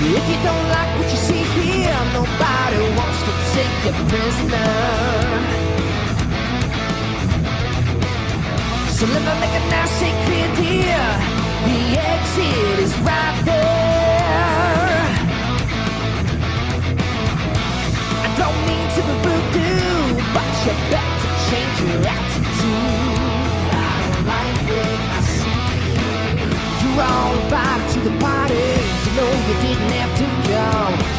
If you don't like what you see here, nobody wants to take you prisoner. So let me make it now sacred here. The exit is right there. I don't mean to be rude, but you better change your attitude. I don't like what I see. You're all invited to the party. You know you didn't have to go.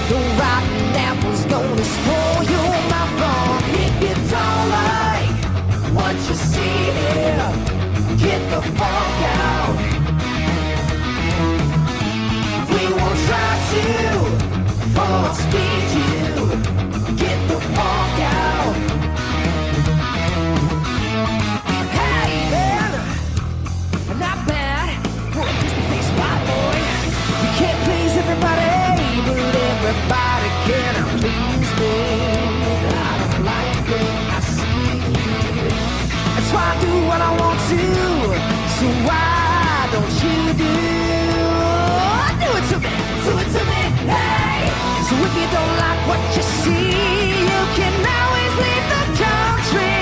No rotten apples gonna spoil your my fun. If you don't like what you see here, get the fuck out. We won't try to force feed you. Get the fuck out. Hey man, not bad for a Disney spot boy. You can't please everybody, but everybody can please me. I don't like what I see. That's why I do what I want to. So why don't you do it to me? Do it to me, hey. So if you don't like what you see, you can always leave the country.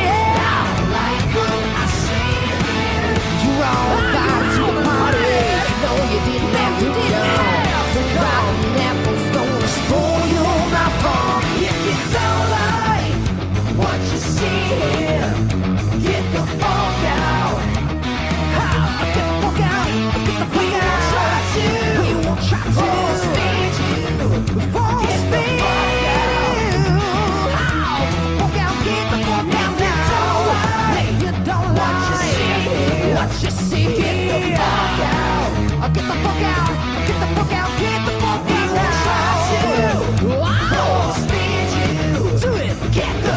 I don't like what I see. You're all invited to the party. No, you didn't have to go. The rotten apples gonna spoil your mouth from. If you don't like what you see here, get the fuck out. Get the fuck out. Get the fuck out. We won't try to force feed you. Force feed you. Get the fuck out. Get the fuck out now. Hey, you don't like what you see. Get the fuck out. Get the fuck out. Get the fuck out. Get the fuck out. We won't try to force feed you. Do it. Get the.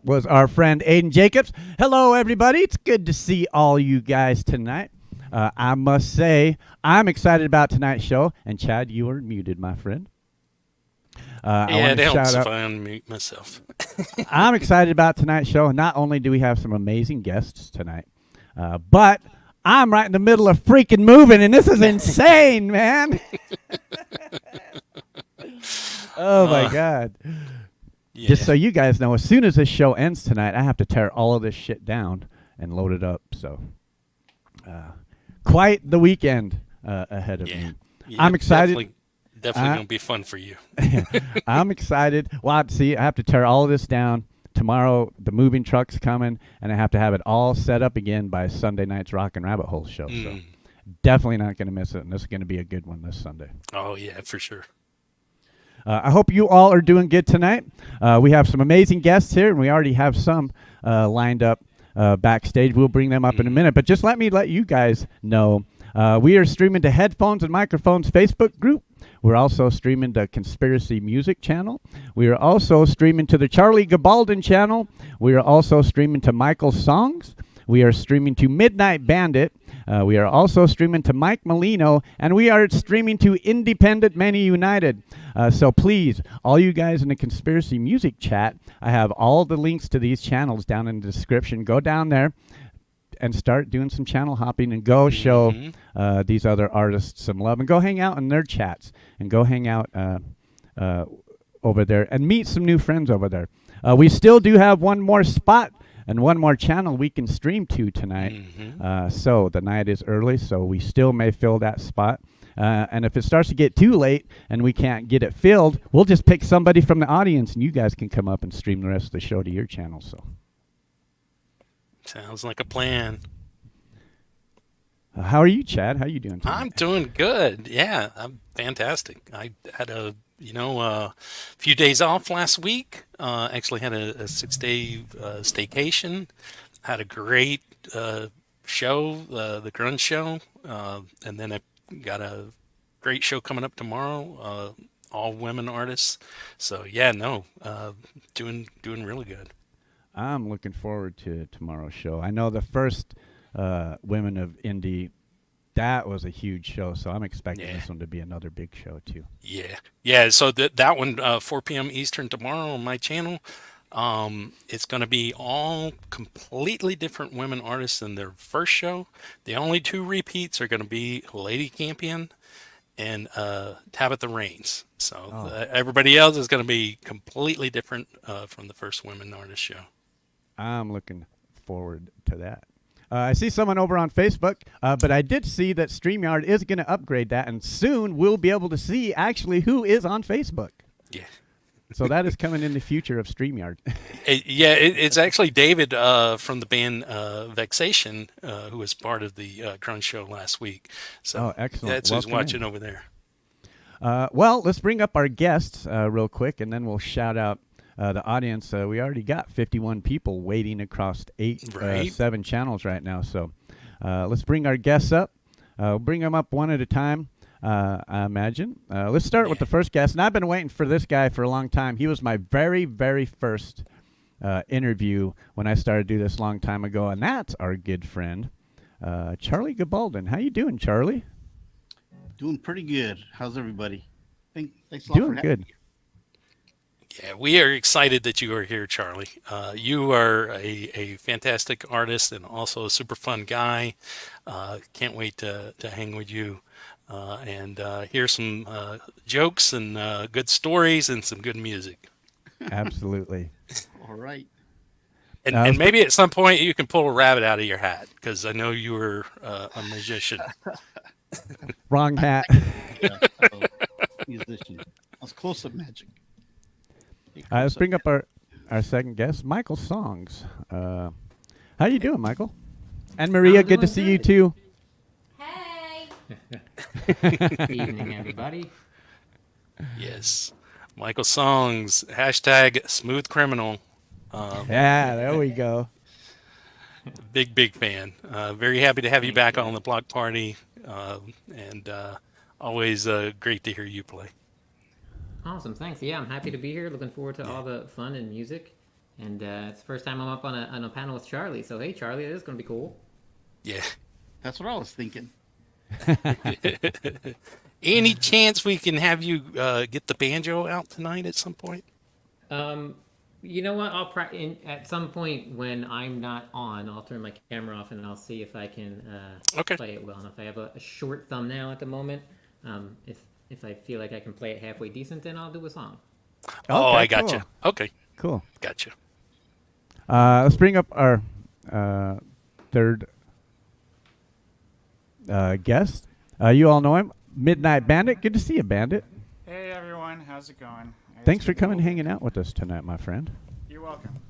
Was our friend Aiden Jacobs. Hello, everybody. It's good to see all you guys tonight. I must say, I'm excited about tonight's show. And Chad, you are muted, my friend. Yeah, it helps if I unmute myself. I'm excited about tonight's show. Not only do we have some amazing guests tonight, but I'm right in the middle of freaking moving, and this is insane, man. Oh, my God. Yeah. Just so you guys know, as soon as this show ends tonight, I have to tear all of this shit down and load it up. So, quite the weekend ahead of me. Yeah, I'm excited. Definitely going to be fun for you. I'm excited. Well, see, I have to tear all of this down. Tomorrow, the moving truck's coming, and I have to have it all set up again by Sunday night's Rockin' Rabbit Hole show. So, definitely not going to miss it, and this is going to be a good one this Sunday. Oh, yeah, for sure. I hope you all are doing good tonight. We have some amazing guests here, and we already have some lined up backstage. We'll bring them up in a minute, but just let you guys know we are streaming to Headphones and Microphones Facebook group. We're also streaming to Conspiracy Music channel. We are also streaming to the Charlie Gabaldon channel. We are also streaming to Michael's Songs. We are streaming to Midnight Bandit. We are also streaming to Mike Molino, and we are streaming to IndependentMany United. So please, all you guys in the Conspiracy Music chat, I have all the links to these channels down in the description. Go down there and start doing some channel hopping and go show these other artists some love, and go hang out in their chats and go hang out over there and meet some new friends over there. We still do have one more spot and one more channel we can stream to tonight. So the night is early, so we still may fill that spot. And if it starts to get too late and we can't get it filled, we'll just pick somebody from the audience, and you guys can come up and stream the rest of the show to your channel. So sounds like a plan. How are you, Chad? How are you doing tonight? I'm doing good. Yeah, I'm fantastic. I had a few days off last week. Actually had a 6-day staycation. Had a great show, the Grunge show, and then I got a great show coming up tomorrow. All women artists. So yeah, doing really good. I'm looking forward to tomorrow's show. I know the first Women of Indie, that was a huge show, so I'm expecting this one to be another big show too. Yeah. So that one, 4 p.m. Eastern tomorrow on my channel. It's going to be all completely different women artists than their first show. The only 2 repeats are going to be Lady Campion and Tabitha Raines. So everybody else is going to be completely different from the first women artist show. I'm looking forward to that. I see someone over on Facebook, but I did see that StreamYard is going to upgrade that, and soon we'll be able to see actually who is on Facebook. Yeah. So that is coming in the future of StreamYard. It's actually David from the band Vexation, who was part of the Grunge show last week. So excellent. That's who's watching over there. Well, let's bring up our guests real quick, and then we'll shout out the audience. We already got 51 people waiting across 7 channels right now. So let's bring our guests up. We'll bring them up one at a time, I imagine. Let's start with the first guest. And I've been waiting for this guy for a long time. He was my very, very first interview when I started to do this a long time ago. And that's our good friend, Charlie Gabaldon. How you doing, Charlie? Doing pretty good. How's everybody? Thanks a lot doing for good. Yeah, we are excited that you are here, Charlie. You are a fantastic artist and also a super fun guy. Can't wait to hang with you and hear some jokes and good stories and some good music. Absolutely. All right. And maybe at some point you can pull a rabbit out of your hat, because I know you were a magician. Wrong hat. Musician. I was close to magic. Let's bring up our second guest, Michael Songs. How you doing, Michael? And Maria, good to see you too. Hey. Evening, everybody. Yes. Michael Songs, hashtag smooth criminal. Yeah, there we go. Big fan. Very happy to have you back on the block party. And always great to hear you play. Awesome, thanks. Yeah, I'm happy to be here. Looking forward to all the fun and music. And it's the first time I'm up on a panel with Charlie. So, hey, Charlie, it is going to be cool. Yeah. That's what I was thinking. Any chance we can have you get the banjo out tonight at some point? You know what? At some point when I'm not on, I'll turn my camera off and I'll see if I can play it well enough. I have a short thumbnail at the moment. If I feel like I can play it halfway decent, then I'll do a song. Oh, Okay, I got you. cool. Okay. Cool. Gotcha. Let's bring up our third guest. You all know him, Midnight Bandit. Good to see you, Bandit. Hey everyone, how's it going? Thanks for coming and hanging out with us tonight, my friend. You're welcome.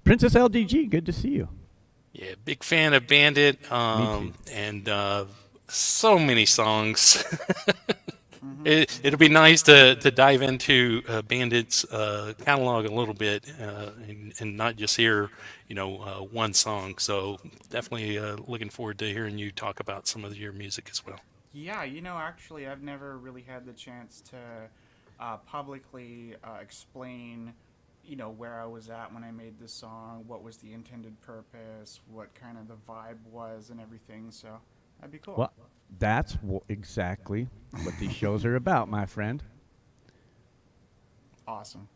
Princess LDG, good to see you. Yeah, big fan of Bandit. Me too. And so many songs. It'll be nice to dive into Bandit's catalog a little bit and not just hear, one song. So definitely looking forward to hearing you talk about some of your music as well. Yeah, actually, I've never really had the chance to publicly explain, where I was at when I made this song, what was the intended purpose, what kind of the vibe was, and everything. So that'd be cool. Well, that's exactly what these shows are about, my friend. Awesome.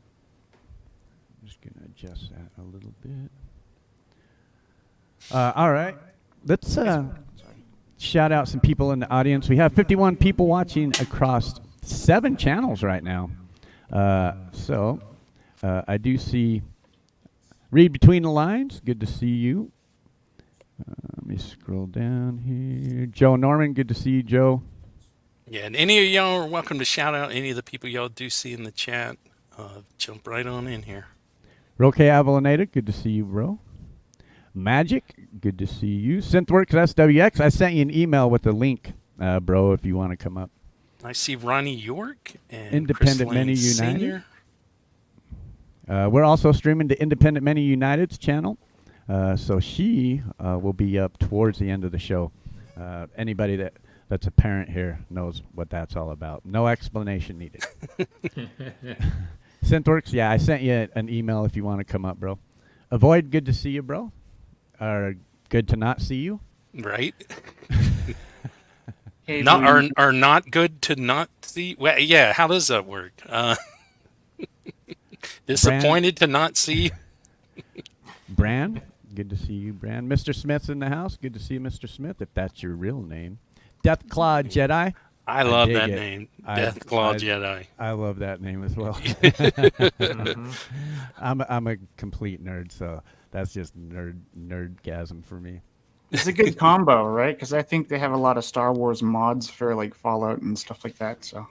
I'm just going to adjust that a little bit. All right. Let's shout out some people in the audience. We have 51 people watching across 7 channels right now. So I do see Read Between the Lines. Good to see you. Let me scroll down here. Joe Norman, good to see you, Joe. Yeah, and any of y'all are welcome to shout out any of the people y'all do see in the chat. Jump right on in here. Roque Avaloneda, good to see you, bro. Magic, good to see you. Synthworks SWX, I sent you an email with a link, bro, if you want to come up. I see Ronnie York and IndependentMany United. We're also streaming to IndependentMany United's channel. So she will be up towards the end of the show. Anybody that's a parent here knows what that's all about. No explanation needed. Synthworks, yeah, I sent you an email if you want to come up, bro. Avoid, good to see you, bro. Or good to not see you. Right. Hey, not are not good to not see. Well, yeah, how does that work? Disappointed to not see. Bran, good to see you, Bran. Mr. Smith's in the house. Good to see you, Mr. Smith, if that's your real name. Deathclaw Jedi. I love dig that it. name, Deathclaw Jedi. I love that name as well. I'm a complete nerd, so that's just nerdgasm for me. It's a good combo, right? Because I think they have a lot of Star Wars mods for like Fallout and stuff like that. So,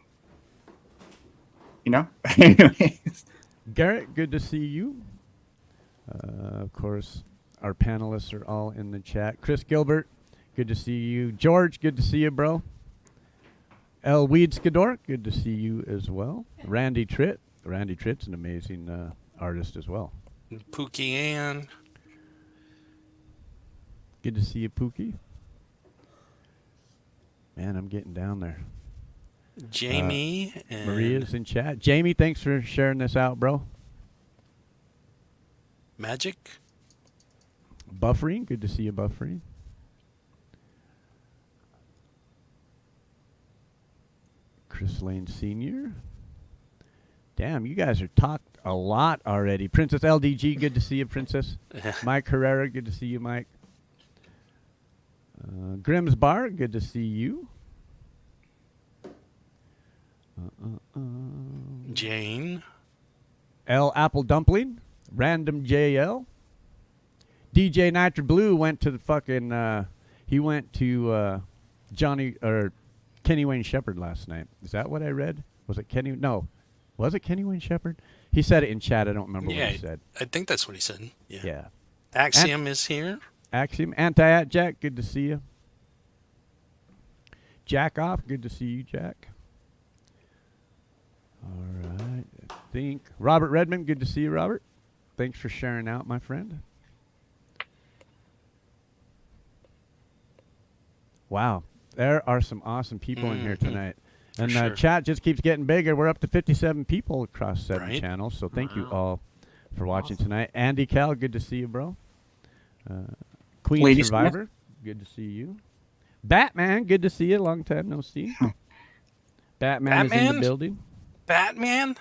Anyways. Garrett, good to see you. Of course, our panelists are all in the chat. Chris Gilbert, good to see you. George, good to see you, bro. L. Weedskador, good to see you as well. Randy Tritt. Randy Tritt's an amazing artist as well. Pookie Ann. Good to see you, Pookie. Man, I'm getting down there. Jamie. And Maria's in chat. Jamie, thanks for sharing this out, bro. Magic. Buffering, good to see you, Buffering. Chris Lane Sr. Damn, you guys are talked a lot already. Princess LDG, good to see you, Princess. Mike Herrera, good to see you, Mike. Grimm's Bar, good to see you. Jane. L. Apple Dumpling. Random JL. DJ Nitro Blue went to the fucking, he went to Kenny Wayne Shepherd last night. Is that what I read? Was it Kenny? No. Was it Kenny Wayne Shepherd? He said it in chat. I don't remember what he said. I think that's what he said. Yeah. Axiom is here. Axiom. Anti-At Jack, good to see you. Jack Off, good to see you, Jack. All right. I think Robert Redmond, good to see you, Robert. Thanks for sharing out, my friend. Wow. There are some awesome people in here tonight. And the chat just keeps getting bigger. We're up to 57 people across 7 channels. So thank you all for watching tonight. Andy Cal, good to see you, bro. Queen Lady Survivor, good to see you. Batman, good to see you. Long time no see. Batman is in the building. Batman?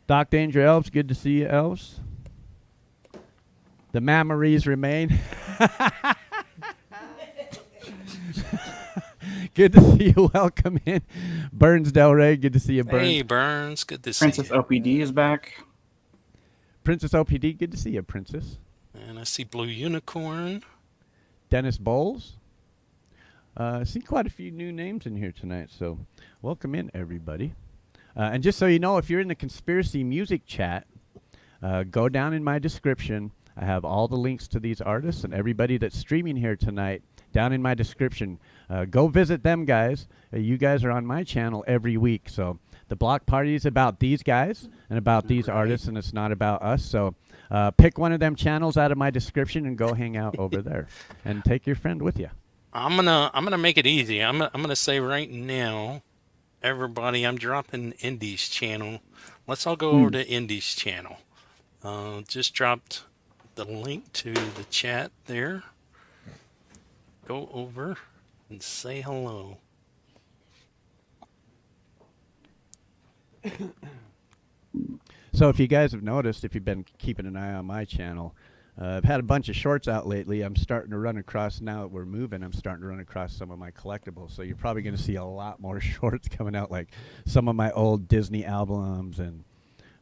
Doc Danger Elves, good to see you, Elves. The memories remain. Good to see you. Welcome in. Burns Del Rey, good to see you, Burns. Hey, Burns. Good to see Princess you. OPD is back. Princess OPD, good to see you, Princess. And I see Blue Unicorn. Dennis Bowles. I see quite a few new names in here tonight, so welcome in, everybody. And just so you know, if you're in the Conspiracy Music chat, go down in my description. I have all the links to these artists, and everybody that's streaming here tonight down in my description. Go visit them guys. You guys are on my channel every week. So the block party is about these guys and about these artists, and it's not about us. So pick one of them channels out of my description and go hang out over there, and take your friend with you. I'm gonna make it easy. I'm gonna say right now, everybody, I'm dropping Indy's channel. Let's all go over to Indy's channel. Just dropped the link to the chat there. Go over and say hello. So if you guys have noticed, if you've been keeping an eye on my channel, I've had a bunch of shorts out lately. I'm starting to run across, now that we're moving, I'm starting to run across some of my collectibles. So you're probably going to see a lot more shorts coming out, like some of my old Disney albums and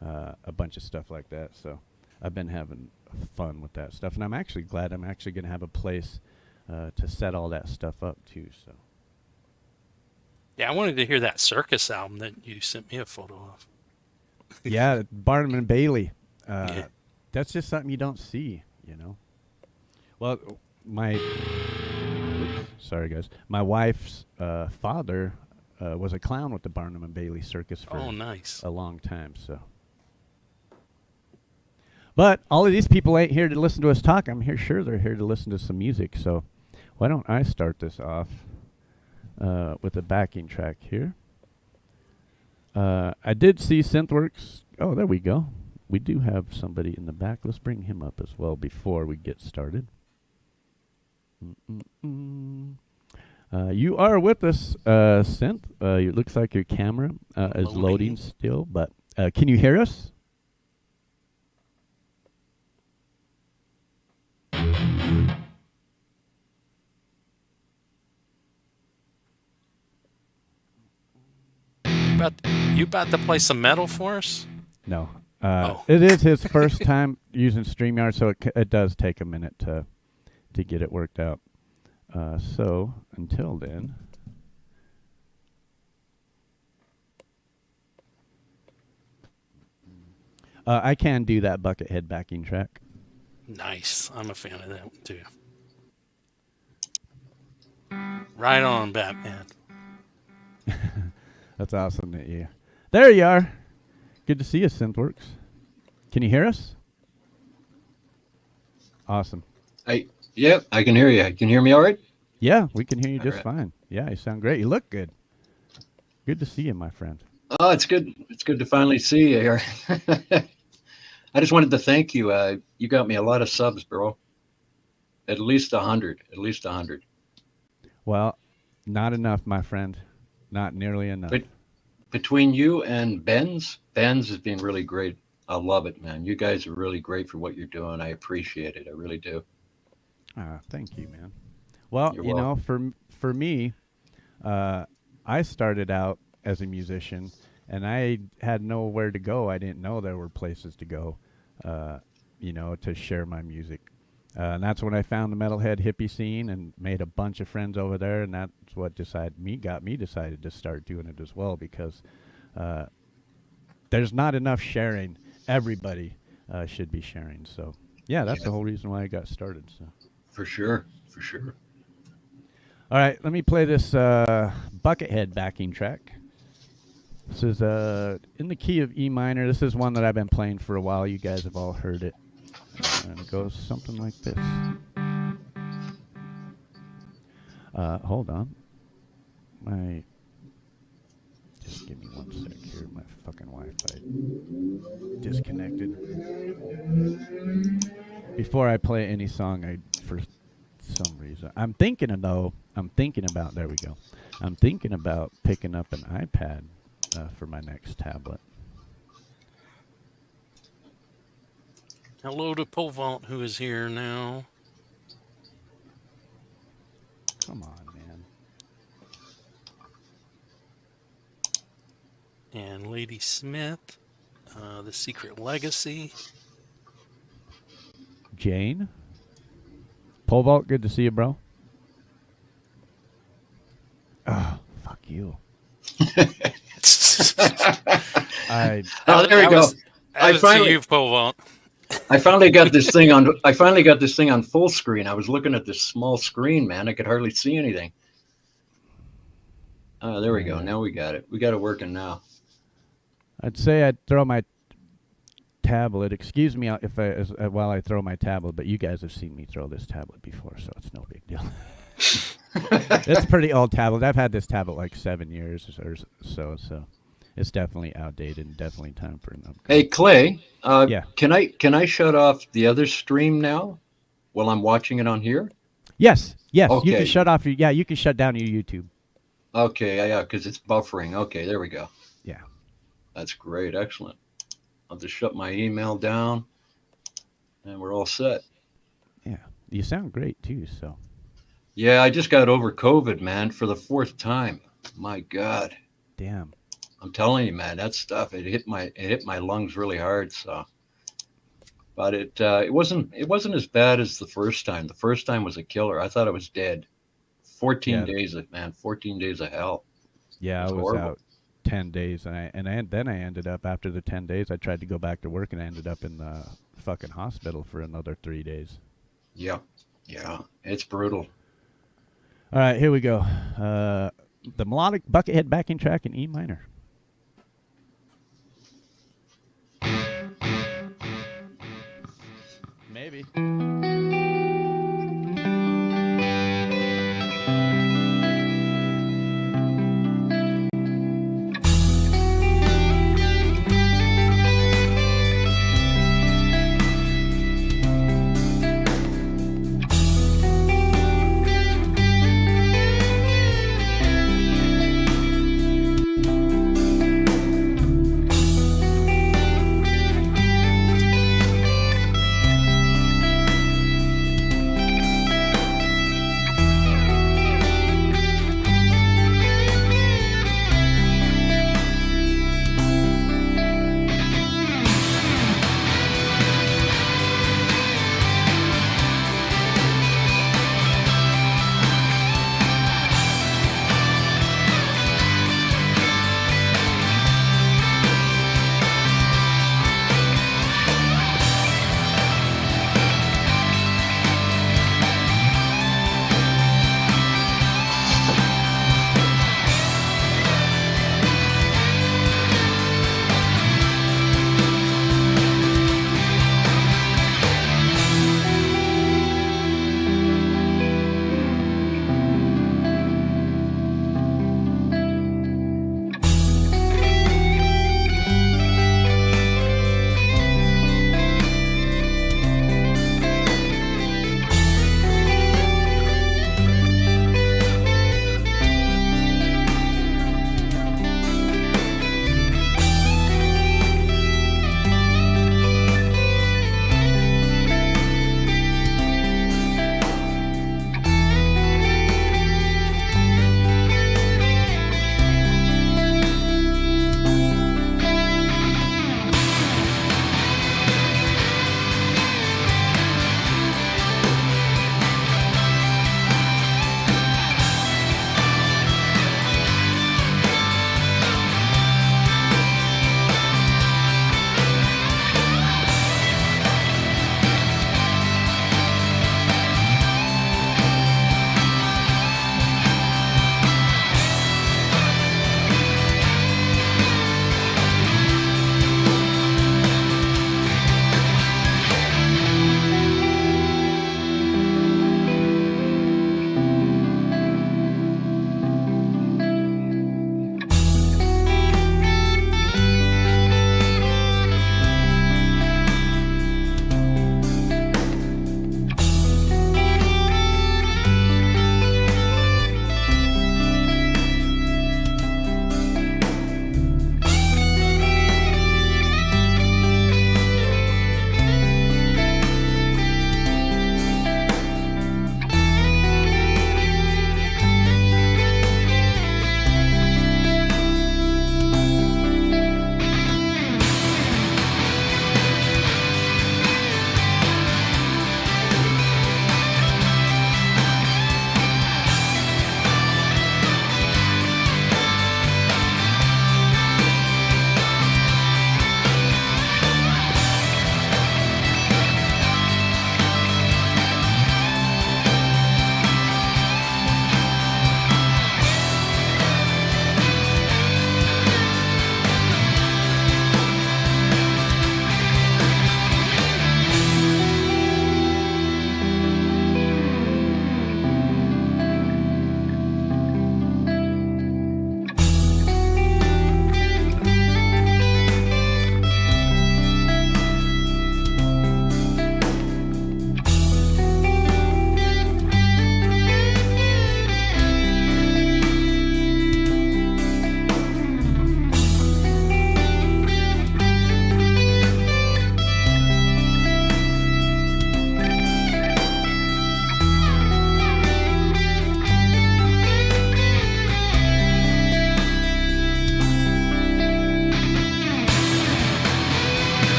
a bunch of stuff like that. So I've been having fun with that stuff. And I'm actually glad I'm actually going to have a place to set all that stuff up too. So Yeah, I wanted to hear that circus album that you sent me a photo of. yeah, Barnum and Bailey. Yeah. That's just something you don't see, you know. Well, sorry guys, my wife's father was a clown with the Barnum and Bailey circus for nice. a long time. So, but all of these people ain't here to listen to us talk. I'm here, sure they're here to listen to some music. So, why don't I start this off with a backing track here? I did see Synthworks. Oh, there we go. We do have somebody in the back. Let's bring him up as well before we get started. You are with us, Synth. It looks like your camera is loading still, but can you hear us? You about to play some metal for us? No. It is his first time using StreamYard, so it does take a minute to get it worked out. So until then, I can do that Buckethead backing track. Nice. I'm a fan of that one too. Right on, Batman. That's awesome that you. There you are. Good to see you, Synthworks. Can you hear us? Awesome. Yep, I can hear you. Can you hear me all right? Yeah, we can hear you just right. fine. Yeah, you sound great. You look good. Good to see you, my friend. Oh, it's good. It's good to finally see you here. I just wanted to thank you. You got me a lot of subs, bro. At least 100. At least 100. Well, not enough, my friend. Not nearly enough. But between you and Ben's has been really great. I love it, man. You guys are really great for what you're doing. I appreciate it. I really do. Thank you, man. Well, You're you welcome. know, for me, I started out as a musician, and I had nowhere to go. I didn't know there were places to go, you know, to share my music. And that's when I found the metalhead hippie scene and made a bunch of friends over there, and that's what got me decided to start doing it as well, because there's not enough sharing. Everybody should be sharing. So yeah, that's the whole reason why I got started. So For sure. For sure. all right, let me play this Buckethead backing track. This is in the key of E minor. This is one that I've been playing for a while. You guys have all heard it. And it goes something like this. Hold on. Just give me one sec here. My fucking Wi-Fi disconnected. Before I play any song, for some reason, I'm thinking about, there we go. I'm thinking about picking up an iPad for my next tablet. Hello to Povalt, who is here now. Come on, man. And Lady Smith, The Secret Legacy. Jane? Pole vault, good to see you, bro. Oh, fuck you. Oh, there we go. I finally see you, Povalt. I finally got this thing on. I finally got this thing on full screen. I was looking at this small screen, man. I could hardly see anything. There we go. Now we got it. We got it working now. I'd say I'd throw my tablet. Excuse me if while I throw my tablet, but you guys have seen me throw this tablet before, so it's no big deal. It's a pretty old tablet. I've had this tablet like 7 years or so, so it's definitely outdated and definitely time for an upgrade. Hey Clay, yeah. Can I shut off the other stream now while I'm watching it on here? Yes. Okay. You can shut off your. Yeah, you can shut down your YouTube. Okay, yeah, because it's buffering. Okay, there we go. Yeah. That's great. Excellent. I'll just shut my email down, and we're all set. Yeah, you sound great too. So. Yeah, I just got over COVID, man, for the 4th time. My God. Damn. I'm telling you, man, that stuff it hit my lungs really hard. So, but it wasn't as bad as the first time. The first time was a killer. I thought I was dead. 14 days of hell. Yeah, I was horrible. out 10 days, and then I ended up after the 10 days. I tried to go back to work, and I ended up in the fucking hospital for another 3 days. Yeah, it's brutal. All right, here we go. The melodic buckethead backing track in E minor. Maybe.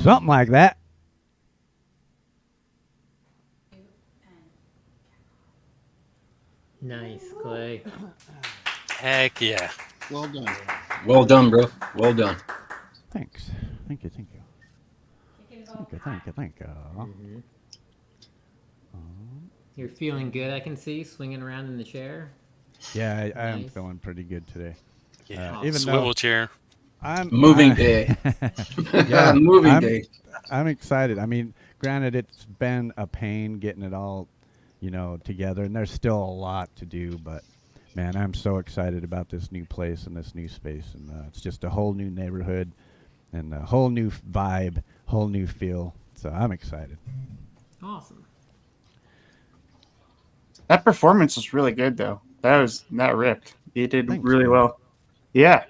Something like that. Nice, Clay. Heck yeah. Well done. Well done, bro. Well done. Thanks. Thank you. Thank you. Thank you. Mm-hmm. You're feeling good, I can see, swinging around in the chair. Yeah, I am Nice. feeling pretty good today. Yeah. Even Swivel though chair. Moving day. Yeah, Moving day. I'm excited. I mean, granted, it's been a pain getting it all, together, and there's still a lot to do. But man, I'm so excited about this new place and this new space, and it's just a whole new neighborhood and a whole new vibe, whole new feel. So I'm excited. Awesome. That performance was really good, though. That ripped. You did Thanks, really man. well. Yeah.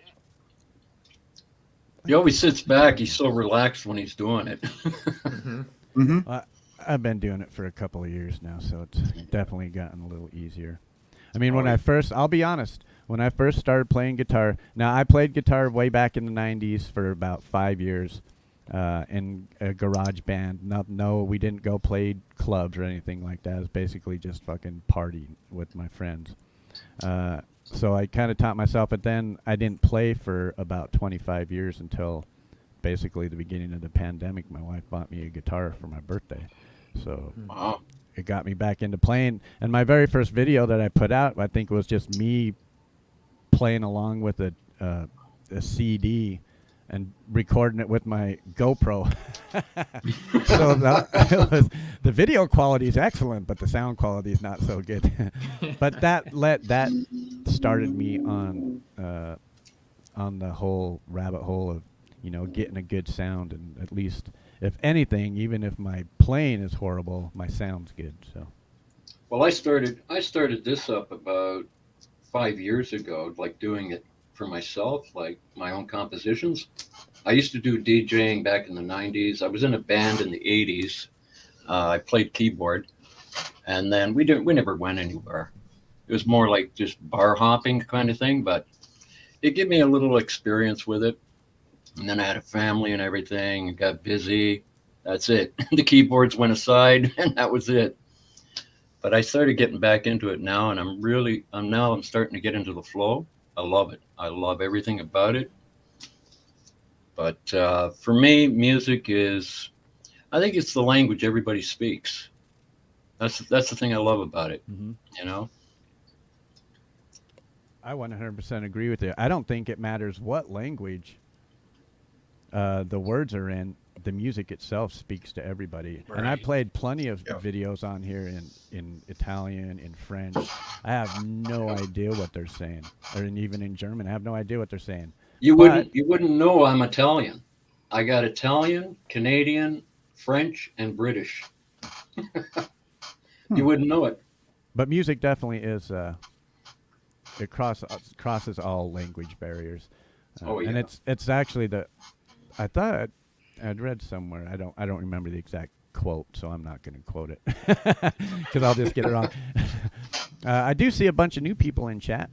He always sits back. He's so relaxed when he's doing it. Mm-hmm. Mm-hmm. I've been doing it for a couple of years now, so it's definitely gotten a little easier. I mean, I'll be honest, when I first started playing guitar, now I played guitar way back in the 90s for about 5 years in a garage band. No, we didn't go play clubs or anything like that. It was basically just fucking partying with my friends. So I kind of taught myself, but then I didn't play for about 25 years until basically the beginning of the pandemic. My wife bought me a guitar for my birthday. So Wow. it got me back into playing. And my very first video that I put out, I think, was just me playing along with a CD and recording it with my GoPro. So the video quality is excellent, but the sound quality is not so good. But that started me on the whole rabbit hole of getting a good sound, and at least, if anything, even if my playing is horrible, my sound's good. So Well, I started this up about 5 years ago, like doing it for myself, like my own compositions. I used to do DJing back in the 90s. I was in a band in the 80s. I played keyboard, and then we never went anywhere. It was more like just bar hopping kind of thing, but it gave me a little experience with it. And then I had a family and everything, and got busy. That's it. The keyboards went aside, and that was it. But I started getting back into it now, and I'm starting to get into the flow. I love it. I love everything about it. But for me, music I think it's the language everybody speaks. That's the thing I love about it. I 100% agree with you. I don't think it matters what language the words are in. The music itself speaks to everybody. Right. And I played plenty of videos on here in Italian, in French. I have no idea what they're saying, or even in German. I have no idea what they're saying. You wouldn't know I'm Italian. I got Italian, Canadian, French, and British. You wouldn't know it. But music definitely is. It crosses all language barriers. And it's actually I thought I'd read somewhere. I don't remember the exact quote, so I'm not going to quote it because I'll just get it wrong. I do see a bunch of new people in chat.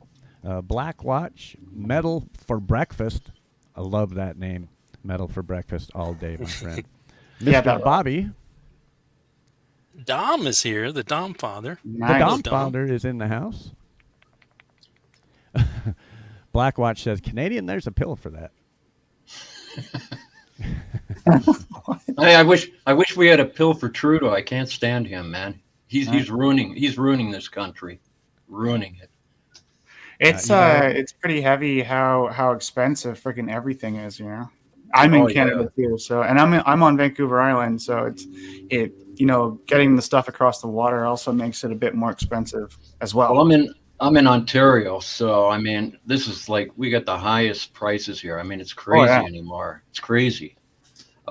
Black Watch, Metal for Breakfast. I love that name. Metal for Breakfast all day, my friend. Mr. Bobby. Dom is here, the Dom father. Nice. The Dom father is in the house. Black Watch says, Canadian, there's a pill for that. I wish we had a pill for Trudeau. I can't stand him, man. He's ruining this country. Ruining it. It's pretty heavy how expensive freaking everything is, I'm in Canada too, so, and I'm on Vancouver Island, so getting the stuff across the water also makes it a bit more expensive as well. Well, I'm in Ontario, so I mean, this is like we got the highest prices here. I mean, it's crazy anymore. It's crazy.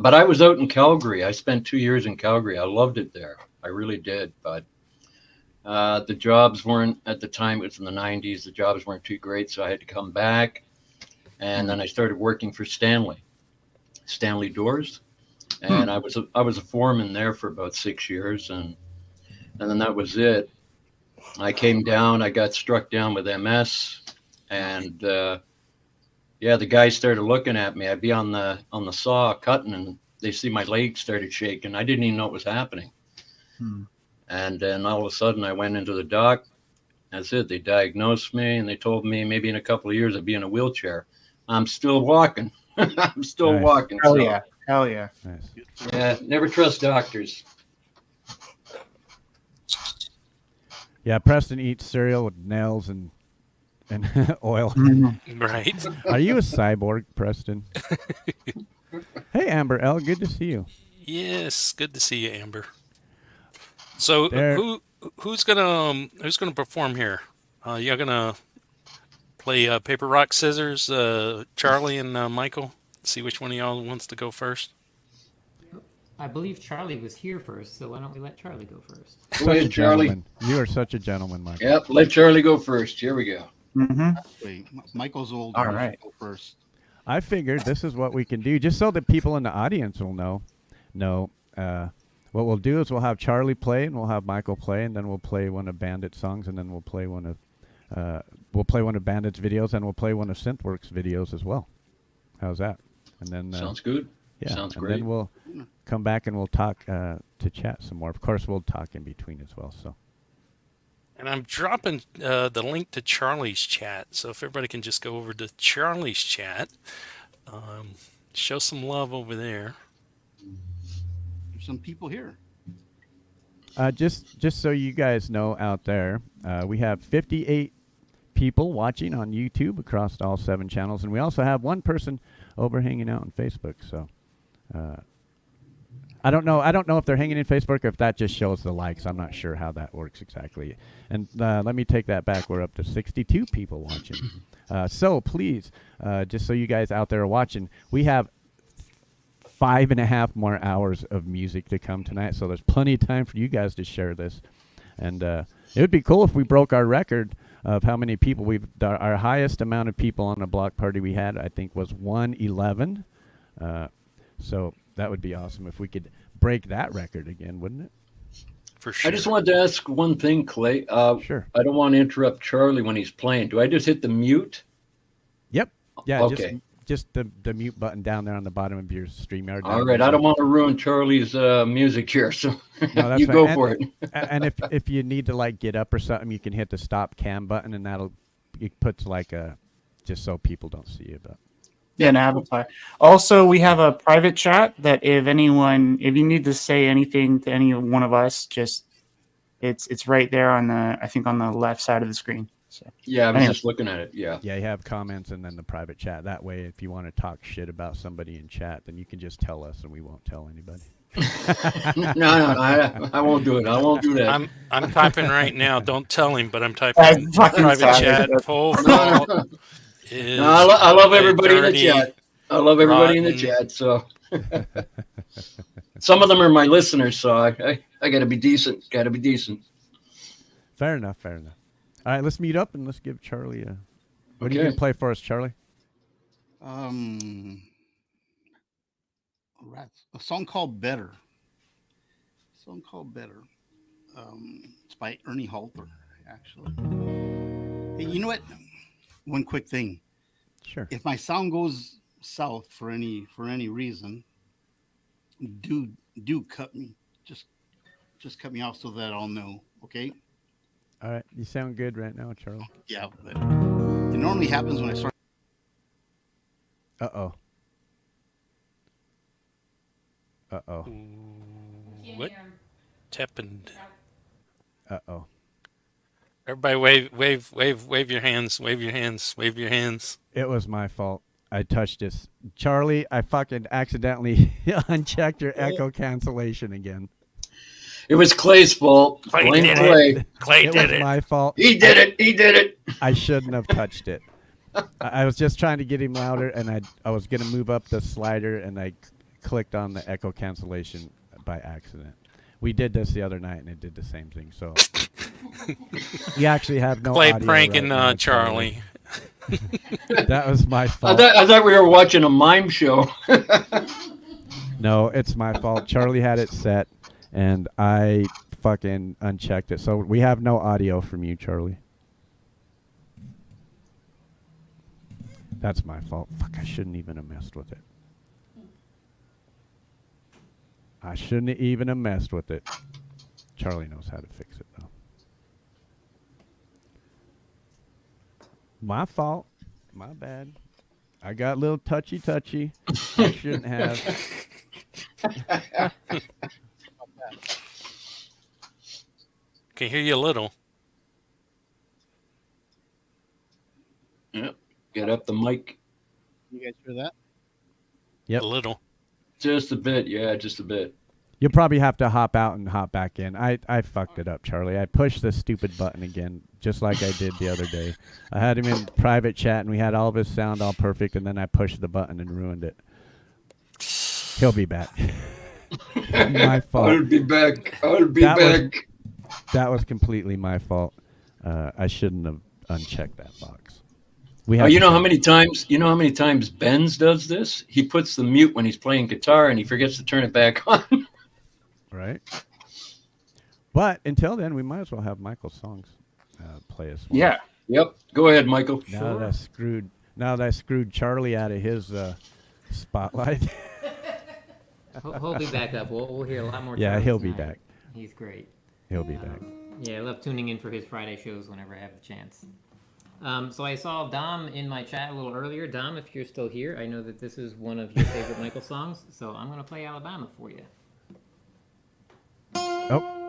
But I was out in Calgary. I spent 2 years in Calgary. I loved it there. I really did. But the jobs weren't, at the time, it was in the 90s, the jobs weren't too great, so I had to come back. And then I started working for Stanley Doors. And I was a foreman there for about 6 years, and then that was it. I came down, I got struck down with MS, and the guys started looking at me. I'd be on the saw cutting, and they see my leg started shaking. I didn't even know what was happening. And then all of a sudden I went into the doc. That's it. They diagnosed me and they told me maybe in a couple of years I'd be in a wheelchair. I'm still walking. I'm still Nice. walking. Hell so, yeah. Hell yeah. Nice. Yeah, never trust doctors. Yeah, Preston eats cereal with nails and oil. Right. Are you a cyborg, Preston? Hey, Amber L, good to see you. Yes, good to see you, Amber. So There- who's gonna perform here? You're gonna play paper rock scissors, Charlie and Michael. See which one of y'all wants to go first. I believe Charlie was here first, so why don't we let Charlie go first? Go Such a ahead, Charlie. gentleman. You are such a gentleman, Michael. Yep, let Charlie go first. Here we go. Wait, Michael's old. All He should right. Go first. I figured this is what we can do, just so that people in the audience will know. What we'll do is we'll have Charlie play, and we'll have Michael play, and then we'll play one of Bandit's songs, and then we'll play one of Bandit's videos, and we'll play one of Synthworks videos as well. How's that? And then Sounds good. yeah, Sounds and great. then we'll come back and we'll talk to chat some more. Of course, we'll talk in between as well. So And I'm dropping the link to Charlie's chat, so if everybody can just go over to Charlie's chat, show some love over there. There's some people here. just so you guys know out there, we have 58 people watching on YouTube across all 7 channels, and we also have one person over hanging out on Facebook. So I don't know if they're hanging in Facebook or if that just shows the likes. I'm not sure how that works exactly. And let me take that back. We're up to 62 people watching. So please, just so you guys out there are watching, we have 5.5 more hours of music to come tonight. So there's plenty of time for you guys to share this. And it would be cool if we broke our record of how many people our highest amount of people on a block party we had, I think, was 111. So that would be awesome if we could break that record again, wouldn't it? For sure. I just wanted to ask one thing, Clay. Sure. I don't want to interrupt Charlie when he's playing. Do I just hit the mute? Yep. Yeah. Okay. Just the mute button down there on the bottom of your StreamYard. All right. I don't want to ruin Charlie's music here, so No, that's you fine. go And- for it. And if you need to like get up or something, you can hit the stop cam button, and it puts like a just so people don't see you. But Yeah, an avatar. Also, we have a private chat that if you need to say anything to any one of us, just it's right there on the left side of the screen. So Yeah, I was Anyway. just looking at it. Yeah. yeah, you have comments and then the private chat. That way, if you want to talk shit about somebody in chat, then you can just tell us, and we won't tell anybody. No, I won't do it. I won't do that. I'm typing right now. Don't tell him, but I'm typing I'm fucking private sorry. chat. Full No, fault is No, I love everybody in the dirty, chat. I love everybody in the rotten. chat. So some of them are my listeners, so I got to be decent. Got to be decent. Fair enough. Fair enough. All right, let's meet up and let's give Charlie a. What are you Okay. gonna play for us, Charlie? A song called Better. It's by Ernie Halter, actually. Hey, you know what? One quick thing. Sure. If my sound goes south for any reason, do cut me. Just cut me off so that I'll know. Okay? All right, you sound good right now, Charlie. Yeah, but it normally happens when I start. Uh-oh. Uh-oh. What happened? Uh-oh. Everybody wave your hands, wave your hands, wave your hands. It was my fault. I touched this. Charlie, I fucking accidentally unchecked your echo cancellation again. It was Clay's fault. Clay Blame did Clay. it. Clay It did was it. my fault. He did it. He did it. I shouldn't have touched it. I was just trying to get him louder, and I was going to move up the slider, and I clicked on the echo cancellation by accident. We did this the other night, and it did the same thing. So you actually have no Clay audio pranking right now, Charlie. That was my I fault. thought we were watching a mime show. No, it's my fault. Charlie had it set, and I fucking unchecked it. So we have no audio from you, Charlie. That's my fault. Fuck, I shouldn't even have messed with it. I shouldn't even have messed with it. Charlie knows how to fix it, though. My fault. My bad. I got a little touchy. I shouldn't have. Can hear you a little. Yep. Get up the mic. You guys hear that? Yep. A little. Just a bit. Yeah, just a bit. You'll probably have to hop out and hop back in. I fucked it up, Charlie. I pushed the stupid button again, just like I did the other day. I had him in private chat, and we had all of his sound all perfect, and then I pushed the button and ruined it. He'll be back. My fault. I'll be back. Back. That was completely my fault. I shouldn't have unchecked that box. You know how many times Benz does this? He puts the mute when he's playing guitar, and he forgets to turn it back on. Right. But until then, we might as well have Michael's songs play us one. Yeah. Yep. Go ahead, Michael. Now that I screwed Charlie out of his spotlight. He'll be back up. We'll hear a lot more. Yeah, Charlie he'll be tonight. back. He's great. He'll be back. Yeah, I love tuning in for his Friday shows whenever I have the chance. So I saw Dom in my chat a little earlier. Dom, if you're still here, I know that this is one of your favorite Michael songs, so I'm going to play Alabama for you. Oh.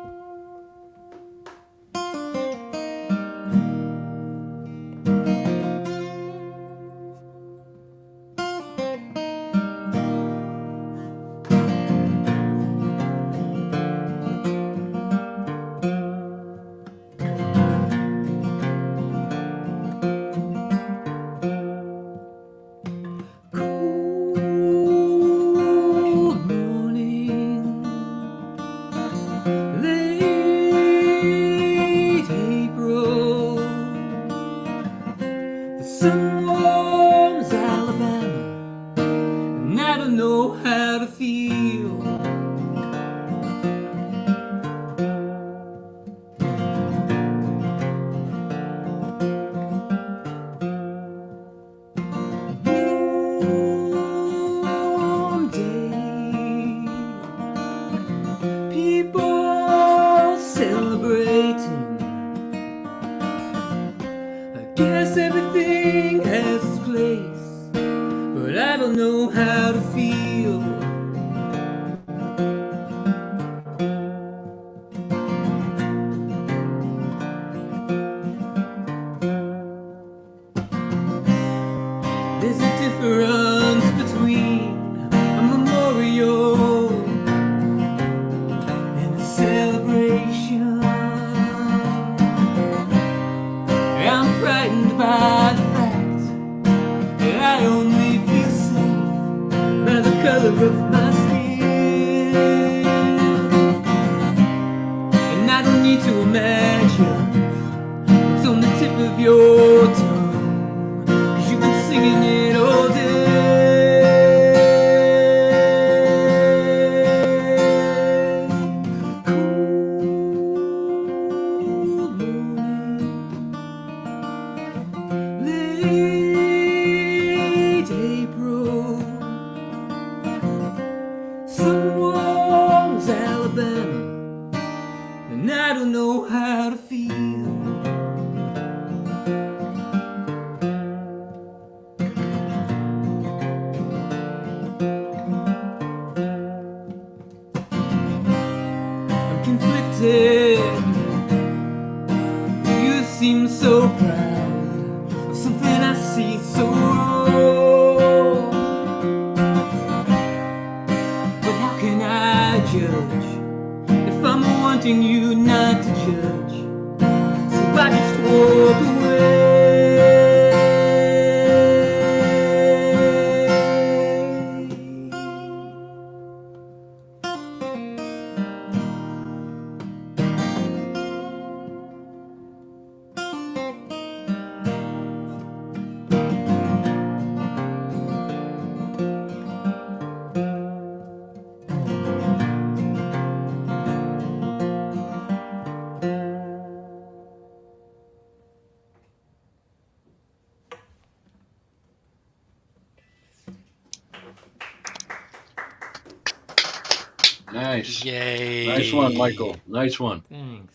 Nice. Yay. Nice one, Michael. Nice one. Thanks.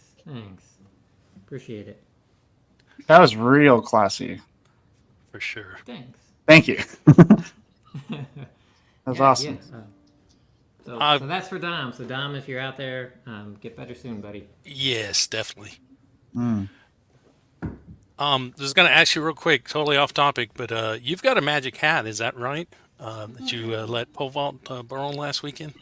Appreciate it. That was real classy. For sure. Thanks. Thank you. That was awesome. Yeah. So that's for Dom. So Dom, if you're out there, get better soon, buddy. Yes, definitely. Mm. Just going to ask you real quick, totally off topic, but you've got a magic hat, is that right? That you let Pole Vault borrow last weekend?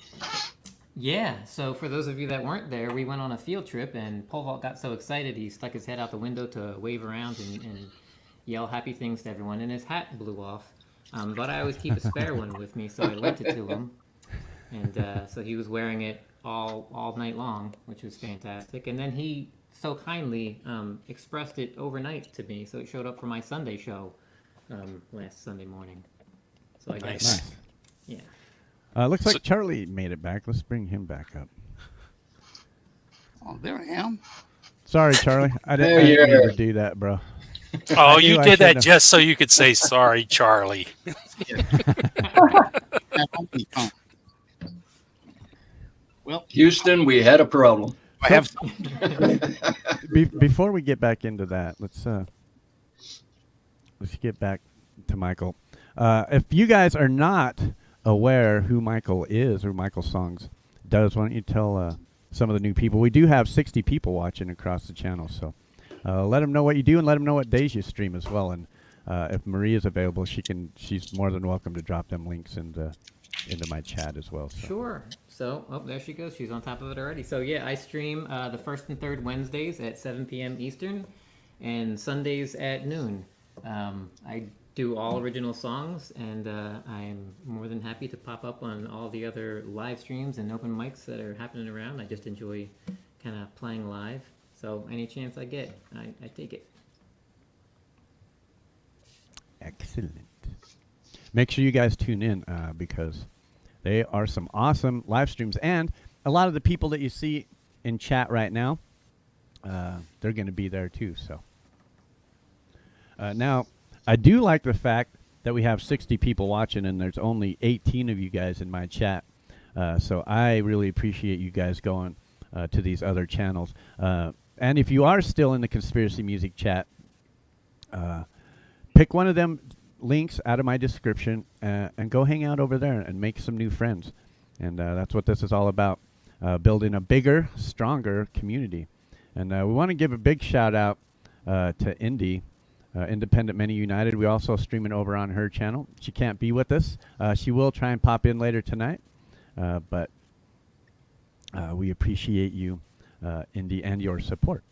Yeah, so for those of you that weren't there, we went on a field trip, and Pole Vault got so excited he stuck his head out the window to wave around and yell happy things to everyone, and his hat blew off. But I always keep a spare one with me, so I lent it to him. And so he was wearing it all night long, which was fantastic. And then he so kindly expressed it overnight to me, so it showed up for my Sunday show last Sunday morning. So I got Nice. Yeah. Looks like Charlie made it back. Let's bring him back up. Oh, there I am. Sorry, Charlie. I There didn't you mean are. to do that, bro. Oh, I you knew I did that shouldn't have. just so you could say sorry, Charlie. Well, Houston, we had a problem. I have Before we get back into that, let's get back to Michael. If you guys are not aware who Michael is or Michael Songs does, why don't you tell some of the new people? We do have 60 people watching across the channel, so let them know what you do and let them know what days you stream as well. And if Marie is available, she's more than welcome to drop them links into my chat as well. So. Sure. So, there she goes. She's on top of it already. So, yeah, I stream the first and third Wednesdays at 7 p.m. Eastern and Sundays at noon. I do all original songs, and I'm more than happy to pop up on all the other live streams and open mics that are happening around. I just enjoy kind of playing live. So, any chance I get, I take it. Excellent. Make sure you guys tune in because they are some awesome live streams. And a lot of the people that you see in chat right now, they're going to be there too. So now, I do like the fact that we have 60 people watching and there's only 18 of you guys in my chat. So I really appreciate you guys going to these other channels. And if you are still in the Conspiracy Music chat, pick one of them links out of my description and go hang out over there and make some new friends. And that's what this is all about, building a bigger, stronger community. And we want to give a big shout out to Indy, IndependentMany United. We also streaming over on her channel. She can't be with us. She will try and pop in later tonight. But we appreciate you, Indy, and your support.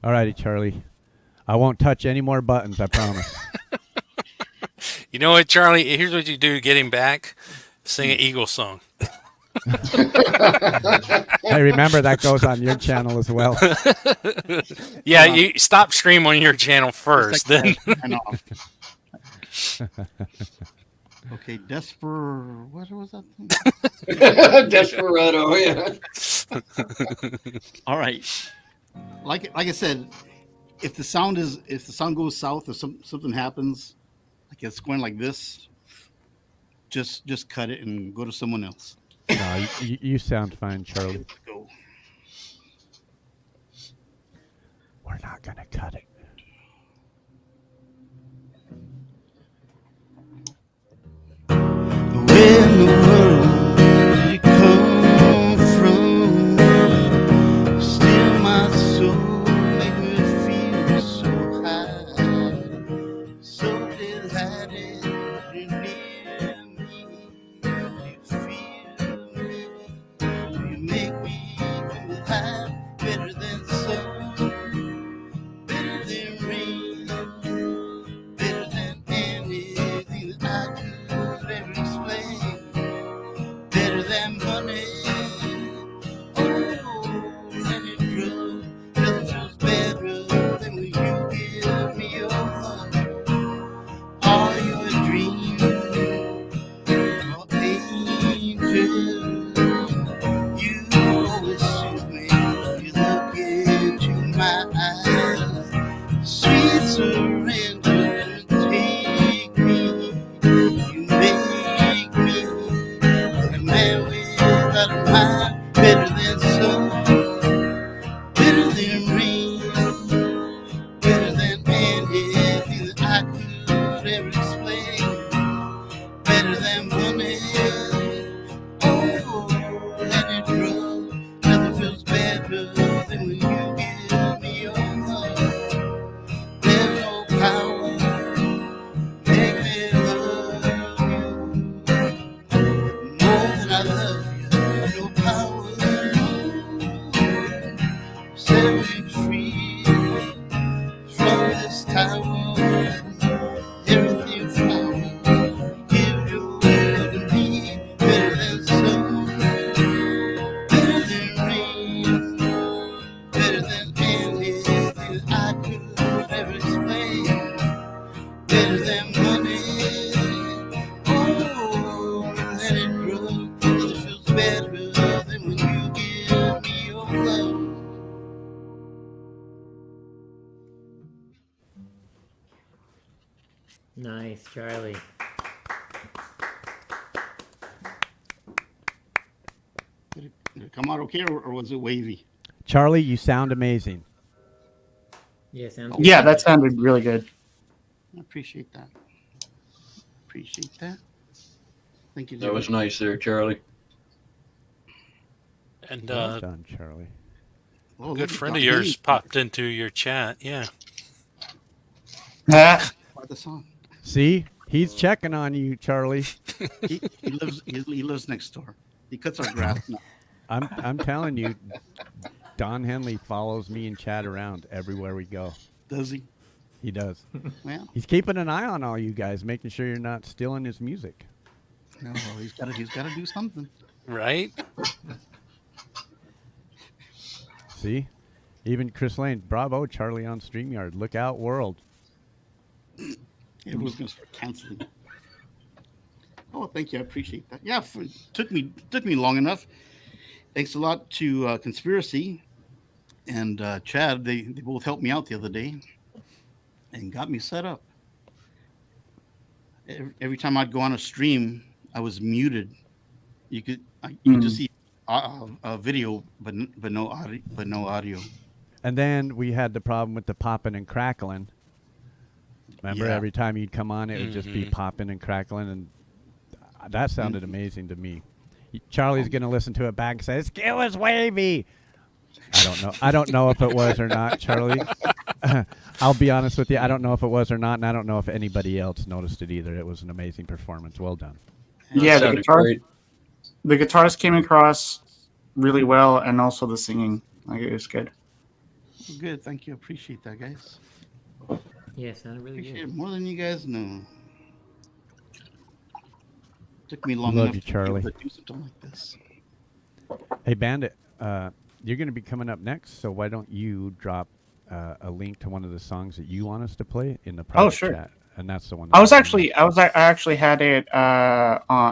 All righty, Charlie. I won't touch any more buttons, I promise. You know what, Charlie? Here's what you do to get him back. Sing an Eagle song. Hey, remember that goes on your channel as well. Yeah, you stop stream on your channel first. Then Okay, what was that thing? Desperado, yeah. All right. Like I said, if the sound goes south or something happens, like it's going like this, just cut it and go to someone else. No, you sound fine, Charlie. Let's go. We're not gonna cut it. Where in the world did you come from? Still my soul make me feel so high, so delighted you're near me. You feel me, you make me feel high, better than sun, better your power. Set me free from this tower. Everything flowers. Give your word to me. Better than sun. Better than rain. Better than anything I could ever explain. Better than money. Oh, let it grow. It feels better than when you give me your love. Nice, Charlie. Did it come out okay, or was it wavy? Charlie, you sound amazing. Yeah, sounds Yeah, good. that sounded really good. I appreciate that. Appreciate that. Thank you. That was nice there, Charlie. And Well done, Charlie. Oh, a good look at friend of that. yours popped into your chat. Yeah. Ah, By the song. See, he's checking on you, Charlie. He lives next door. He cuts our grass now. I'm telling you, Don Henley follows me and Chad around everywhere we go. Does he? He does. Well, He's keeping an eye on all you guys, making sure you're not stealing his music. no, he's got to do something. Right? See? Even Chris Lane, bravo, Charlie on StreamYard. Look out, world. Everyone's gonna start canceling. Oh, thank you. I appreciate that. Yeah, took me long enough. Thanks a lot to Conspiracy and Chad. They both helped me out the other day and got me set up. Every time I'd go on a stream, I was muted. You could just see a video, but no audio. And then we had the problem with the popping and crackling. Remember, Yeah. every time you'd come on, it would just be popping and crackling, and that sounded amazing to me. Charlie's going to listen to it back and say, it was wavy. I don't know. I don't know if it was or not, Charlie. I'll be honest with you. I don't know if it was or not, and I don't know if anybody else noticed it either. It was an amazing performance. Well done. yeah, the Sounded guitars came across really well, and also the singing. Like, it was good. Good. Thank you. Appreciate that, guys. Yeah, sounded really Appreciate good. it more than you guys know. Took me long Love enough you, to be Charlie. able to do something like this. Hey, Bandit, you're going to be coming up next, so why don't you drop a link to one of the songs that you want us to play in the private sure. chat? And that's the one. I actually had it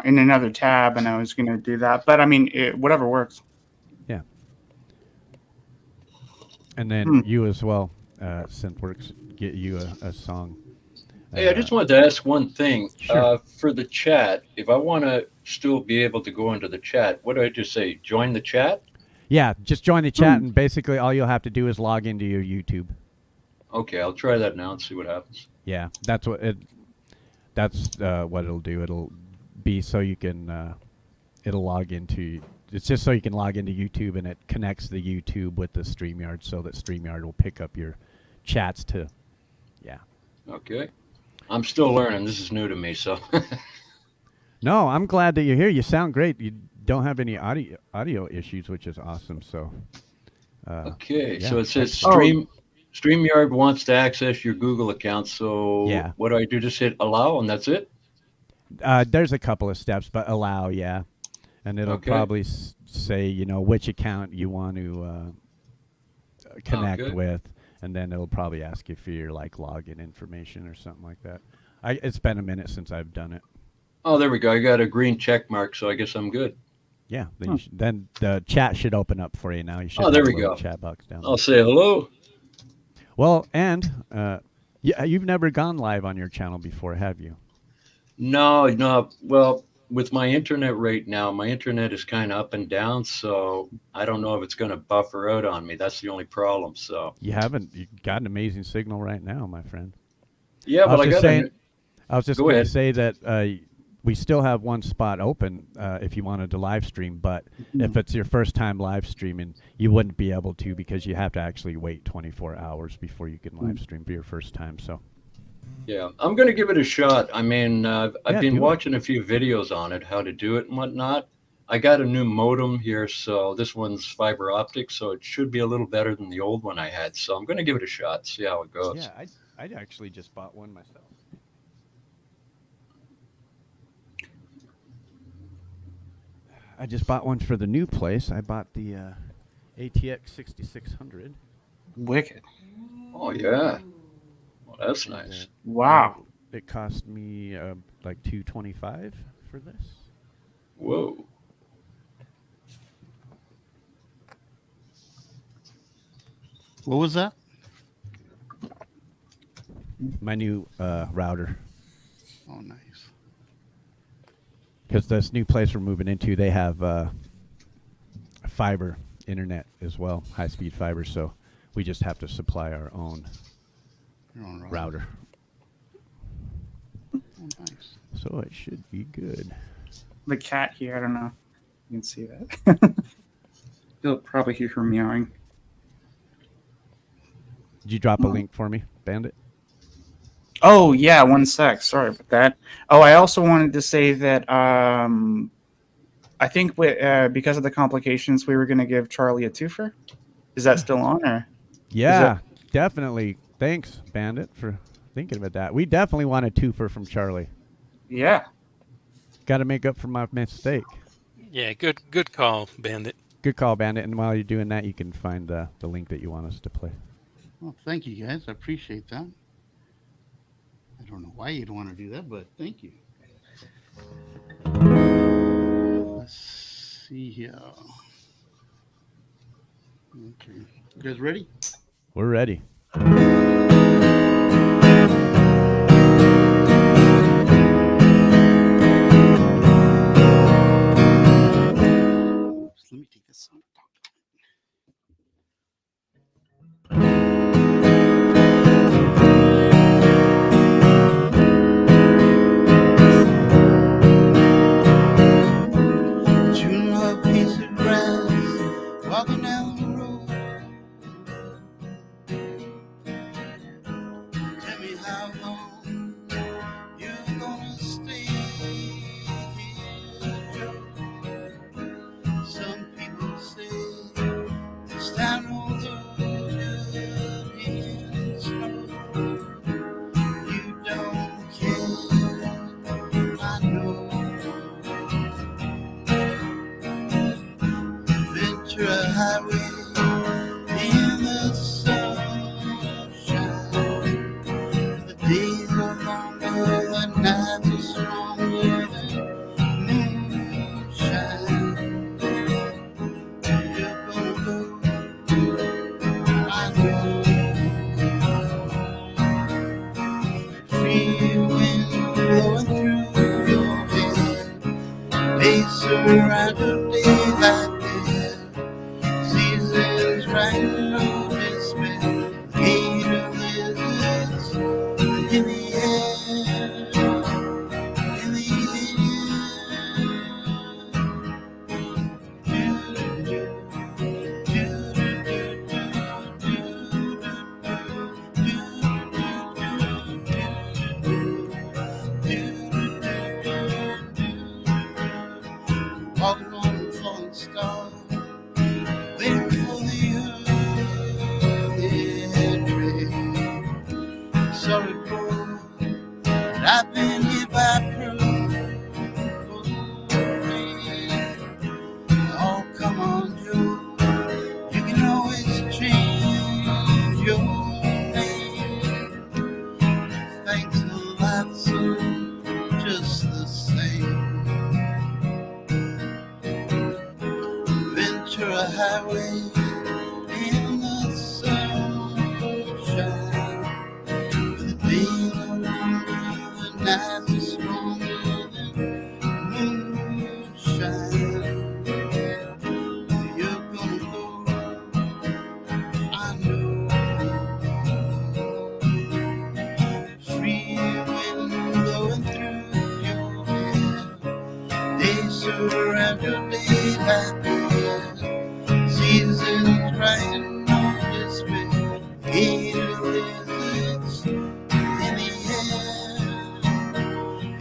in another tab, and I was gonna do that. But I mean, whatever works. Yeah. And then you as well, Synthworks, get you a song. Hey, I just wanted to ask one thing. Sure. For the chat, if I want to still be able to go into the chat, what do I just say? Join the chat? Yeah, just join the chat, and basically all you'll have to do is log into your YouTube. Okay, I'll try that now and see what happens. Yeah, that's what it'll do. It'll be so you can it'll log into. It's just so you can log into YouTube, and it connects the YouTube with the StreamYard, so that StreamYard will pick up your chats to. Yeah. Okay. I'm still learning. This is new to me, so. No, I'm glad that you're here. You sound great. You don't have any audio issues, which is awesome. So. Okay, yeah. so it says Oh. StreamYard wants to access your Google account. So Yeah. what do I do? Just hit allow, and that's it? There's a couple of steps, but allow, yeah, and it'll Okay. probably say which account you want to connect good. with, and then it'll probably ask you for your login information or something like that. It's been a minute since I've done it. Oh, there we go. I got a green check mark, so I guess I'm good. Yeah, then the chat should open up for you now. You should. Oh, there have a we little go. Chat box down. I'll say hello. Well, and you've never gone live on your channel before, have you? No. Well, with my internet right now, my internet is kind of up and down, so I don't know if it's going to buffer out on me. That's the only problem. So You haven't. You got an amazing signal right now, my friend. yeah, but I got I was just Go going to ahead. say that we still have one spot open if you wanted to live stream, but if it's your first time live streaming, you wouldn't be able to because you have to actually wait 24 hours before you can live stream for your first time. So Yeah, I'm going to give it a shot. I mean, I've Yeah, been do it. watching a few videos on it, how to do it and whatnot. I got a new modem here, so this one's fiber optic, so it should be a little better than the old one I had. So I'm going to give it a shot, see how it goes. Yeah, I actually just bought one myself. I just bought one for the new place. I bought the ATX 6600. Wicked. Oh, yeah. Well, that's nice. Wow. It cost me like $225 for this. Whoa. What was that? My new router. Oh, nice. Because this new place we're moving into, they have fiber internet as well, high-speed fiber. So we just have to supply our own Your own router. Oh, nice. So it should be good. The cat here, I don't know. You can see that. You'll probably hear her meowing. Did you drop a link for me, Bandit? Oh, yeah, 1 sec. Sorry about that. Oh, I also wanted to say that I think because of the complications, we were going to give Charlie a twofer. Is that still on? Or Yeah, definitely. Thanks, Bandit, for thinking about that. We definitely want a twofer from Charlie. Yeah. Got to make up for my mistake. Yeah, good call, Bandit. Good call, Bandit. And while you're doing that, you can find the link that you want us to play. Well, thank you, guys. I appreciate that. I don't know why you'd want to do that, but thank you. Let's see here. Okay. You guys ready? We're ready. Let me take this on. Chewing a piece of grass, walking down the road. Tell me how long you're gonna stay here, Joe. Some people say this town rolls over in snow. You don't care, I know. Ventura Highway in the sunshine. The days are longer, the nights are stronger than moonshine. You're gonna go, I know. Free wind blowing through your hair. They surround a day like this. Seasons right no despair. Gate of lizards in the air. In the walking on a falling star, waiting for the early train. Sorry, bro, but I've been hit by rain. Oh, come on, Joe, you can always change your name. Thanks a lot, son, just the same. Ventura Highway in the sunshine. The days are longer, the nights are stronger than moonshine. You're gonna go, I know. Free wind blowing through your hair. They surround your day like this. Seasons right on despair. Gate of lizards in the air.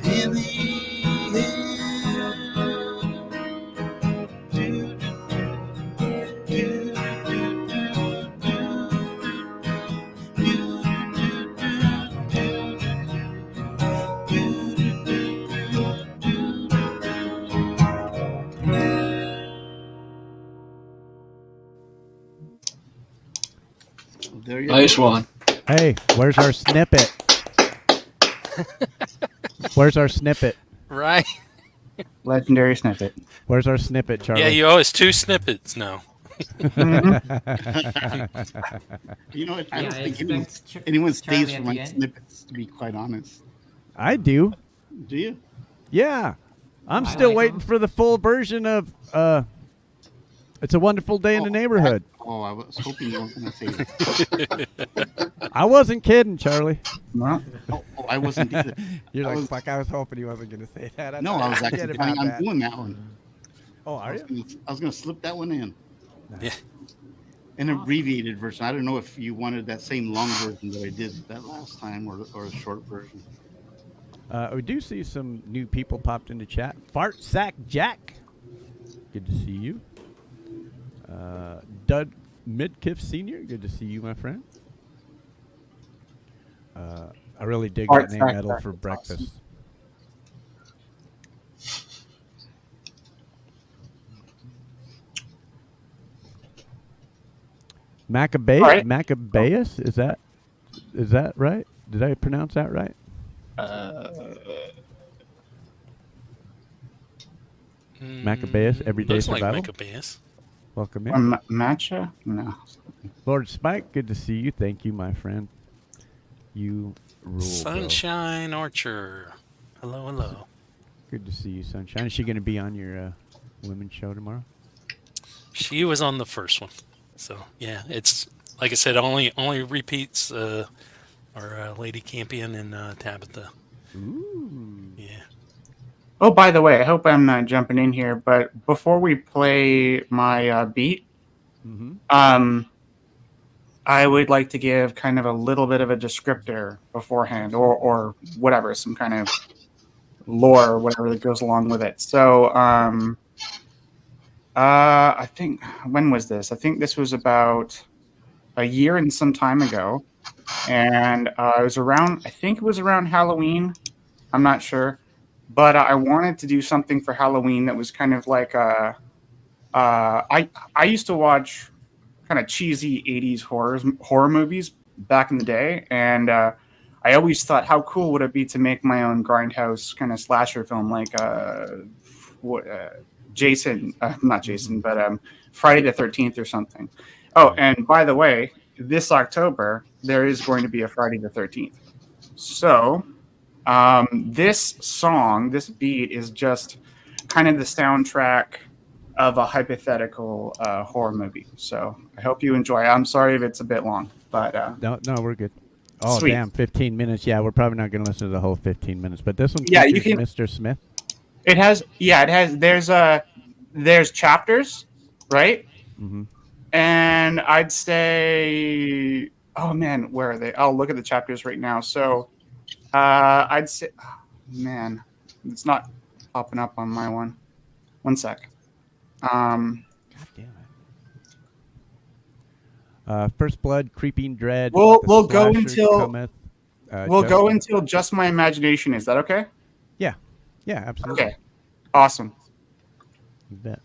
In the air. There you Nice go. one. Hey, where's our snippet? Where's our snippet? Right. Legendary snippet. Where's our snippet, Charlie? Yeah, you owe us 2 snippets now. You know what? I Yeah, don't I think expect anyone Charlie stays at for the my end. snippets, to be quite honest. I do. Do you? Yeah. I'm I still like waiting 'em. for the full version of It's a Wonderful Day in the Neighborhood. I was hoping you weren't going to say that. I wasn't kidding, Charlie. Well, Oh, I wasn't either. You're I like, was- fuck, I was hoping he wasn't going to say that. No, I was Forget actually about planning on that. doing that one. Oh, are you? I was going to slip that one in. Yeah. An abbreviated version. I don't know if you wanted that same long version that I did that last time or a short version. We do see some new people popped into chat. Fart Sack Jack. Good to see you. Dud Midkiff Senior. Good to see you, my friend. I really dig Fart that name, Sack Metal Jack, for that's breakfast. awesome. Maccabeus? All right. Maccabeus? Is that right? Did I pronounce that right? Maccabeus, Everyday Looks like Survival. Maccabeus. Welcome in. Matcha? No. Lord Spike, good to see you. Thank you, my friend. You rule, bro. Sunshine Archer. Hello, hello. Good to see you, Sunshine. Is she going to be on your women's show tomorrow? She was on the first one. So, yeah, it's, like I said, only repeats are Lady Campion and Tabitha. Ooh. Yeah. Oh, by the way, I hope I'm not jumping in here, but before we play my beat, Mm-hmm. I would like to give kind of a little bit of a descriptor beforehand, or whatever, some kind of lore or whatever that goes along with it. So, I think, when was this? I think this was about a year and some time ago, and it was around, I think it was around Halloween. I'm not sure, but I wanted to do something for Halloween that was kind of like I used to watch kind of cheesy 80s horror movies back in the day, and I always thought, how cool would it be to make my own grindhouse kind of slasher film, like Jason, not Jason, but Friday the 13th or something. Oh, and by the way, this October there is going to be a Friday the 13th. So this song, this beat is just kind of the soundtrack of a hypothetical horror movie. So I hope you enjoy. I'm sorry if it's a bit long, but No, we're good. Oh, Sweet. damn, 15 minutes. Yeah, we're probably not going to listen to the whole 15 minutes, but this one Yeah, you features can- Mr. Smith. it has. There's chapters, right? Mm-hmm. And I'd say, oh man, where are they? I'll look at the chapters right now. So I'd say, oh, man, it's not popping up on my one. One sec. God damn it. First Blood, Creeping Dread. We'll The go Slasher until- Cometh, We'll go Just- until Just My Imagination. Is that okay? Yeah, absolutely. Okay. Awesome. You bet.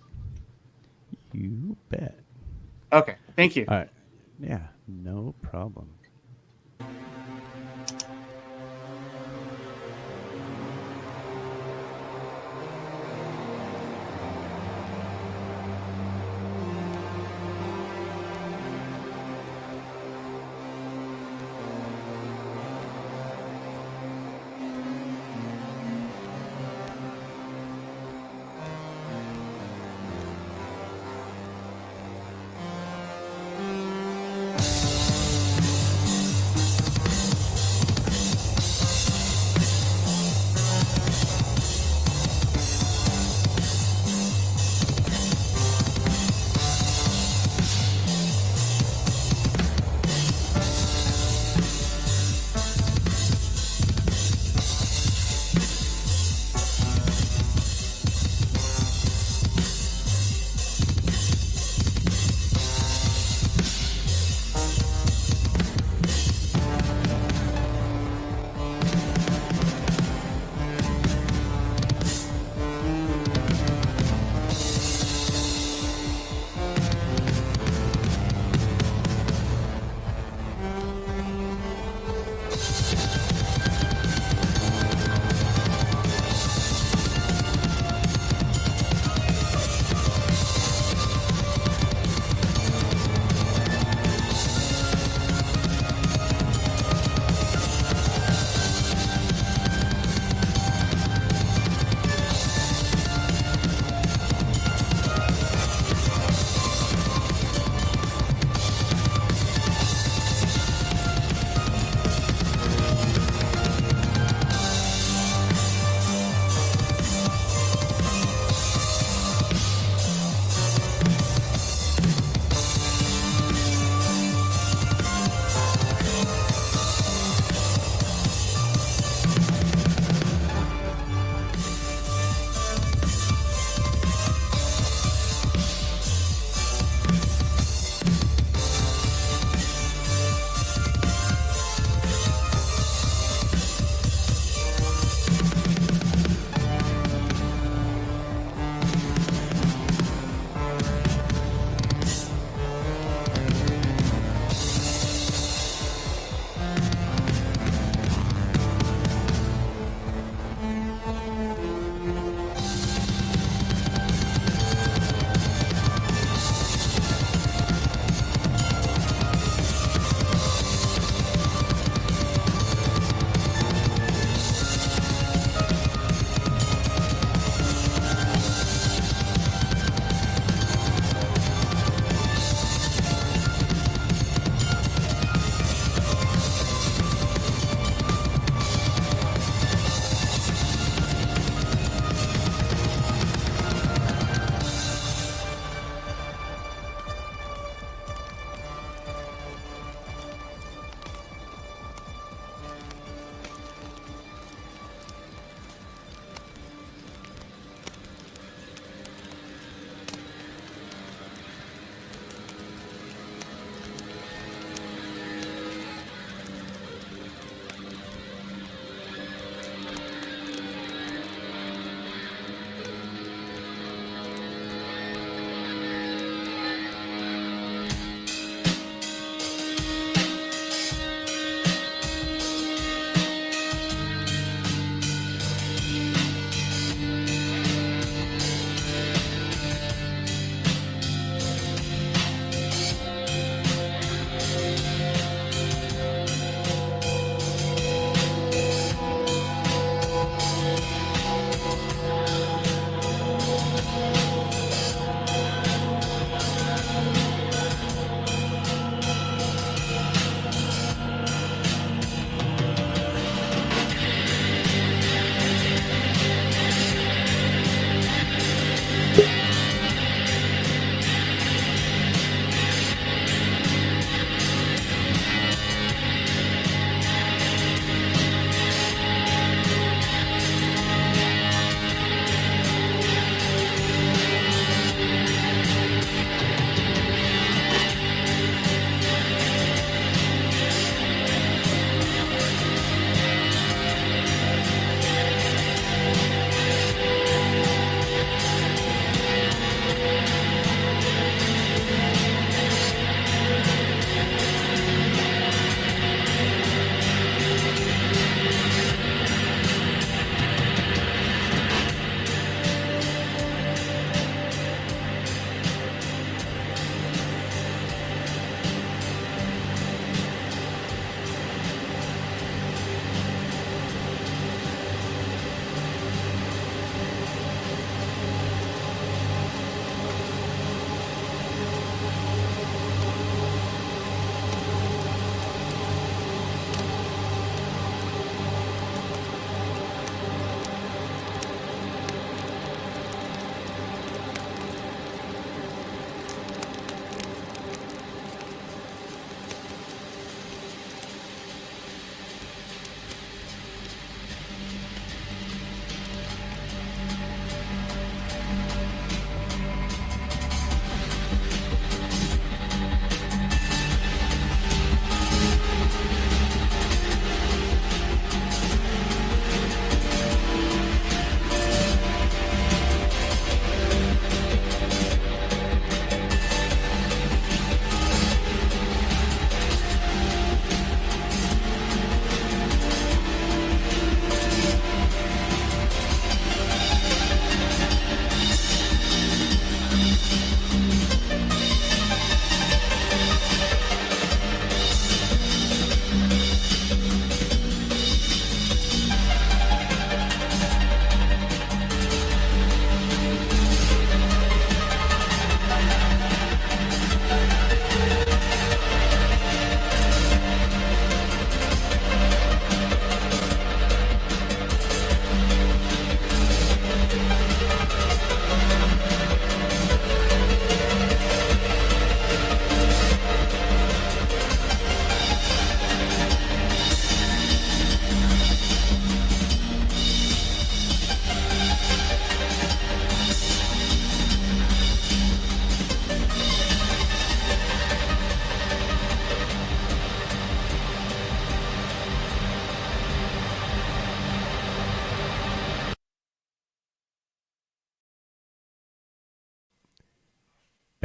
You bet. Okay. Thank you. All right. Yeah, no problem.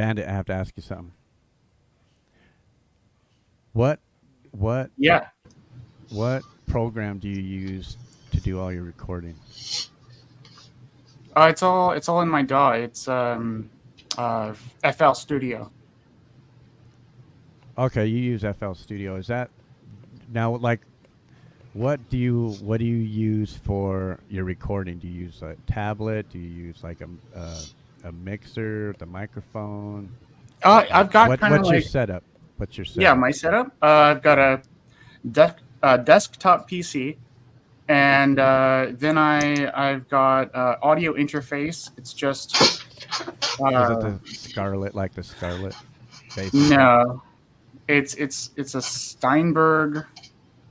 Bandit, I have to ask you something. What Yeah. what program do you use to do all your recording? It's all in my DAW. It's FL Studio. Okay, you use FL Studio. Is that now like what do you use for your recording? Do you use a tablet? Do you use like a mixer, the microphone? I've got kind of what's like your setup? What's your setup? yeah, my setup. I've got a desktop PC, and then I've got audio interface. It's just Is it the Scarlett, like the Scarlett? Basically? no, it's a Steinberg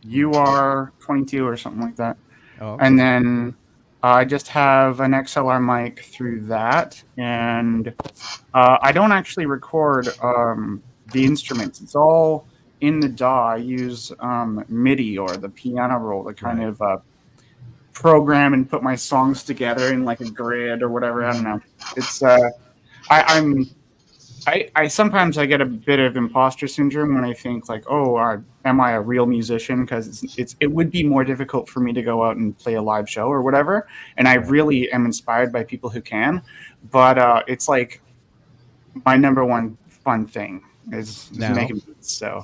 UR22 or something like that. Oh, okay. And then I just have an XLR mic through that, and I don't actually record the instruments. It's all in the DAW. I use MIDI or the piano roll to kind of program and put my songs together in like a grid or whatever. I don't know. It's I sometimes I get a bit of imposter syndrome when I think like, oh, am I a real musician? Because it would be more difficult for me to go out and play a live show or whatever. And I really am inspired by people who can, but it's like my number one fun thing is making beats. So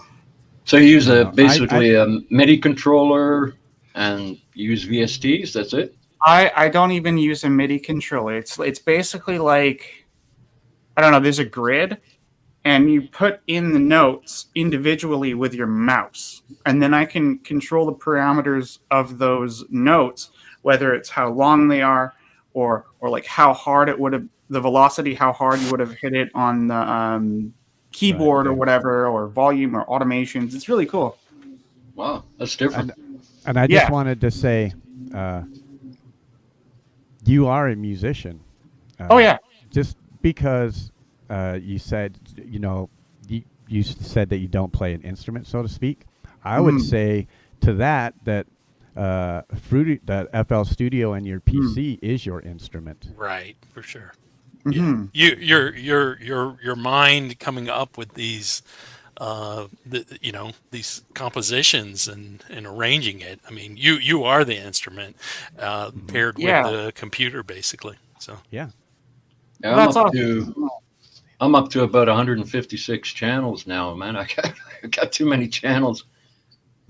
you use basically a MIDI controller and you use VSTs. That's it. I don't even use a MIDI controller. It's basically like, I don't know, there's a grid and you put in the notes individually with your mouse. And then I can control the parameters of those notes, whether it's how long they are or like how hard it would have, the velocity, how hard you would have hit it on the keyboard or whatever, or volume or automations. It's really cool. Wow, that's different. And I just wanted to say, you are a musician. Oh, yeah. Just because you said, you said that you don't play an instrument, so to speak. I would say to that that FL Studio and your PC is your instrument. Right, for sure. Mm-hmm. Your mind coming up with these these compositions and arranging it. I mean, you are the instrument paired with the computer, basically. So yeah. I'm up to about 156 channels now, man. I got too many channels.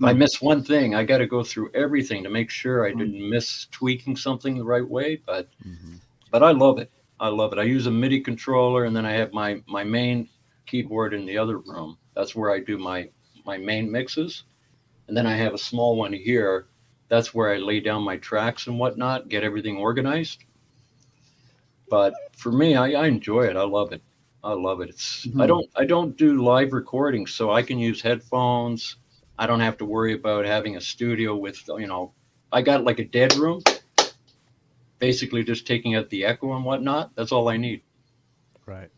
If I miss one thing, I got to go through everything to make sure I didn't miss tweaking something the right way. But I love it. I love it. I use a MIDI controller, and then I have my main keyboard in the other room. That's where I do my main mixes. And then I have a small one here. That's where I lay down my tracks and whatnot, get everything organized. But for me, I enjoy it. I love it. I love it. It's I don't do live recordings, so I can use headphones. I don't have to worry about having a studio with, I got like a dead room, basically just taking out the echo and whatnot. That's all I need. Right.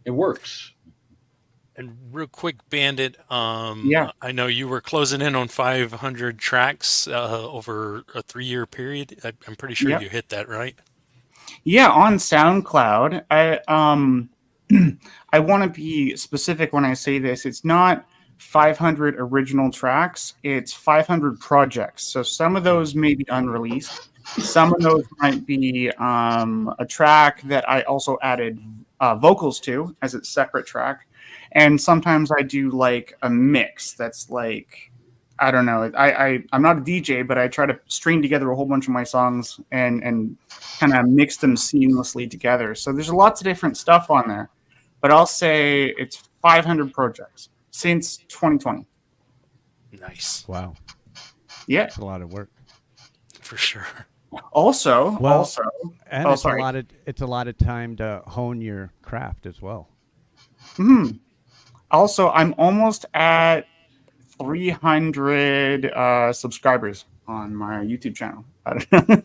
It works. And real quick, Bandit, I know you were closing in on 500 tracks over a 3-year period. I'm pretty sure you hit that, right? Yeah, on SoundCloud. I want to be specific when I say this. It's not 500 original tracks. It's 500 projects. So some of those may be unreleased. Some of those might be a track that I also added vocals to as a separate track. And sometimes I do like a mix that's like, I don't know. I'm not a DJ, but I try to string together a whole bunch of my songs and kind of mix them seamlessly together. So there's lots of different stuff on there. But I'll say it's 500 projects since 2020. Nice. Wow. Yeah. That's a lot of work. For sure. Also, and it's a lot of time to hone your craft as well. Also, I'm almost at 300 subscribers on my YouTube channel. I don't know.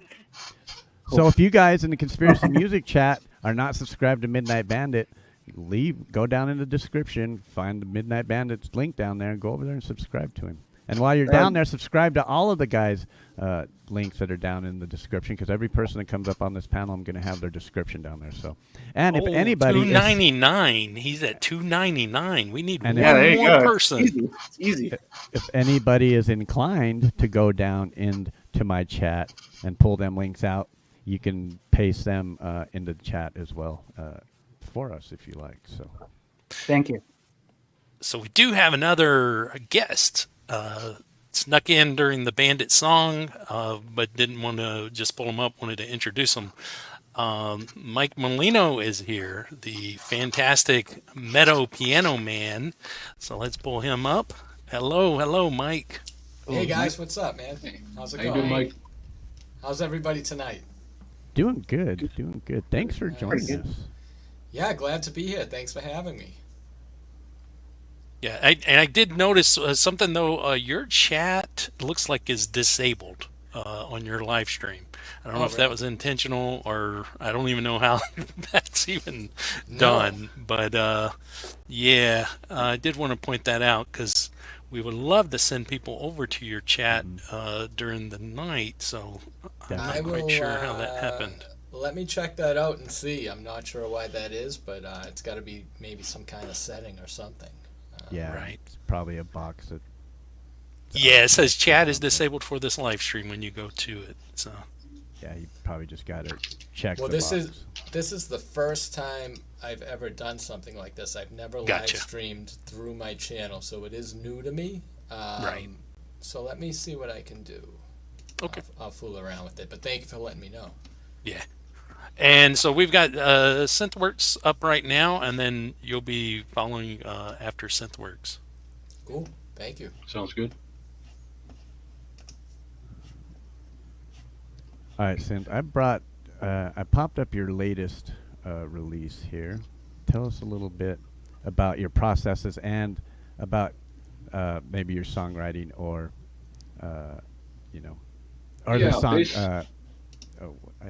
So if you guys in the Conspiracy Music chat are not subscribed to Midnight Bandit, go down in the description, find the Midnight Bandit's link down there, and go over there and subscribe to him. And while you're down there, subscribe to all of the guys' links that are down in the description, because every person that comes up on this panel, I'm going to have their description down there. So, and if anybody $2.99, he's at $2.99. We need one there you more go. person. It's easy. if anybody is inclined to go down into my chat and pull them links out, you can paste them into the chat as well for us if you like. So, Thank you. So we do have another guest. Snuck in during the Bandit song, but didn't want to just pull him up. Wanted to introduce him. Mike Molino is here, the fantastic Meadow Piano Man. So let's pull him up. Hello, Mike. Hey guys, what's up, man? How's it How you going? doing, Mike? How's everybody tonight? doing good. Thanks for joining us. Yeah, glad to be here. Thanks for having me. Yeah, I did notice something though. Your chat looks like is disabled on your live stream. I don't know if that was intentional, or I don't even know how that's even done. But yeah, I did want to point that out because we would love to send people over to your chat during the night. So I'm not quite sure how that happened. Let me check that out and see. I'm not sure why that is, but it's got to be maybe some kind of setting or something. Yeah, right. It's probably a box that. Yeah, it says chat is disabled for this live stream when you go to it. So. Yeah, you probably just got to check. Well, the this box. is the first time I've ever done something like this. I've never live streamed through my channel, so it is new to me. Right. So let me see what I can do. Okay. I'll fool around with it, but thank you for letting me know. Yeah. And so we've got Synthworks up right now, and then you'll be following after Synthworks. Cool. Thank you. Sounds good. All right, Synth. I popped up your latest release here. Tell us a little bit about your processes and about maybe your songwriting or or the song.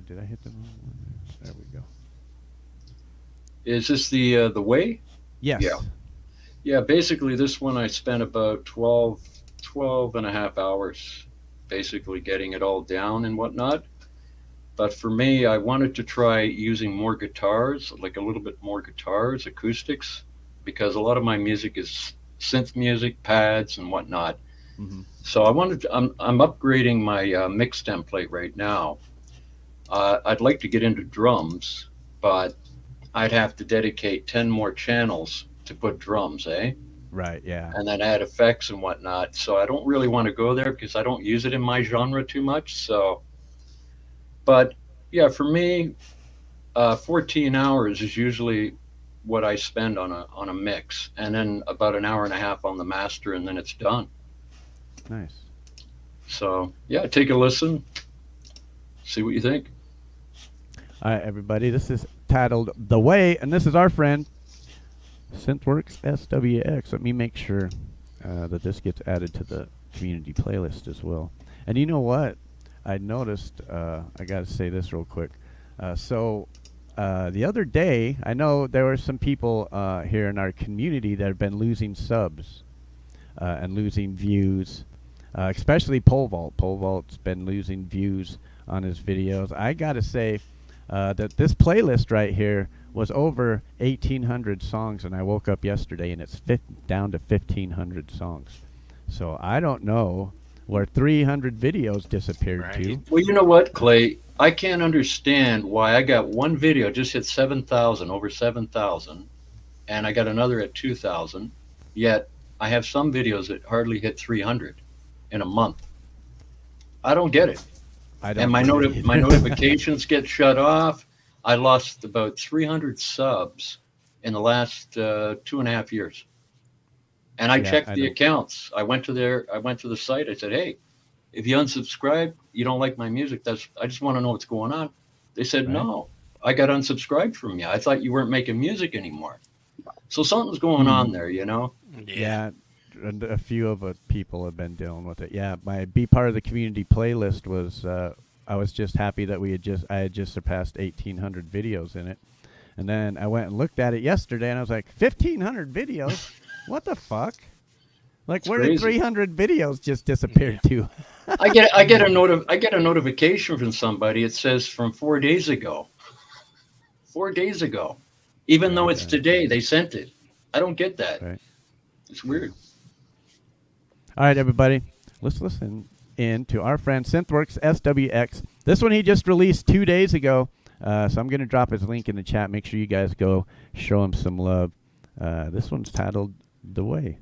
Did I hit the wrong one? There we go. Is this the way? Yes. Yeah, basically this one I spent about 12 and a half hours basically getting it all down and whatnot. But for me, I wanted to try using more guitars, like a little bit more guitars, acoustics, because a lot of my music is synth music, pads and whatnot. Mm-hmm. So I'm upgrading my mix template right now. I'd like to get into drums, but I'd have to dedicate 10 more channels to put drums, eh? Right, yeah. And then add effects and whatnot. So I don't really want to go there because I don't use it in my genre too much. So, but yeah, for me, 14 hours is usually what I spend on a mix, and then about an hour and a half on the master, and then it's done. Nice. So yeah, take a listen, see what you think. All right, everybody. This is titled "The Way," and this is our friend Synthworks SWX. Let me make sure that this gets added to the community playlist as well. And you know what? I noticed. I got to say this real quick. So the other day, I know there were some people here in our community that have been losing subs and losing views, especially Pole Vault. Pole Vault's been losing views on his videos. I got to say that this playlist right here was over 1,800 songs, and I woke up yesterday and it's down to 1,500 songs. So I don't know where 300 videos disappeared to. Well, you know what, Clay? I can't understand why I got one video just hit 7,000, over 7,000, and I got another at 2,000, yet I have some videos that hardly hit 300 in a month. I don't get it. And my notifications get shut off. I lost about 300 subs in the last 2.5 years. And I checked the accounts. I went to the site. I said, hey, if you unsubscribe, you don't like my music. I just want to know what's going on. They said, no, I got unsubscribed from you. I thought you weren't making music anymore. So something's going on there, you know? Yeah. And a few of people have been dealing with it. Yeah, my Be Part of the Community playlist was, I was just happy that I had just surpassed 1,800 videos in it. And then I went and looked at it yesterday and I was like, 1,500 videos? What the fuck? Like, It's where did crazy. 300 videos just disappear to? I get a notification from somebody. It says from 4 days ago. 4 days ago, even though it's today, they sent it. I don't get that. Right. It's weird. All right, everybody, let's listen in to our friend Synthworks SWX. This one he just released 2 days ago, so I'm going to drop his link in the chat. Make sure you guys go show him some love. This one's titled The Way.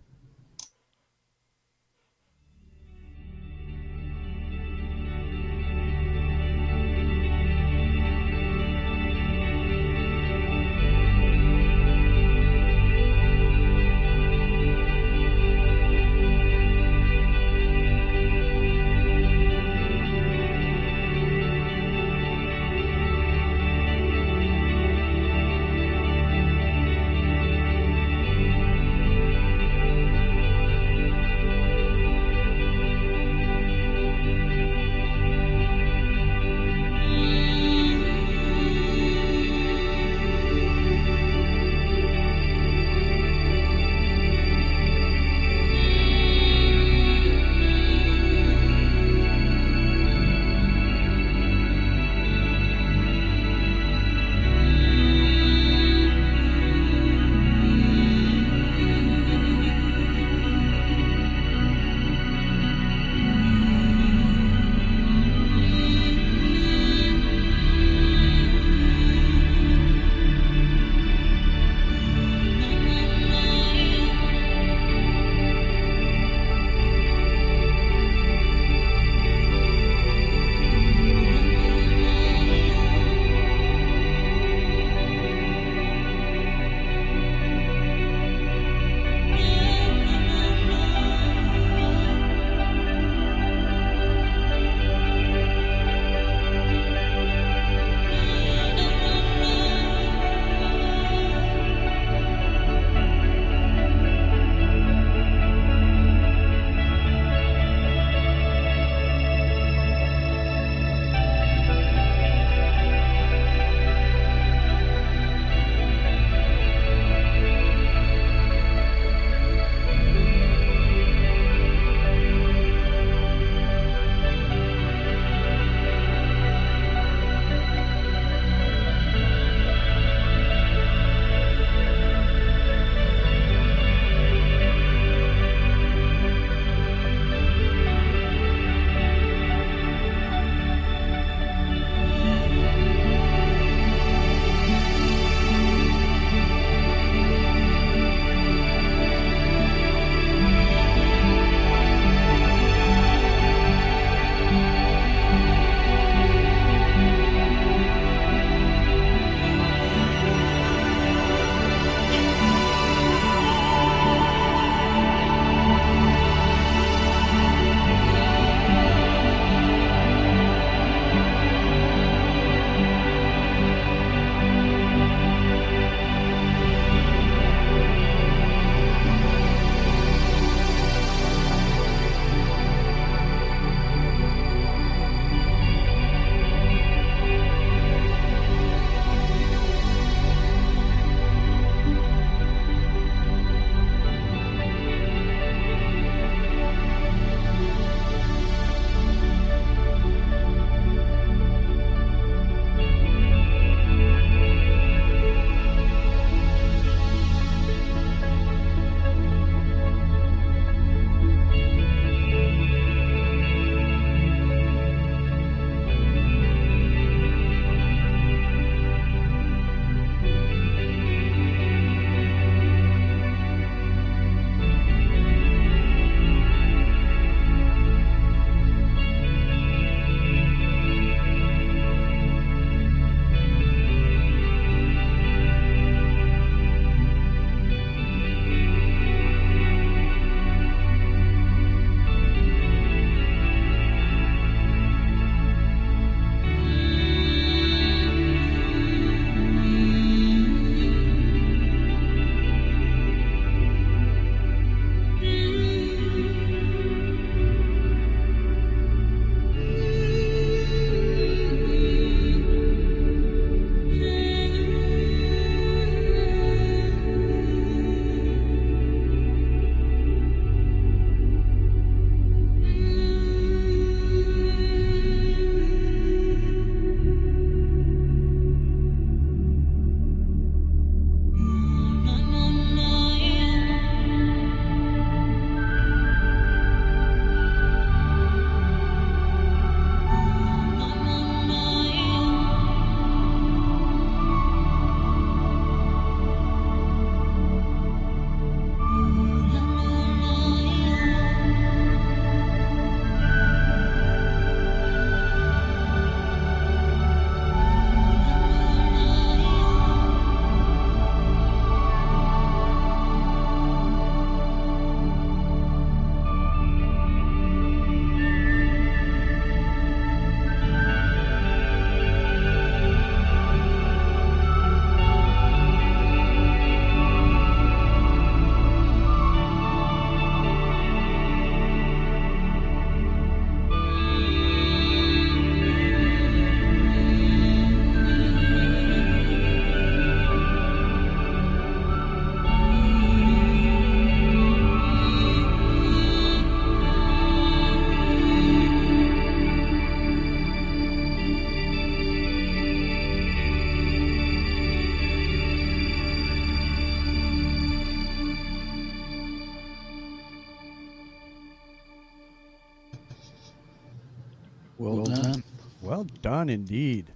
Well done. Well done indeed.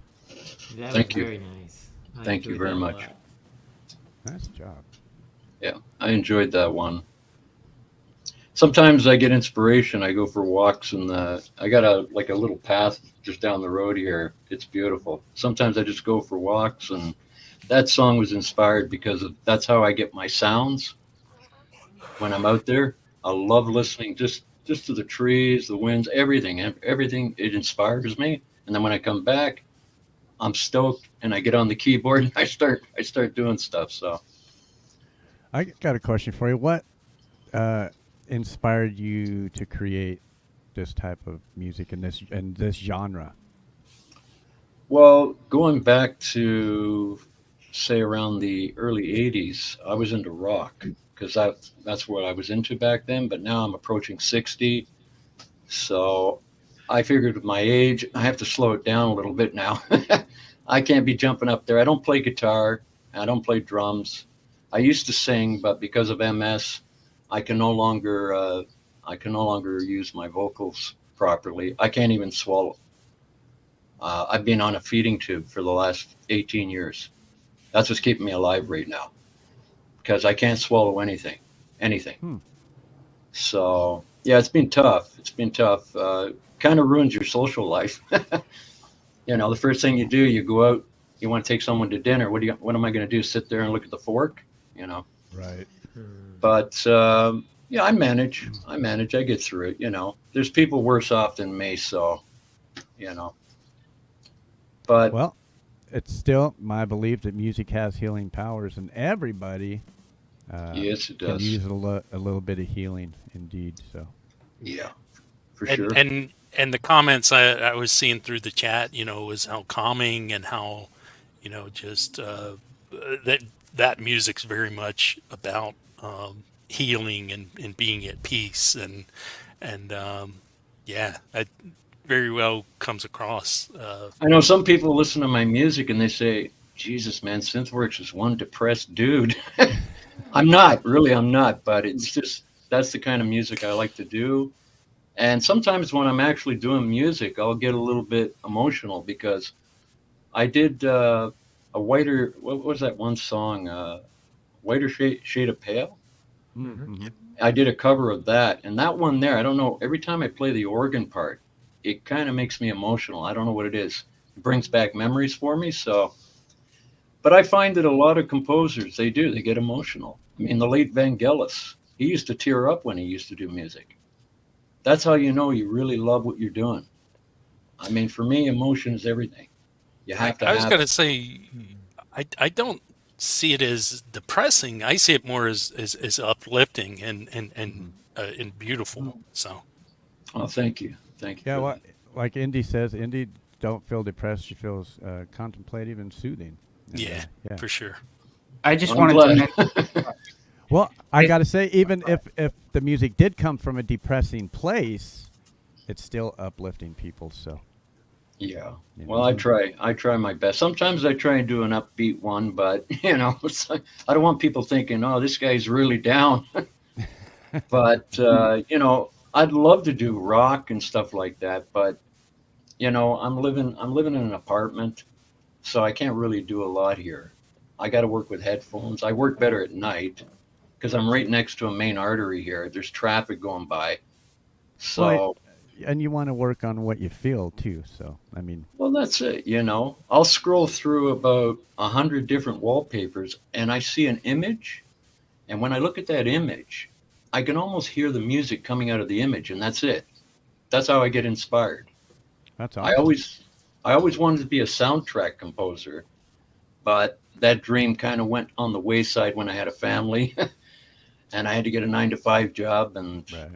That Thank was you. very nice. I Thank you enjoyed very that a much. lot. Nice job. Yeah, I enjoyed that one. Sometimes I get inspiration. I go for walks, and I got a little path just down the road here. It's beautiful. Sometimes I just go for walks, and that song was inspired because that's how I get my sounds when I'm out there. I love listening just to the trees, the winds, everything. It inspires me, and then when I come back, I'm stoked, and I get on the keyboard and I start doing stuff. So I got a question for you. What inspired you to create this type of music in this genre? well, going back to say around the early 80s, I was into rock because that's what I was into back then. But now I'm approaching 60. So I figured with my age, I have to slow it down a little bit now. I can't be jumping up there. I don't play guitar. I don't play drums. I used to sing, but because of MS, I can no longer use my vocals properly. I can't even swallow. I've been on a feeding tube for the last 18 years. That's what's keeping me alive right now because I can't swallow anything. So yeah, it's been tough. It's been tough. Kind of ruins your social life. The first thing you do, you go out, you want to take someone to dinner. What am I going to do? Sit there and look at the fork? Right. But yeah, I manage. I get through it. There's people worse off than me. So, but Well, it's still my belief that music has healing powers, and everybody yes, it can does. use a little bit of healing, indeed. So, Yeah, for sure. And the comments I was seeing through the chat, was how calming and how, just that music's very much about healing and being at peace and yeah, it very well comes across. I know some people listen to my music and they say, "Jesus, man, Synthworks is one depressed dude." I'm not, but it's just that's the kind of music I like to do. And sometimes when I'm actually doing music, I'll get a little bit emotional because I did a whiter. What was that one song? Whiter shade of pale. mm-hmm. I did a cover of that, and that one there. I don't know. Every time I play the organ part, it kind of makes me emotional. I don't know what it is. It brings back memories for me. So, but I find that a lot of composers they get emotional. I mean, the late Vangelis, he used to tear up when he used to do music. That's how you know you really love what you're doing. I mean, for me, emotion is everything. You have to I was have going to it. say, I don't see it as depressing. I see it more as uplifting and beautiful. So, Oh, thank you. Thank you. Yeah, for well, that. like Indy says, Indy don't feel depressed. She feels contemplative and soothing. And, yeah, yeah. for sure. I just I'm wanted glad. to mention. Well, I got to say, even if the music did come from a depressing place, it's still uplifting people. So, Yeah. you Well, know. I try my best. Sometimes I try and do an upbeat one, but it's like, I don't want people thinking, "Oh, this guy's really down." But I'd love to do rock and stuff like that, but I'm living in an apartment, so I can't really do a lot here. I got to work with headphones. I work better at night because I'm right next to a main artery here. There's traffic going by. Well, So, and you want to work on what you feel too. So, I mean, well, that's it. I'll scroll through about 100 different wallpapers and I see an image. And when I look at that image, I can almost hear the music coming out of the image, and that's it. That's how I get inspired. that's I awesome. always wanted to be a soundtrack composer, but that dream kind of went on the wayside when I had a family and I had to get a 9 to 5 job. Right.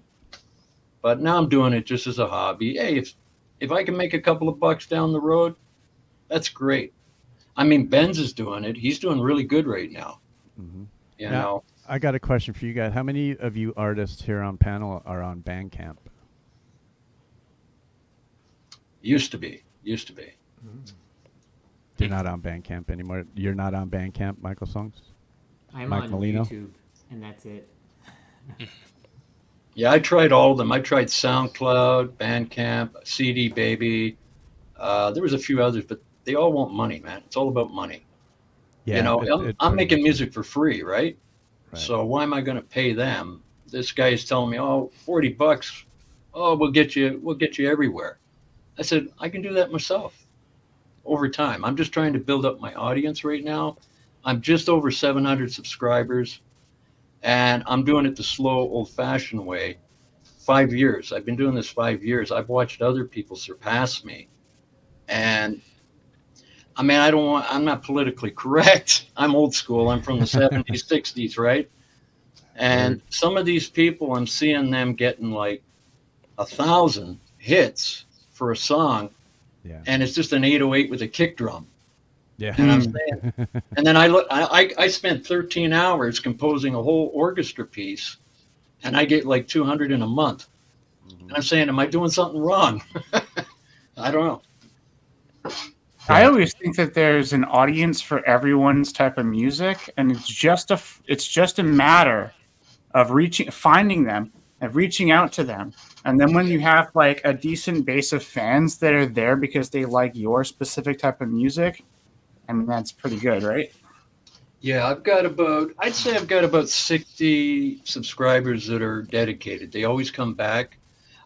But now I'm doing it just as a hobby. Hey, if I can make a couple of bucks down the road, that's great. I mean, Benz is doing it. He's doing really good right now. Mm-hmm. You Now, know, I got a question for you guys. How many of you artists here on panel are on Bandcamp? used to be. You're not on Bandcamp anymore. You're not on Bandcamp, Michael Songs? I'm Mike on Molino? YouTube, and that's it. Yeah, I tried all of them. I tried SoundCloud, Bandcamp, CD Baby. There was a few others, but they all want money, man. It's all about money. You Yeah, know, it I'm pretty making much music for free, right? right. So why am I going to pay them? This guy is telling me, oh, $40. Oh, we'll get you everywhere. I said, I can do that myself over time. I'm just trying to build up my audience right now. I'm just over 700 subscribers, and I'm doing it the slow, old-fashioned way. 5 years. I've been doing this 5 years. I've watched other people surpass me, and I mean, I'm not politically correct. I'm old school. I'm from the 70s, 60s, right? And Word. some of these people, I'm seeing them getting like 1,000 hits for a song, Yeah. and it's just an 808 with a kick drum. Yeah. And I'm saying, and then I spent 13 hours composing a whole orchestra piece, and I get like 200 in a month. And I'm saying, am I doing something wrong? I don't know. I always think that there's an audience for everyone's type of music, and it's just a matter of finding them and reaching out to them. And then when you have like a decent base of fans that are there because they like your specific type of music, I mean, that's pretty good, right? Yeah, I'd say I've got about 60 subscribers that are dedicated. They always come back.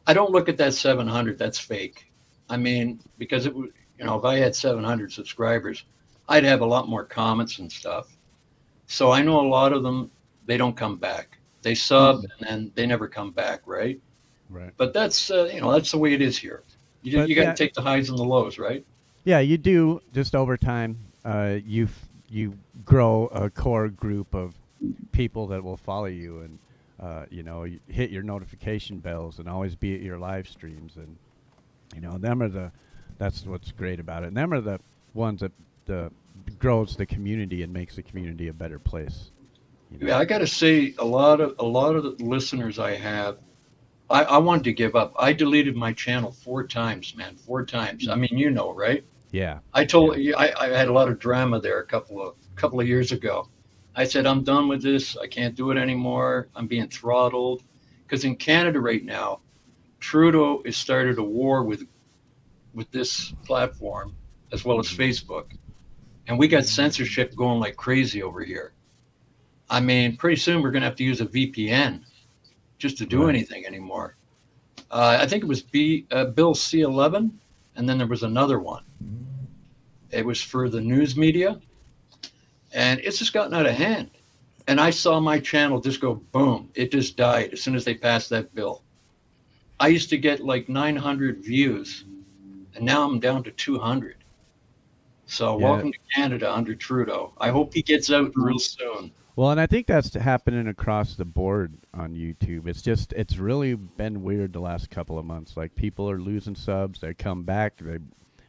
I don't look at that 700. That's fake. I mean, because it would, if I had 700 subscribers, I'd have a lot more comments and stuff. So I know a lot of them, they don't come back. They sub and then they never come back, right? Right. But that's that's the way it is here. You got to take the highs and the lows, right? Yeah, you do. Just over time, you grow a core group of people that will follow you, and you hit your notification bells and always be at your live streams, and that's what's great about it. And them are the ones that grows the community and makes the community a better place. Yeah, I got to say, a lot of the listeners I have, I wanted to give up. I deleted my channel 4 times, man, 4 times. I mean, right? Yeah. I told you I had a lot of drama there a couple of years ago. I said, I'm done with this. I can't do it anymore. I'm being throttled. Because in Canada right now, Trudeau has started a war with this platform as well as Facebook. And we got censorship going like crazy over here. I mean, pretty soon we're going to have to use a VPN just to do anything anymore. I think it was Bill C-11, and then there was another one. It was for the news media, and it's just gotten out of hand. And I saw my channel just go boom. It just died as soon as they passed that bill. I used to get like 900 views, and now I'm down to 200. So welcome to Canada under Trudeau. I hope he gets out real soon. Well, and I think that's happening across the board on YouTube. It's really been weird the last couple of months. Like, people are losing subs, they come back,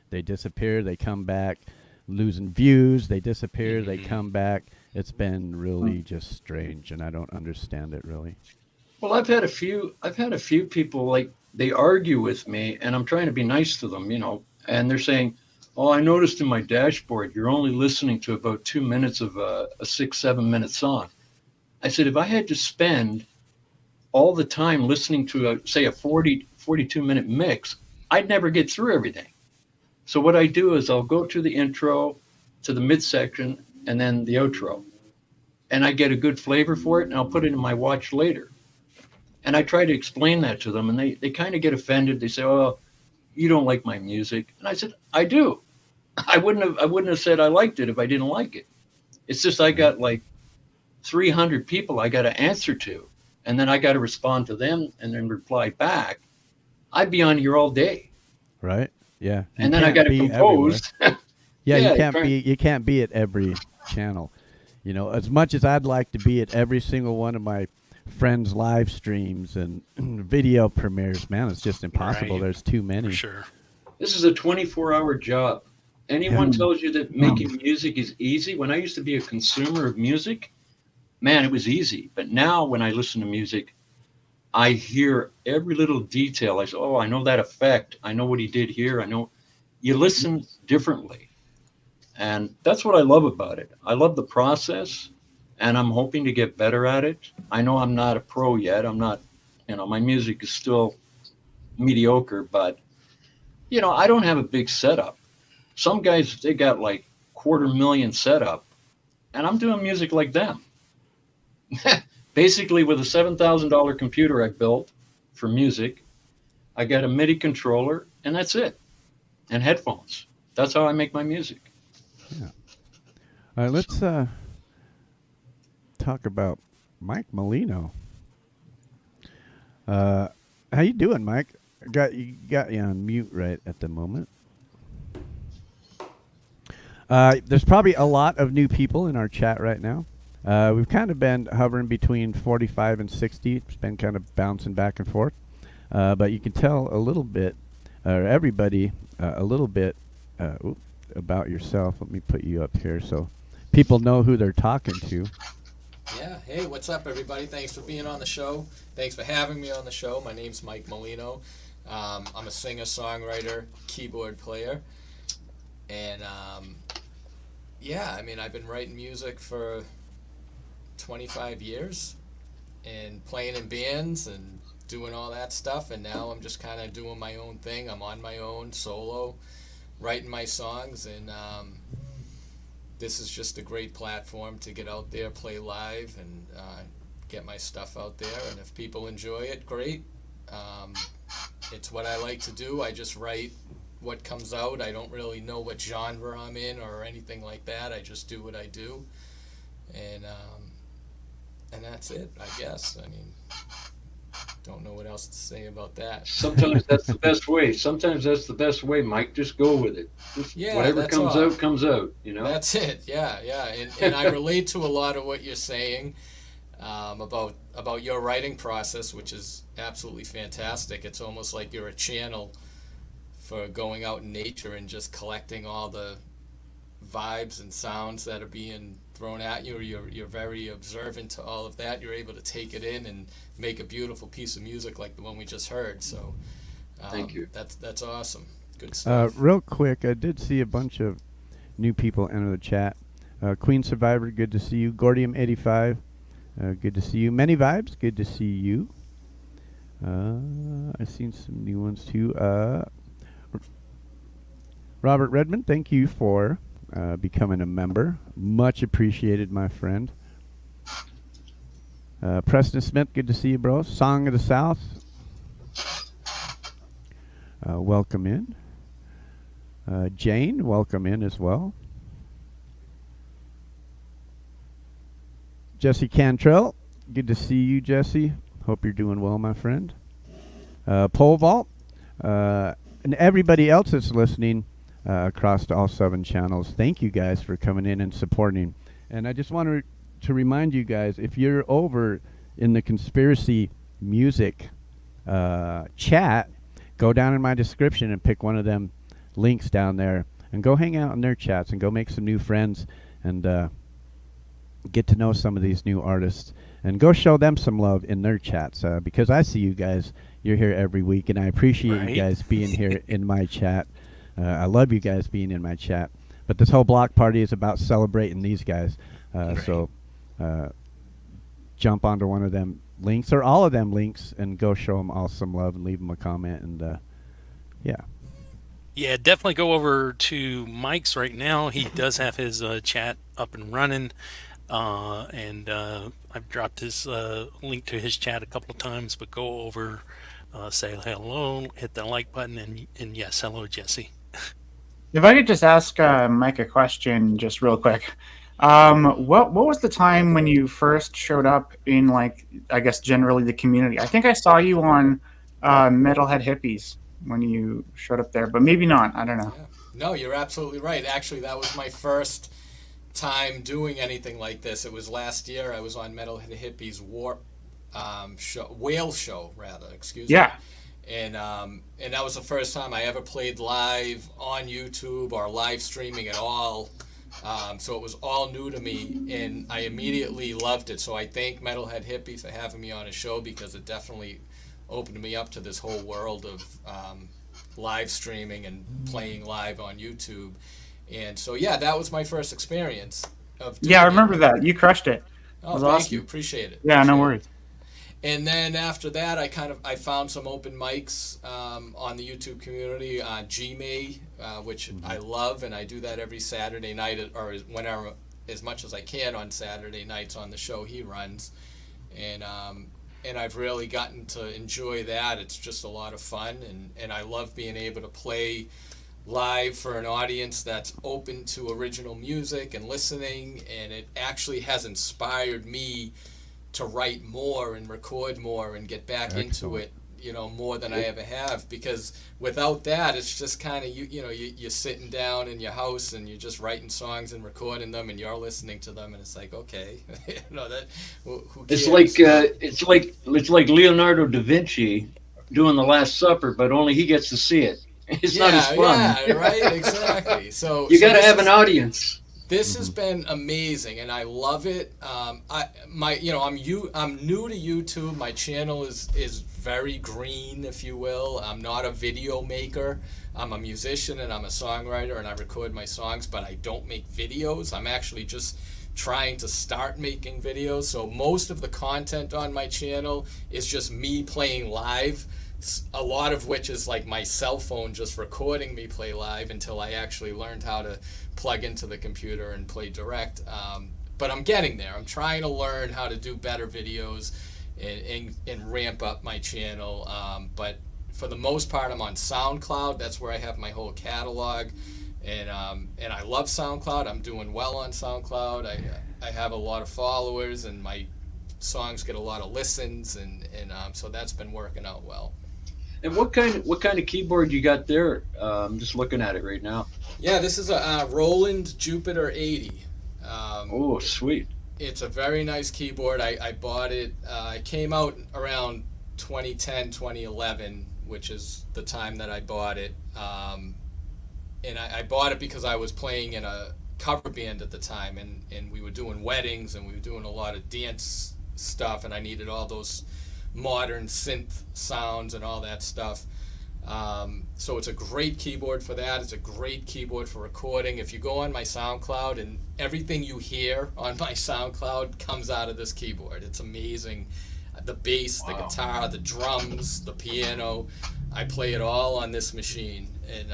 they disappear, they come back, losing views, they disappear, they come back. It's been really just strange, and I don't understand it really. Well, I've had a few people, like, they argue with me, and I'm trying to be nice to them, and they're saying, oh, I noticed in my dashboard, you're only listening to about 2 minutes of a 6-7 minute song. I said, if I had to spend all the time listening to say a 42 minute mix, I'd never get through everything. So what I do is I'll go to the intro, to the midsection, and then the outro. And I get a good flavor for it, and I'll put it in my watch later. And I try to explain that to them, and they kind of get offended. They say, oh, you don't like my music. And I said, I do. I wouldn't have said I liked it if I didn't like it. It's just I got like 300 people I got to answer to, and then I got to respond to them and then reply back. I'd be on here all day. Right? Yeah. And then I got to compose. Yeah, you can't be at every channel. As much as I'd like to be at every single one of my friends' live streams and video premieres, man, it's just impossible. Right. There's too many. For sure. This is a 24-hour job. Anyone tells you that making music is easy, when I used to be a consumer of music, man, it was easy. But now when I listen to music, I hear every little detail. I say, oh, I know that effect. I know what he did here. I know. You listen differently. And that's what I love about it. I love the process, and I'm hoping to get better at it. I know I'm not a pro yet. I'm not my music is still mediocre, but I don't have a big setup. Some guys, they got like 250,000 setup, and I'm doing music like them. Basically, with a $7,000 computer I built for music, I got a MIDI controller, and that's it, and headphones. That's how I make my music. Yeah. All right, let's talk about Mike Molino. How you doing, Mike? Got you on mute right at the moment. There's probably a lot of new people in our chat right now. We've kind of been hovering between 45 and 60. It's been kind of bouncing back and forth. But you can tell a little bit, or everybody, a little bit about yourself. Let me put you up here so people know who they're talking to. Yeah. Hey, what's up, everybody? Thanks for being on the show. Thanks for having me on the show. My name's Mike Molino. I'm a singer-songwriter, keyboard player. And, yeah, I mean, I've been writing music for 25 years and playing in bands and doing all that stuff. And now I'm just kind of doing my own thing. I'm on my own, solo, writing my songs. And this is just a great platform to get out there, play live, and get my stuff out there. And if people enjoy it, great. It's what I like to do. I just write what comes out. I don't really know what genre I'm in or anything like that. I just do what I do, and that's it, I guess. I mean, don't know what else to say about that. Sometimes that's the best way. Sometimes that's the best way, Mike. Just go with it. Yeah, whatever comes out, comes out. That's it. Yeah. And I relate to a lot of what you're saying about your writing process, which is absolutely fantastic. It's almost like you're a channel for going out in nature and just collecting all the vibes and sounds that are being thrown at you. You're very observant to all of that. You're able to take it in and make a beautiful piece of music like the one we just heard. So thank you. That's awesome. Good stuff. Real quick, I did see a bunch of new people enter the chat. Queen Survivor, good to see you. Gordium85, good to see you. Many Vibes, good to see you. I've seen some new ones too. Robert Redmond, thank you for becoming a member. Much appreciated, my friend. Preston Smith, good to see you, bro. Song of the South, welcome in. Jane, welcome in as well. Jesse Cantrell, good to see you, Jesse. Hope you're doing well, my friend. Pole Vault, and everybody else that's listening across all 7 channels. Thank you guys for coming in and supporting. And I just want to remind you guys, if you're over in the Conspiracy Music chat, go down in my description and pick one of them links down there and go hang out in their chats and go make some new friends and get to know some of these new artists and go show them some love in their chats because I see you guys. You're here every week, and I appreciate you guys being here in my chat. I love you guys being in my chat. But this whole block party is about celebrating these guys. So jump onto one of them links or all of them links and go show them all some love and leave them a comment. And yeah. Yeah, definitely go over to Mike's right now. He does have his chat up and running. And I've dropped his link to his chat a couple of times, but go over, say hello, hit the like button, and yes, hello, Jesse. If I could just ask Mike a question just real quick. What was the time when you first showed up in, like, I guess generally the community? I think I saw you on Metalhead Hippies when you showed up there, but maybe not. I don't know. Yeah. No, you're absolutely right. Actually, that was my first time doing anything like this. It was last year. I was on Metalhead Hippies Warp Whale Show, excuse me. Yeah. And that was the first time I ever played live on YouTube or live streaming at all. So it was all new to me, and I immediately loved it. So I thank Metalhead Hippie for having me on a show, because it definitely opened me up to this whole world of live streaming and playing live on YouTube. And so, yeah, that was my first experience of doing I remember that. You crushed it. Oh, was thank awesome. you. Appreciate it. Yeah, no worries. And then after that, I found some open mics on the YouTube community on Gmay, which I love, and I do that every Saturday night, or whenever, as much as I can on Saturday nights on the show he runs, and I've really gotten to enjoy that. It's just a lot of fun, and I love being able to play live for an audience that's open to original music and listening, and it actually has inspired me to write more and record more and get back into it, more than I ever have, because without that, it's just kind of you're sitting down in your house and you're just writing songs and recording them, and you're listening to them, and it's like, okay, who cares? It's like Leonardo da Vinci doing The Last Supper, but only he gets to see it. It's not as fun. Yeah, right, exactly. So you got to have an audience. This has been amazing, and I love it. I'm new to YouTube. My channel is very green, if you will. I'm not a video maker. I'm a musician and I'm a songwriter, and I record my songs, but I don't make videos. I'm actually just trying to start making videos. So most of the content on my channel is just me playing live, a lot of which is like my cell phone just recording me play live until I actually learned how to plug into the computer and play direct. But I'm getting there. I'm trying to learn how to do better videos and ramp up my channel. But for the most part, I'm on SoundCloud. That's where I have my whole catalog. And I love SoundCloud. I'm doing well on SoundCloud. I have a lot of followers, and my songs get a lot of listens, and so that's been working out well. And what kind of keyboard you got there? I'm just looking at it right now. Yeah, this is a Roland Jupiter 80. Oh, sweet. It's a very nice keyboard. I bought it. It came out around 2010, 2011, which is the time that I bought it. And I bought it because I was playing in a cover band at the time, and we were doing weddings, and we were doing a lot of dance stuff, and I needed all those modern synth sounds and all that stuff. So it's a great keyboard for that. It's a great keyboard for recording. If you go on my SoundCloud, and everything you hear on my SoundCloud comes out of this keyboard. It's amazing. The bass, the guitar, the drums, the piano, I play it all on this machine. And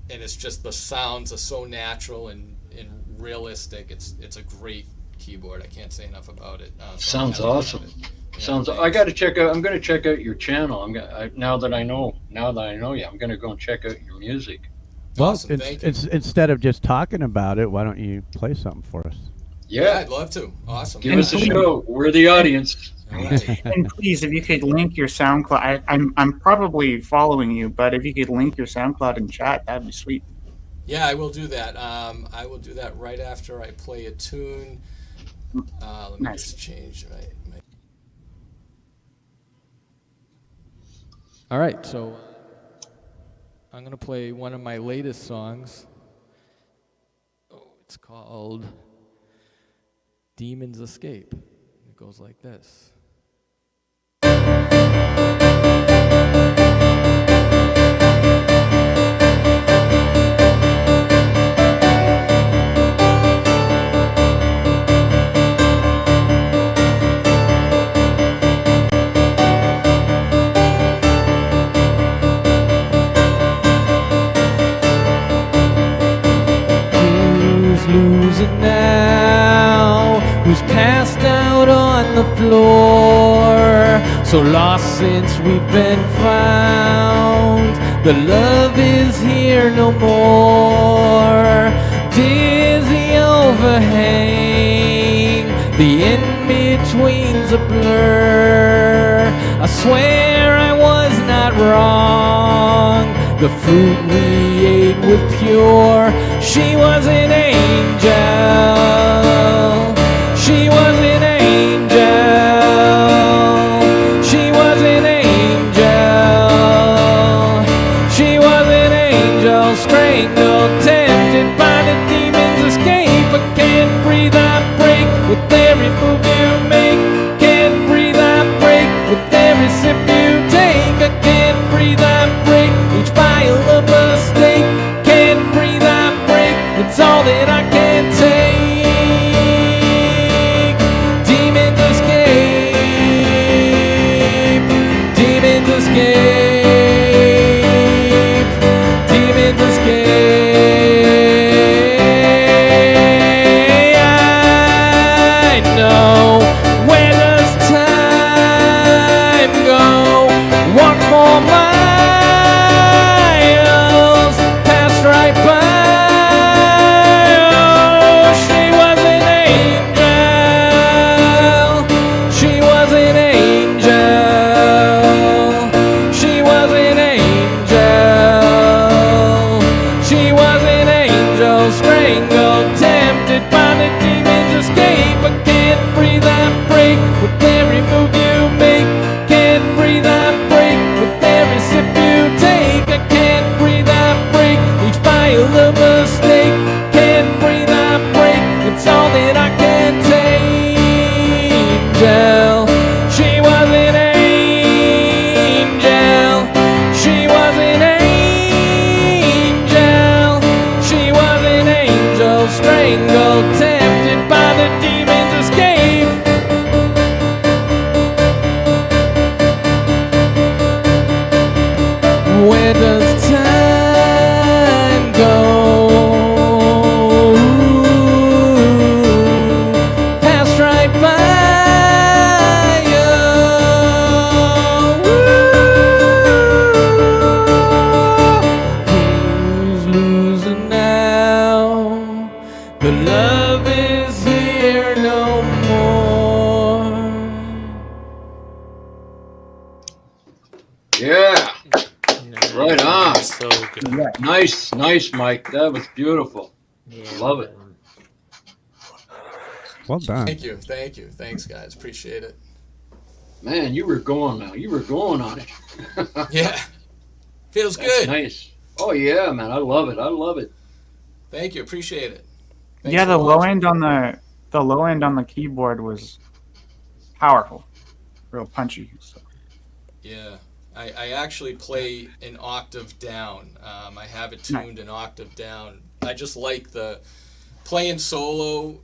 it's just, the sounds are so natural and realistic. It's a great keyboard. I can't say enough about it. Sounds awesome. I got to check out. I'm going to check out your channel. Now that I know you, I'm going to go and check out your music. Well, Awesome, thank you. instead of just talking about it, why don't you play something for us? Yeah, I'd love to. Awesome. Give us a show. We're the audience. All right. And please, if you could link your SoundCloud, I'm probably following you, but if you could link your SoundCloud in chat, that'd be sweet. Yeah, I will do that. I will do that right after I play a tune. Let me Nice. just change my. All right, so I'm gonna play one of my latest songs. Oh, it's called "Demons Escape." It goes like this. Losing now, who's passed out on the floor, so lost since we've been found. The love is here no more. Dizzy overhang, the in-between's a blur. I swear I was not wrong. The fruit we ate was pure. She was an angel. She was an angel. She was an angel. She was an angel, strangled, tempted by the demon's escape. I can't breathe, I break with every move you make. Can't breathe, I break with every sip you take. I can't breathe, I break each vial of mistake. Can't breathe, I break, it's all that I can take. So good. Yeah. Nice, Mike. That was beautiful. Yeah, Love it. that one. Well done. Thank you. Thanks, guys. Appreciate it. Man, you were going now. You were going on it. Yeah, feels That's good. nice. Oh yeah, man. I love it. Thank you. Appreciate it. Thanks Yeah, for the low watching. end on the keyboard was powerful, real punchy. So. Yeah, I actually play an octave down. I have it tuned an octave down. I just like the playing solo.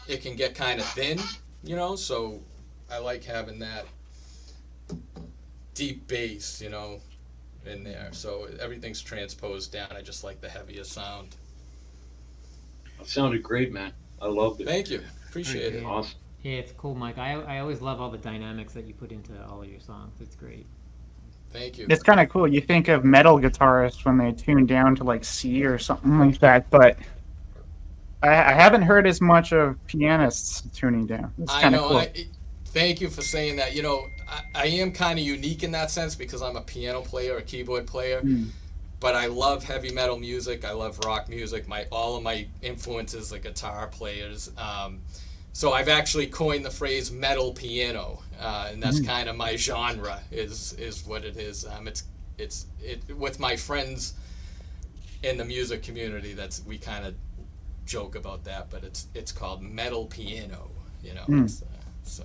It can get kind of thin, so I like having that deep bass, in there. So everything's transposed down. I just like the heavier sound. It sounded great, man. I loved it. Thank you. Appreciate it. Awesome. Yeah, it's cool, Mike. I always love all the dynamics that you put into all of your songs. It's great. Thank you. It's kind of cool. You think of metal guitarists when they tune down to like C or something like that, but I haven't heard as much of pianists tuning down. It's I kind of know. cool. Thank you for saying that. I am kind of unique in that sense because I'm a piano player, a keyboard player, but I love heavy metal music. I love rock music. All of my influences are guitar players. So I've actually coined the phrase metal piano, and that's kind of my genre. Is what it is. It's with my friends in the music community. We kind of joke about that, but it's called metal piano. So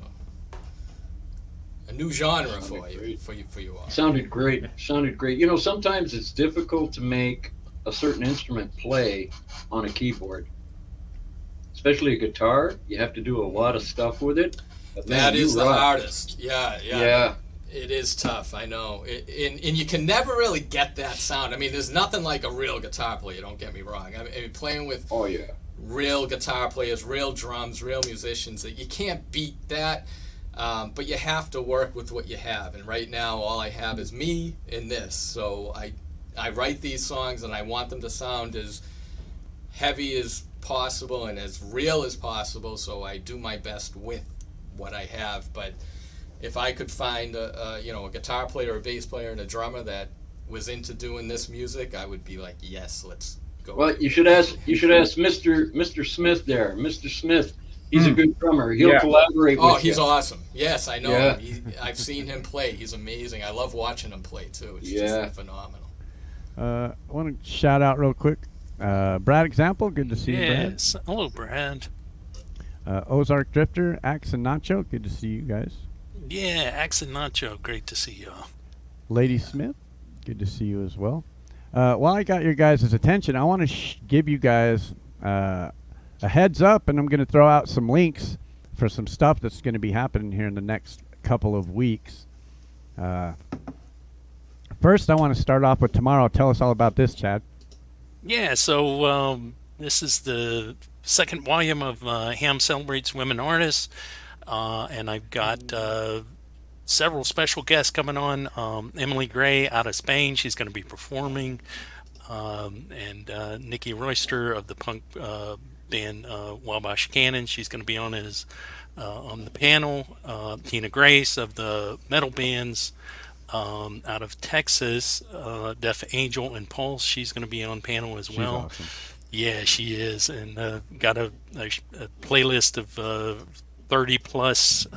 a new genre for you all. Sounded great. Sometimes it's difficult to make a certain instrument play on a keyboard, especially a guitar. You have to do a lot of stuff with it. But That man, is you the rock. hardest. Yeah. Yeah. It is tough, I know. And you can never really get that sound. I mean, there's nothing like a real guitar player, don't get me wrong. I mean, playing with Oh yeah. real guitar players, real drums, real musicians, you can't beat that. But you have to work with what you have. And right now, all I have is me and this. So I write these songs, and I want them to sound as heavy as possible and as real as possible. So I do my best with what I have. But if I could find a guitar player, a bass player, and a drummer that was into doing this music, I would be like, yes, let's go. Well, you should ask Mr. Smith there. Mr. Smith, he's a good drummer. He'll collaborate with you. Oh, he's awesome. Yes, I know Yeah. him. I've seen him play. He's amazing. I love watching him play too. It's Yeah. just phenomenal. I want to shout out real quick. Brad Example, good to see you, Brad. Yes. Hello, Brad. Ozark Drifter, Axe and Nacho, good to see you guys. Yeah, Axe and Nacho, great to see y'all. Lady Smith, good to see you as well. While I got your guys' attention, I want to give you guys a heads up, and I'm going to throw out some links for some stuff that's going to be happening here in the next couple of weeks. First, I want to start off with tomorrow. Tell us all about this, Chad. Yeah, so this is the second volume of Ham Celebrates Women Artists, and I've got several special guests coming on. Emily Gray out of Spain, she's going to be performing, and Nikki Royster of the punk band Wabash Cannon, she's going to be on on the panel. Tina Grace of the metal bands out of Texas, Deaf Angel and Pulse, she's going to be on panel as well. She's awesome. Yeah, she is, and got a playlist of 30 plus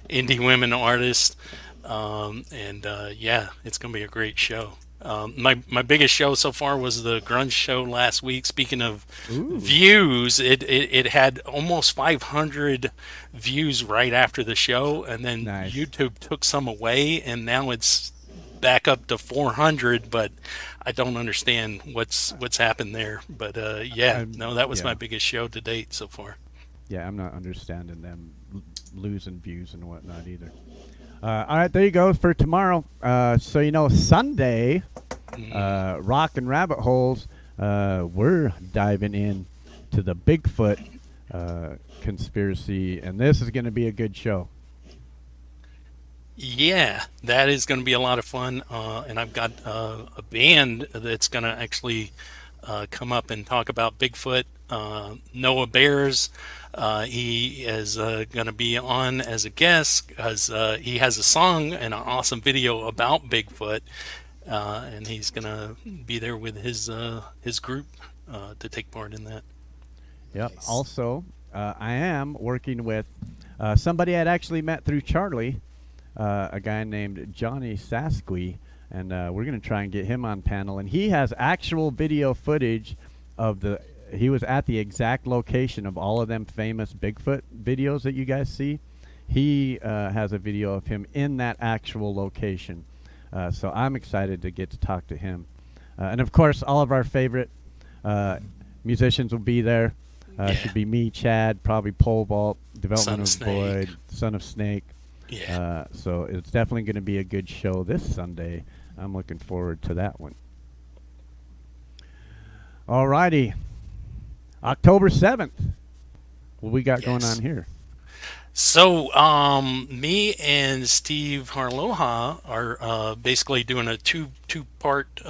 indie women artists, and yeah, it's gonna be a great show. My biggest show so far was the grunge show last week. Speaking of views, it had almost 500 views right after the show, and then Nice. YouTube took some away, and now it's back up to 400. But I don't understand what's happened there. But yeah, no, that was my biggest show to date so far. Yeah, I'm not understanding them losing views and whatnot either. All right, there you go for tomorrow. So Sunday, Rock and Rabbit Holes, we're diving in to the Bigfoot conspiracy, and this is going to be a good show. Yeah, that is going to be a lot of fun, and I've got a band that's going to actually come up and talk about Bigfoot. Noah Bears, he is going to be on as a guest because he has a song and an awesome video about Bigfoot. and he's gonna be there with his group to take part in that. Yep. Nice. Also, I am working with somebody I'd actually met through Charlie, a guy named Johnny Sasqui, and we're going to try and get him on panel. And he has actual video footage of he was at the exact location of all of them famous Bigfoot videos that you guys see. He has a video of him in that actual location. So I'm excited to get to talk to him. And of course, all of our favorite musicians will be there. Should be me, Chad, probably Pole Vault, Development of Void, Son of Snake. Yeah. So it's definitely going to be a good show this Sunday. I'm looking forward to that one. All righty. October 7th. What we got going on here? So, me and Steve Harloha are basically doing a two-part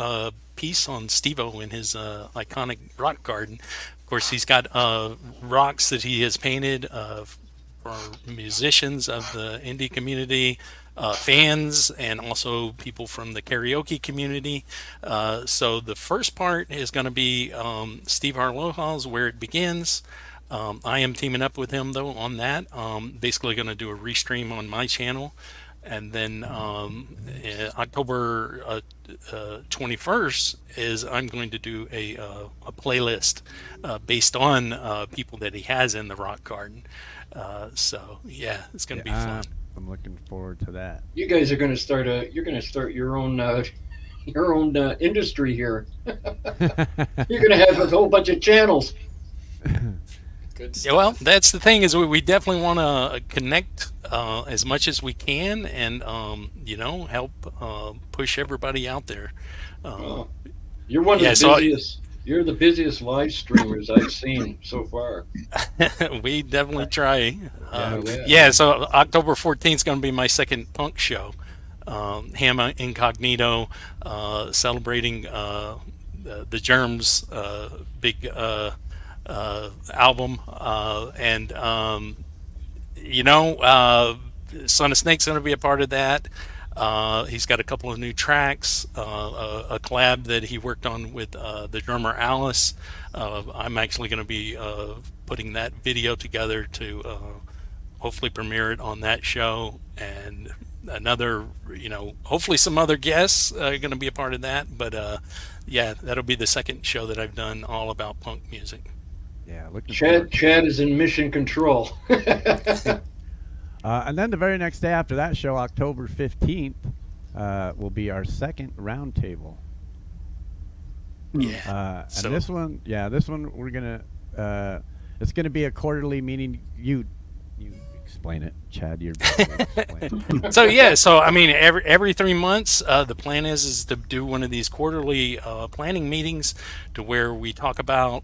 piece on Steve-O in his iconic rock garden. Of course, he's got rocks that he has painted for musicians of the indie community, fans, and also people from the karaoke community. So the first part is going to be Steve Harloha's Where It Begins. I am teaming up with him though on that. Basically going to do a restream on my channel, and then October 21st is I'm going to do a playlist based on people that he has in the rock garden. So yeah, it's going to be fun. I'm looking forward to that. You guys are going to start your own industry here. You're going to have a whole bunch of channels. Good Yeah, stuff. well, that's the thing is we definitely want to connect as much as we can, and help push everybody out there. Oh, you're one of yeah, the so busiest. You're the busiest live streamers I've seen so far. we definitely try. Yeah. So October 14th is going to be my second punk show. Ham Incognito, celebrating the Germs big album, and Son of Snake's going to be a part of that. He's got a couple of new tracks, a collab that he worked on with the drummer Alice. I'm actually going to be putting that video together to hopefully premiere it on that show, and another, hopefully some other guests are going to be a part of that. But that'll be the second show that I've done all about punk music. Yeah, looking forward. Chad is in mission control. And then the very next day after that show, October 15th, will be our second roundtable. Yeah. And this one we're gonna. It's gonna be a quarterly meeting. You explain it, Chad. You're explain. So I mean, every 3 months, the plan is to do one of these quarterly planning meetings, to where we talk about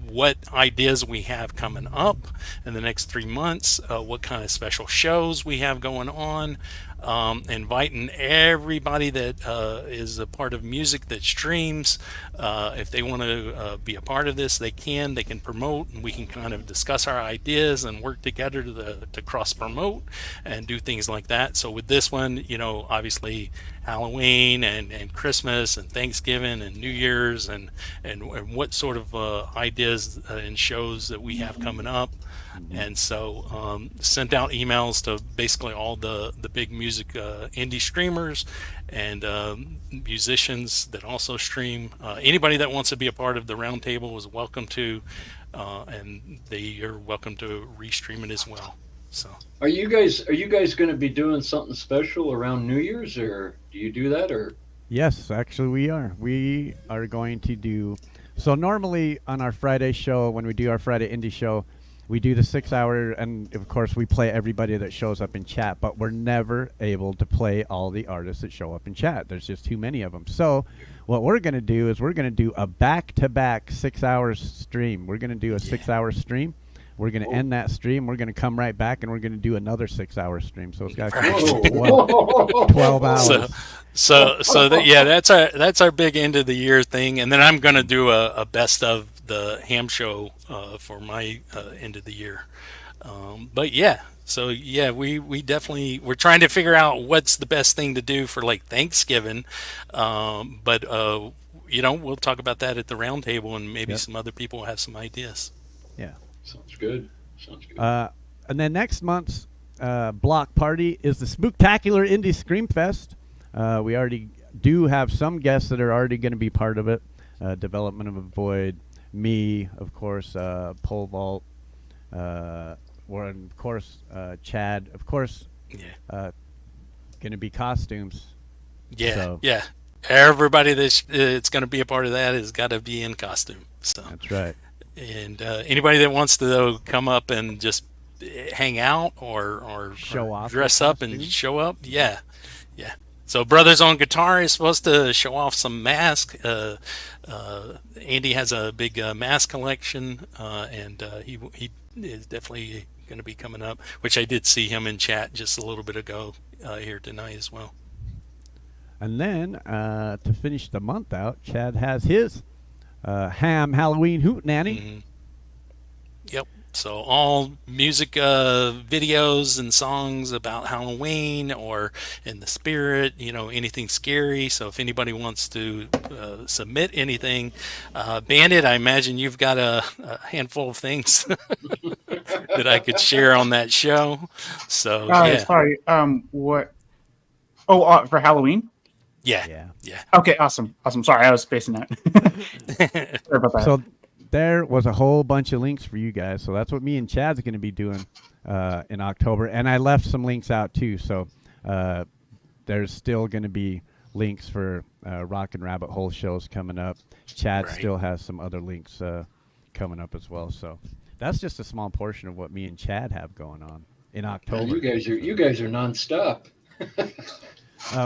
what ideas we have coming up in the next 3 months, what kind of special shows we have going on, inviting everybody that is a part of music that streams. If they want to be a part of this, they can promote, and we can kind of discuss our ideas and work together to cross promote and do things like that. So with this one, obviously Halloween and Christmas and Thanksgiving and New Year's and what sort of ideas and shows that we have coming up. And so sent out emails to basically all the big music indie streamers and musicians that also stream. Anybody that wants to be a part of the roundtable is welcome to, and they are welcome to restream it as well. So Are you guys going to be doing something special around New Year's, or do you do that, or? Yes, actually we are. We are going to do. So normally on our Friday show, when we do our Friday indie show, we do the 6 hour, and of course we play everybody that shows up in chat, but we're never able to play all the artists that show up in chat. There's just too many of them. So what we're going to do is we're going to do a back-to-back 6 hour stream. We're going to do a 6 hour stream. We're going to end that stream. We're going to come right back, and we're going to do another 6 hour stream. So it's got 12 hours. That's our big end of the year thing. And then I'm going to do a best of the ham show for my end of the year. So yeah, we definitely we're trying to figure out what's the best thing to do for like Thanksgiving, but we'll talk about that at the round table, and maybe Yep. some other people will have some ideas. Yeah. Sounds good. Sounds good. And then next month's block party is the Spooktacular Indie Scream Fest. We already do have some guests that are already going to be part of it. Development of a Void, me, of course, Pole Vault, or of course Chad, of course. Yeah. Going to be costumes. Yeah. So. Yeah. Everybody that's going to be a part of that has got to be in costume. So That's right. And anybody that wants to though come up and just hang out or Show off dress their up and costume. show up, yeah. So Brothers on Guitar is supposed to show off some masks. Andy has a big mask collection, and he is definitely going to be coming up. Which I did see him in chat just a little bit ago here tonight as well. And then to finish the month out, Chad has his Ham Halloween Hootenanny. Mm-hmm. Yep. So all music videos and songs about Halloween or in the spirit, anything scary. So if anybody wants to submit anything, Bandit, I imagine you've got a handful of things that I could share on that show. So yeah. Sorry. What? Oh, for Halloween? Yeah. Okay, awesome. Sorry, I was spacing out. Sorry about that. So there was a whole bunch of links for you guys. So that's what me and Chad's going to be doing in October. And I left some links out too. So there's still going to be links for Rock and Rabbit Hole shows coming up. Chad still has some other links coming up as well. So that's just a small portion of what me and Chad have going on in October. You guys are nonstop.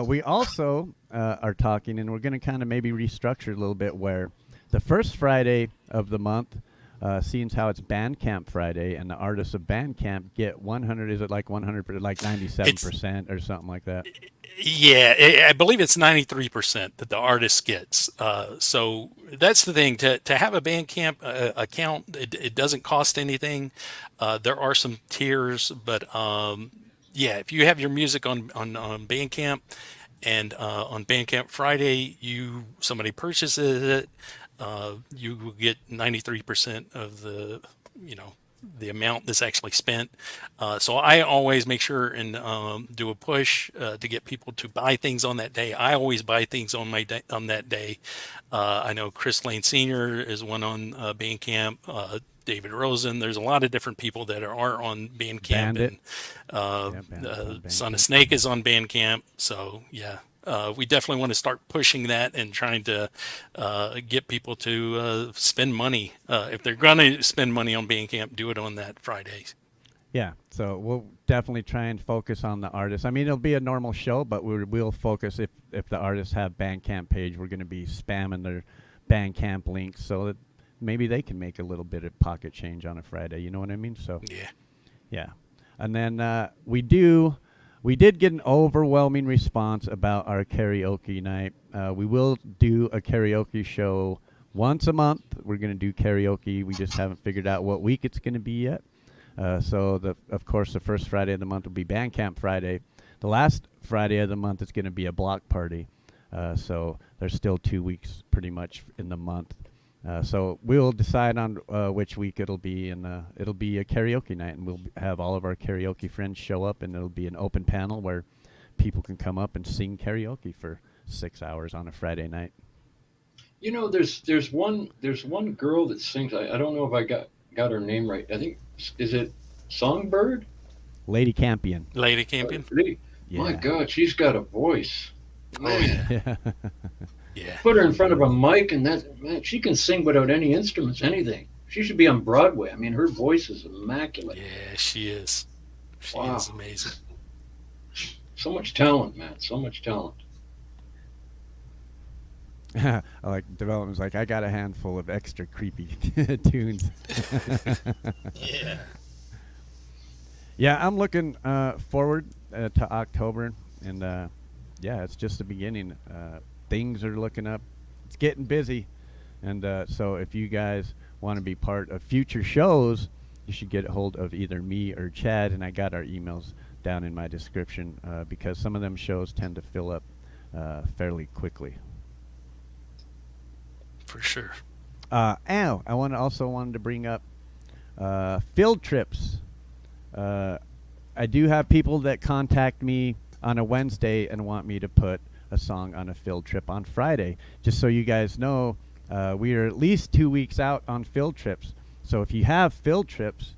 We also are talking, and we're going to kind of maybe restructure a little bit, where the first Friday of the month, seeing how it's Bandcamp Friday, and the artists of Bandcamp get 100, is it like 100, like 97% or something like that? Yeah, I believe it's 93% that the artist gets. So that's the thing. To have a Bandcamp account, it doesn't cost anything. There are some tiers, but yeah, if you have your music on Bandcamp, and on Bandcamp Friday, somebody purchases it, you will get 93% of the amount that's actually spent. So I always make sure and do a push to get people to buy things on that day. I always buy things on that day. I know Chris Lane Sr. is one on Bandcamp. David Rosen. There's a lot of different people that are on Bandcamp. Bandit. And Son of Snake is on Bandcamp. So yeah. We definitely want to start pushing that and trying to get people to spend money. If they're going to spend money on Bandcamp, do it on that Friday. Yeah, so we'll definitely try and focus on the artists. I mean, it'll be a normal show, but we'll focus if the artists have Bandcamp page, we're going to be spamming their Bandcamp links so that maybe they can make a little bit of pocket change on a Friday. You know what I mean? So yeah. And then we did get an overwhelming response about our karaoke night. We will do a karaoke show once a month. We're going to do karaoke. We just haven't figured out what week it's going to be yet. So, of course, the first Friday of the month will be Bandcamp Friday. The last Friday of the month is going to be a block party. So there's still 2 weeks pretty much in the month. So we'll decide on which week it'll be, and it'll be a karaoke night, and we'll have all of our karaoke friends show up, and it'll be an open panel where people can come up and sing karaoke for 6 hours on a Friday night. You know, there's one girl that sings. I don't know if I got her name right. I think, is it Songbird? Lady Campion. Lady Campion. Yeah. My God, she's got a voice. Man. Yeah. Put her in front of a mic, and man, she can sing without any instruments, anything. She should be on Broadway. I mean, her voice is immaculate. Yeah, she is. She Wow. is amazing. So much talent, man. So much talent. I like development's like, I got a handful of extra creepy tunes. Yeah. Yeah, I'm looking forward to October, and yeah, it's just the beginning. Things are looking up. It's getting busy, and so if you guys want to be part of future shows, you should get a hold of either me or Chad, and I got our emails down in my description because some of them shows tend to fill up fairly quickly. For sure. I also wanted to bring up field trips. I do have people that contact me on a Wednesday and want me to put a song on a field trip on Friday. Just so you guys know, we are at least 2 weeks out on field trips. So if you have field trips,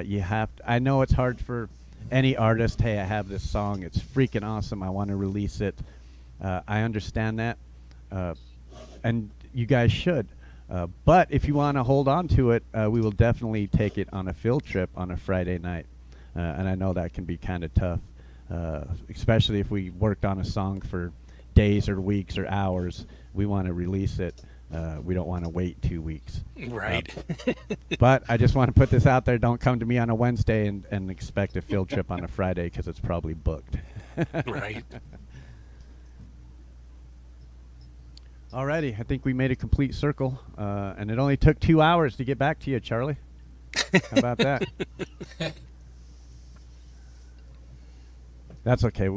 you have I know it's hard for any artist. Hey, I have this song. It's freaking awesome. I want to release it. I understand that. And you guys should. But if you want to hold on to it, we will definitely take it on a field trip on a Friday night. And I know that can be kind of tough, especially if we worked on a song for days or weeks or hours. We want to release it. We don't want to wait 2 weeks. Right. But I just want to put this out there. Don't come to me on a Wednesday and expect a field trip on a Friday because it's probably booked. Right. Alrighty, I think we made a complete circle, and it only took 2 hours to get back to you, Charlie. How about that? That's okay.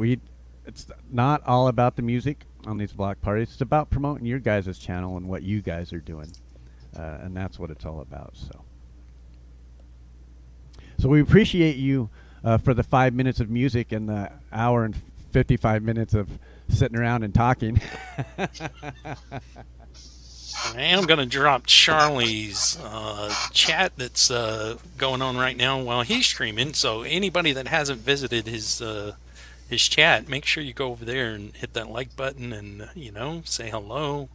It's not all about the music on these block parties. It's about promoting your guys' channel and what you guys are doing, and that's what it's all about. So we appreciate you for the 5 minutes of music and the hour and 55 minutes of sitting around and talking. I am going to drop Charlie's chat that's going on right now while he's streaming. So anybody that hasn't visited his chat, make sure you go over there and hit that like button and say hello.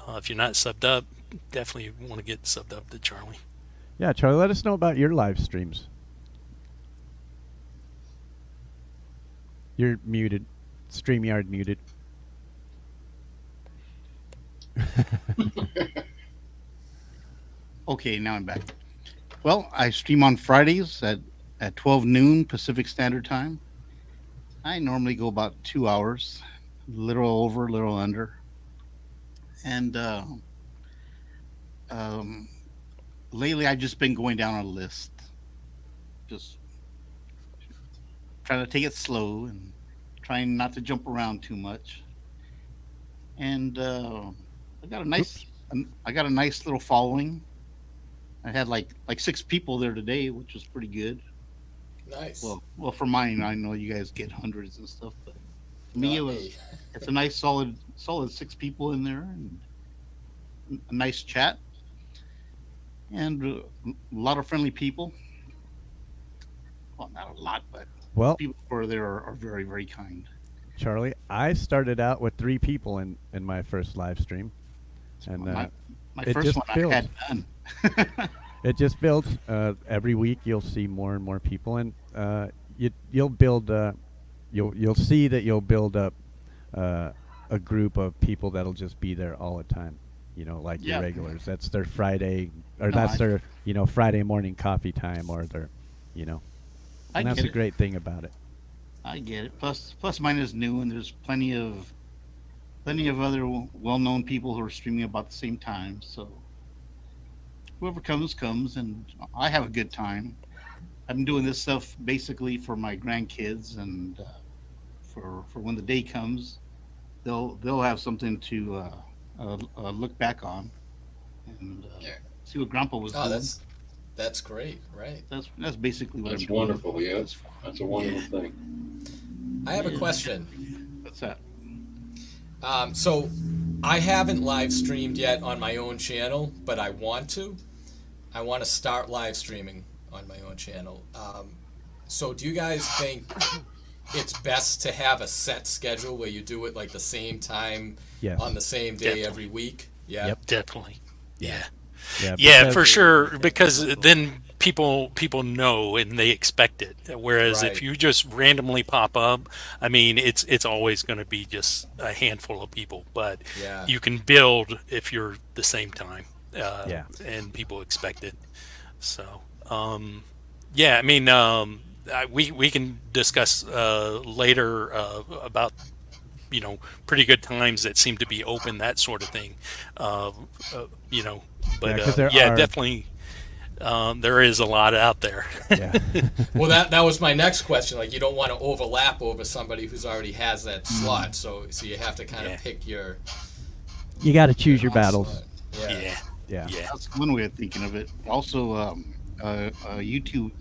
If you're not subbed up, definitely want to get subbed up to Charlie. Yeah, Charlie, let us know about your live streams. You're muted. StreamYard muted. Okay, now I'm back. Well, I stream on Fridays at 12 noon Pacific Standard Time. I normally go about 2 hours, a little over, a little under. And lately I've just been going down a list. Just trying to take it slow and trying not to jump around too much. And I got a nice little following. I had like 6 people there today, which was pretty good. Nice. Well, for mine, I know you guys get hundreds and stuff, but for me, it's a nice solid 6 people in there, and a nice chat, and a lot of friendly people. Well, not a lot, but people who are there are very, very kind. Charlie, I started out with 3 people in my first live stream, and my first one builds. I had none. It just builds. Every week you'll see more and more people, and you'll build. You'll see that you'll build up a group of people that'll just be there all the time. Like your regulars. That's their Friday, or their Friday morning coffee time, or their, and that's the great thing about it. I get it. Plus mine is new, and there's plenty of other well-known people who are streaming about the same time. So whoever comes, and I have a good time. I've been doing this stuff basically for my grandkids, and for when the day comes, they'll have something to look back on and see what Grandpa was doing. That's great, right? That's basically what I'm doing. Wonderful. Yes, that's a wonderful thing. I have a question. What's that? So I haven't live streamed yet on my own channel, but I want to. I want to start live streaming on my own channel. So do you guys think it's best to have a set schedule where you do it like the same time on the same day every week? Yeah. Yep, definitely. Yeah. Yeah, for sure, because then people know and they expect it. Whereas if you just randomly pop up, I mean, it's always going to be just a handful of people. But you can build if you're the same time, and people expect it. So, I mean, we can discuss later about pretty good times that seem to be open, that sort of thing. But definitely there is a lot out there. Yeah. Well, that was my next question. Like, you don't want to overlap over somebody who's already has that slot, so you have to kind of pick your. You got to choose your battles. slot. Yeah. Yeah. That's one way of thinking of it. Also, YouTube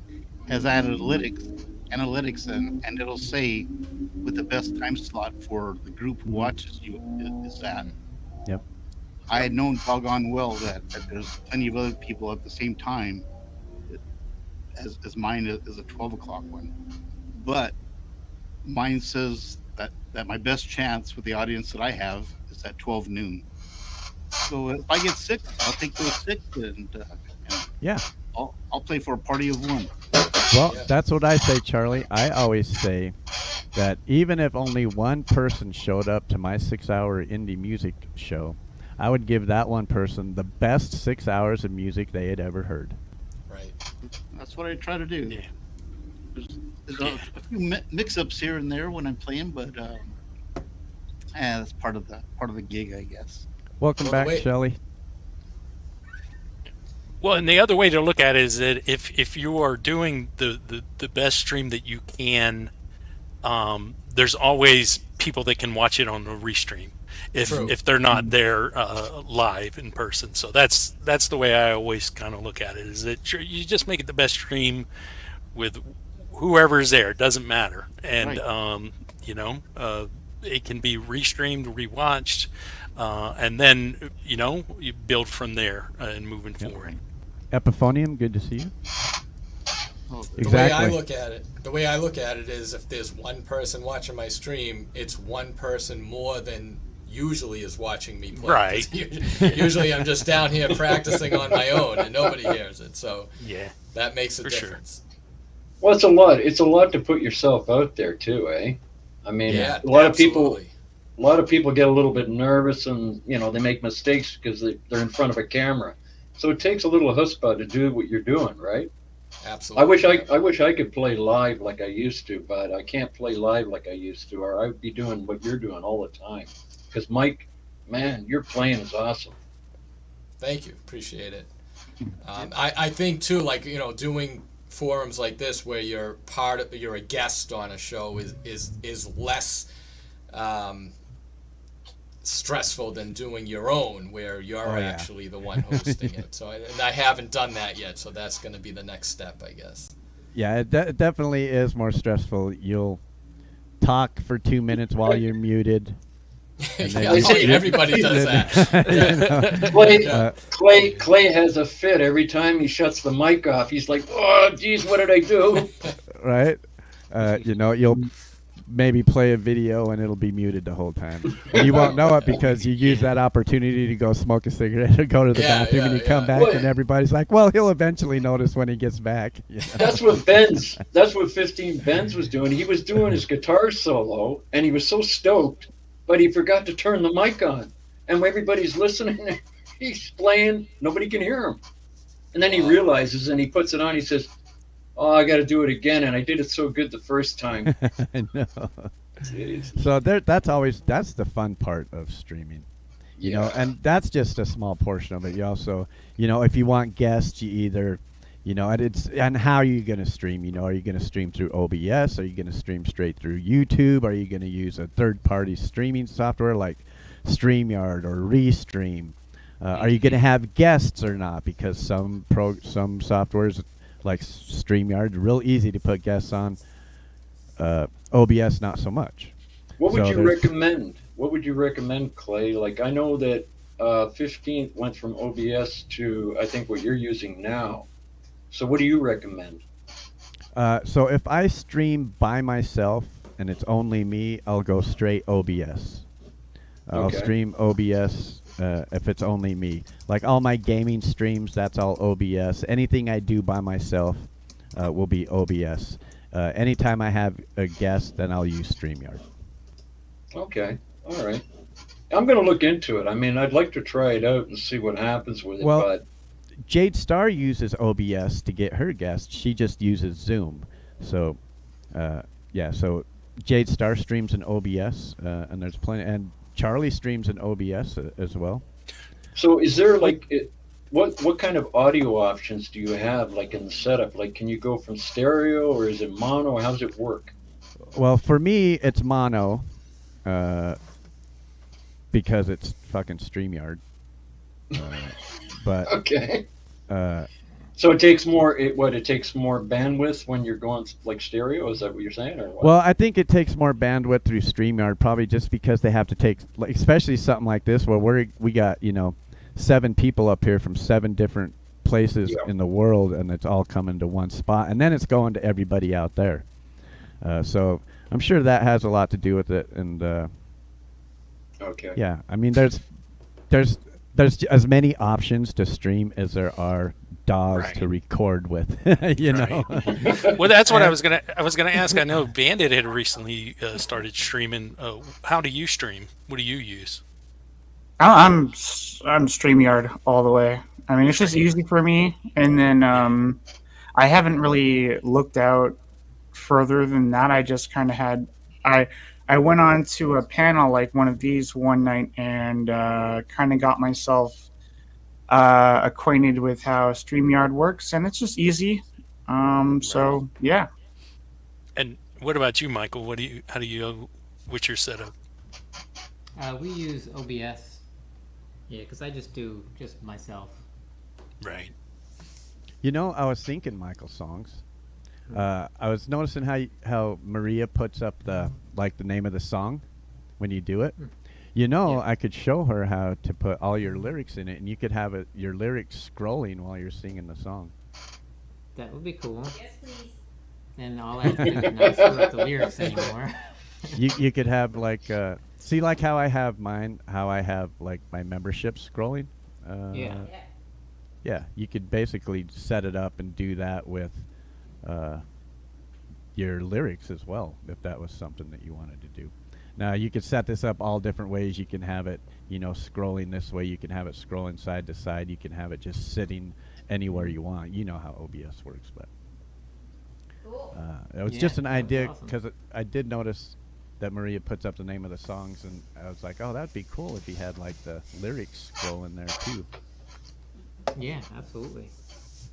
has analytics, and it'll say what the best time slot for the group who watches you is at. Yep. I had known doggone well that there's plenty of other people at the same time as mine is a 12 o'clock one. But mine says that my best chance with the audience that I have is at 12 noon. So if I get sick, I'll take those sick and Yeah. I'll play for a party of one. Well, that's what I say, Charlie. I always say that even if only one person showed up to my 6-hour indie music show, I would give that one person the best 6 hours of music they had ever heard. Right. That's what I try to do. Yeah. There's a few mix-ups here and there when I'm playing, but that's part of the gig, I guess. Welcome Well, back, wait. Shelley. Well, and the other way to look at it is that if you are doing the best stream that you can, there's always people that can watch it on the restream True. if they're not there live in person. So that's the way I always kind of look at it, is that you just make it the best stream with whoever's there. It doesn't matter. And Right. it can be restreamed, rewatched, and then you build from there and moving forward. Epiphonium, good to see you. Oh, The way I Exactly. look at it is, if there's one person watching my stream, it's one person more than usually is watching me play. Right. 'Cause usually I'm just down here practicing on my own and nobody hears it. So Yeah. that makes a For sure. difference. Well, it's a lot. It's a lot to put yourself out there too, eh? I mean, Yeah, a lot absolutely. of people get a little bit nervous, and they make mistakes because they're in front of a camera. So it takes a little chutzpah to do what you're doing, right? Absolutely. I wish I could play live like I used to, but I can't play live like I used to, or I would be doing what you're doing all the time. Because Mike, man, your playing is awesome. Thank you. Appreciate it. I think too, like, doing forums like this where you're a guest on a show is less stressful than doing your own, where you're actually the one hosting it. So and I haven't done that yet, so that's going to be the next step, I guess. Yeah, it definitely is more stressful. You'll talk for 2 minutes while you're muted. And then Everybody does that. Clay has a fit every time he shuts the mic off. He's like, "Oh, geez, what did I do?" Right? You'll maybe play a video and it'll be muted the whole time. And you won't know it because you use that opportunity to go smoke a cigarette or go to the bathroom, and you come back and everybody's like, well, he'll eventually notice when he gets back. That's what 15 Benz was doing. He was doing his guitar solo and he was so stoked, but he forgot to turn the mic on. And when everybody's listening, he's playing, nobody can hear him. And then he realizes and he puts it on, he says, "Oh, I got to do it again, and I did it so good the first time." I know. Jeez. So that's the fun part of streaming. And that's just a small portion of it. You also, if you want guests, you either, and how are you going to stream? Are you going to stream through OBS? Are you going to stream straight through YouTube? Are you going to use a third-party streaming software like StreamYard or Restream? Are you going to have guests or not? Because some softwares like StreamYard, real easy to put guests on. OBS, not so much. What would you recommend? What would you recommend, Clay? Like, I know that 15th went from OBS to, I think, what you're using now. So what do you recommend? So if I stream by myself and it's only me, I'll go straight OBS. I'll stream OBS if it's only me. Like all my gaming streams, that's all OBS. Anything I do by myself will be OBS. Anytime I have a guest, then I'll use StreamYard. Okay, all right. I'm going to look into it. I mean, I'd like to try it out and see what happens with it. But Jade Star uses OBS to get her guests. She just uses Zoom. So, so Jade Star streams in OBS, and there's plenty. And Charlie streams in OBS as well. So is there what kind of audio options do you have, like in the setup? Like, can you go from stereo or is it mono? How does it work? Well, for me, it's mono, because it's fucking StreamYard. But Okay. uh, So it takes more. It takes more bandwidth when you're going like stereo. Is that what you're saying, or what? well, I think it takes more bandwidth through StreamYard, probably just because they have to take, like, especially something like this where we got 7 people up here from 7 different places Yeah. in the world, and it's all coming to one spot, and then it's going to everybody out there. So I'm sure that has a lot to do with it, and Okay. yeah, I mean, there's as many options to stream as there are DAWs Right. to record with, you know. Well, that's what I was gonna ask. I know Bandit had recently started streaming. How do you stream? What do you use? I'm StreamYard all the way. I mean, it's just easy for me, and then I haven't really looked out further than that. I just kind of had I went on to a panel like one of these one night and kind of got myself acquainted with how StreamYard works, and it's just easy. So yeah. And what about you, Michael? What's your setup? We use OBS. Yeah, because I just do just myself. Right. I was thinking Michael songs. I was noticing how Maria puts up the name of the song when you do it. Yeah. I could show her how to put all your lyrics in it, and you could have your lyrics scrolling while you're singing the song. That would be cool. Yes, please. And all I have to do is not screw up the lyrics anymore. You could have see like how I have mine, how I have like my membership scrolling. Yeah. Yeah. Yeah, you could basically set it up and do that with your lyrics as well, if that was something that you wanted to do. Now, you could set this up all different ways. You can have it, scrolling this way. You can have it scrolling side to side. You can have it just sitting anywhere you want. You know how OBS works, but Cool. it was Yeah, just an that was idea awesome. because I did notice that Maria puts up the name of the songs, and I was like, oh, that'd be cool if he had like the lyrics scrolling there too. Yeah, absolutely.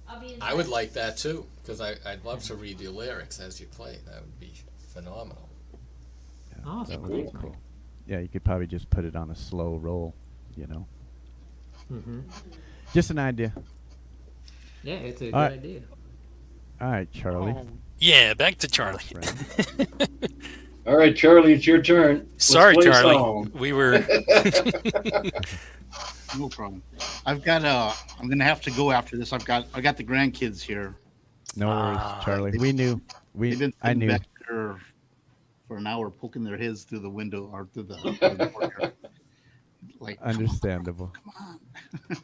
I'll be in I would touch. like that too, because I'd love to read your lyrics as you play. That would be phenomenal. Yeah, Awesome. that would be Thanks, Mike. cool. Yeah, you could probably just put it on a slow roll, Mm-hmm. Just an idea. Yeah, it's a good All right. idea. All right, Charlie. Yeah, back to Charlie. Friend. All right, Charlie, it's your turn. Let's Sorry, play a Charlie. song. We were. No problem. I'm gonna have to go after this. I got the grandkids here. No worries, Charlie. they've- We knew. They've been I sitting knew. back there for an hour, poking their heads through the window or through the door here. Like, come on, Understandable. come on.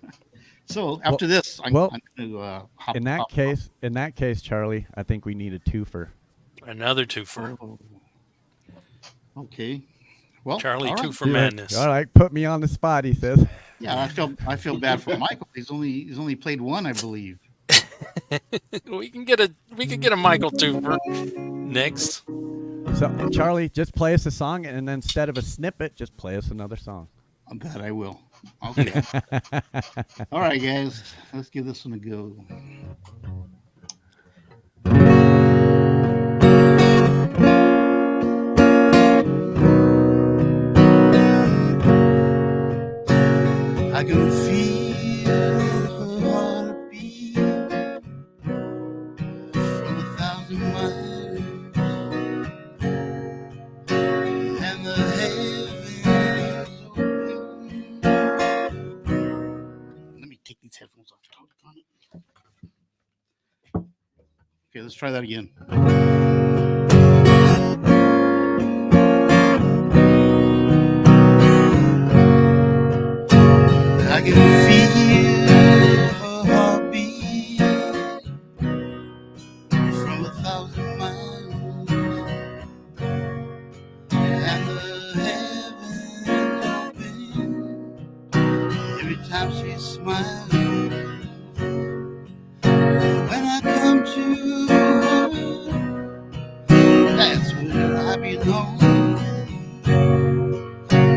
So after this, I'm going to hop. In that hop- case, Charlie, I think we need a twofer. Another twofer. Oh. Okay. Well, Charlie, all right. two for madness. All right, put me on the spot. He says. Yeah, I feel bad for Michael. He's only played one, I believe. we can get a Michael twofer next. So, Charlie, just play us a song, and then instead of a snippet, just play us another song. That I will. Okay. All right, guys. Let's give this one a go. I can feel her heartbeat from 1,000 miles, and the heavens open. Let me take these headphones off. Okay, let's try that again. I can feel her heartbeat from 1,000 miles, and the heavens open every time she smiles. When I come to her, that's where I belong.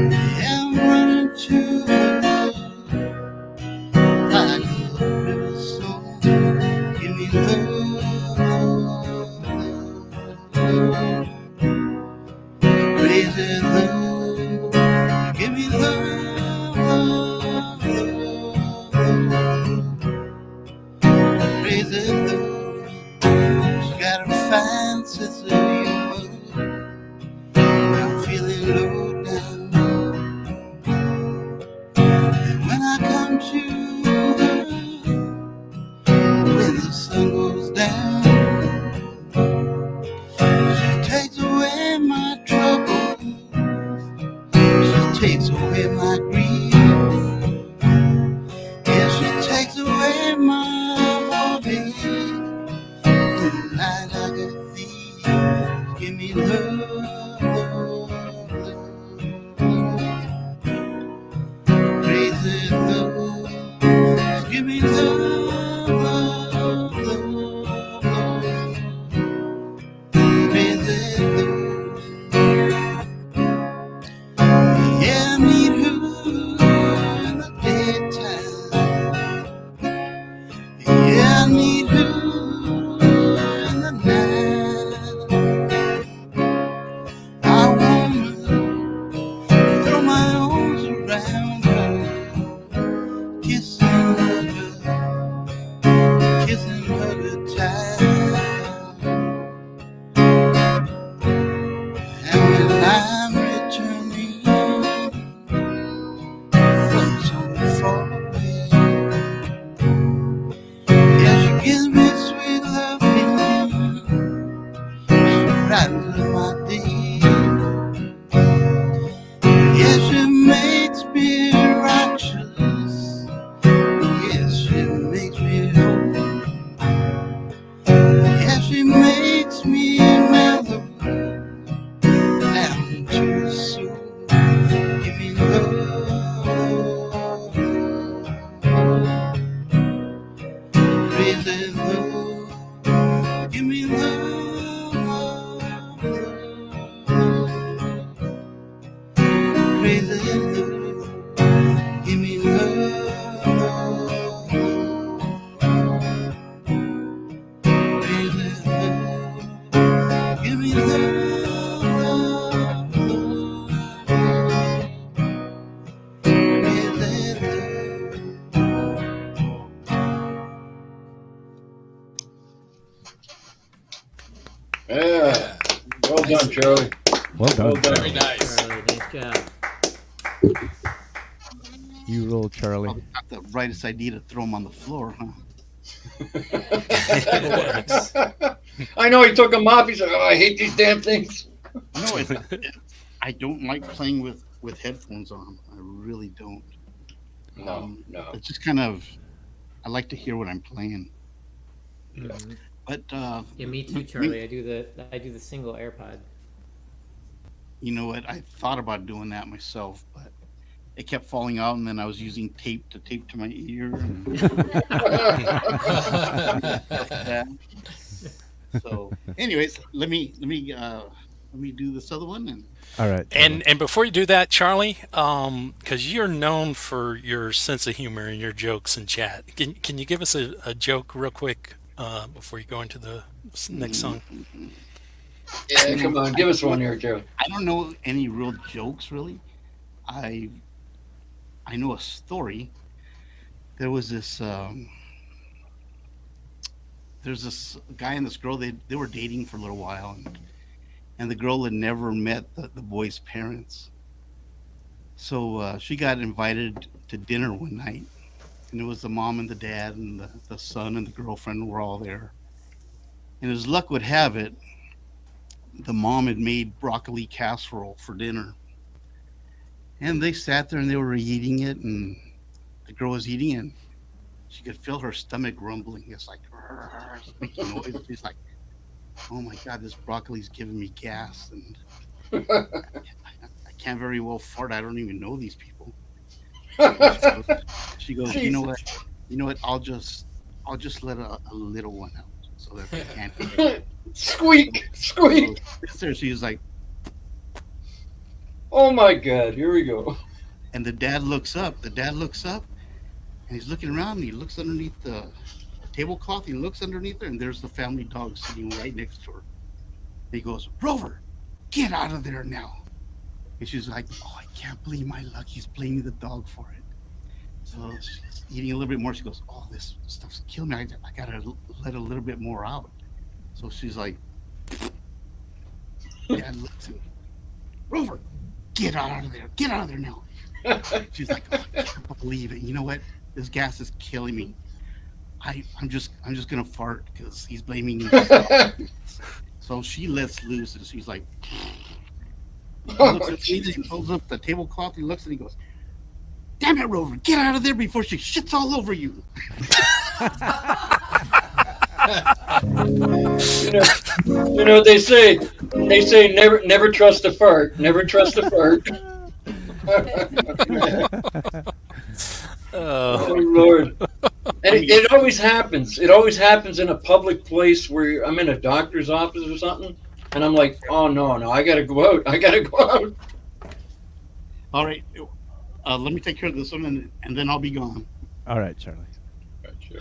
Yeah, I'm running to her. I can low down low. And when I come to her, when the sun goes down, she takes away my trouble, she takes away my grief, yeah, she takes away my body. Tonight like a thief, give me love, love, love. Crazy love, give me love, love, love, love. Crazy love. Yeah, I need her in the daytime. Yeah, I need her in the night. I wanna throw my arms around her, kissing her tight. And when I'm returning from so far away, yeah, she gives me sweet loving, she brightens my day. Yeah, she makes me righteous, yes, she makes me whole. Yeah, she makes me mellow down to the soul. Give me love, crazy love. Give me love, love, love. Crazy love. Give me love, love, crazy love. Give me love, love, love, crazy love. Yeah. Well done, Charlie. Well done. Very nice. Charlie, nice job. You roll, Charlie. Probably not the brightest idea to throw them on the floor, huh? I know, he took them off. He said, "Oh, I hate these damn things." No, I don't like playing with headphones on. I really don't. No. It's just kind of, I like to hear what I'm playing. Mhm. But Yeah, me too, Charlie. I do the single AirPod. you know what? I thought about doing that myself, but it kept falling out, and then I was using tape to my ear. And stuff like that. So, anyways, let me do this other one. And All right. And before you do that, Charlie, because you're known for your sense of humor and your jokes in chat, can you give us a joke real quick before you go into the next song? Yeah, come on, give us one here, Charlie. I don't know any real jokes really. I know a story. There was this there's this guy and this girl. They were dating for a little while, and the girl had never met the boy's parents. So she got invited to dinner one night, and it was the mom and the dad and the son and the girlfriend were all there. And as luck would have it, the mom had made broccoli casserole for dinner. And they sat there and they were eating it, and the girl was eating it, and she could feel her stomach rumbling. It's like, it's making noise. She's like, oh my God, this broccoli's giving me gas, and I can't very well fart. I don't even know these people. She goes, you know what? I'll just let a little one out so that they can't. Squeak. So she's like, Oh my God, here we go. and the dad looks up, and he's looking around, and he looks underneath the tablecloth, he looks underneath her, and there's the family dog sitting right next to her. He goes, Rover, get out of there now. And she's like, oh, I can't believe my luck. He's blaming the dog for it. So she's eating a little bit more. She goes, oh, this stuff's killing me. I got to let a little bit more out. So she's like, Dad looks at me. Rover, get out of there. Get out of there now. She's like, oh, I can't believe it. You know what? This gas is killing me. I'm just gonna fart because he's blaming me. So she lets loose and she's like, he looks at me, he pulls up the tablecloth, he looks and he goes, damn it, Rover, get out of there before she shits all over you. You know, they say never trust a fart. Never trust a fart. Oh Lord. And it always happens. It always happens in a public place where I'm in a doctor's office or something, and I'm like, oh no, I gotta go out. I gotta go out. All right, let me take care of this one, and then I'll be gone. All right, Charlie. Right, sure.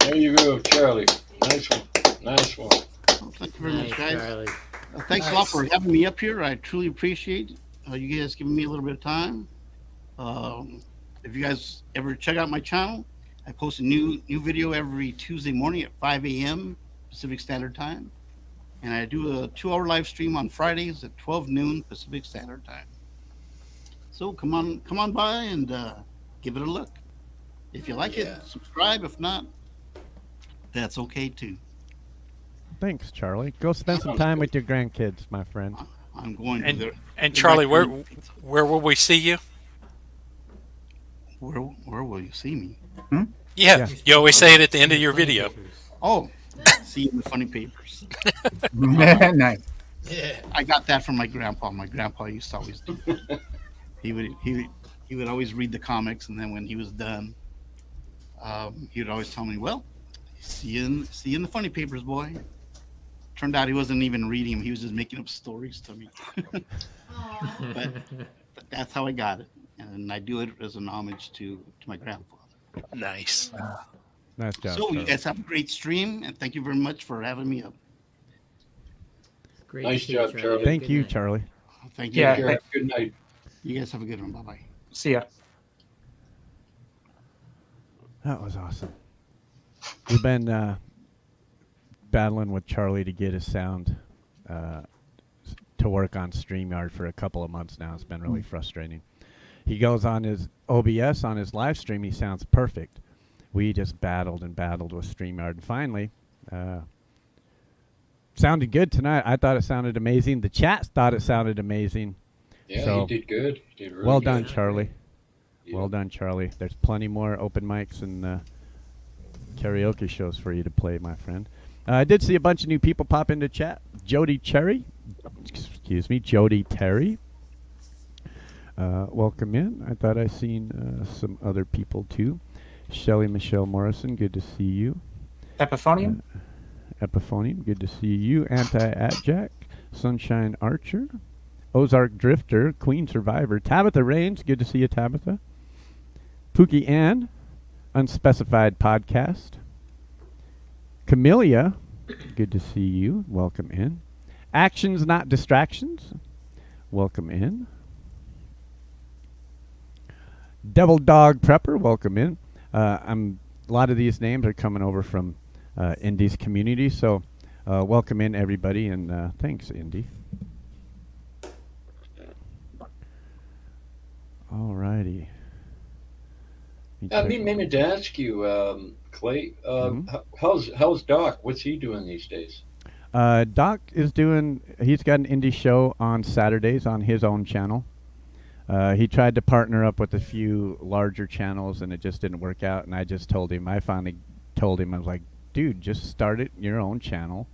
There you go, Charlie. Nice one. Nice one. Well, thank you very much, guys. Thanks a lot for having me up here. I truly appreciate you guys giving me a little bit of time. If you guys ever check out my channel, I post a new video every Tuesday morning at 5 a.m. Pacific Standard Time. And I do a 2-hour live stream on Fridays at 12 noon Pacific Standard Time. So come on by and give it a look. If you like it, subscribe. If not, that's okay too. Thanks, Charlie. Go spend some time with your grandkids, my friend. I'm going to. And Charlie, where will we see you? Where will you see me? Yeah, Yeah. you always say it at the end of your video. Oh, see you in the funny papers. Nice. Yeah. I got that from my grandpa. My grandpa used to always do that. He would always read the comics, and then when he was done, he would always tell me, "Well, see you in the funny papers, boy." Turned out he wasn't even reading them; he was just making up stories to me. but that's how I got it, and I do it as an homage to my grandfather. Nice. Nice job. So you Charlie. guys have a great stream, and thank you very much for having me up. Great Nice to see you, job, Charlie. Thank Good you, night. Charlie. Thank you. Yeah. Take care. Good night. You guys have a good one. Bye bye. See ya. That was awesome. We've been battling with Charlie to get his sound to work on StreamYard for a couple of months now. It's been really frustrating. He goes on his OBS on his live stream. He sounds perfect. We just battled and battled with StreamYard, and finally, sounded good tonight. I thought it sounded amazing. The chat thought it sounded amazing. Yeah, So, you did good. You did really well good. done, Charlie. Yeah. Well done, Charlie. There's plenty more open mics and karaoke shows for you to play, my friend. I did see a bunch of new people pop into chat. Jody Terry. Welcome in. I thought I seen some other people too. Shelly Michelle Morrison, good to see you. Epiphonium? Epiphonium, good to see you. Anti-Atjack, Sunshine Archer, Ozark Drifter, Queen Survivor, Tabitha Rains, good to see you, Tabitha. Pookie Ann, Unspecified Podcast. Camellia, good to see you. Welcome in. Actions Not Distractions, welcome in. Devil Dog Prepper, welcome in. A lot of these names are coming over from Indy's community, so welcome in everybody, and thanks, Indy. Alrighty. I meant to ask you, Clay. How's Doc? What's he doing these days? Doc is doing. He's got an indie show on Saturdays on his own channel. He tried to partner up with a few larger channels, and it just didn't work out. And I just told him. I finally told him, I was like, "Dude, just start it your own channel.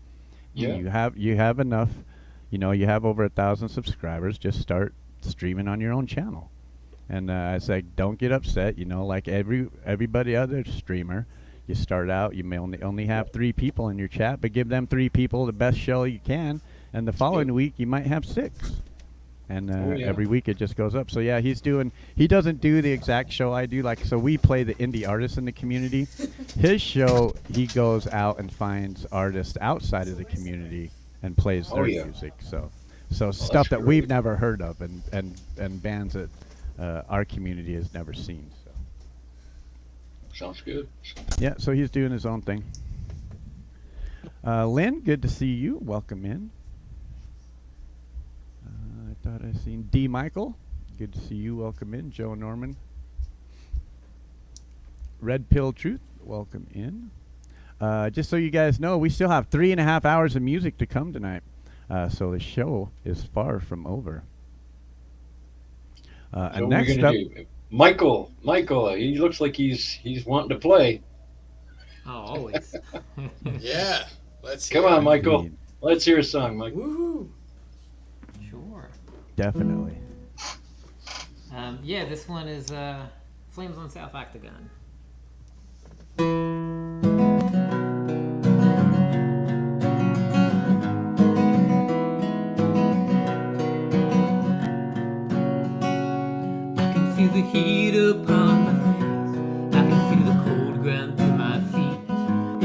Yeah. You have enough. You know, you have over 1,000 subscribers. Just start streaming on your own channel." And I said, "Don't get upset. You know, like everybody other streamer, you start out. You may only have 3 people in your chat, but give them 3 people the best show you can, and the following week you might have 6." And every week it just goes up. So yeah, he doesn't do the exact show I do. Like, so we play the indie artists in the community. His show, he goes out and finds artists outside of the community and plays their music. So stuff that we've never heard of, and bands that our community has never seen. So Sounds good. yeah, so he's doing his own thing. Lynn, good to see you. Welcome in. I thought I seen D. Michael. Good to see you. Welcome in. Joe Norman. Red Pill Truth. Welcome in. Just so you guys know, we still have 3.5 hours of music to come tonight. So the show is far from over. And next up, Michael, he looks like he's wanting to play. Oh, always. Yeah. Let's Come on, Michael. Let's hear a song, Mike. Woohoo. Sure. Definitely. Yeah, this one is Flames on South Octagon. I can feel the heat upon my face. I can feel the cold ground through my feet.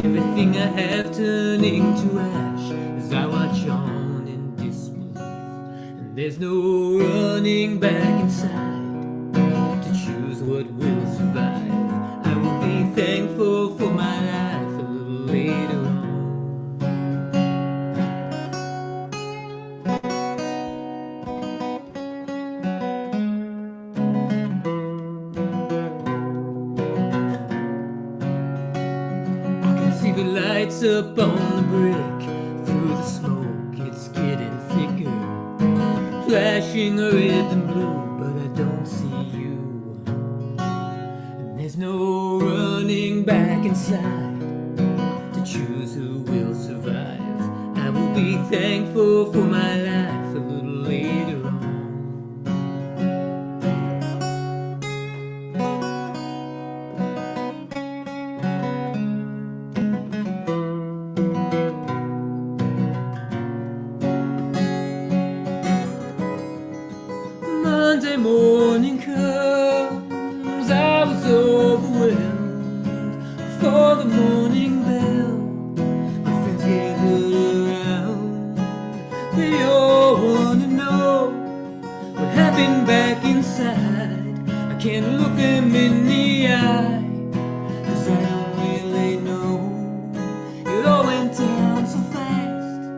Everything I have turning to ash as I watch on in disbelief. And there's no running back inside to choose what will survive. I will be thankful for my life a little later on. See the lights up on the brick. Through the smoke it's getting thicker, flashing red and blue, but I don't see you. And there's no running back back inside to choose who will survive. I will be thankful for my life a little later on. Monday morning comes, I was overwhelmed before the morning bell. My friends gathered around, they all want to know what happened back inside. I can't look them in the eye, 'cause I don't really know. It all went down so fast,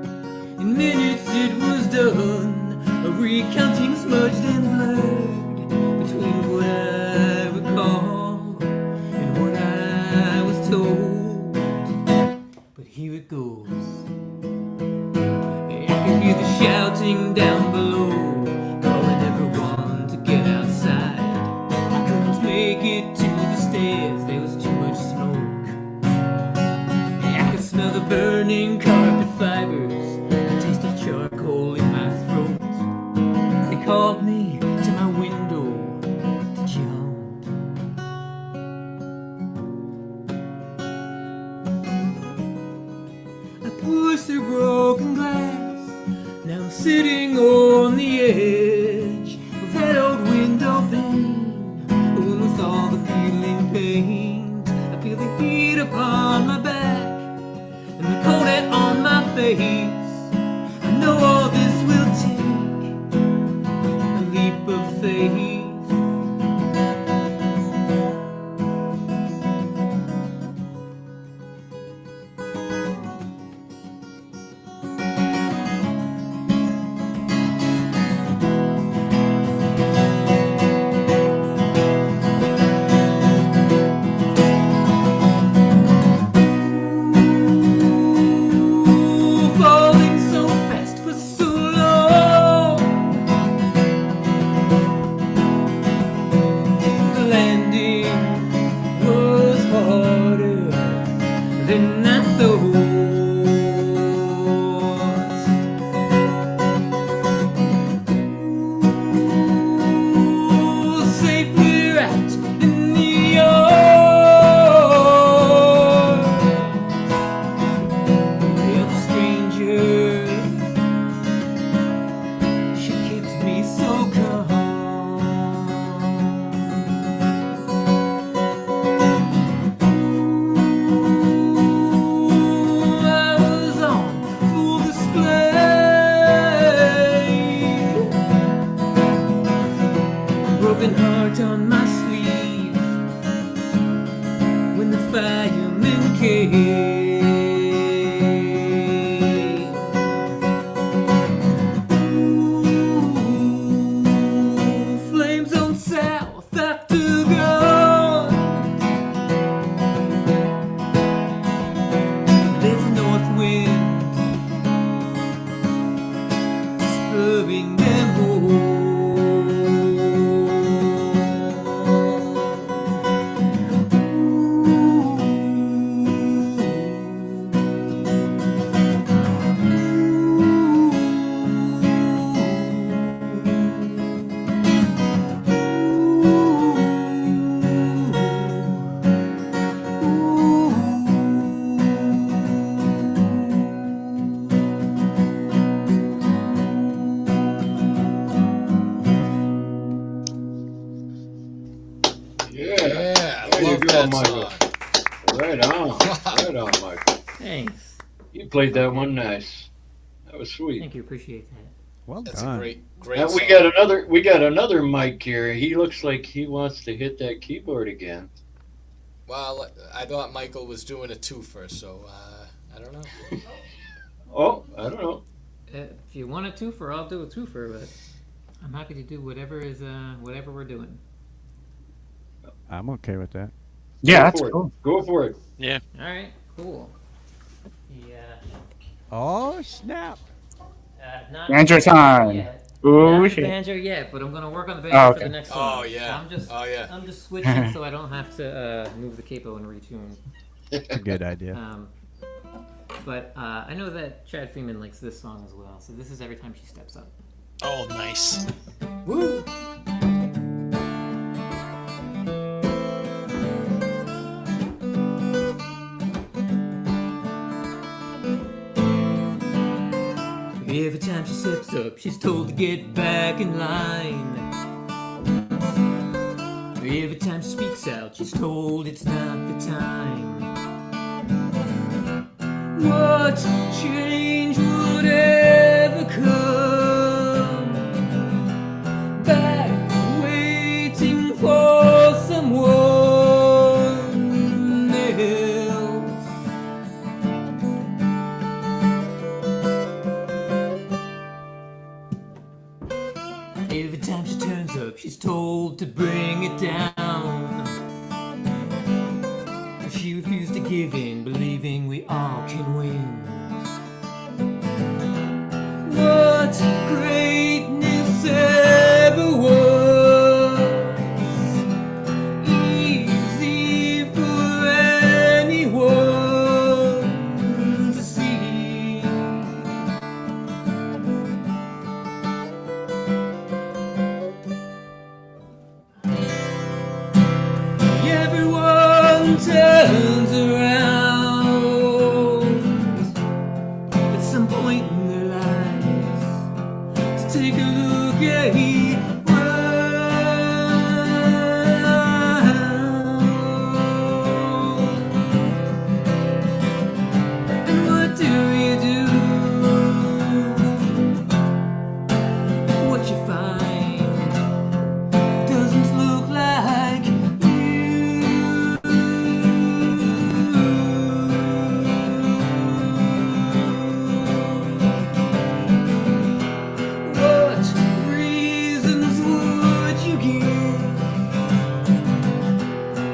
in minutes it was done. A recounting smudged and blurred between what I recall and what I was told. But here it goes. I can hear the shouting down below, calling everyone to get outside. I couldn't make it to the stairs, there was too much smoke. I could smell the burning carpet fibers, the taste of charcoal in my throat. They called me to my window to jump. I pushed through broken glass. Now I'm sitting on the edge of that old window pane, the one with all the peeling paint. I feel the heat upon my back and the cold air on my face. I know all this will take a leap of faith. Falling so fast for so long, the landing was harder than I thought. Ooh, safely wrapped in the arms of a stranger. She kept me so calm. I was on full display, broken heart on my sleeve when the firemen came. Ooh, flames on south after gone. There's a north wind spurring them home. Yeah. Yeah, There you love go, that Michael. song. Right on. Right on, Michael. Thanks. You played that one nice. That was sweet. Thank you. Appreciate that. Well That's done. a great Now song. we got another Mike here. He looks like he wants to hit that keyboard again. Well, I thought Michael was doing a twofer, so I don't know. Oh, I don't know. If you want a twofer, I'll do a twofer, but I'm happy to do whatever we're doing. I'm okay with that. Yeah, Go that's for it. cool. Go for it. Yeah. All right, cool. Yeah. Oh snap! Not Andrew time. yet. Ooh, Not the shit. banjo yet, but I'm gonna work on the banjo for the next song. Oh yeah. I'm just switching so I don't have to move the capo and retune. It's a good idea. But I know that Chad Freeman likes this song as well, so this is Every Time She Steps Up. Oh, nice. Woo! Every time she steps up, she's told to get back in line. Every time she speaks out, she's told it's not the time. What change would ever come? Back waiting for someone else. Every time she turns up, she's told to bring it down. She refused to give in, believing we all can win. What greatness ever was easy for anyone to see. Everyone turns around at some point in their lives to take a look at each and what do you do? What you find doesn't look like what reasons would you give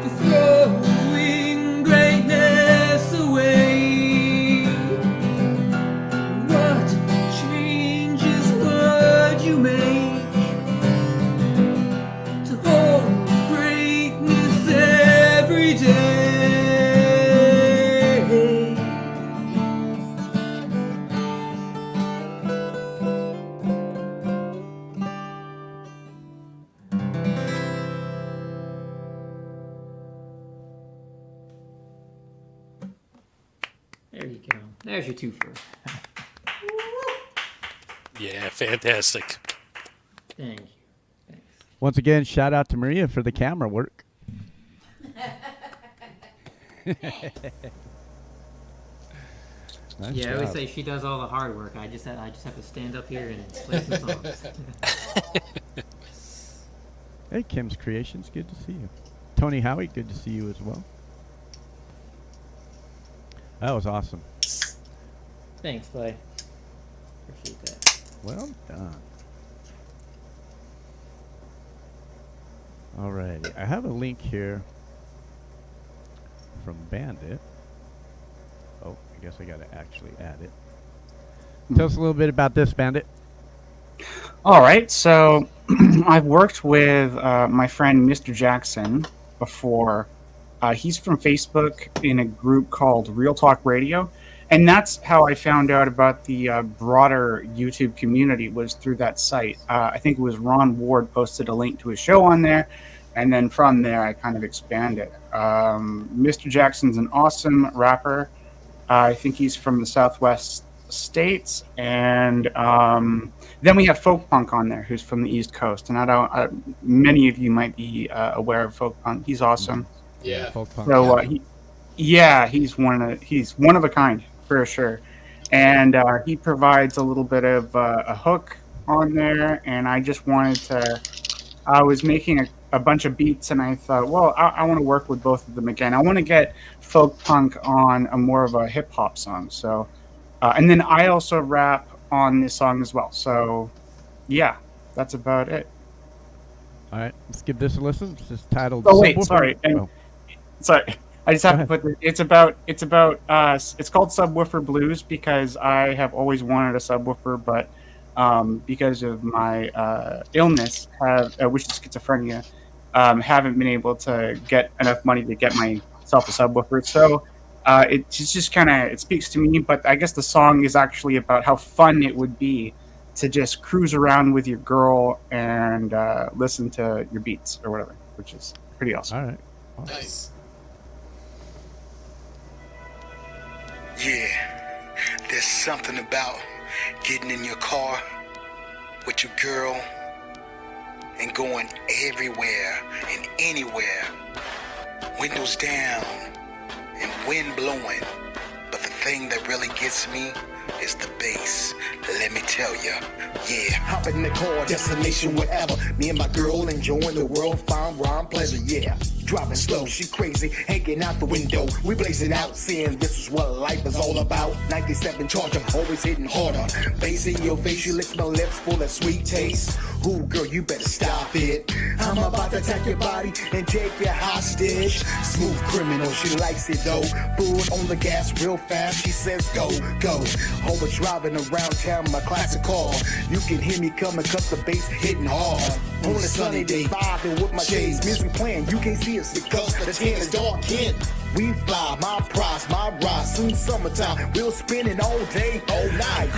for throwing greatness away? What changes would you make to hold greatness every day? There you go. There's your twofer. Yeah, fantastic. Thank you. Thanks. Once again, shout out to Maria for the camera work. Nice Yeah, I always job. say she does all the hard work. I just have to stand up here and play some songs. Hey, Kim's Creations, good to see you. Tony Howie, good to see you as well. That was awesome. Thanks, Clay. Appreciate that. Well done. Alrighty, I have a link here from Bandit. Oh, I guess I gotta actually add it. Tell us a little bit about this, Bandit. All right, so I've worked with my friend Mr. Jackson before. He's from Facebook in a group called Real Talk Radio, and that's how I found out about the broader YouTube community, was through that site. I think it was Ron Ward posted a link to his show on there, and then from there I kind of expanded. Mr. Jackson's an awesome rapper. I think he's from the Southwest states, and then we have Folk Punk on there, who's from the East Coast, and many of you might be aware of Folk Punk. He's awesome. Yeah. Folk punk. So he's one of a kind for sure, and he provides a little bit of a hook on there. And I just wanted to. I was making a bunch of beats, and I thought, well, I want to work with both of them again. I want to get folk punk on a more of a hip hop song. So, and then I also rap on this song as well. So, yeah, that's about it. All right, let's give this a listen. This is titled. Oh wait, Subwoofer. sorry. And Oh. Sorry, I just have Go to put it's about it's called Subwoofer Blues because I have always wanted a subwoofer, but because of my illness, which is schizophrenia, haven't been able to get enough money to get myself a subwoofer. So it's just kind of, it speaks to me. But I guess the song is actually about how fun it would be to just cruise around with your girl and listen to your beats or whatever, which is pretty awesome. All right. Nice. Yeah, there's something about getting in your car with your girl and going everywhere and anywhere. Windows down and wind blowing. But the thing that really gets me is the bass. Let me tell ya, yeah. Hop in the car, destination wherever. Me and my girl enjoying the world, find rhyme pleasure, yeah. Driving slow, she crazy, hanging out the window. We blazing out, seeing this is what life is all about. 97 Charger, always hitting harder. Bass in your face, you lick my lips full of sweet taste. Ooh, girl, you better stop it. I'm about to attack your body and take your hostage. Smooth criminal, she likes it though. Foot on the gas real fast, she says go, go. Always driving around town, my classic car. You can hear me coming, cause the bass hitting hard. On a sunny day, vibing with my shades. Music playing, you can't see us because the tan is dark in. We fly, my prize, my ride. Soon summertime, we'll spin it all day, all night.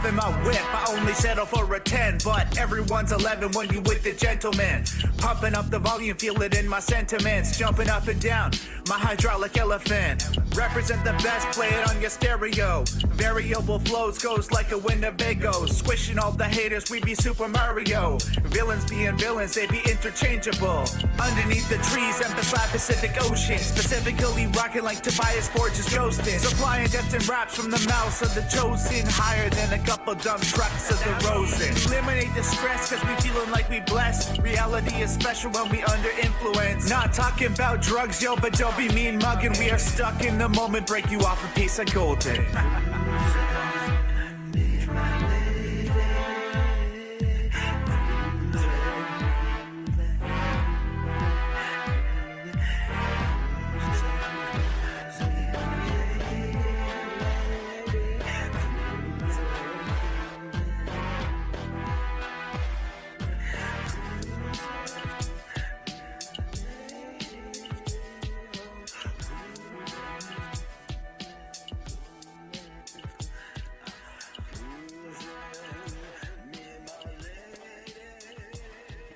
In my whip, I only settle for a 10, but everyone's 11 when you with the gentleman. Pumping up the volume, feel it in my sentiments. Jumping up and down, my hydraulic elephant. Represent the best, play it on your stereo. Variable flows, goes like a Winnebago. Squishing all the haters, we be Super Mario. Villains being villains, they be interchangeable. Underneath the trees and beside Pacific Ocean. Specifically rocking like Tobias Forge's Ghostin'. Supplying depth and raps from the mouths of the chosen. Higher than a couple dump trucks of the Rosen. Eliminate the stress cause we feeling like we blessed. Reality is special when we under influence. Not talking about drugs, yo, but don't be mean mugging. We are stuck in the moment, break you off a piece of golden.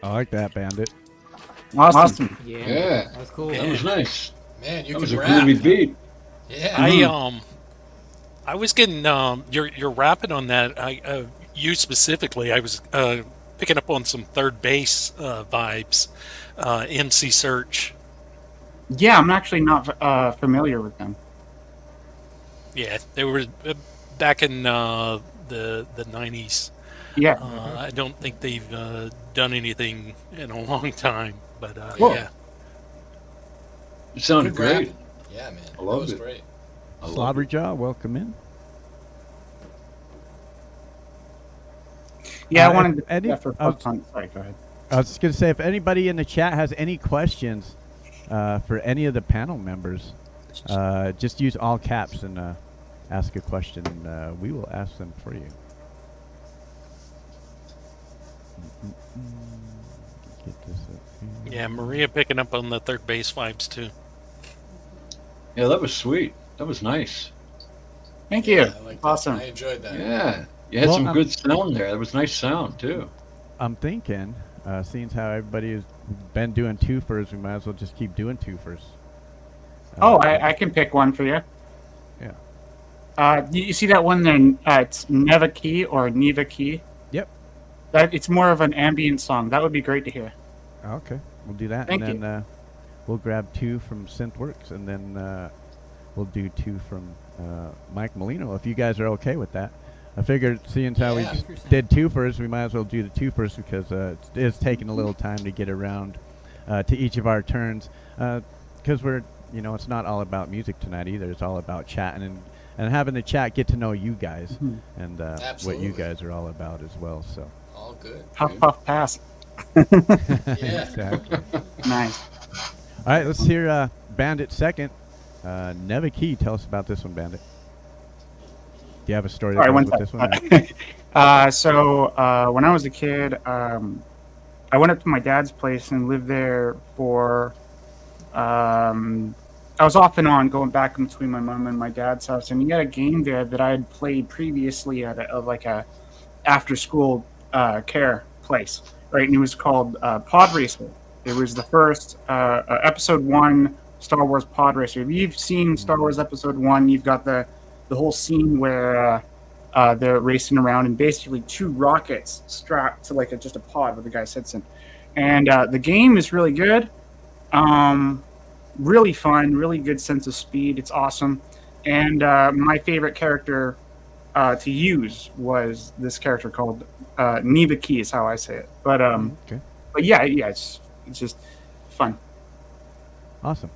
I like that, Bandit. Awesome. Yeah. That was cool. That was nice. Man, you That can was a rap. groovy beat. Yeah. I was getting you're rapping on that. You specifically, I was picking up on some third bass vibes. MC Search. Yeah, I'm actually not familiar with them. Yeah, they were back in the 90s. Yeah. I don't think they've done anything in a long time, but Cool. yeah. It sounded Good great. rapping. Yeah, man. I loved that was it. great. I loved Slobbery it. Jaw, welcome in. Yeah, I wanted to Eddie, for fun. Sorry, go ahead. I was just going to say, if anybody in the chat has any questions for any of the panel members, just use all caps and ask a question, and we will ask them for you. Get this up here. Yeah, Maria picking up on the third bass vibes too. Yeah, that was sweet. That was nice. Thank you. Yeah, I liked that. Awesome. I enjoyed that. Yeah. You had Well, some good sound there. That was nice sound, too. I'm thinking, seeing how everybody has been doing twofers, we might as well just keep doing twofers. I can pick one for you. Yeah. You see that one there? It's Neva Key or Neva Key. Yep. It's more of an ambient song. That would be great to hear. Okay, we'll do that, Thank and then we'll grab two from Synthworks, and then we'll do two from Mike Molino, if you guys are okay with that. I figured, seeing how Yeah. we did twofers, we might as well do the twofers because it's taking a little time to get around to each of our turns. Because we're you know, it's not all about music tonight either. It's all about chatting and having the chat get to know you guys and what Absolutely. you guys are all about as well. So All good. Puff, puff, pass. Yeah. exactly. Nice. All right, let's hear Bandit second. Neva Key, tell us about this one, Bandit. Do you have a story that All right, goes one with this one? So when I was a kid, I went up to my dad's place and lived there for. I was off and on going back in between my mom and my dad's house, and he had a game there that I had played previously at a after school care place, right? And it was called Pod Racer. It was the first episode 1 Star Wars Pod Racer. If you've seen Star Wars Episode 1, you've got the whole scene where they're racing around and basically 2 rockets strapped to like just a pod where the guy sits in. And the game is really good. Really fun, really good sense of speed. It's awesome. And my favorite character to use was this character called Neva Key is how I say it. But Okay. but yeah, it's just fun. Awesome.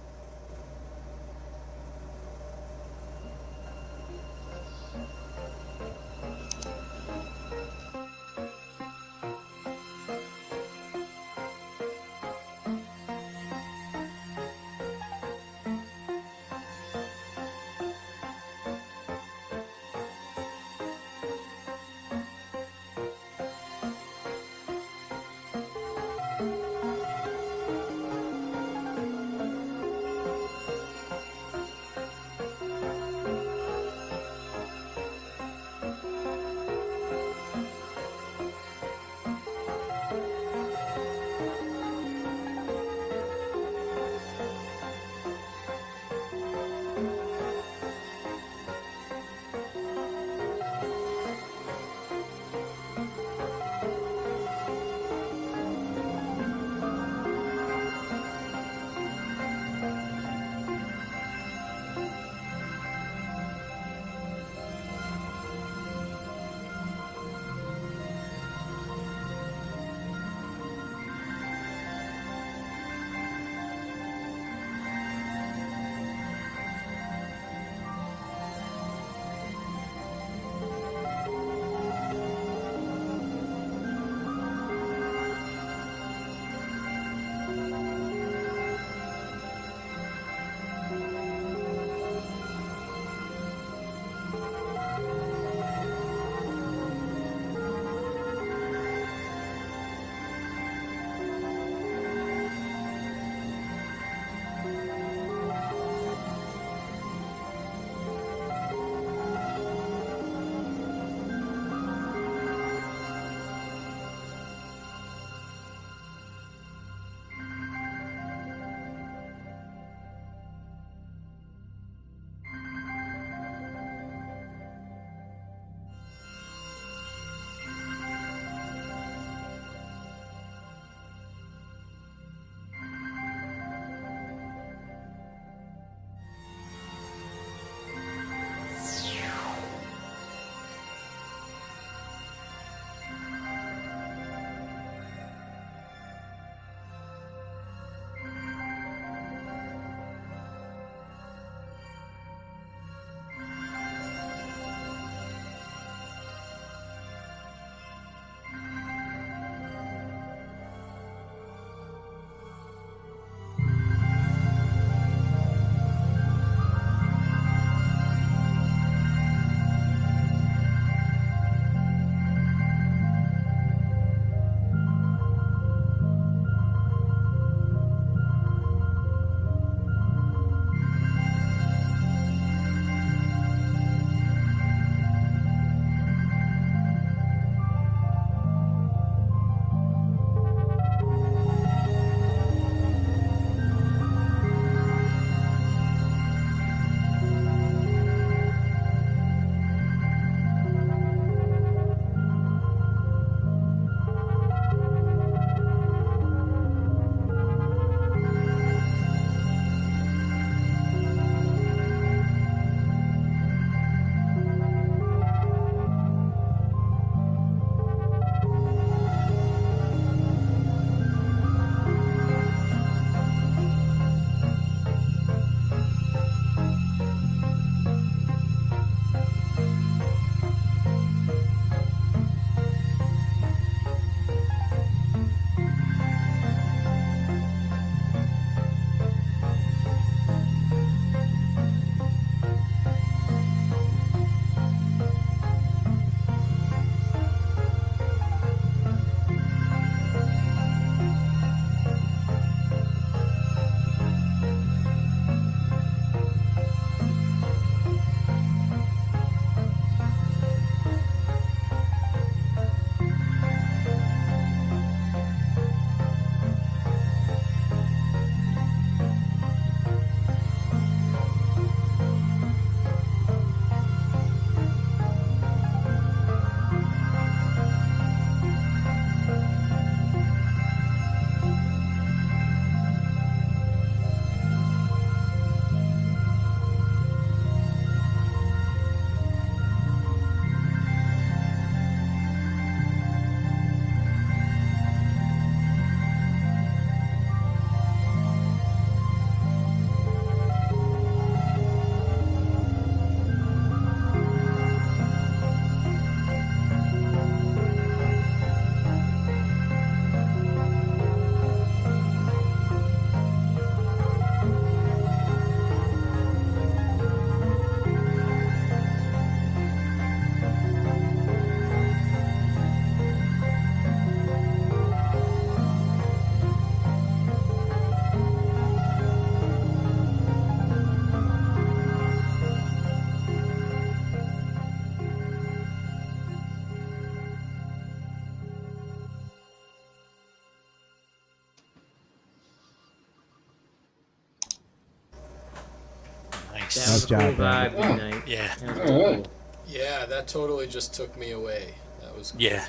That was a cool job, vibe Bandit. tonight. Yeah. That was All cool. right. Yeah, that totally just took me away. That was cool. Yeah.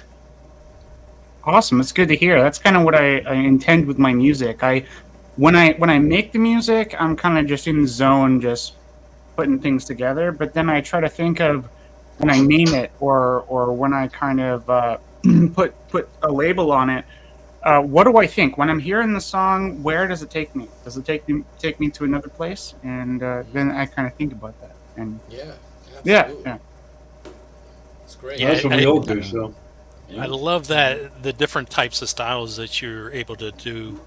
Awesome. It's good to hear. That's kind of what I intend with my music. When I make the music, I'm kind of just in the zone, just putting things together. But then I try to think of when I name it, or when I kind of put a label on it. What do I think when I'm hearing the song? Where does it take me? Does it take me to another place? And then I kind of think about that. And Yeah, yeah, absolutely. yeah. It's great. Yeah, That's what we all do. So. I love that the different types of styles that you're able to do,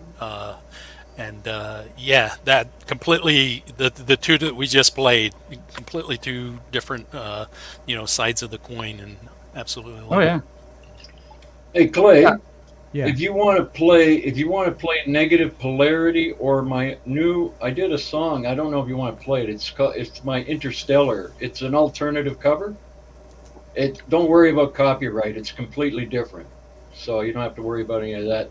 yeah, that completely the two that we just played, completely two different sides of the coin, and absolutely love Oh yeah. Hey Clay, Yeah. if you want to play Negative Polarity or I did a song. I don't know if you want to play it. It's my Interstellar. It's an alternative cover. Don't worry about copyright. It's completely different, so you don't have to worry about any of that.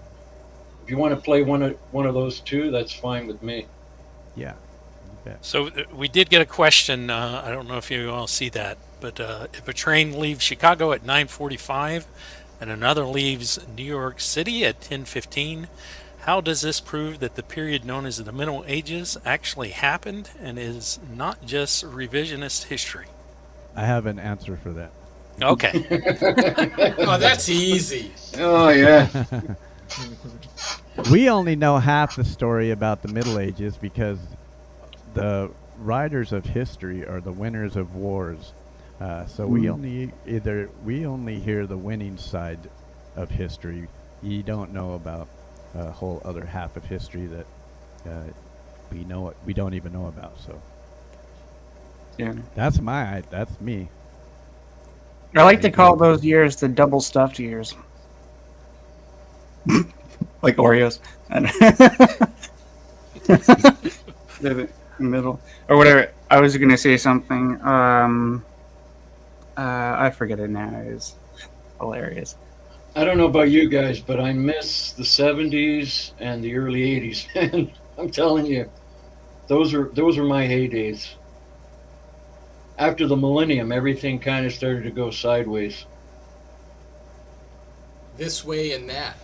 If you want to play one of those two, that's fine with me. Yeah. So we did get a question. I don't know if you all see that, but if a train leaves Chicago at 9:45 and another leaves New York City at 10:15, how does this prove that the period known as the Middle Ages actually happened and is not just revisionist history? I have an answer for that. Okay. Oh, that's easy. Oh yeah. We only know half the story about the Middle Ages because the writers of history are the winners of wars. So we only hear the winning side of history. You don't know about a whole other half of history that we don't even know about. So Yeah. that's me. I like to call those years the double stuffed years. Like Oreos. The middle. Or whatever. I was going to say something. I forget it now. It's hilarious. I don't know about you guys, but I miss the 70s and the early 80s, man. I'm telling you, those were my heydays. After the millennium, everything kind of started to go sideways. This way and that.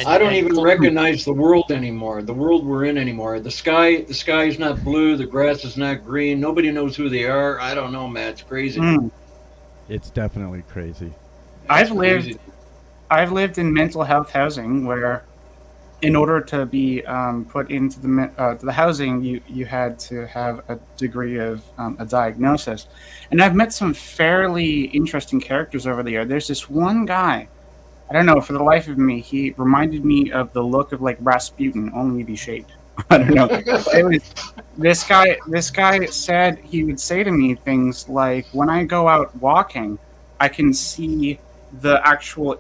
I don't even recognize the world anymore. The world we're in anymore. The sky is not blue. The grass is not green. Nobody knows who they are. I don't know, man. It's crazy. It's definitely crazy. I've lived in mental health housing where, in order to be put into the housing, you had to have a degree of a diagnosis. And I've met some fairly interesting characters over the year. There's this one guy, I don't know, for the life of me, he reminded me of the look of like Rasputin, only to be shaved. I don't know. This guy said he would say to me things like, when I go out walking, I can see the actual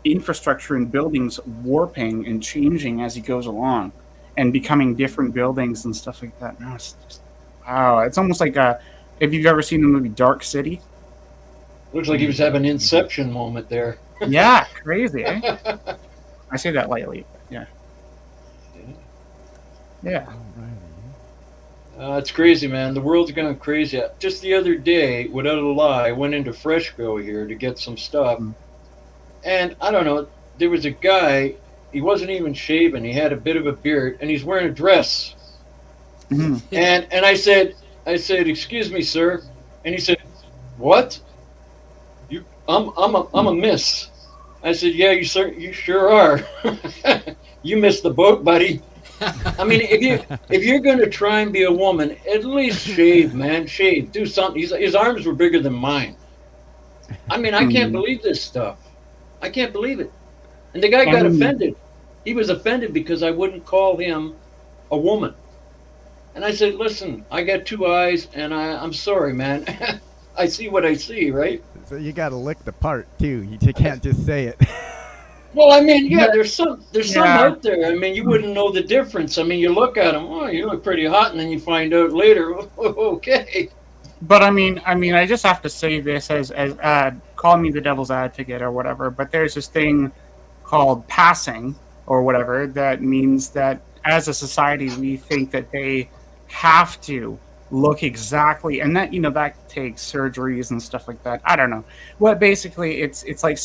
infrastructure and buildings warping and changing as he goes along and becoming different buildings and stuff like that. No, it's just, wow. It's almost like if you've ever seen the movie Dark City. Looks like he was having an Inception moment there. Yeah, crazy, eh? I say that lightly. Yeah. Yeah. It's crazy, man. The world's gone crazy. Just the other day, without a lie, I went into Freshco here to get some stuff. And I don't know, there was a guy, he wasn't even shaven. He had a bit of a beard, and he's wearing a dress. And I said, "Excuse me, sir." And he said, "What? I'm a miss." I said, "Yeah, you sure are. You missed the boat, buddy." I mean, if you're going to try and be a woman, at least shave, man. Shave. Do something. His arms were bigger than mine. I mean, I can't believe this stuff. I can't believe it. And the guy got offended. He was offended because I wouldn't call him a woman. And I said, "Listen, I got two eyes, and I'm sorry, man. I see what I see, right?" So you got to lick the part too. You can't just say it. Well, I mean, yeah, there's some out there. I mean, you wouldn't know the difference. I mean, you look at them, oh, you look pretty hot, and then you find out later, okay. But I mean, I just have to say this as call me the devil's advocate or whatever. But there's this thing called passing or whatever that means that as a society we think that they have to look exactly, and that that takes surgeries and stuff like that. I don't know. Well, basically, it's like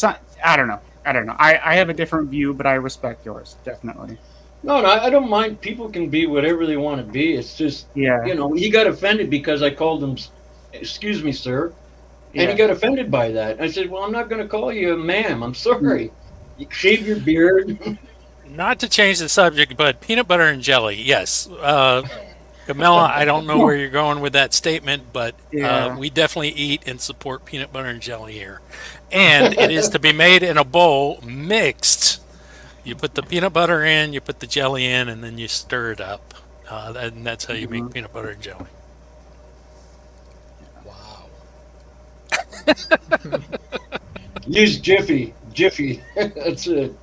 I don't know. I have a different view, but I respect yours definitely. No, I don't mind. People can be whatever they want to be. It's just, Yeah. He got offended because I called him, "Excuse me, sir," and he got offended by that. I said, "Well, I'm not going to call you ma'am. I'm sorry. You shave your beard." Not to change the subject, but peanut butter and jelly, yes. Camilla, I don't know where you're going with that statement, but we definitely eat and support peanut butter and jelly here. And it is to be made in a bowl, mixed. You put the peanut butter in, you put the jelly in, and then you stir it up. And that's how you make peanut butter and jelly. Wow. Use Jiffy. That's it.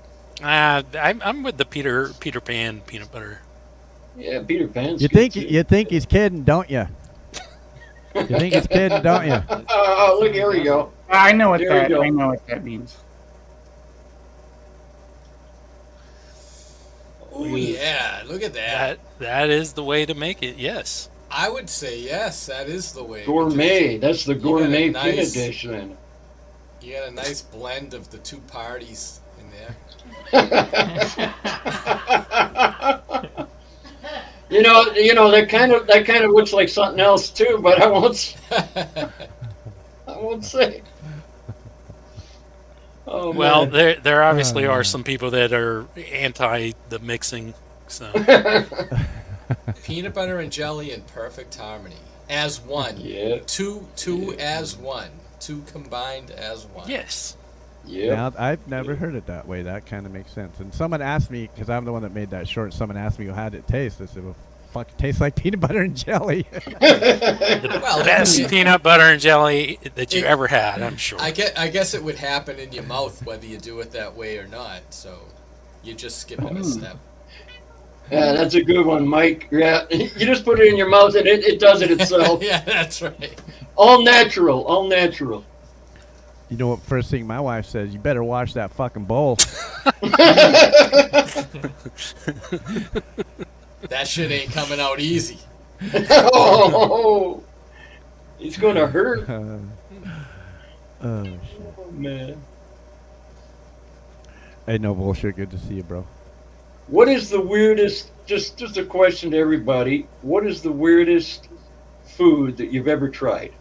I'm with the Peter Pan peanut butter. Yeah, Peter Pan's You good think he's kidding, don't you? You think he's kidding, don't you? Oh, look, here we go. I know what There we go. I know what that means. Oh yeah, look at that. That is the way to make it. Yes. I would say yes. That is the way. Gourmet. That's the gourmet nice- peanut dish then. You got a nice blend of the two parties in there. That kind of looks like something else too, but I won't say. Oh, Well, man. there obviously are some people that are anti the mixing. So Peanut butter and jelly in perfect harmony as one. Yeah. Two as one. Two combined as one. yes. Yeah. Now, I've never heard it that way. That kind of makes sense. And someone asked me, because I'm the one that made that short, someone asked me, well, how did it taste? I said, well, fuck, it tastes like peanut butter and jelly. Well, Best peanut butter and jelly that you It- ever had, I'm sure. I guess it would happen in your mouth whether you do it that way or not. So you're just skipping a step. Yeah, that's a good one, Mike. Yeah, you just put it in your mouth and it does it itself. Yeah, that's right. All natural, all natural. You know what? First thing my wife says, you better wash that fucking bowl. That shit ain't coming out easy. Oh, it's gonna hurt. Oh, shit. Oh, man. Hey, no bullshit. Good to see you, bro. What is the weirdest? Just a question to everybody. What is the weirdest food that you've ever tried?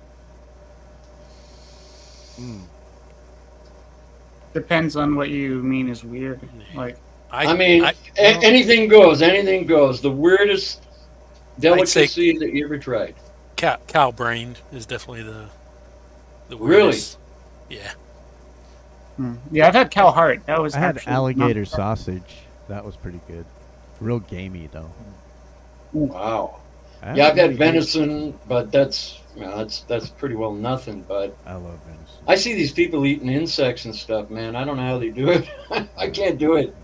Depends on what you mean is weird. Like, I mean, anything goes. Anything goes. The weirdest delicacy that you ever tried. Cow brain is definitely the Really? weirdest. Yeah. yeah, I've had cow heart. That was I had actually alligator not- sausage. That was pretty good. Real gamey, though. Wow. I Yeah, I've really had venison, but that's pretty well nothing. But I love venison. I see these people eating insects and stuff, man. I don't know how they do it. I can't do it.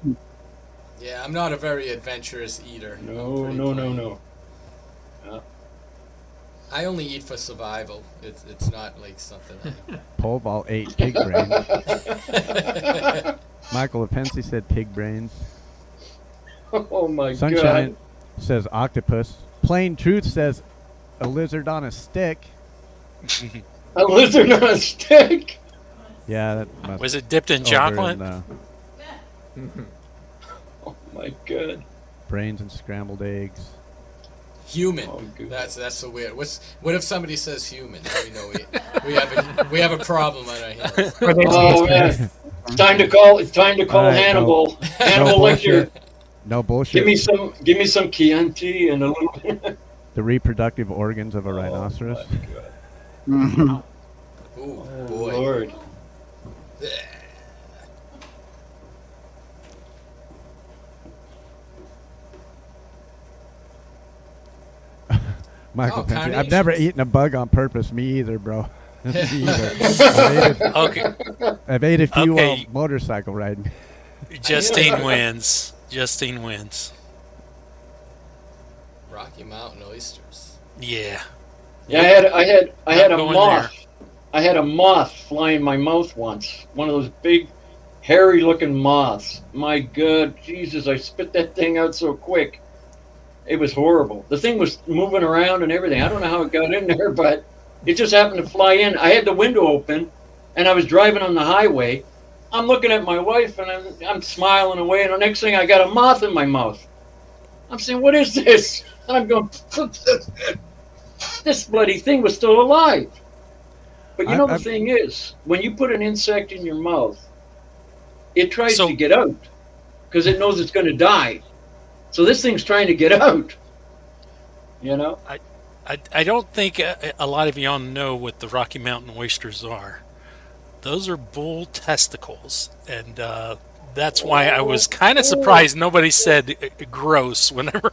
Yeah, I'm not a very adventurous eater. No. I only eat for survival. It's not like something. Pole vault ate pig brains. Michael Lepensi said pig brains. Oh my Sunshine says octopus. Plain Truth says a lizard on a stick. God. A lizard on a stick. Yeah, that must Was it dipped in over chocolate? Oh my God. brains and scrambled eggs. Human. Oh, good. That's so weird. What if somebody says human? We know we have a problem on our hands. Oh man. It's time to call All right, Hannibal. no Hannibal Lecter. bullshit. No bullshit. Give me some Chianti and a little. The reproductive organs of a rhinoceros. Ooh, Oh, boy. Lord. Michael Oh, Lepensi. I've never carnations. eaten a bug on purpose. Me either, bro. Me either. Okay. I've ate a few Okay. motorcycle riding. Justine wins. Justine wins. Rocky Mountain oysters. Yeah. Yeah, I had a going moth. I had a moth fly in my mouth once. One of those big, hairy-looking moths. My God, Jesus! I spit that thing out so quick. It was horrible. The thing was moving around and everything. I don't know how it got in there, but it just happened to fly in. I had the window open, and I was driving on the highway. I'm looking at my wife, and I'm smiling away, and the next thing I got a moth in my mouth. I'm saying, what is this? And I'm going, this bloody thing was still alive. But you know, the thing is, when you put an insect in your mouth, it tries to get out because it knows it's going to die. So this thing's trying to get out. You know? I don't think a lot of y'all know what the Rocky Mountain oysters are. Those are bull testicles. And that's why I was kind of surprised nobody said gross whenever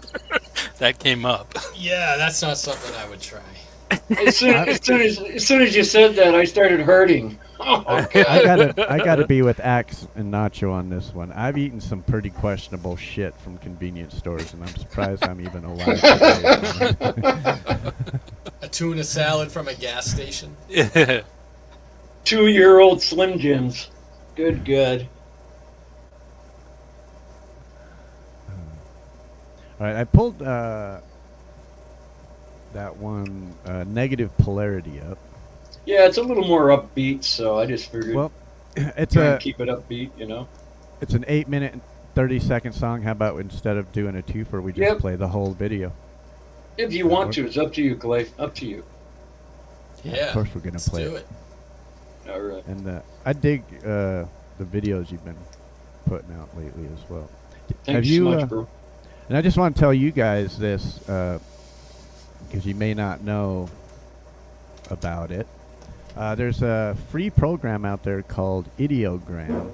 that came up. Yeah, that's not something I would try. As soon as you said that, I started hurting. Oh, I gotta be with Axe and Nacho on this one. I've eaten some pretty questionable shit from convenience stores, and I'm surprised I'm even alive today. A tuna salad from a gas station. 2-year-old Slim Jims. Good. All right, I pulled that one negative polarity up. Yeah, it's a little more upbeat, so I just figured. Well, it's keep it upbeat, you know. It's an 8-minute and 30-second song. How about instead of doing a twofer, we just play the whole video? If you want to, it's up to you, Clay. Up to you. Yeah, of course we're gonna play do it. All right. And I dig the videos you've been putting out lately as well. Thanks so much, bro. And I just want to tell you guys this, because you may not know about it. There's a free program out there called Ideogram,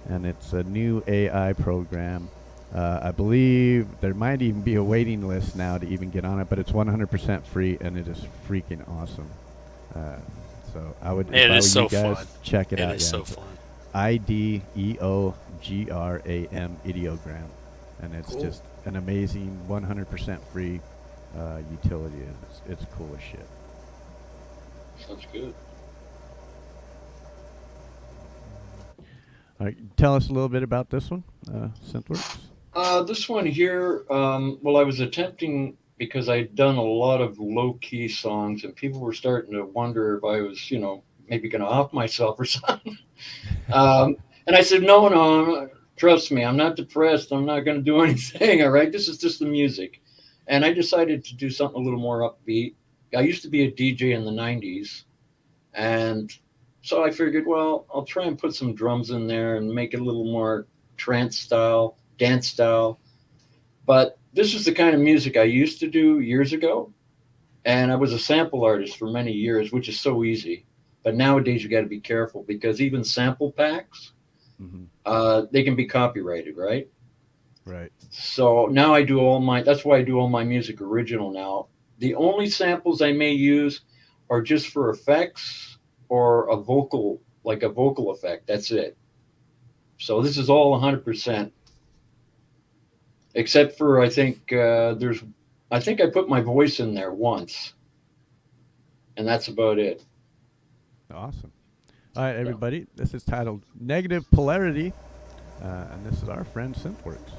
and it's a new AI program. I believe there might even be a waiting list now to even get on it, but it's 100% free, and it is freaking awesome. So I would, It is so you guys, fun. check it out. It is so fun. IDEOGRAM, Ideogram, and it's just an amazing 100% free utility. It's cool as shit. Sounds good. All right, tell us a little bit about this one, Synthworks. This one here, well, I was attempting, because I'd done a lot of low-key songs, and people were starting to wonder if I was, you know, maybe going to off myself or something. And I said, no, trust me, I'm not depressed. I'm not going to do anything, all right? This is just the music. And I decided to do something a little more upbeat. I used to be a DJ in the 90s, and so I figured, well, I'll try and put some drums in there and make it a little more trance style, dance style. But this is the kind of music I used to do years ago, and I was a sample artist for many years, which is so easy. But nowadays you got to be careful, because even sample packs, they can be copyrighted, right? Right. So now that's why I do all my music original now. The only samples I may use are just for effects or a vocal effect. That's it. So this is all 100%. Except for, I think I put my voice in there once. And that's about it. Awesome. All right, everybody. This is titled Negative Polarity. And this is our friend Synthworks.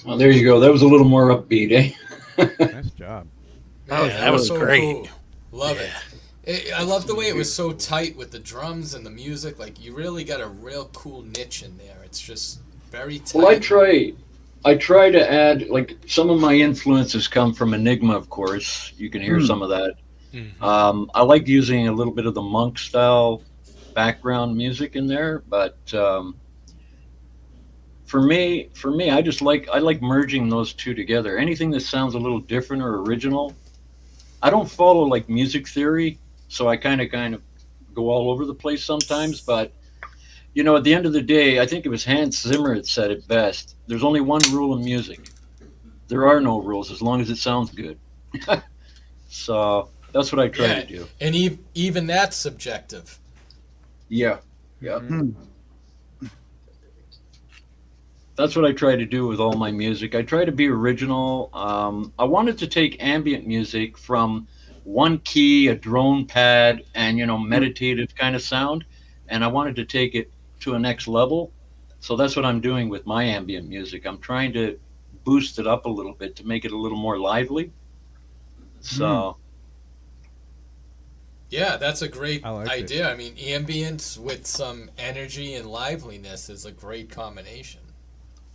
Well, there you go. That was a little more upbeat, eh? Nice job. That was so great. cool. Love it. I love the way it was so tight with the drums and the music. Like, you really got a real cool niche in there. It's just very tight. Well, I try to add, like, some of my influences come from Enigma, of course. You can hear some of that. Mhm. I like using a little bit of the monk style background music in there, but for me, I like merging those two together. Anything that sounds a little different or original. I don't follow like music theory, so I kind of go all over the place sometimes. But at the end of the day, I think it was Hans Zimmer that said it best. There's only one rule in music. There are no rules as long as it sounds good. So that's what I try to do. And even that's subjective. Yeah. That's what I try to do with all my music. I try to be original. I wanted to take ambient music from one key, a drone pad, and meditative kind of sound, and I wanted to take it to a next level. So that's what I'm doing with my ambient music. I'm trying to boost it up a little bit to make it a little more lively. So yeah, that's a great idea. it. I mean, ambience with some energy and liveliness is a great combination.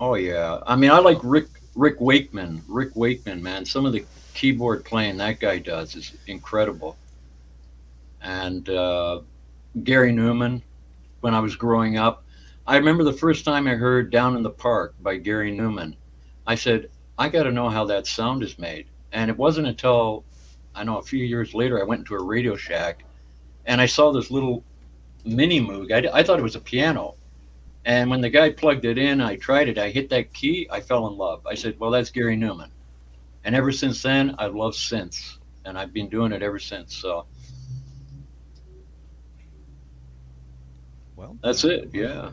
oh yeah, I mean I like Rick Wakeman. Rick Wakeman, man, some of the keyboard playing that guy does is incredible. And Gary Newman, when I was growing up, I remember the first time I heard "Down in the Park" by Gary Newman. I said, I got to know how that sound is made. And it wasn't until I know a few years later I went into a Radio Shack and I saw this little mini Moog. I thought it was a piano. And when the guy plugged it in, I tried it. I hit that key. I fell in love. I said, well, that's Gary Newman. And ever since then, I've loved synths. And I've been doing it ever since. So Well, that's it. Yeah.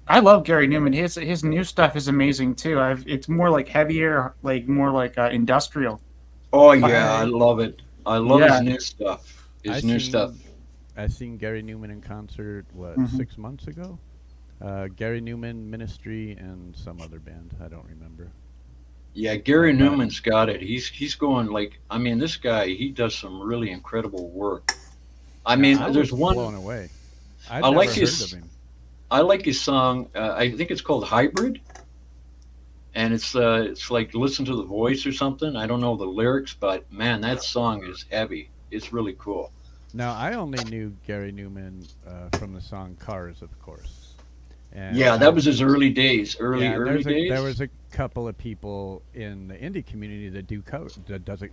I love Gary Newman. His new stuff is amazing too. It's more like heavier, like more like industrial. Oh, yeah. I love it. I love his new stuff. I seen Gary Newman in concert, 6 months ago? Gary Newman, Ministry, and some other band. I don't remember. Yeah, Gary Newman's got it. He's going like, I mean, this guy, he does some really incredible work. I mean, there's one. Blown away. I like his song. I think it's called Hybrid, and it's like Listen to the Voice or something. I don't know the lyrics, but man, that song is heavy. It's really cool. Now, I only knew Gary Newman from the song Cars, of course. And yeah, that was his early days. Early days. There was a couple of people in the indie community that do cover. That does it.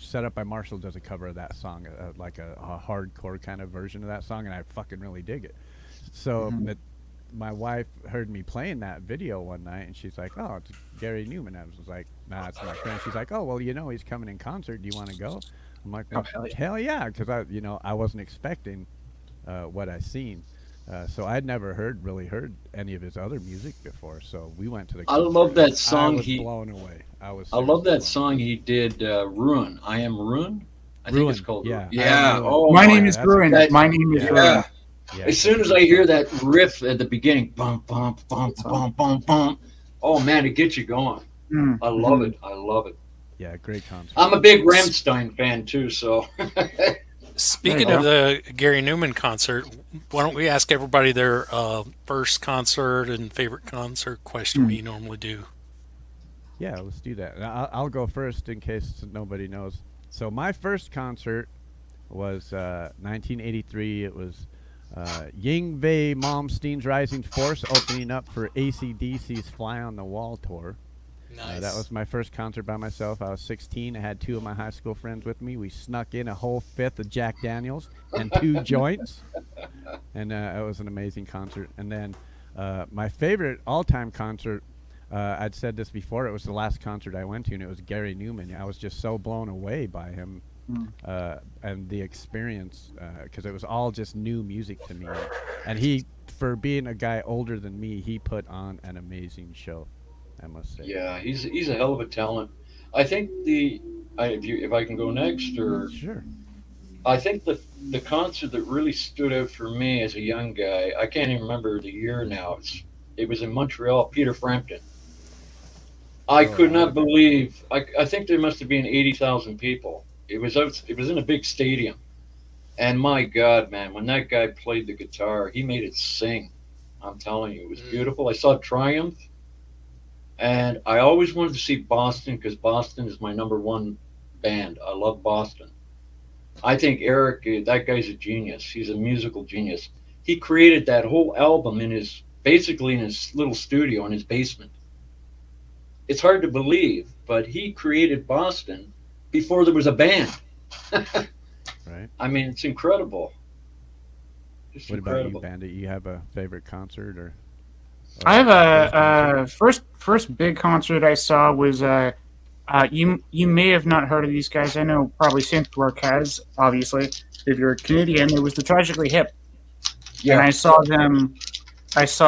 Set Up by Marshall does a cover of that song, like a hardcore kind of version of that song, and I fucking really dig it. So my wife heard me playing that video one night, and she's like, "Oh, it's Gary Newman." I was like, "Nah, it's my friend." She's like, "Oh, well, he's coming in concert. Do you want to go?" I'm like, "Oh, hell yeah," because I wasn't expecting what I seen. So I'd never really heard any of his other music before. So we went to the concert. I love that song. I was blown away. I love that song he did. Ruin. I Am Ruin. I think it's called. Yeah. Yeah. Oh, my name is Ruin. My name is Ruin. Yeah. As soon as I hear that riff at the beginning, bum bum bum bum bum bum, oh man, it gets you going. I love it. I love it. Yeah, great concert. I'm a big Rammstein fan too, so. Speaking of the Gary Newman concert, why don't we ask everybody their first concert and favorite concert question we normally do? Yeah, let's do that. I'll go first in case nobody knows. So my first concert was 1983. It was Yngwie Malmsteen's Rising Force opening up for AC/DC's Fly on the Wall tour. Nice. That was my first concert by myself. I was 16. I had two of my high school friends with me. We snuck in a whole fifth of Jack Daniels and 2 joints. And it was an amazing concert. And then my favorite all-time concert, I'd said this before, it was the last concert I went to, and it was Gary Newman. I was just so blown away by him and the experience, because it was all just new music to me. And he, for being a guy older than me, he put on an amazing show, I must say. Yeah, he's a hell of a talent. I think if I can go next, or sure. I think the concert that really stood out for me as a young guy, I can't even remember the year now. It was in Montreal, Peter Frampton. I Oh, could that not would've been- believe. I think there must have been 80,000 people. It was out. It was in a big stadium, and my God, man, when that guy played the guitar, he made it sing. I'm telling you, it was beautiful. I saw Triumph, and I always wanted to see Boston because Boston is my number one band. I love Boston. I think Eric, that guy's a genius. He's a musical genius. He created that whole album in his basically in his little studio in his basement. It's hard to believe, but he created Boston before there was a band. Right. I mean, it's incredible. It's What about you, incredible. Bandit? You have a favorite concert or I have first concert? first big concert I saw was you may have not heard of these guys. I know probably Synthworks has, obviously. If you're Canadian, it was the Tragically Hip, and Yeah. I saw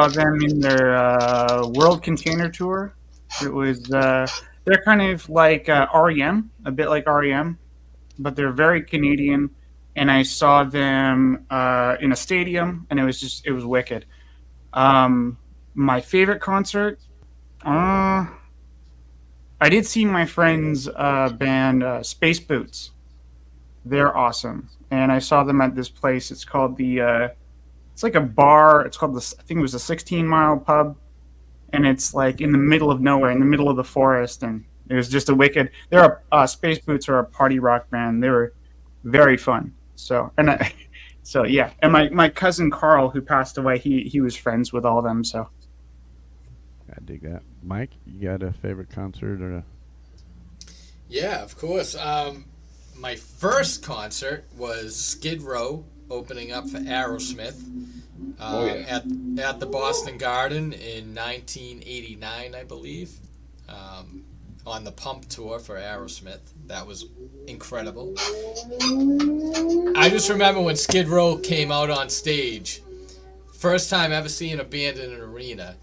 them in their World Container Tour. It was they're kind of like REM, a bit like REM, but they're very Canadian. And I saw them in a stadium, and it was wicked. My favorite concert, I did see my friend's band Space Boots. They're awesome, and I saw them at this place. It's called it's like a bar. It's called I think it was a 16 Mile Pub, and it's like in the middle of nowhere, in the middle of the forest, and it was just a wicked. Space Boots are a party rock band. They were very fun. So yeah, and my cousin Carl, who passed away, he was friends with all of them. So I dig that. Mike, you got a favorite concert or a? Yeah, of course. My first concert was Skid Row opening up for Aerosmith at the Boston Garden in 1989, I believe, on the Pump Tour for Aerosmith. That was incredible. I just remember when Skid Row came out on stage, first time ever seeing a band in an arena,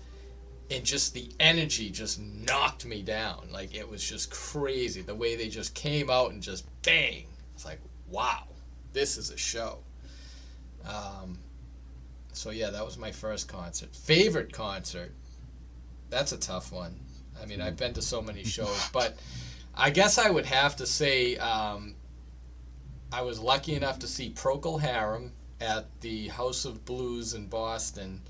and just the energy just knocked me down. Like, it was just crazy the way they just came out and just bang. It's like, wow, this is a show. So yeah, that was my first concert. Favorite concert, that's a tough one. I mean, I've been to so many shows, but I guess I would have to say I was lucky enough to see Procol Harum at the House of Blues in Boston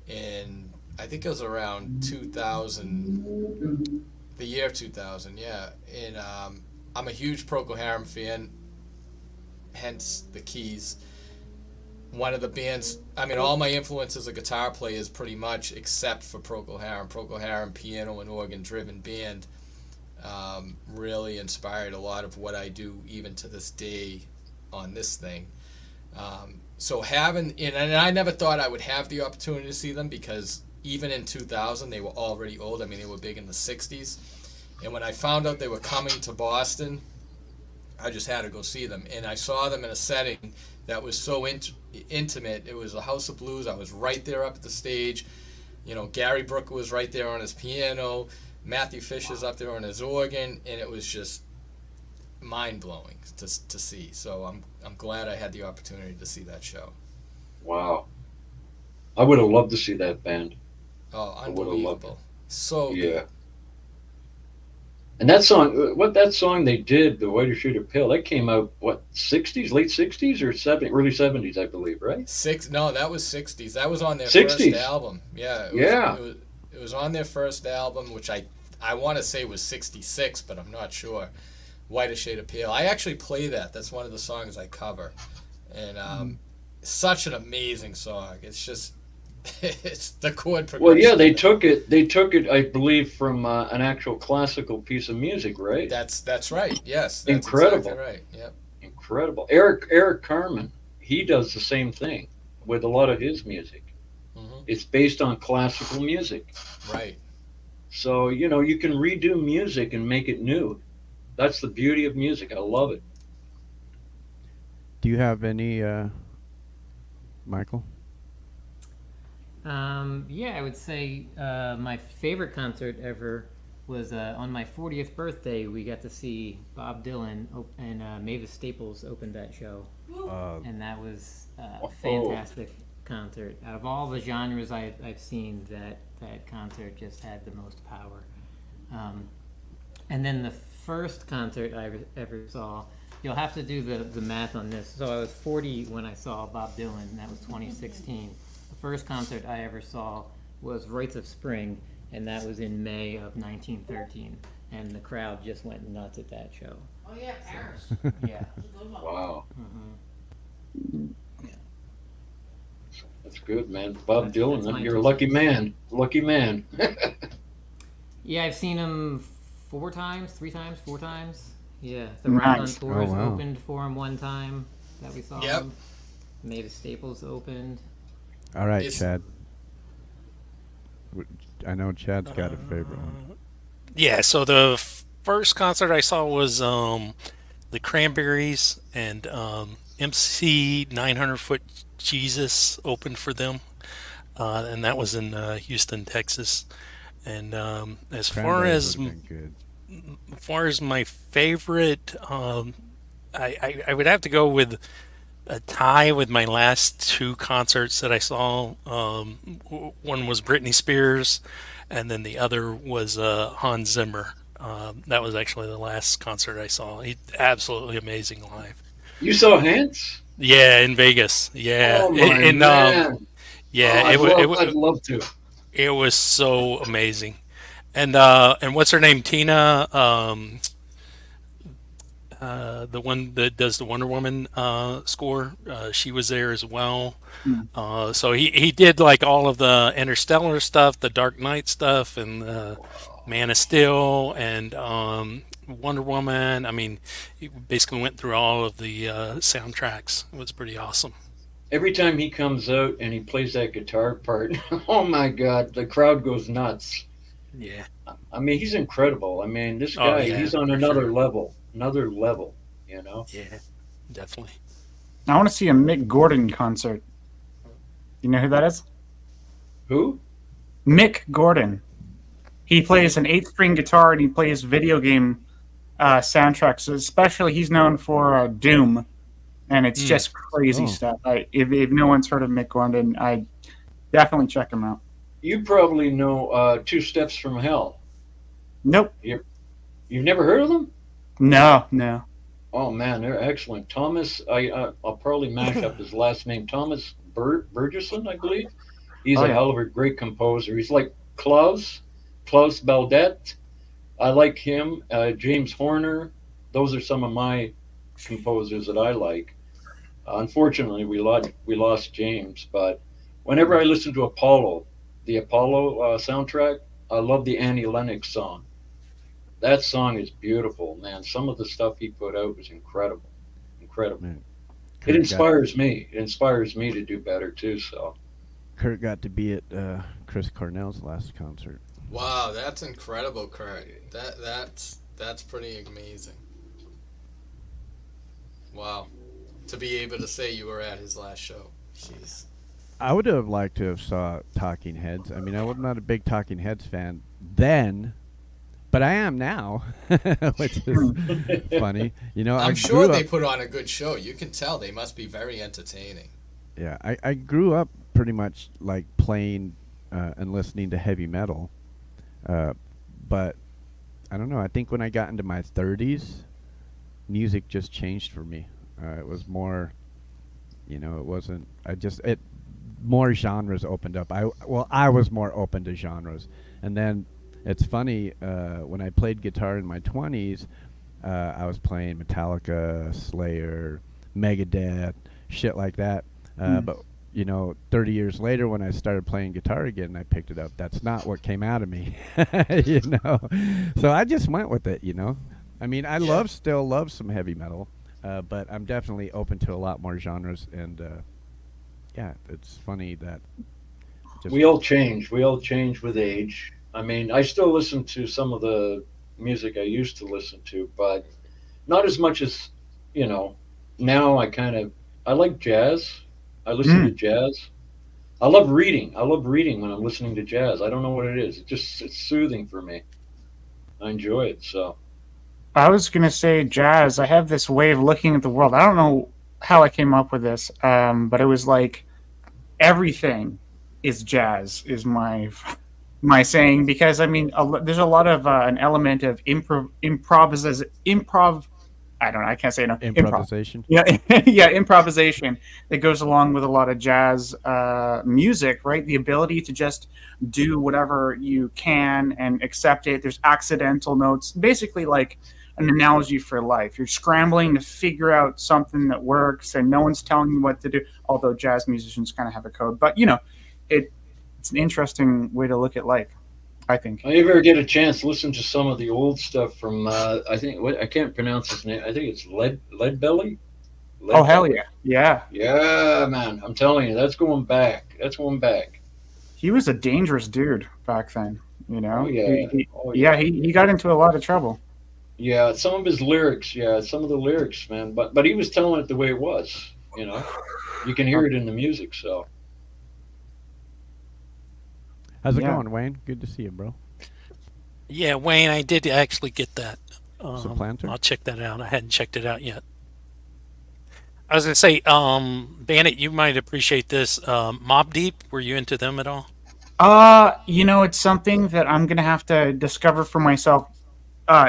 in, I think it was around 2000, the year 2000, yeah. And I'm a huge Procol Harum fan, hence the keys. One of the bands, I mean, all my influence as a guitar player is pretty much except for Procol Harum. Procol Harum, piano and organ driven band, really inspired a lot of what I do even to this day on this thing. So having, and I never thought I would have the opportunity to see them because even in 2000, they were already old. I mean, they were big in the 60s. And when I found out they were coming to Boston, I just had to go see them. And I saw them in a setting that was so intimate. It was a House of Blues. I was right there up at the stage. You know, Gary Brooker was right there on his piano. Matthew Fisher's up there on his organ. And it was just mind-blowing to see. So I'm glad I had the opportunity to see that show. Wow. I would have loved to see that band. Oh, unbelievable. So yeah. good. And that song they did, The Way to Shoot a Pill, that came out, what, 60s, late 60s or early 70s, I believe, right? No, that was 60s. That was on their 60s. first album. Yeah. It was on their first album, which I want to say was 66, but I'm not sure. White a Shade of Pale. I actually play that. That's one of the songs I cover. And such an amazing song. It's just, it's the chord progression. Well, yeah, they took it, I believe, from an actual classical piece of music, right? That's right. Yes. That's Incredible. Exactly right. Yep. Incredible. Eric Carmen, he does the same thing with a lot of his music. Mm-hmm. It's based on classical music. Right. So, you know, you can redo music and make it new. That's the beauty of music. I love it. Do you have any, Michael? Yeah, I would say my favorite concert ever was on my 40th birthday. We got to see Bob Dylan and Mavis Staples opened that show, and that was a fantastic concert. Out of all the genres I've seen, that concert just had the most power. And then the first concert I ever saw, you'll have to do the math on this. So I was 40 when I saw Bob Dylan, and that was 2016. The first concert I ever saw was Rites of Spring, and that was in May of 1913. And the crowd just went nuts at that show. Oh yeah, Paris. Yeah. Wow. Yeah. That's good, man. Bob Dylan, that's you're a lucky 1966. man. Lucky man. Yeah, I've seen him 4 times. Yeah, the Rock on Nice. Tours Oh, wow. opened for him one time that we saw Yep. him. Mavis Staples opened. All right, It's- Chad. I know Chad's got a favorite one. Yeah, so the first concert I saw was the Cranberries, and MC 900 Foot Jesus opened for them, and that was in Houston, Texas. And as far Cranberries as would've been good. my favorite, I would have to go with a tie with my last 2 concerts that I saw. One was Britney Spears, and then the other was Hans Zimmer. That was actually the last concert I saw. He's absolutely amazing live. You saw Hans? Yeah, in Vegas. Yeah, Oh my man. yeah, I'd love to. it was so amazing. And what's her name? Tina, the one that does the Wonder Woman score. She was there as well. So he did like all of the Interstellar stuff, the Dark Knight stuff, and Man of Steel, and Wonder Woman. I mean, he basically went through all of the soundtracks. It was pretty awesome. Every time he comes out and he plays that guitar part, oh my God, the crowd goes nuts. Yeah. I mean, he's incredible. I mean, this Oh, guy, yeah, he's on for another sure. level, Yeah, definitely. I want to see a Mick Gordon concert. You know who that is? Who? Mick Gordon. He plays an 8-string guitar and he plays video game soundtracks. Especially, he's known for Doom, and it's just crazy Oh. stuff. If no one's heard of Mick Gordon, I definitely check him out. You probably know 2 Steps from Hell. Nope. You've never heard of them? No. Oh man, they're excellent. Thomas, I'll probably mash up his last name. Thomas Burgesson, I believe. He's Oh, a yeah. hell of a great composer. He's like Klaus Baldet. I like him. James Horner. Those are some of my composers that I like. Unfortunately, we lost James, but whenever I listen to the Apollo soundtrack, I love the Annie Lennox song. That song is beautiful, man. Some of the stuff he put out was incredible. Man, It Kurt inspires me. It inspires me to do better too. So Kurt got to be at Chris Cornell's last concert. Wow, that's incredible, Kurt. That's pretty amazing. Wow, to be able to say you were at his last show. Jeez. I would have liked to have saw Talking Heads. I mean, I was not a big Talking Heads fan then, but I am now, which is funny. You know, I'm I sure grew they up- put on a good show. You can tell they must be very entertaining. Yeah, I grew up pretty much like playing and listening to heavy metal, but I don't know. I think when I got into my 30s, music just changed for me. It was more, you know, it wasn't. More genres opened up. I was more open to genres, and then it's funny when I played guitar in my 20s, I was playing Metallica, Slayer, Megadeth, shit like that. But you know, 30 years later, when I started playing guitar again, I picked it up. That's not what came out of me, you know. So I just went with it, you know. I mean, I still love some heavy metal, but I'm definitely open to a lot more genres. And yeah, it's funny that we all change. We all change with age. I mean, I still listen to some of the music I used to listen to, but not as much as, you know. Now I like jazz. I listen to jazz. I love reading. I love reading when I'm listening to jazz. I don't know what it is. It's soothing for me. I enjoy it. So I was going to say jazz. I have this way of looking at the world. I don't know how I came up with this, but it was like everything is jazz is my my saying, because I mean, there's a lot of an element of improv. I don't know. I can't say no. Improvisation. Yeah, yeah, improvisation that goes along with a lot of jazz music, right? The ability to just do whatever you can and accept it. There's accidental notes, basically like an analogy for life. You're scrambling to figure out something that works, and no one's telling you what to do. Although jazz musicians kind of have a code, but it's an interesting way to look at life, I think. If you ever get a chance, listen to some of the old stuff from I think I can't pronounce his name. I think it's Leadbelly. Oh hell yeah, yeah, man! I'm telling you, that's going back. He was a dangerous dude back then. Oh yeah. He got into a lot of trouble. Yeah, some of his lyrics. Yeah, some of the lyrics, man. But he was telling it the way it was. You can hear it in the music. So. How's it going, Wayne? Good to see you, bro. Yeah, Wayne, I did actually get that. Supplanter? I'll check that out. I hadn't checked it out yet. I was going to say, Bandit, you might appreciate this. Mobb Deep, were you into them at all? It's something that I'm going to have to discover for myself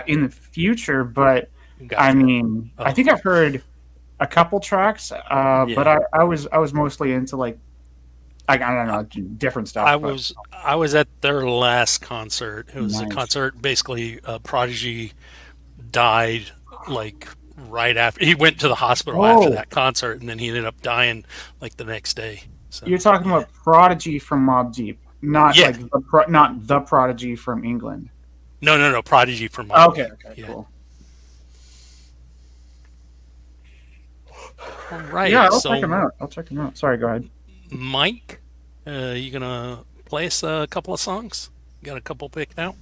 in the future, but Gotcha. I mean, I think I've heard a couple tracks, but I was mostly into like, I don't know, different stuff. I was at their last concert. It was Nice. a concert. Basically, Prodigy died like right after he went to the hospital after that concert, and then he ended up dying like the next day. So, You're talking about Prodigy from Mobb Deep, not not the Prodigy from England. No, Prodigy from Mobb Okay, Deep. cool. All right. Yeah, I'll check him out. Sorry, go ahead. Mike, you gonna play us a couple of songs? Got a couple picked out?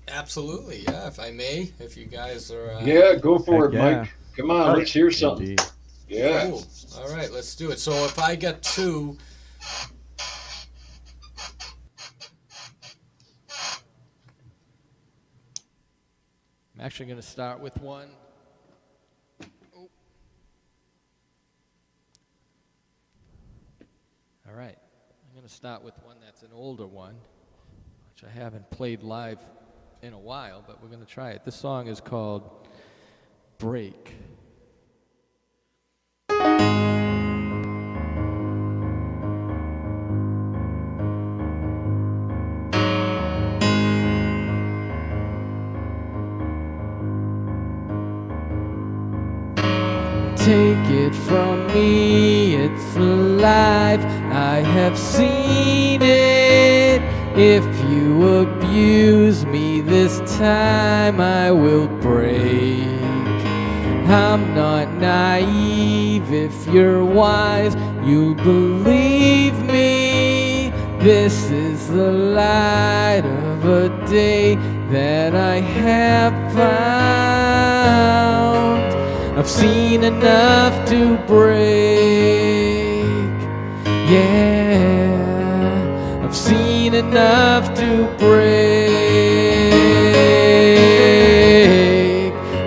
Absolutely, yeah. If I may, if you guys are. Yeah, go for it, yeah. Mike. Come on, let's hear something. Indeed. Yeah. Cool. All right, let's do it. So if I get two. I'm actually going to start with one. All right. I'm going to start with one that's an older one, which I haven't played live in a while, but we're going to try it. This song is called Break. Take it from me, it's alive, I have seen it. If you abuse me this time, I will break. I'm not naive, if you're wise, you'll believe me. This is the light of a day that I have found. I've seen enough to break, yeah. I've seen enough to break.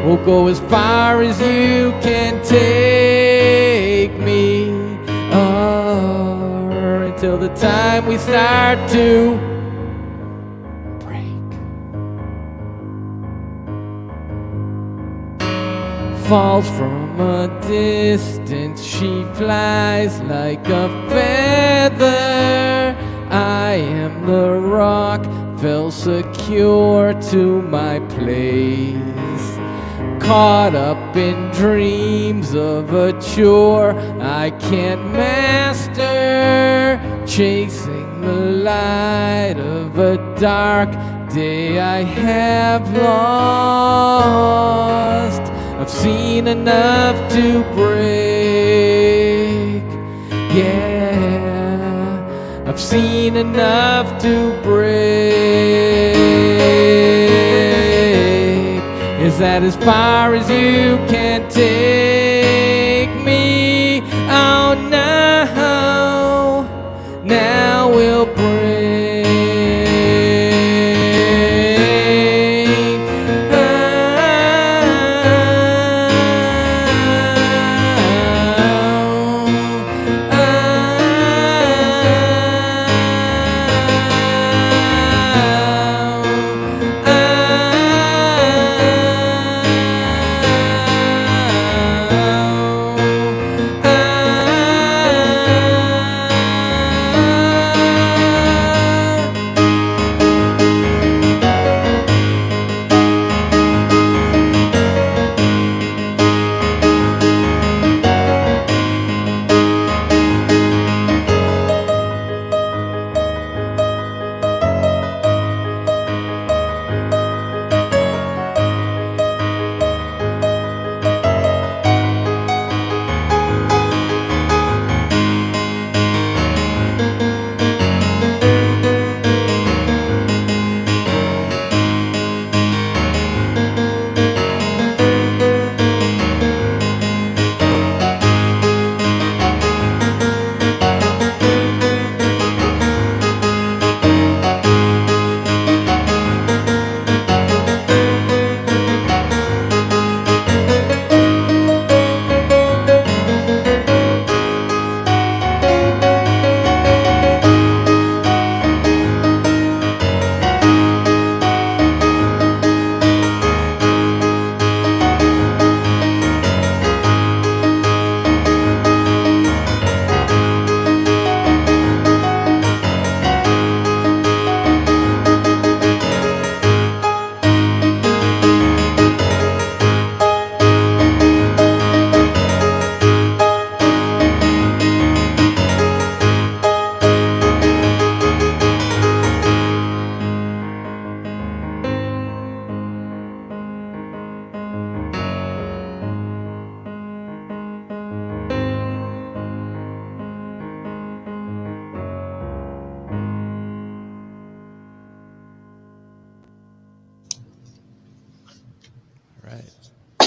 We'll go as far as you can take me, or until the time we start to falls from a distance, she flies like a feather. I am the rock, fell secure to my place. Caught up in dreams of a chore I can't master, chasing the light of a dark day I have lost. I've seen enough to break, yeah. I've seen enough to break. Is that as far as you can take me? Oh no, now we'll break.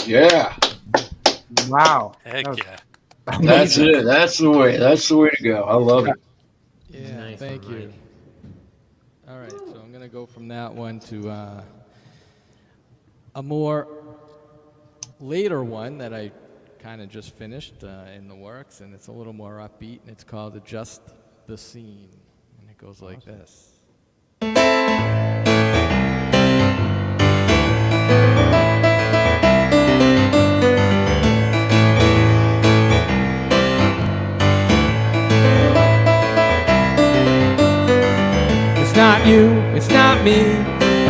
Yeah. Wow. Heck That was yeah. That's amazing. it. That's the way. That's the way to go. I love it. Yeah, Nice thank one, you. Mike. All right, so I'm gonna go from that one to a more later one that I kind of just finished in the works, and it's a little more upbeat, and it's called "Adjust the Scene," and it goes like this. It's not you, it's not me,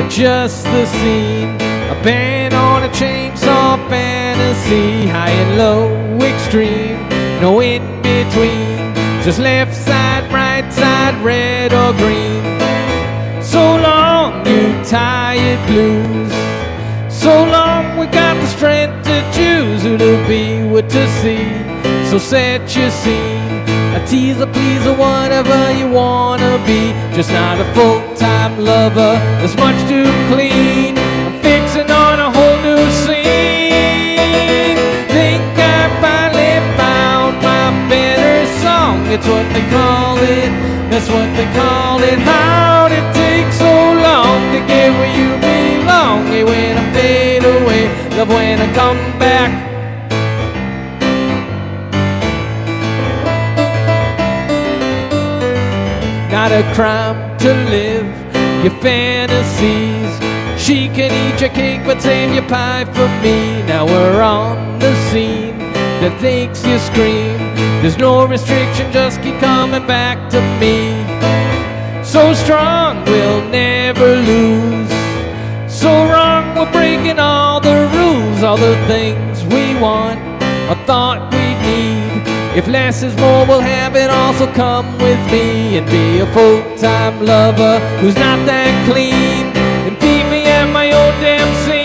adjust the scene. A band on a chainsaw fantasy, high and low, extreme, no in between. Just left side, right side, red or green. So long, you tired blues. So long, we got the strength to choose who to be, what to see. So set your scene. A teaser, pleaser, whatever you wanna be. Just not a full-time lover, there's much too clean. I'm fixing on a whole new scene. Think I finally found my better song. It's what they call it, that's what they call it. How'd it take so long to get where you belong? Hey, when I fade away, love when I come back. Not a crime to live your fantasies. She can eat your cake but save your pie for me. Now we're on the scene that thinks you scream. There's no restriction, just keep coming back to me. So strong, we'll never lose. So wrong, we're breaking all the rules. All the things we want, or thought we'd need. If less is more, we'll have it all, so come with me and be a full-time lover who's not that clean, and beat me at my own damn scene.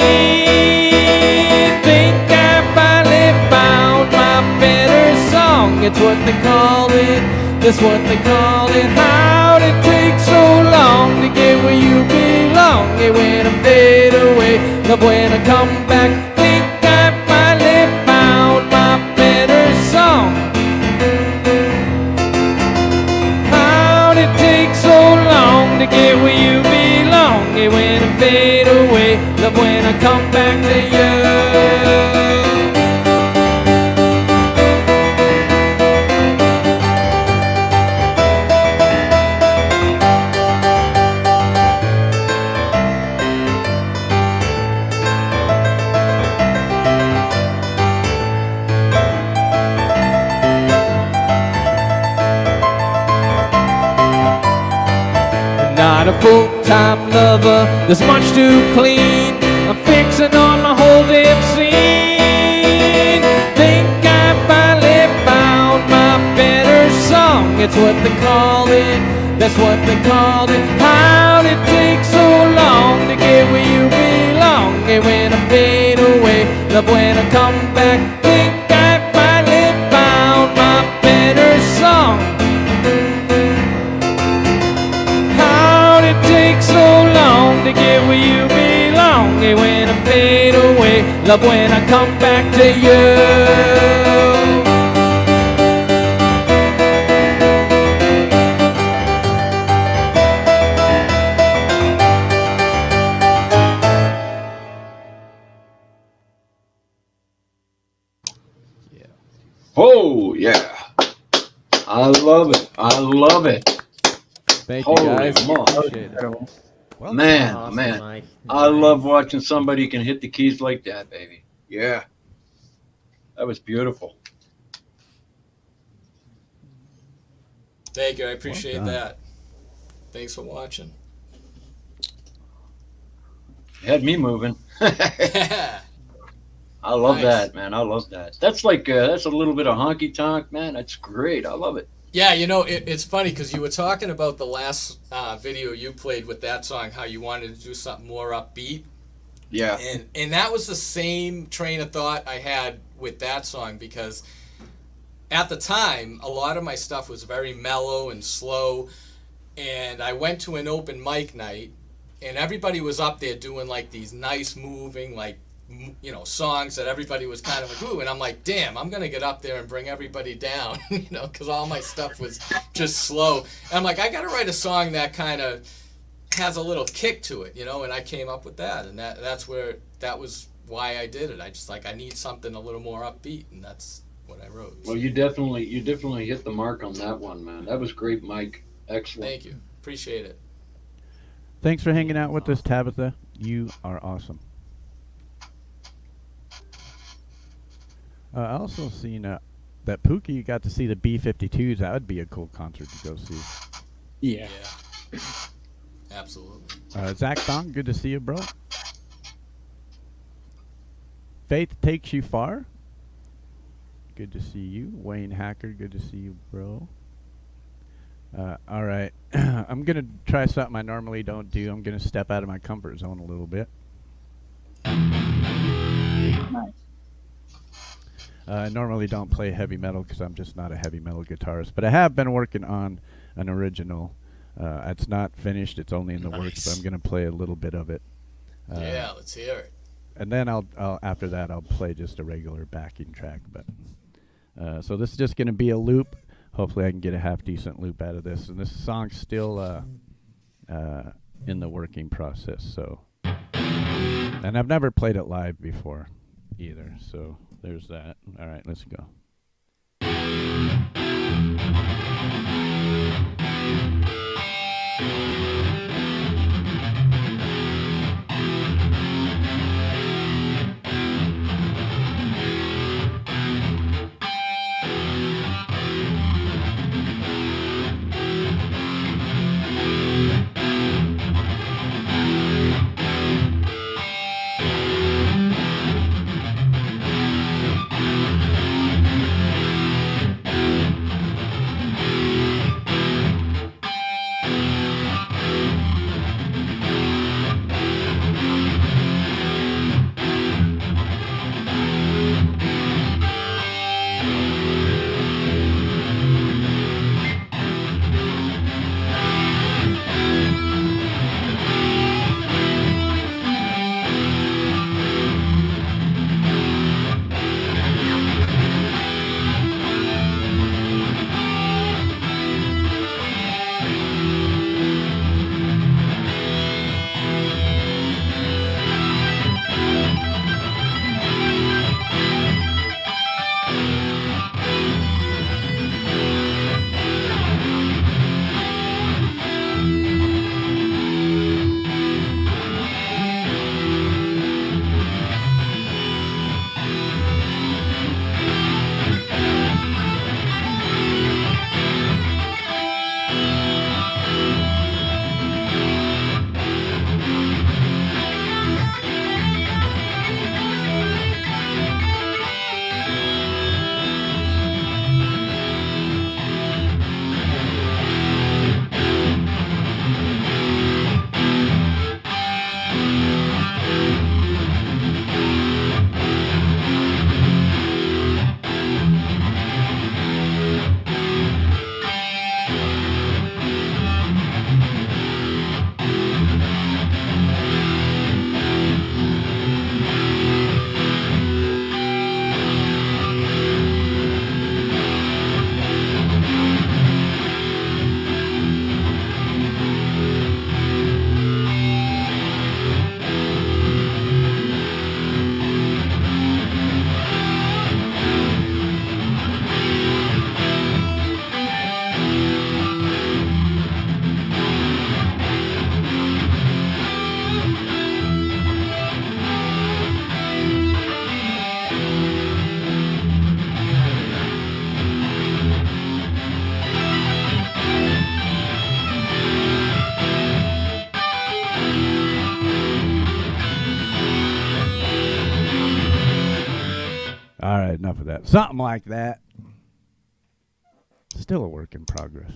Think I finally found my better song. It's what they call it, that's what they call it. How'd it take so long to get where you belong? Hey, when I fade away, love when I come back. Think I finally found my better song. To get where you belong. Hey, when I fade away, love when I come back to you. Not a full-time lover, there's much too clean. I'm fixing on my whole damn scene. Think I finally found my better song. It's what they call it, that's what they call it. How'd it take so long to get where you belong? Hey, when I fade away, love when I come back. Think I finally found my better song. So long to get where you belong. Hey, when I fade away, love when I come back to you. Oh yeah, I love it. I love it. Thank you, guys. Appreciate it. Well, Man, Awesome, man, Mike. I Nice. love watching somebody can hit the keys like that, baby. Yeah, that was beautiful. Thank you. I appreciate done. that. Thanks for watching. Had me moving. Yeah. I love Nice. that, man. I love that. That's like that's a little bit of honky tonk, man. That's great. I love it. Yeah, you know, it's funny because you were talking about the last video you played with that song, how you wanted to do something more upbeat. Yeah. And that was the same train of thought I had with that song, because at the time, a lot of my stuff was very mellow and slow. And I went to an open mic night, and everybody was up there doing like these nice moving, like songs that everybody was kind of like, ooh, and I'm like, damn, I'm going to get up there and bring everybody down, because all my stuff was just slow. And I'm like, I got to write a song that kind of has a little kick to it, and I came up with that, and that was why I did it. I just I need something a little more upbeat, and that's what I wrote. Well, you definitely hit the mark on that one, man. That was great, Mike. Excellent. Thank you. Appreciate it. Thanks for hanging out with us, Tabitha. You are awesome. I also seen that Pookie got to see the B-52s. That would be a cool concert to go see. Yeah. Absolutely. Zach Thong, good to see you, bro. Faith Takes You Far. Good to see you. Wayne Hacker, good to see you, bro. All right. I'm going to try something I normally don't do. I'm going to step out of my comfort zone a little bit. Nice. I normally don't play heavy metal because I'm just not a heavy metal guitarist, but I have been working on an original. It's not finished; it's only in the works. But I'm going to play a little bit of it. Yeah, let's hear it. And then I'll after that I'll play just a regular backing track. But so this is just going to be a loop. Hopefully, I can get a half decent loop out of this. And this song's still in the working process. So, and I've never played it live before either. So. There's that. All right, let's go. All right, enough of that. Something like that. Still a work in progress.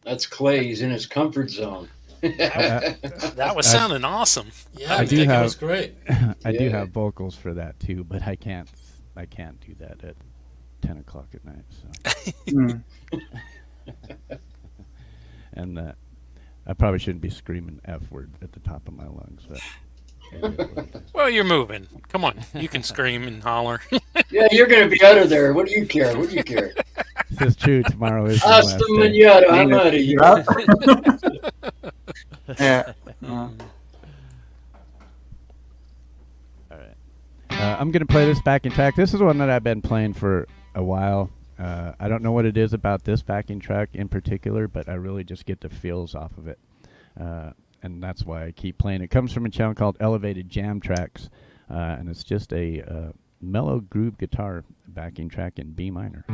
That's Clay. He's in his comfort zone. That was sounding awesome. Yeah, I think it was great. I do have vocals for that too, but I can't do that at 10 o'clock at night. So. And I probably shouldn't be screaming F word at the top of my lungs. But Well, you're moving. Come on, you can scream and holler. Yeah, you're going to be out of there. What do you care? What do you care? This is true. Tomorrow is the Hasta last day. mañana. I'm out of here. Yeah. All right. I'm going to play this backing track. This is one that I've been playing for a while. I don't know what it is about this backing track in particular, but I really just get the feels off of it. And that's why I keep playing. It comes from a channel called Elevated Jam Tracks, and it's just a mellow groove guitar backing track in B minor.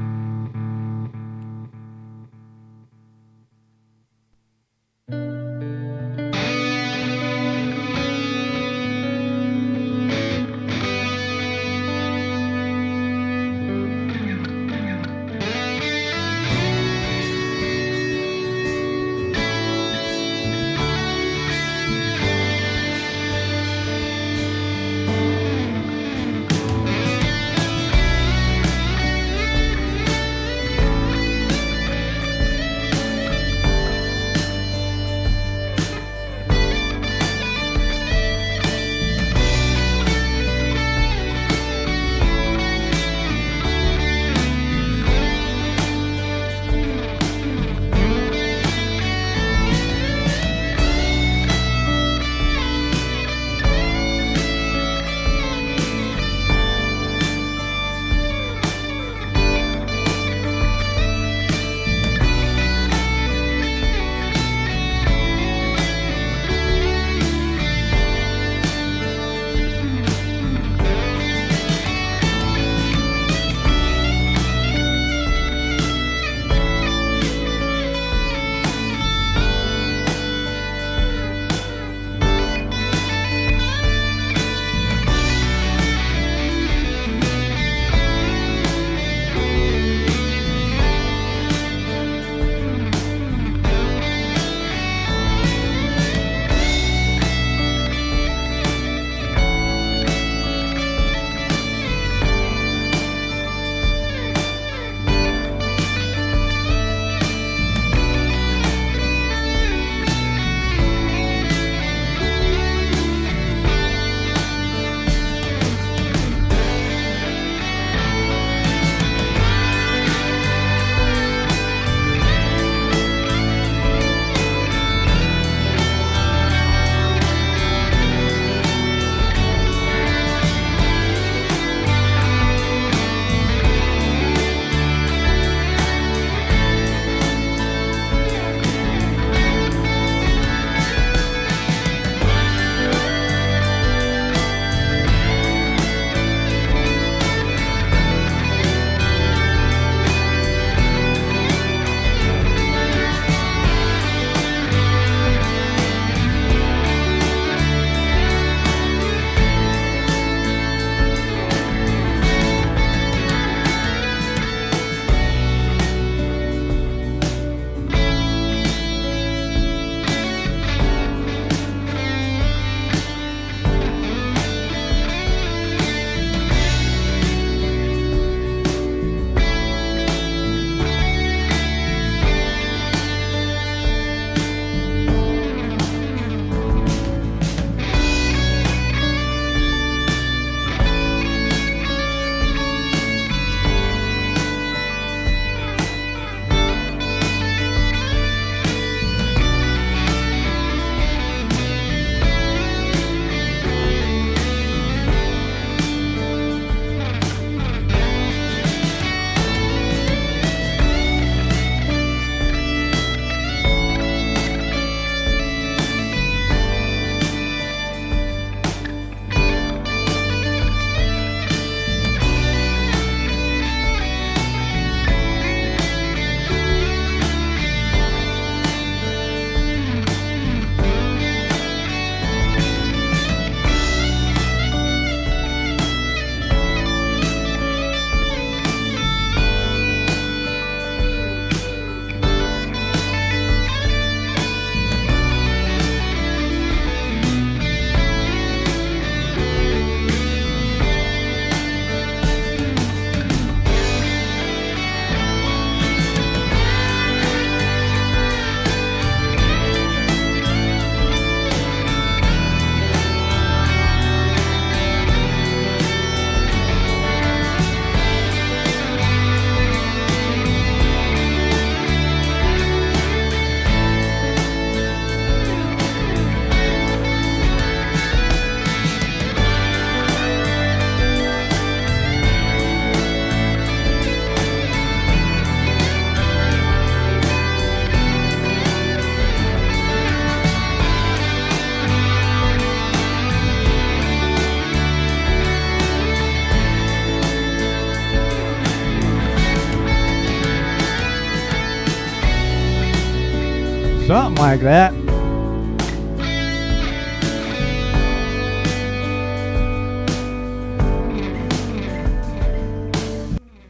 Something like that.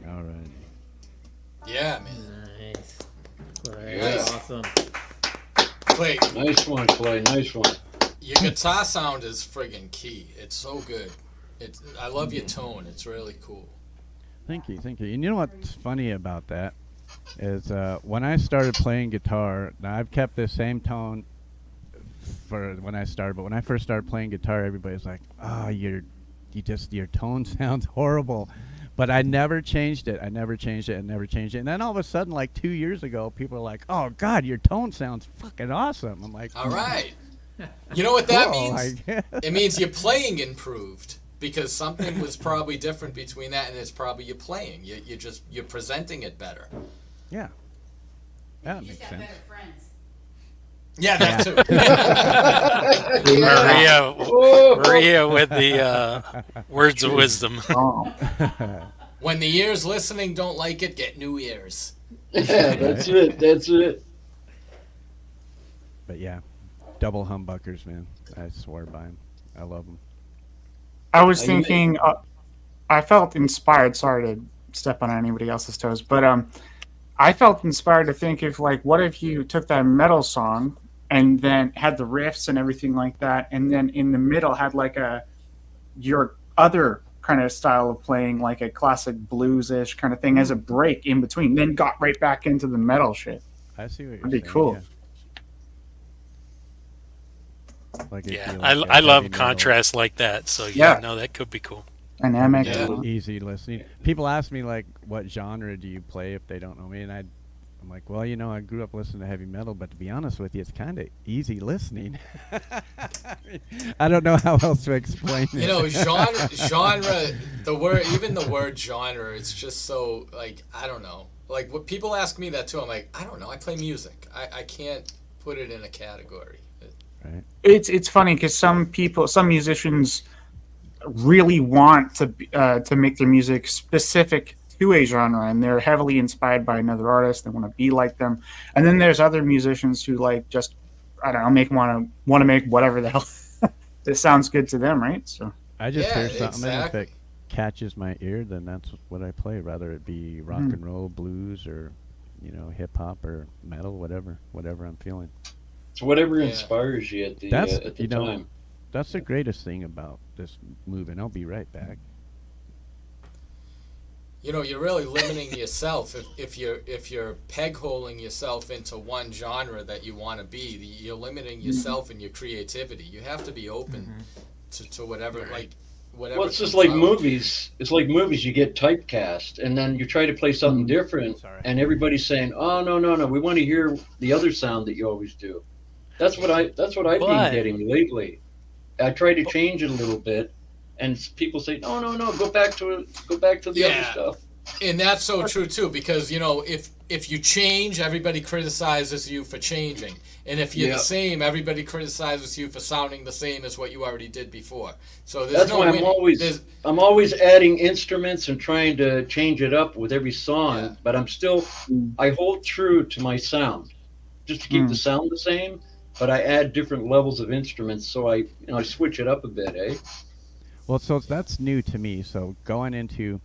All right. Yeah, man. Nice. Clay, Yeah. awesome. Clay, Nice one, Clay. Nice one. your guitar sound is friggin' key. It's so good. I love your tone. It's really cool. Thank you, thank you. And you know what's funny about that is when I started playing guitar, now I've kept the same tone for when I started, but when I first started playing guitar, everybody's like, "Oh, your tone sounds horrible." But I never changed it. I never changed it. And then all of a sudden, like 2 years ago, people are like, "Oh God, your tone sounds fucking awesome." I'm like, All right. You know what that cool, means? I guess. It means your playing improved because something was probably different between that and it's probably your playing. You're presenting it better. Yeah. That You makes just got sense. better friends. Yeah, that too. Maria with the words of wisdom. When the ears listening don't like it, get new ears. Yeah, that's it. That's it. But yeah, double humbuckers, man. I swear by them. I love them. I was thinking, I felt inspired. Sorry to step on anybody else's toes, but I felt inspired to think of like, what if you took that metal song and then had the riffs and everything like that, and then in the middle had like your other kind of style of playing, like a classic blues-ish kind of thing as a break in between, then got right back into the metal shit. I see what you're That'd be saying, cool. yeah. Like if Yeah, you I like I love heavy metal, contrast like that. So Yeah. no, that could be cool. Dynamic. Yeah. easy listening. People ask me like, what genre do you play if they don't know me, and I'm like, well, you know, I grew up listening to heavy metal, but to be honest with you, it's kind of easy listening. I don't know how else to explain it. You know, genre, even the word genre, it's just so, like, I don't know. Like, what people ask me that too, I'm like, I don't know. I play music. I can't put it in a category. Right. It's funny because some musicians really want to make their music specific to a genre, and they're heavily inspired by another artist. They want to be like them. And then there's other musicians who like just, I don't know, want to make whatever the hell that sounds good to them, right? So I just Yeah, hear something, and if exactly. it catches my ear, then that's what I play, whether it be rock and roll, blues, or hip hop or metal, whatever I'm feeling. It's whatever Yeah. inspires you at the That's at the time. that's the greatest thing about this movement. I'll be right back. You know, you're really limiting yourself if you're peg holing yourself into one genre that you want to be. You're limiting yourself and your creativity. You have to be open to whatever, like whatever. Well, it's just comes like out. movies. It's like movies. You get typecast, and then you try to play something different, Sorry. and everybody's saying, "Oh no, we want to hear the other sound that you always do." That's what I've But- been getting lately. I try to change it a little bit, and people say, "No, go back to the other Yeah. stuff." And that's so true too, because if you change, everybody criticizes you for changing, and if you're Yeah. the same, everybody criticizes you for sounding the same as what you already did before. So there's That's no why winning. I'm always adding instruments and trying to change it up with every song, Yeah. but I hold true to my sound, just to keep the sound the same. But I add different levels of instruments, so I switch it up a bit, eh? Well, so that's new to me. So going into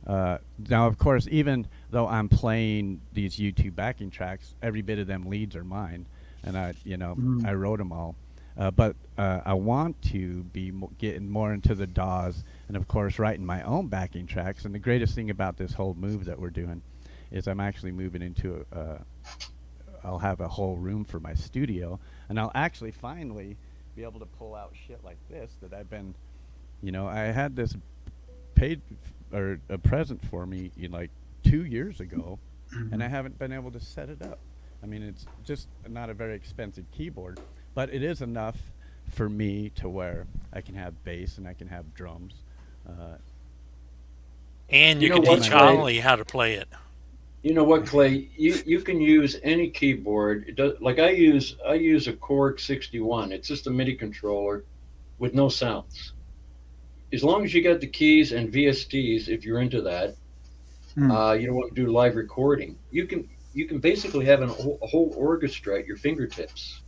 now, of course, even though I'm playing these YouTube backing tracks, every bit of them leads are mine, and I wrote them all. But I want to be getting more into the DAWs, and of course, writing my own backing tracks. And the greatest thing about this whole move that we're doing is I'm actually moving into I'll have a whole room for my studio, and I'll actually finally be able to pull out shit like this that I've been, I had this paid or a present for me like 2 years ago, and I haven't been able to set it up. I mean, it's just not a very expensive keyboard, but it is enough for me to where I can have bass and I can have drums. And you You can know what, teach Clay? Holly how to play it. You know what, Clay? You can use any keyboard. It does, like I use a Korg 61. It's just a MIDI controller with no sounds. As long as you got the keys and VSTs, if you're into that, you don't want to do live recording. You can you can basically have a whole orchestra at your fingertips.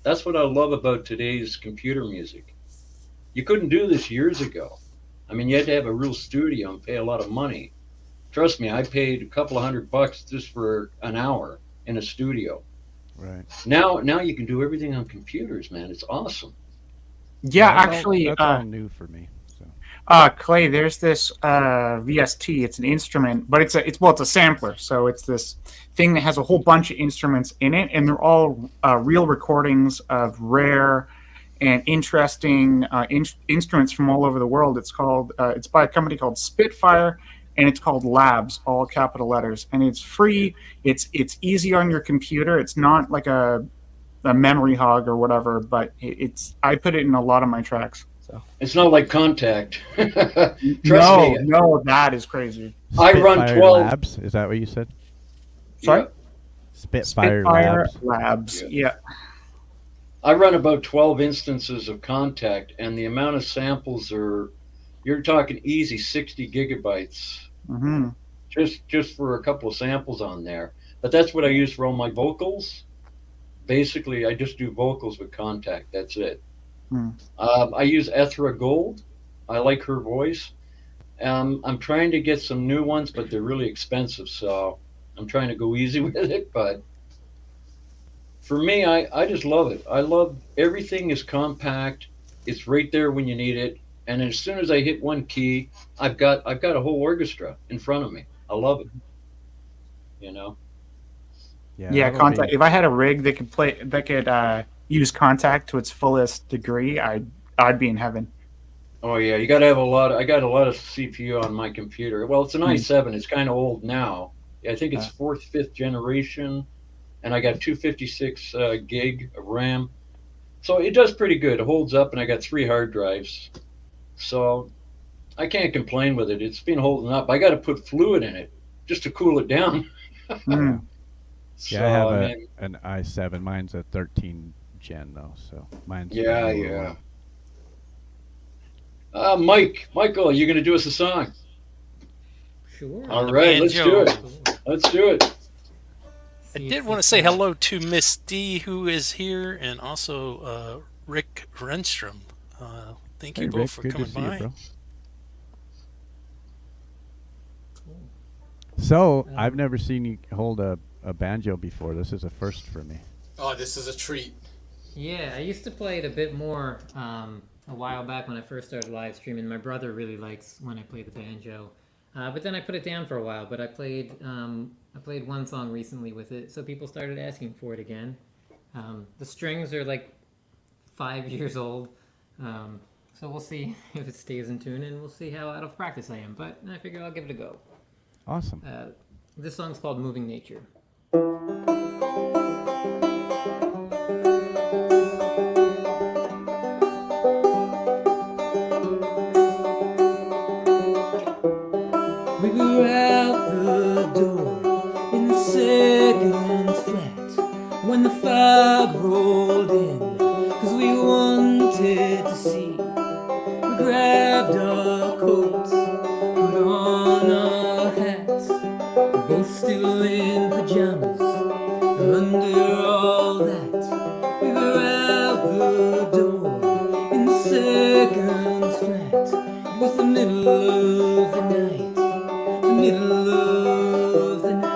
That's what I love about today's computer music. You couldn't do this years ago. I mean, you had to have a real studio and pay a lot of money. Trust me, I paid a couple of $100 just for an hour in a studio. Right. Now you can do everything on computers, man. It's awesome. Yeah, That's actually, that's all new for me. So. Clay, there's this VST. It's an instrument, but it's a sampler. So it's this thing that has a whole bunch of instruments in it, and they're all real recordings of rare and interesting instruments from all over the world. It's called it's by a company called Spitfire, and it's called Labs, all capital letters, and it's free. It's easy on your computer. It's not like a memory hog or whatever, but I put it in a lot of my tracks. So it's not like Contact. Trust me. No, that is crazy. I run 12 Labs. Is that what you said? Sorry? Yeah. Spitfire Labs. Yeah. I run about 12 instances of Contact, and the amount of samples you're talking easy 60 gigabytes. Mm-hmm. Just for a couple of samples on there. But that's what I use for all my vocals. Basically, I just do vocals with Contact. That's it. I use Ethra Gold. I like her voice. I'm trying to get some new ones, but they're really expensive, so I'm trying to go easy with it. But for me, I just love it. I love everything is compact. It's right there when you need it. And as soon as I hit one key, I've got a whole orchestra in front of me. I love it. You know. Yeah, Contact. If I had a rig that could use Contact to its fullest degree, I'd be in heaven. Oh yeah, you got to have I got a lot of CPU on my computer. Well, it's an i7. It's kind of old now. I think it's 4th, 5th generation, and I got 256 gig of RAM. So it does pretty good. It holds up, and I got 3 hard drives. So I can't complain with it. It's been holding up. I got to put fluid in it just to cool it down. So, yeah, I have an i7. Mine's a 13 gen though, so mine's yeah. Michael, you're gonna do us a song. Sure. All right, let's do it. Let's do it. I did want to say hello to Miss D, who is here, and also Rick Renstrom. Thank you both for coming by. You, so I've never seen you hold a banjo before. This is a first for me. Oh, this is a treat. Yeah, I used to play it a bit more a while back when I first started live streaming. My brother really likes when I play the banjo, but then I put it down for a while. But I played one song recently with it, so people started asking for it again. The strings are like 5 years old, so we'll see if it stays in tune, and we'll see how out of practice I am. But I figure I'll give it a go. Awesome. This song's called "Moving Nature." We were out the door in the second flat when the fog rolled in, 'cause we wanted to see. We grabbed our coats, put on our hats, we're both still in pajamas. Under all that, we were out the door in the second flat. It was the middle of the night, the middle of the night.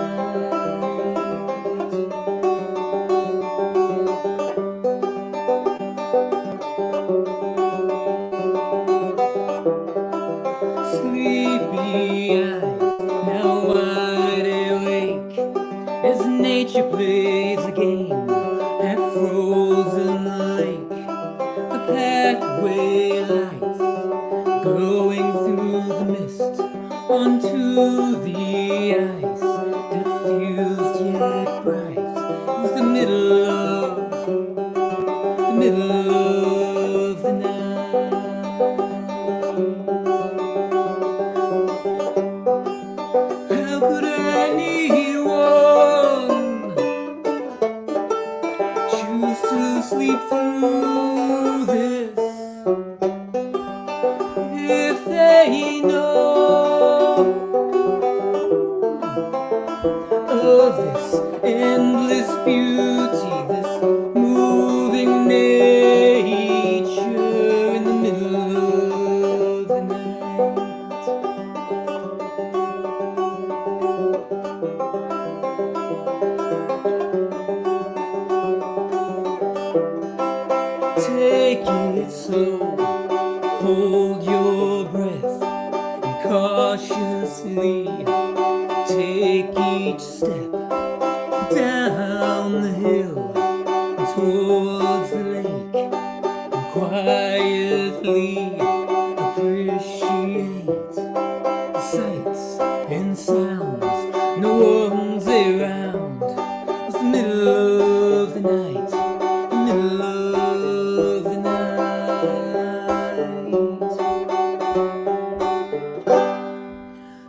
Sleepy eyes, now wide awake, as nature plays a game at frozen lake. The pathway lights glowing through the mist onto the ice, diffused yet bright. It was the middle of the night. How could anyone choose to sleep through this if they know of this endless beauty, this moving nature in the middle of the night. Take it slow, hold your breath, and cautiously take each step down the hill towards the lake, and quietly appreciate the sights and sounds. No one's around. It's the middle of the night, the middle of the night.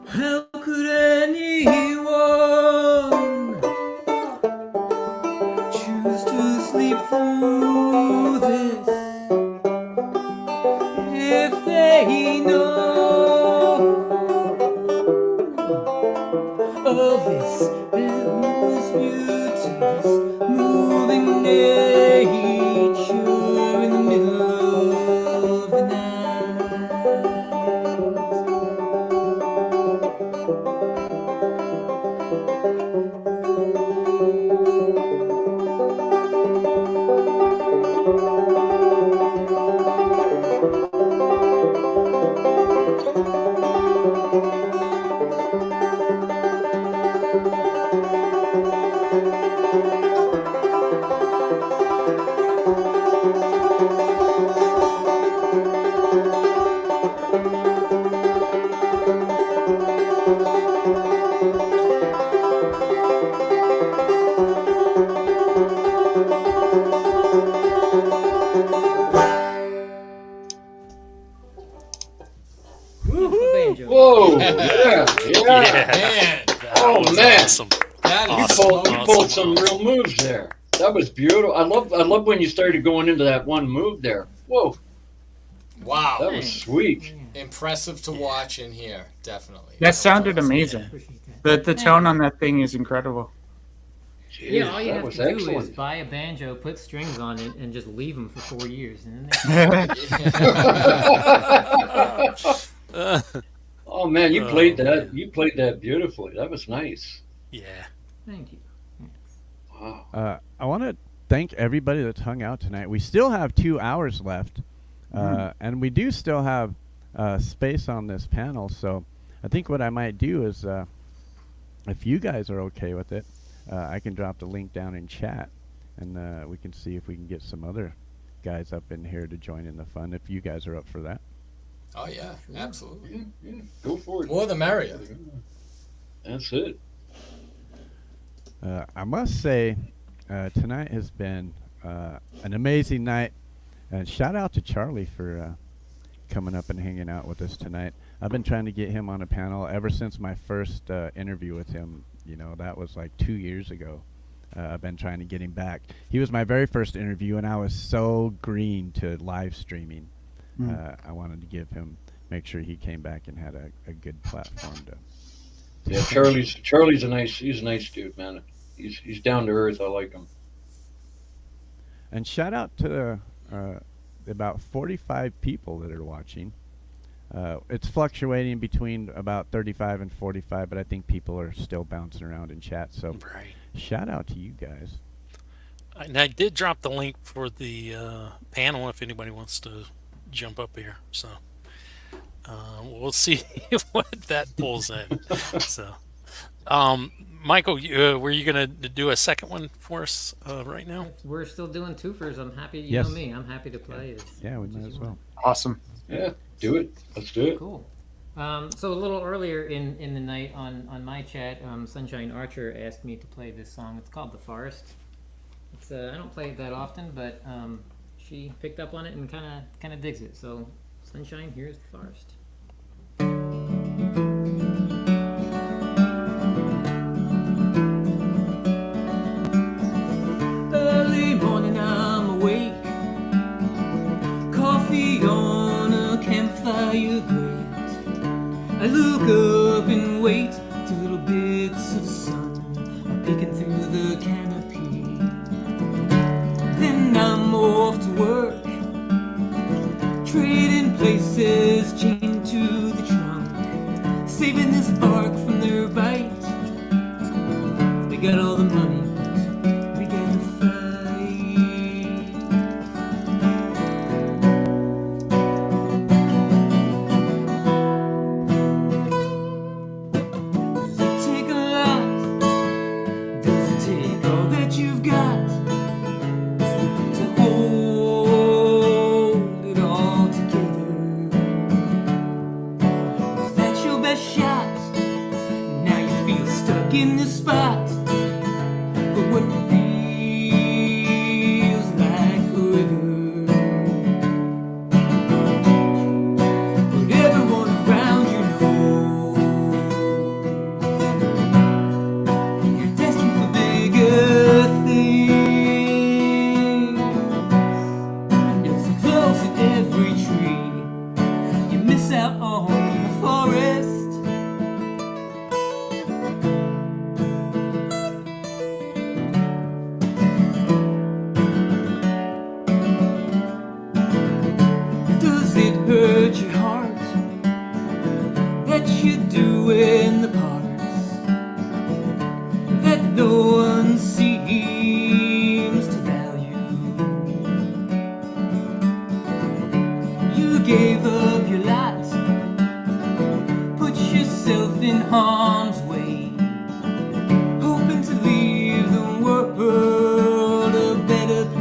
How could anyone choose to sleep through this if they know of this endless beauty, this moving nature in the middle of the night? Whoa! Yeah, yeah. Man, Oh was man! awesome. That You is pulled some real moves there. That was beautiful. I love when you started going into that one move there. Whoa! Wow. That was sweet. Impressive to watch and hear, definitely. That sounded amazing. The tone on that thing is incredible. Jeez, Yeah, all you that have was to do excellent. is buy a banjo, put strings on it, and just leave them for 4 years. And then Oh man, you played that. man. You played that beautifully. That was nice. Yeah. Thank you. Wow. I want to thank everybody that's hung out tonight. We still have 2 hours left, and we do still have space on this panel. So I think what I might do is, if you guys are okay with it, I can drop the link down in chat, and we can see if we can get some other guys up in here to join in the fun, if you guys are up for that. Oh yeah, absolutely. Yeah, go for it. More the merrier. That's it. I must say, tonight has been an amazing night, and shout out to Charlie for coming up and hanging out with us tonight. I've been trying to get him on a panel ever since my first interview with him. You know, that was like 2 years ago. I've been trying to get him back. He was my very first interview, and I was so green to live streaming. I wanted to make sure he came back and had a good platform to. Yeah, Charlie's a nice dude, man. He's down to earth. I like him. And shout out to about 45 people that are watching. It's fluctuating between about 35 and 45, but I think people are still bouncing around in chat. So shout out to you guys. And I did drop the link for the panel if anybody wants to jump up here. So we'll see what that pulls in. So, Michael, were you going to do a second one for us right now? We're still doing twofers. I'm happy. You Yes. know me. I'm happy to play. Yeah, we might as well. Awesome. Yeah, do it. Let's do it. Cool. So a little earlier in the night on my chat, Sunshine Archer asked me to play this song. It's called The Forest. It's I don't play it that often, but she picked up on it and kind of digs it. So Sunshine, here's The Forest. Early morning I'm awake, coffee on a campfire grate. I look up and wait till little bits of sun are peeking through the canopy. Then I'm off to work, trading places, chained to the trunk, saving this bark from their bite. We got all the money, we got the fight. Does it take a lot? Does it take all that you've got to hold it all together? Is that your best shot? Now you feel stuck in this spot, but what feels like forever. But everyone around you knows you're destined for bigger things. You're so close to every tree, you miss out on the forest. Does it hurt your heart that you're doing the parts that no one seems to value? You gave up your lot, put yourself in harm's way, hoping to leave the world a better place.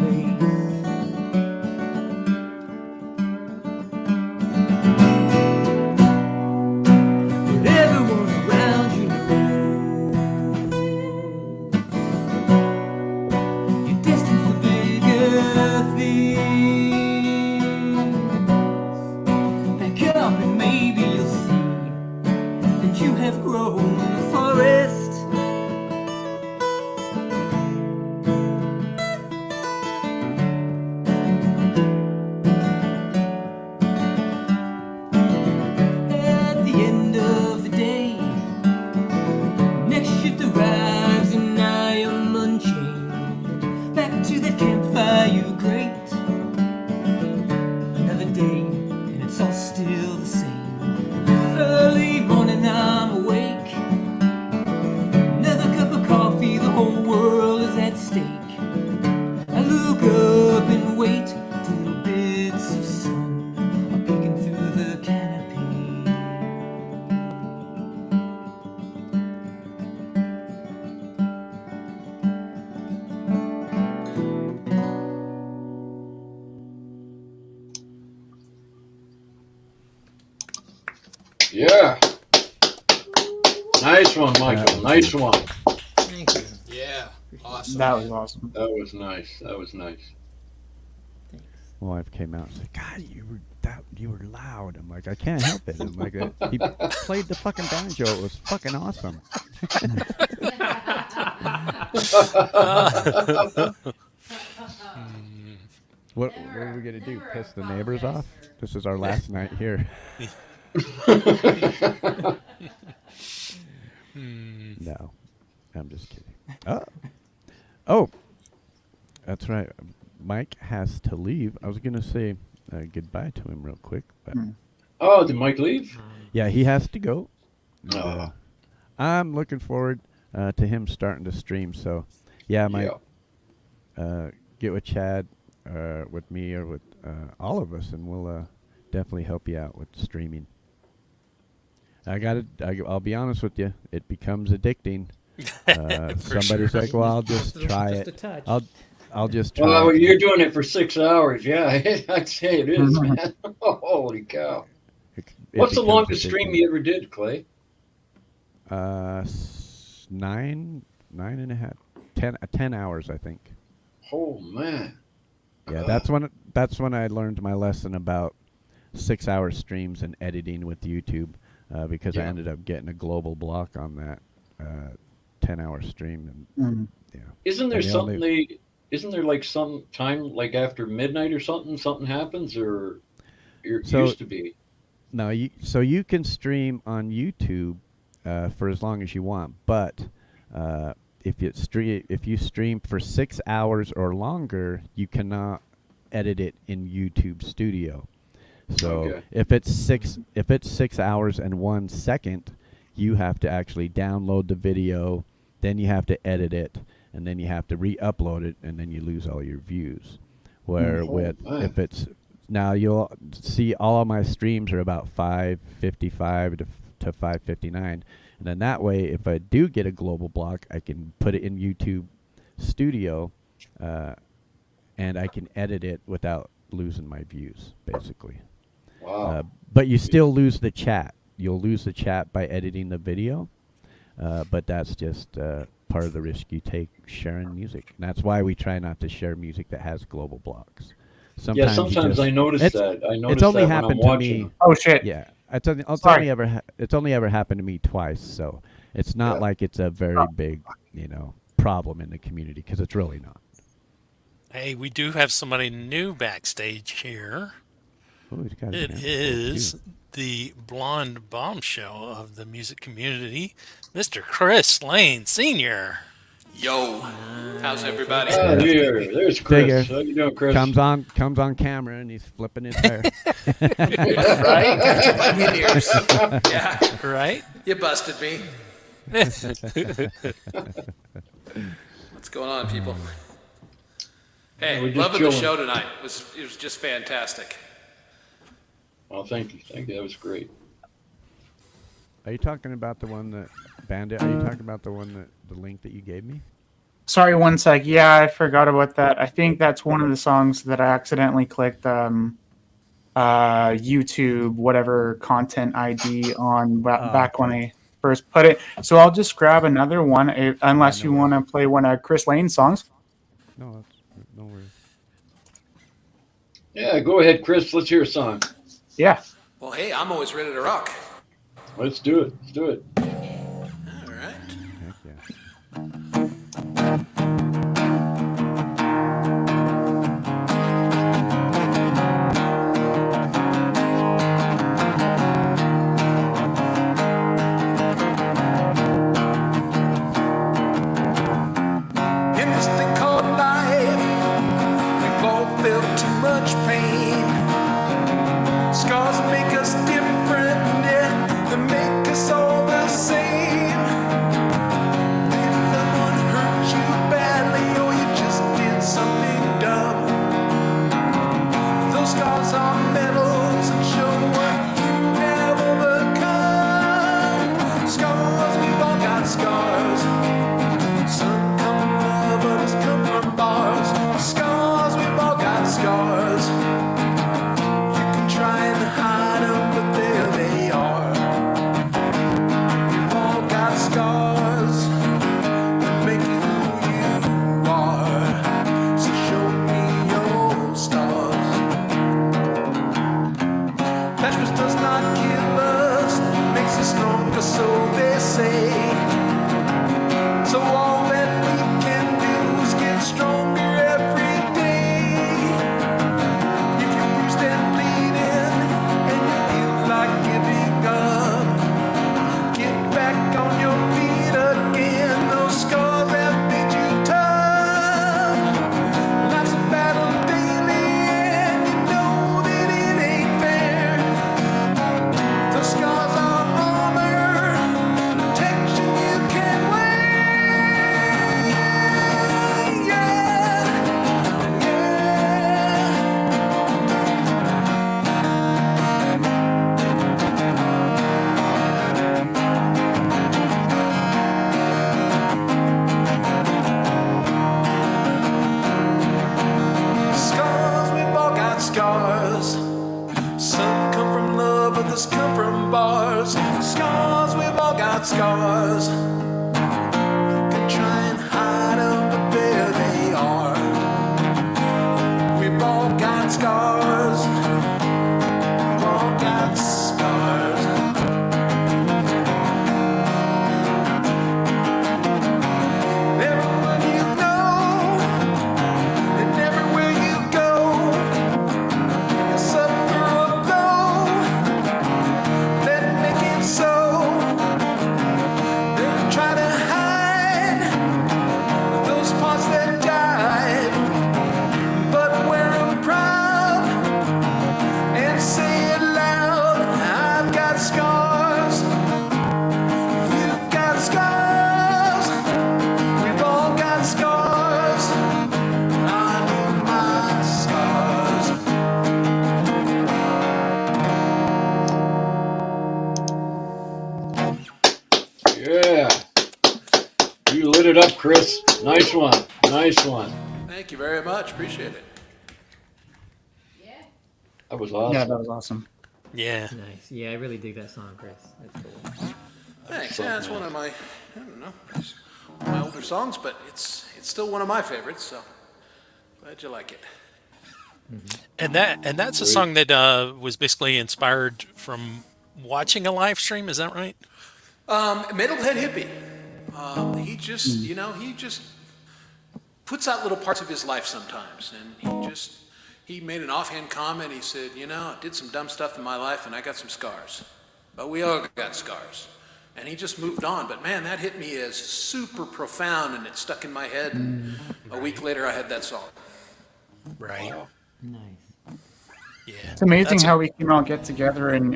But everyone around you knows you're destined for bigger things. Back up and maybe you'll see that you have grown the forest. At the end of the day, next shift arrives and I am unchained. Back to that campfire grate. Another day and it's all still the same. Early morning I'm awake. Another cup of coffee, the whole world is at stake. I look up and wait till little bits of sun are peeking through the canopy. Yeah. Nice one, Michael. Nice one. Thank you. Yeah. Awesome. That was awesome. That was nice. That was nice. My wife came out and said, "God, you were loud." I'm like, "I can't help it." I'm like, "He played the fucking banjo. It was fucking awesome." What are we gonna do? Piss the neighbors off? This is our last night here. No, I'm just kidding. Oh, that's right. Mike has to leave. I was gonna say goodbye to him real quick, but Oh, did Mike leave? yeah, he has to go. And, Oh. I'm looking forward to him starting to stream. So, yeah, I might get with Chad, with me, or with all of us, and we'll definitely help you out with streaming. I'll be honest with you. It becomes addicting. Somebody's like, "Well, I'll just try Just a it. touch. I'll just try." Well, it. you're doing it for 6 hours. Yeah, I'd say it is, man. Holy cow. It What's the becomes longest stream addicting. you ever did, Clay? 9.5, 10 hours, I think. Oh, man. Yeah, that's when I learned my lesson about 6-hour streams and editing with YouTube, because I ended up getting a global block on that 10-hour stream. And yeah, Isn't there And the something only- isn't there like some time like after midnight or something happens, or it So- used to be? No, so you can stream on YouTube for as long as you want, but if you stream for 6 hours or longer, you cannot edit it in YouTube Studio. So if it's 6 hours and 1 second, you have to actually download the video, then you have to edit it, and then you have to re-upload it, and then you lose all your views. Where if it's now, you'll see all of my streams are about 555 to 559, and then that way, if I do get a global block, I can put it in YouTube Studio, and I can edit it without losing my views, basically. Wow. But you still lose the chat. You'll lose the chat by editing the video, but that's just part of the risk you take sharing music. And that's why we try not to share music that has global blocks. Sometimes I notice that. I notice it's only that happened when I'm to me. watching. Oh shit! Yeah, it's only ever happened to me twice. So it's not like it's a very big, problem in the community, because it's really not. Hey, we do have somebody new backstage here. Ooh, he's got It is the blonde bombshell of the music community, Mr. Chris Lane Sr. Yo, how's everybody? There's Chris. How you doing, Chris? Comes on camera and he's flipping his hair. Right? Got you by the ears. Yeah. Right? You busted me. What's going on, people? Hey, loving the show tonight. It was just fantastic. Well, thank you. That was great. Are you talking about the one that Bandit? Are you talking about the one the link that you gave me? Sorry, one sec. Yeah, I forgot about that. I think that's one of the songs that I accidentally clicked YouTube whatever content ID on back when I first put it. So I'll just grab another one, unless you want to play one of Chris Lane's songs. No worries. Yeah, go ahead, Chris. Let's hear a song. Yeah. Well, hey, I'm always ready to rock. Let's do it. All right. Heck yeah. In this thing called life, we've all felt too much pain. Scars make us different, yeah, they make us all the same. Did someone hurt you badly, or you just did something dumb? Those scars are medals and show what you have overcome. Scars, we've all got scars. Some come from love, others come from bars. Scars, we've all got scars. Nice one. Thank you very much. Appreciate it. That was awesome. Yeah, that was awesome. Yeah. Nice. Yeah, I really dig that song, Chris. That's cool. Thanks. Yeah, it's one of my, I don't know, it's one of my older songs, but it's still one of my favorites. So glad you like it. And that's a song that was basically inspired from watching a live stream. Is that right? Metalhead Hippie. He just, he just puts out little parts of his life sometimes, and he made an offhand comment. He said, I did some dumb stuff in my life, and I got some scars. But we all got scars. And he just moved on. But man, that hit me as super profound, and it stuck in my head. And a week later, I had that song. Right. Nice. Yeah. It's amazing how we can all get together and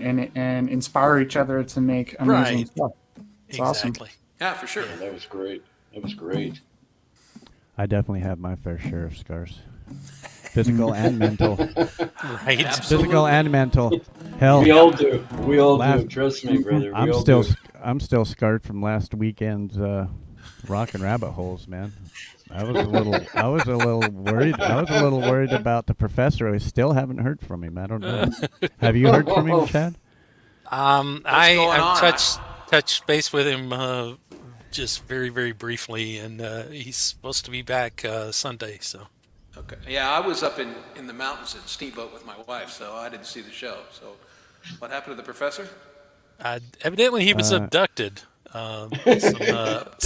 inspire each other to make amazing stuff. It's awesome. Yeah, for sure. Yeah, that was great. That was great. I definitely have my fair share of scars. Physical and mental. Right. Physical and mental. Hell. We all do. We all do. Trust me, brother. I'm still scarred from last weekend's Rock and Rabbit Holes, man. I was a little worried about the professor. I still haven't heard from him. I don't know. Have you heard from him, Chad? I touched base with him just very, very briefly, and he's supposed to be back Sunday. So. Okay. Yeah, I was up in the mountains in Steamboat with my wife, so I didn't see the show. So, what happened to the professor? Evidently, he was abducted. Some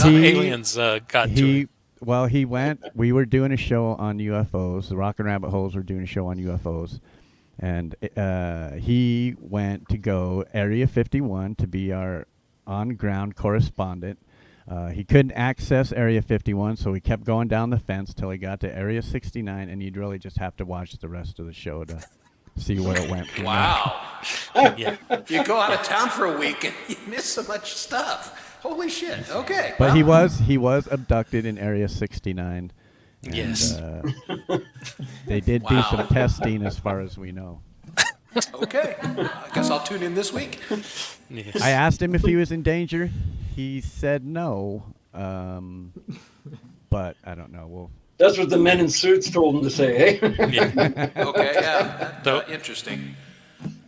aliens got to him. Well, he went. We were doing a show on UFOs. The Rock and Rabbit Holes were doing a show on UFOs, and he went to go Area 51 to be our on-ground correspondent. He couldn't access Area 51, so he kept going down the fence till he got to Area 69, and you'd really just have to watch the rest of the show to see where it went from Wow. Yeah. You go out of town for a week and you miss so much stuff. Holy shit. Okay. But he was abducted in Area 69. And, Yes. They did do some testing as far as we know. Okay. I guess I'll tune in this week. Yes. I asked him if he was in danger. He said no. But I don't know. That's what the men in suits told him to say, eh? Yeah. Okay, yeah. Interesting.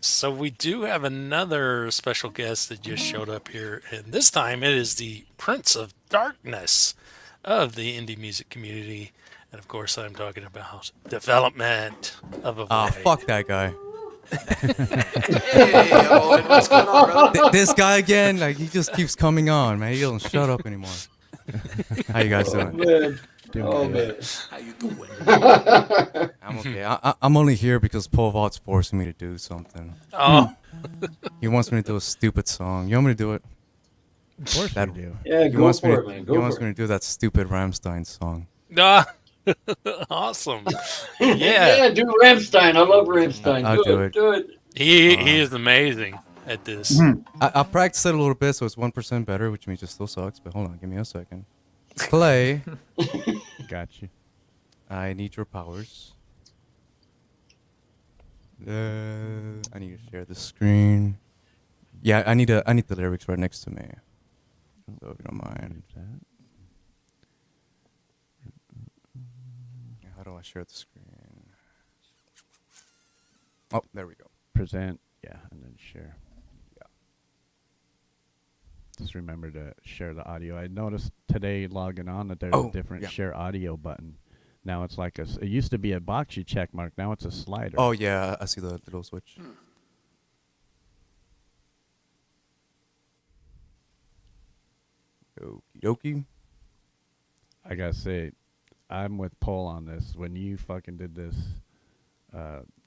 So we do have another special guest that just showed up here, and this time it is the Prince of Darkness of the indie music community. And of course, I'm talking about development of a void. Fuck that guy. Hey, Owen, what's going on, brother? This guy again, like he just keeps coming on, man. He doesn't shut up anymore. How you guys doing? Man. Man. How you doing? I'm okay. I'm only here because Paul Vaught's forcing me to do something. Oh. He wants me to do a stupid song. You want me to do it? Of course I do. Yeah, He go wants me for it, man. He wants me to do that stupid Rammstein song. Awesome. Yeah, do Rammstein. I love Rammstein. I'll do it. Do it. He is amazing at this. I practiced it a little bit, so it's 1% better, which means it still sucks. But hold on, give me a second. Play. Got you. I need your powers. I need to share the screen. Yeah, I need the lyrics right next to me. So if you don't mind. How do I share the screen? Oh, there we go. Present, yeah, and then share. Yeah. Just remember to share the audio. I noticed today logging on that there's a different share audio button. Now it's like it used to be a box you check mark. Now it's a slider. Oh yeah, I see the little switch. Okie dokie. I gotta say, I'm with Paul on this. When you fucking did this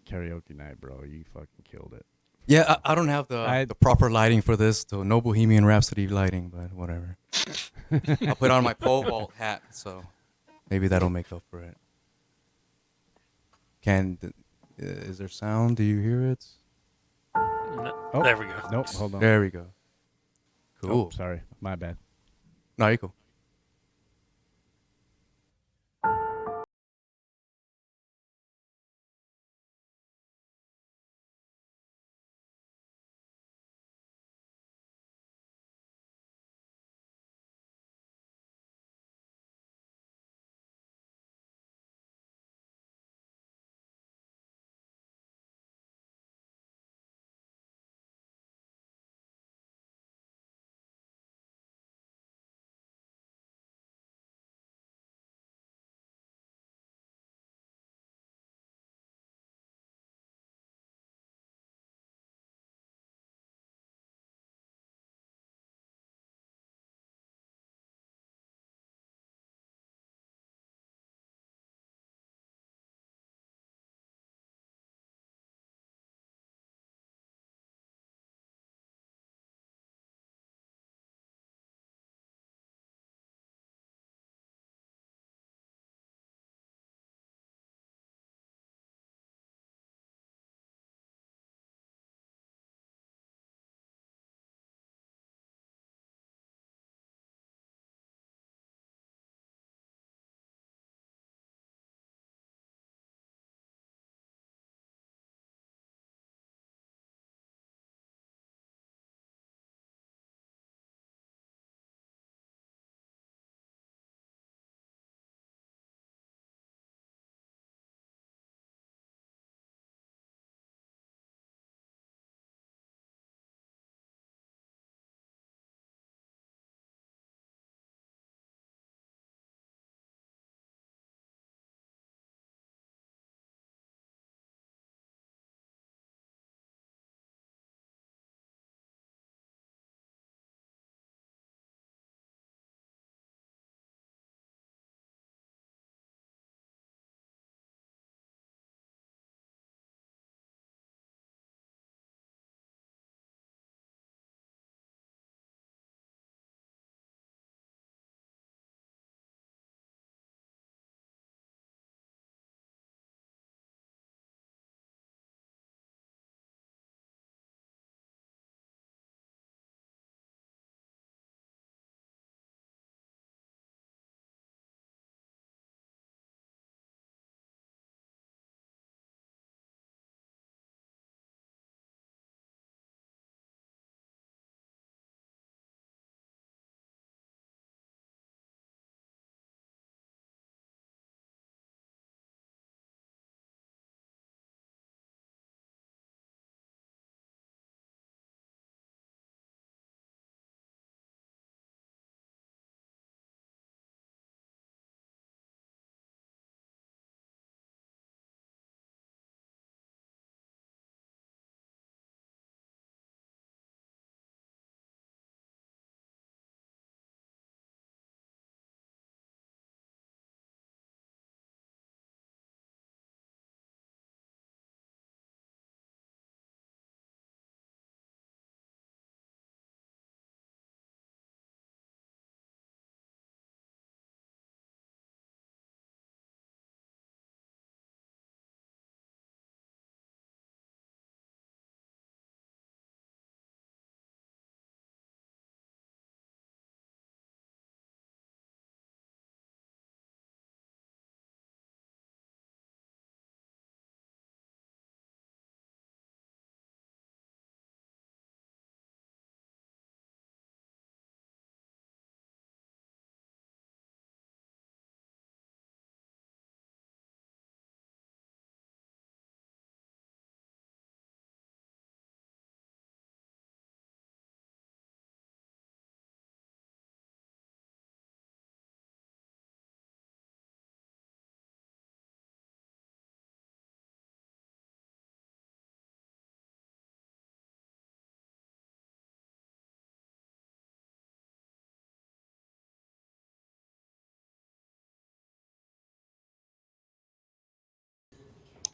karaoke night, bro, you fucking killed it. Yeah, I don't have the proper lighting for this, the No Bohemian Rhapsody lighting, but whatever. I'll put on my pole vault hat, so maybe that'll make up for it. Is there sound? Do you hear it? No, Oh, there we go. Nope, hold on. There we go. Cool. Oh, sorry, my bad. No, you're cool.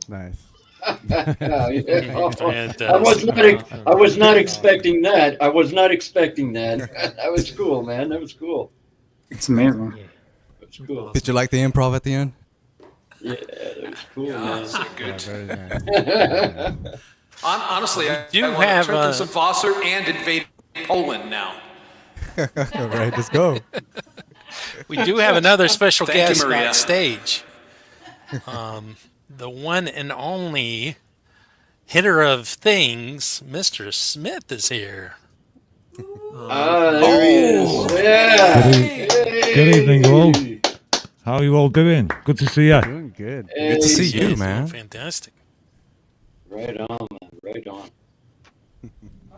Nice. I was not expecting that. I was not expecting that. That was cool, man. That was cool. It's amazing. That's cool. Did you like the improv at the end? Yeah, that was cool, man. So good. Yeah, Honestly, I do want have, to turn some Wasser and invade Poland now. Right, let's go. We do have another special Thank you, guest Maria. backstage. The one and only hitter of things, Mr. Smith, is here. There he is. Yeah. Good evening, all. How are you all doing? Good to see you. doing good. Good to see you, Yes, man. Fantastic. Right on, man. Right on.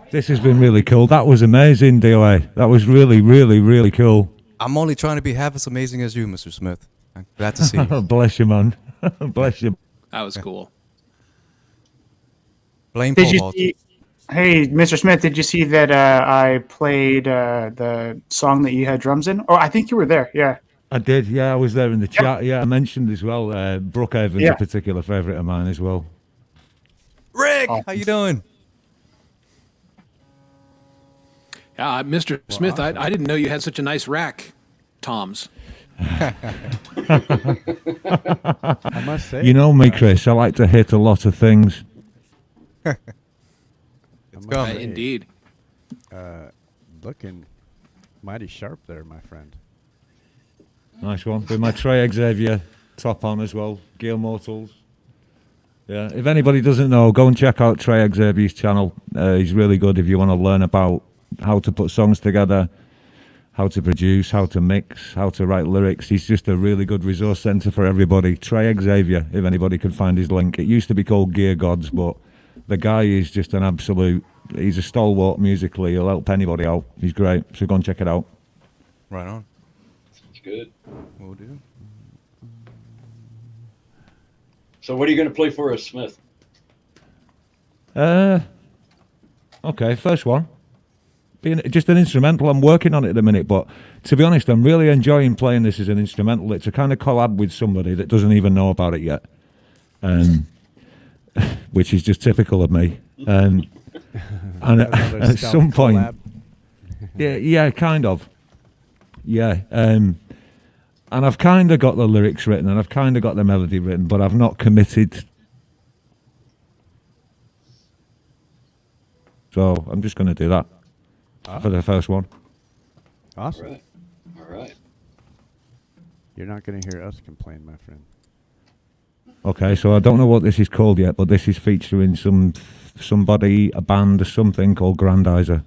This has been really cool. That was amazing, DOA. That was really, really, really cool. I'm only trying to be half as amazing as you, Mr. Smith. I'm glad to see you. Bless you, man. Bless you. That was cool. Blame Did Paul you Walter. see? Hey, Mr. Smith, did you see that I played the song that you had drums in? Oh, I think you were there. Yeah. I did. Yeah, I was there in the chat. Yeah, I mentioned as well. Brookhaven's Yeah. a particular favourite of mine as well. Rick, how you doing? Yeah, Mr. Smith, I didn't know you had such a nice rack, Tom's. I must say. You know me, Chris. I like to hit a lot of things. It's Indeed. Looking mighty sharp there, my friend. Nice one. With my Trey Xavier top on as well. Gear Mortals. Yeah. If anybody doesn't know, go and check out Trey Xavier's channel. He's really good if you want to learn about how to put songs together, how to produce, how to mix, how to write lyrics. He's just a really good resource centre for everybody. Trey Xavier, if anybody could find his link. It used to be called Gear Gods, but the guy is just an absolute, he's a stalwart musically. He'll help anybody out. He's great. So go and check it out. Right on. Sounds good. Will do. So what are you going to play for us, Smith? Okay, first one. Being just an instrumental. I'm working on it at the minute, but to be honest, I'm really enjoying playing this as an instrumental. It's a kind of collab with somebody that doesn't even know about it yet, which is just typical of me. And at some point, yeah, kind of, yeah. And I've kind of got the lyrics written and I've kind of got the melody written, but I've not committed. So I'm just going to do that for the first one. Awesome. All right. All right. You're not going to hear us complain, my friend. Okay, so I don't know what this is called yet, but this is featuring somebody, a band or something called Grandizer.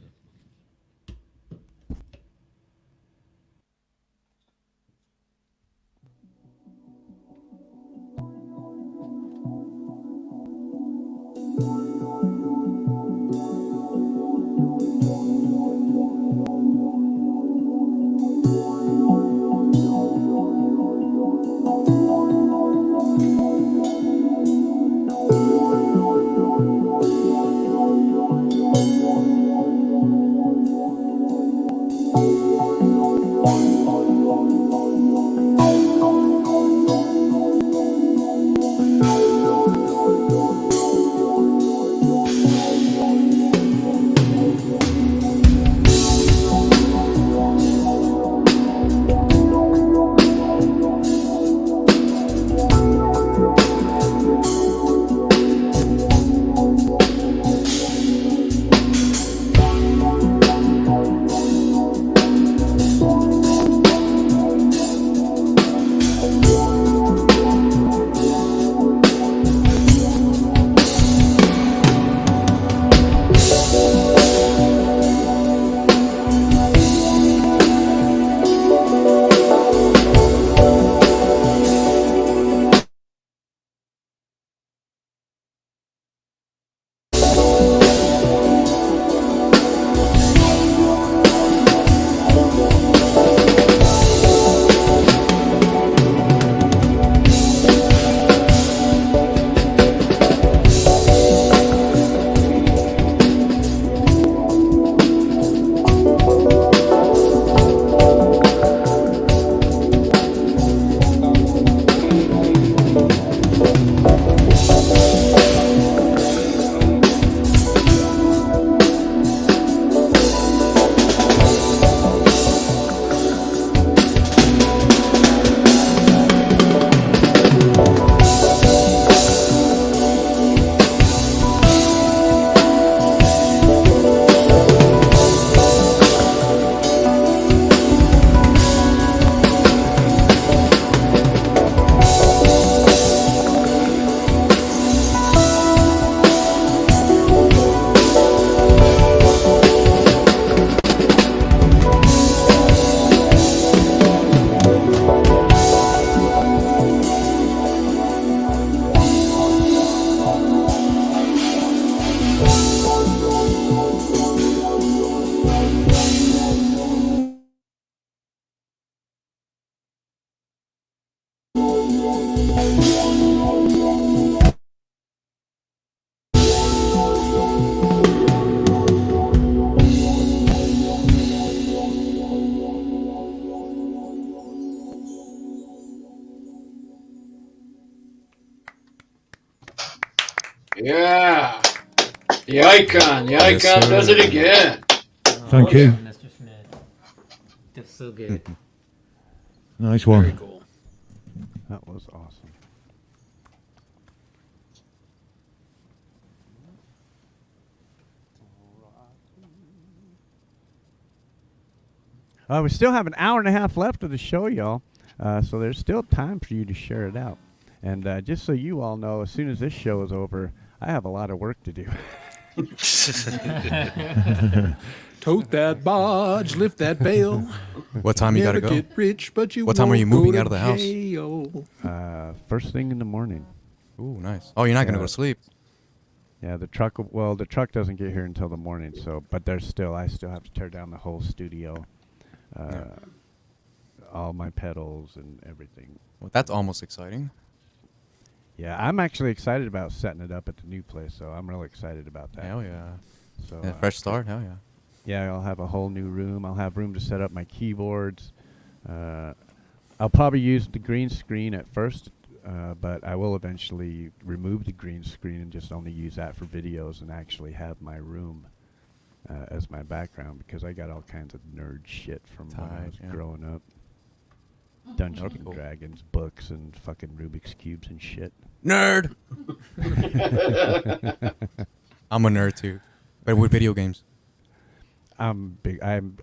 Yeah. The icon. The Yes, icon sir. does it again. Thank you. Mr. Smith. That's so good. Nice one. Very cool. That was awesome. We still have an hour and a half left of the show, y'all. So there's still time for you to share it out. And just so you all know, as soon as this show is over, I have a lot of work to do. Tote that barge, lift that bale. What time you gotta Never go? get rich, but you What time are you won't go moving to out of the house? jail. First thing in the morning. Ooh, nice. Oh, you're not gonna go to sleep. Yeah, the truck. Well, the truck doesn't get here until the morning. So, but I still have to tear down the whole studio, all my pedals and everything. Well, that's almost exciting. Yeah, I'm actually excited about setting it up at the new place. So I'm really excited about that. Hell yeah. So Yeah, fresh start. Hell yeah. Yeah, I'll have a whole new room. I'll have room to set up my keyboards. I'll probably use the green screen at first, but I will eventually remove the green screen and just only use that for videos and actually have my room as my background because I got all kinds of nerd shit from when I was growing up. Dungeons and Dragons books and fucking Rubik's Cubes and shit. Nerd! I'm a nerd too, but with video games. I'm big. I'm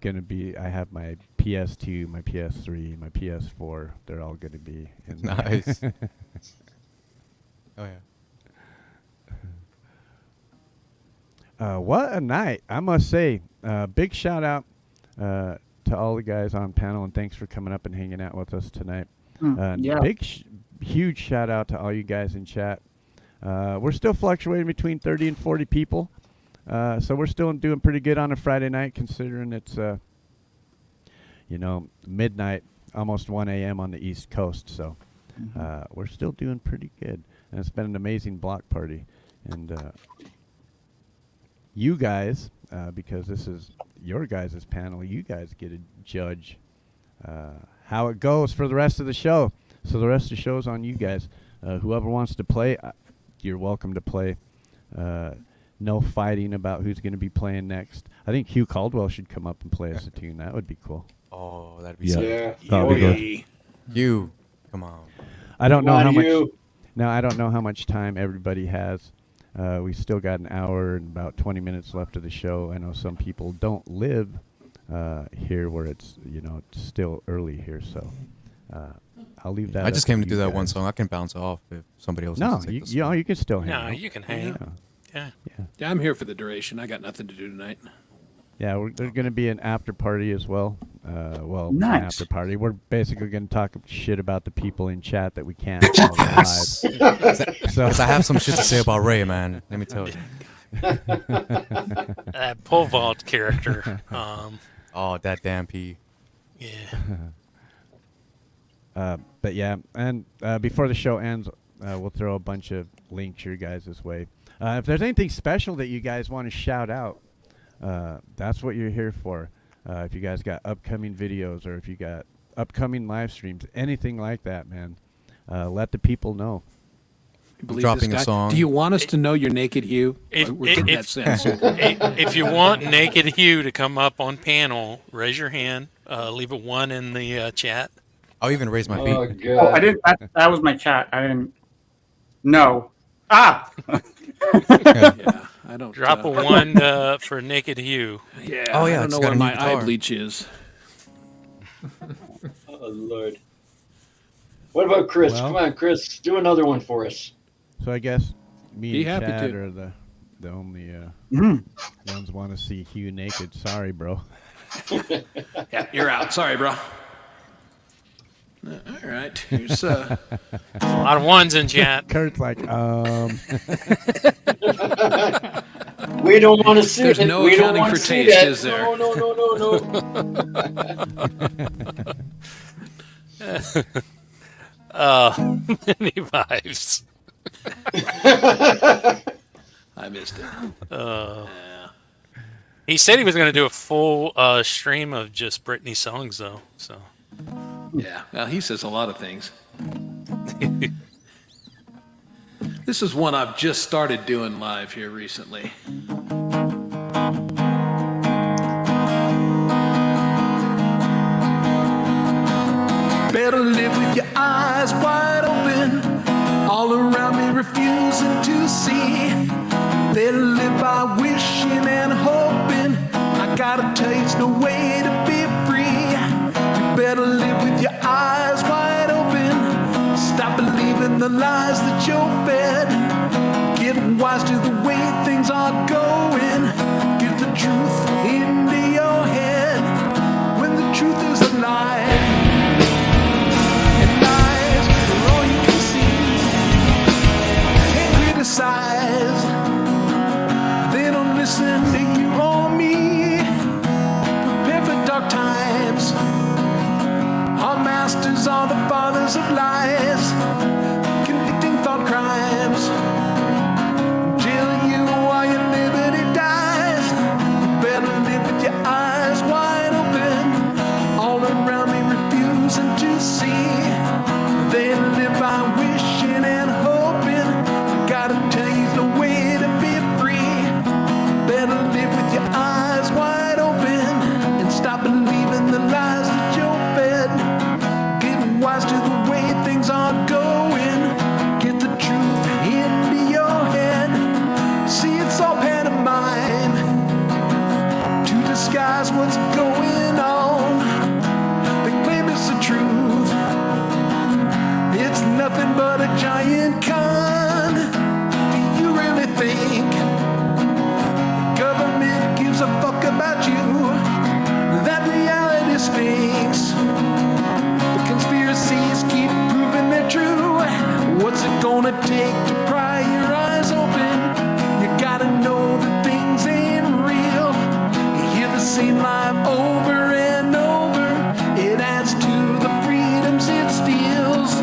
gonna be. I have my PS2, my PS3, my PS4. They're all gonna be in Nice. there. Oh yeah. What a night! I must say, big shout out to all the guys on panel, and thanks for coming up and hanging out with us tonight. Yeah. Big, huge shout out to all you guys in chat. We're still fluctuating between 30 and 40 people. So we're still doing pretty good on a Friday night, considering it's, midnight, almost 1 a.m. on the East Coast. So we're still doing pretty good. And it's been an amazing block party. And you guys, because this is your guys' panel, you guys get to judge how it goes for the rest of the show. So the rest of the show's on you guys. Whoever wants to play, you're welcome to play. No fighting about who's going to be playing next. I think Hugh Caldwell should come up and play us a tune. That would be cool. Oh, that'd be Yeah. so Yeah. That'd be good. You, come on. I don't know Come how on, much. Hugh. No, I don't know how much time everybody has. We still got an hour and about 20 minutes left of the show. I know some people don't live here where it's it's still early here, so I'll leave that. I just up came to you do that guys. one song. I can bounce off if somebody else. No, wants to take the spot. you can still hang. No, out. you can hang. Yeah. Yeah, I'm here for the duration. I got nothing to do tonight. Yeah, there's going to be an after party as well. An Nice. after party. We're basically going to talk shit about the people in chat that we can't. on the Yes. live. Because I have some shit to say about Ray, man. Let me tell you. That pole vault character. Oh, that damn P. Yeah. But yeah, and before the show ends, we'll throw a bunch of links your guys' way. If there's anything special that you guys want to shout out, that's what you're here for. If you guys got upcoming videos or if you got upcoming live streams, anything like that, man, let the people know. Believe Dropping this a guy? song. Do you want us to know you're naked, Hugh? We're getting that sense. If you want Naked Hugh to come up on panel, raise your hand. Leave a 1 in the chat. I'll even raise my feet. Oh, Oh, God. I didn't. That was my cat. I didn't. No. Ah. Yeah, I don't. Drop a 1 for Naked Hugh. Yeah. Oh, yeah, I don't it's know got where a new my eye guitar. bleach is. Oh, Lord. What about Chris? Well- Come on, Chris. Do another one for us. So I guess me Be and happy Chad to. are the only Mm. ones want to see Hugh naked. Sorry, bro. Yeah, you're out. Sorry, bro. All right. Here's A lot of 1s in chat. Kurt's like, We don't want to see There's it. no We don't accounting want for to see taste, that. is there? No. Many vibes. I missed it. He said he was going to do a full stream of just Britney songs, though. So. Yeah, well, he says a lot of things. This is one I've just started doing live here recently. Better live with your eyes wide open, all around me refusing to see. Better live by wishing and hoping. I gotta tell you, it's no way to be free. You better live with your eyes wide open. Stop believing the lies that you're fed. Get wise to the way things are going. Get the truth into your head. When the truth is a lie, and lies are all you can see. Can't criticize, they don't listen to you or me. Prepare for dark times. Our masters are the fathers of lies, convicting thought crimes. Jail you while your liberty dies. You better live with your eyes wide open, all around me refusing to see. They live by wishing and hoping. Gotta tell you the way to be free. Better live with your eyes wide open and stop believing the lies that you're fed. Get wise to the way things are going. Get the truth into your head. See, it's all pantomime to disguise what's going on. They claim it's the truth. It's nothing but a giant con. Do you really think the government gives a fuck about you? That reality stinks. The conspiracies keep proving they're true. What's it gonna take to pry your eyes open? You gotta know that things ain't real. You hear the same lie over and over. It adds to the freedoms it steals.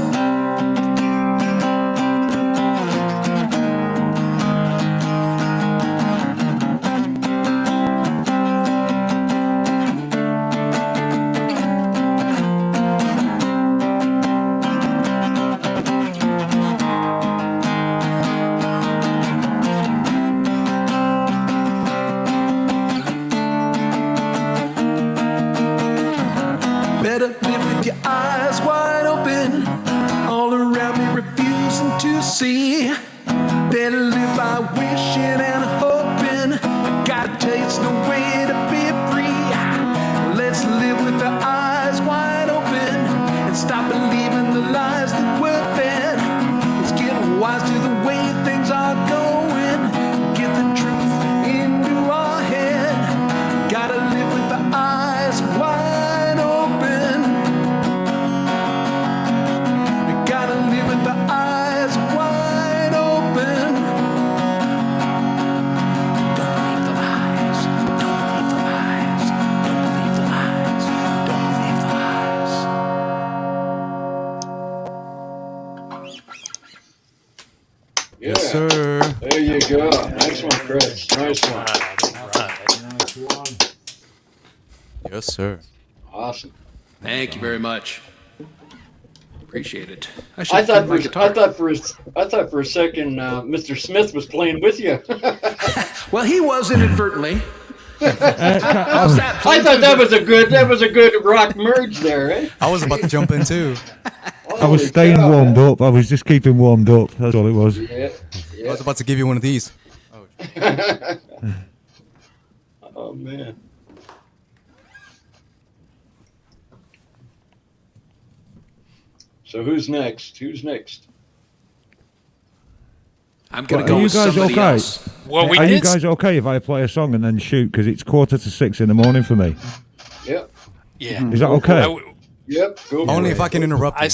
Better live with your eyes wide open, all around me refusing to see. Better live by wishing and hoping. I gotta tell you, it's no way to be free. Let's live with our eyes wide open and stop believing the lies that we're fed. Let's get wise to the way things are going. Get the truth into our head. Gotta live with the eyes wide open. Gotta live with the eyes wide open. Don't believe the lies. Don't believe the lies. Don't believe the lies. Don't believe the lies. Yes, sir. There you go. Nice one, Chris. Nice one. Yes, sir. Awesome. Thank you very much. Appreciate it. I thought for a second Mr. Smith was playing with you. Well, he was inadvertently. I thought that was a good rock merge there, eh? I was about to jump in too. I was staying warmed up. I was just keeping warmed up. That's all it was. Yeah. I was about to give you one of these. Oh man. So who's next? I'm gonna go with somebody else. Well, Are you guys okay if I play a song and then shoot? Because it's 5:45 in the morning for me. Yep. Yeah. Is that okay? Yep. Go Only if I can interrupt you.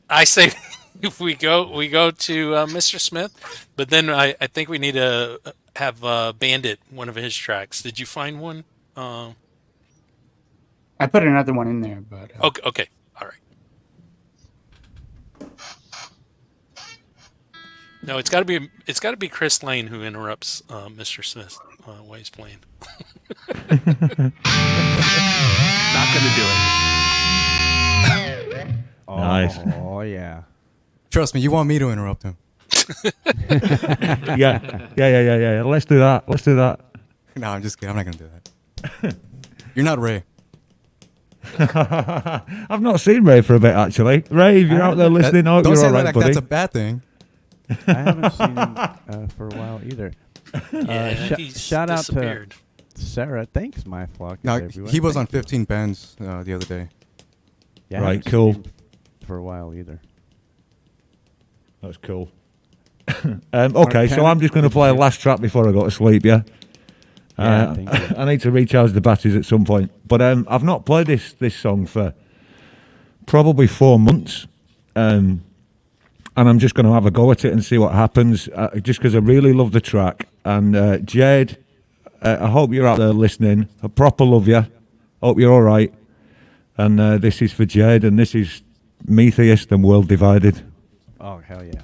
I say if we go to Mr. Smith, but then I think we need to have Bandit, one of his tracks. Did you find one? I put another one in there, but Okay. All right. No, it's got to be Chris Lane who interrupts Mr. Smith while he's playing. Not gonna do it. Nice. Oh yeah. Trust me, you want me to interrupt him. Yeah. Let's do that. No, I'm just kidding. I'm not gonna do that. You're not Ray. I've not seen Ray for a bit, actually. Ray, if you're out there listening, I hope Don't you're say all right, that buddy. that's a bad thing. I haven't seen him for a while either. He's Shout out to disappeared. Sarah. Thanks, my flock. No, everyone. he was Thank on you. 15 bends the other day. Yeah, I Right, haven't seen cool. him for a while either. That's cool. Okay, so I'm just going to play a last track before I go to sleep, yeah? Thank you. I need to recharge the batteries at some point. But I've not played this song for probably 4 months. And I'm just going to have a go at it and see what happens, just because I really love the track. And Jade, I hope you're out there listening. I proper love you. Hope you're all right. And this is for Jade, and this is Me Theist and World Divided. Oh, hell yeah.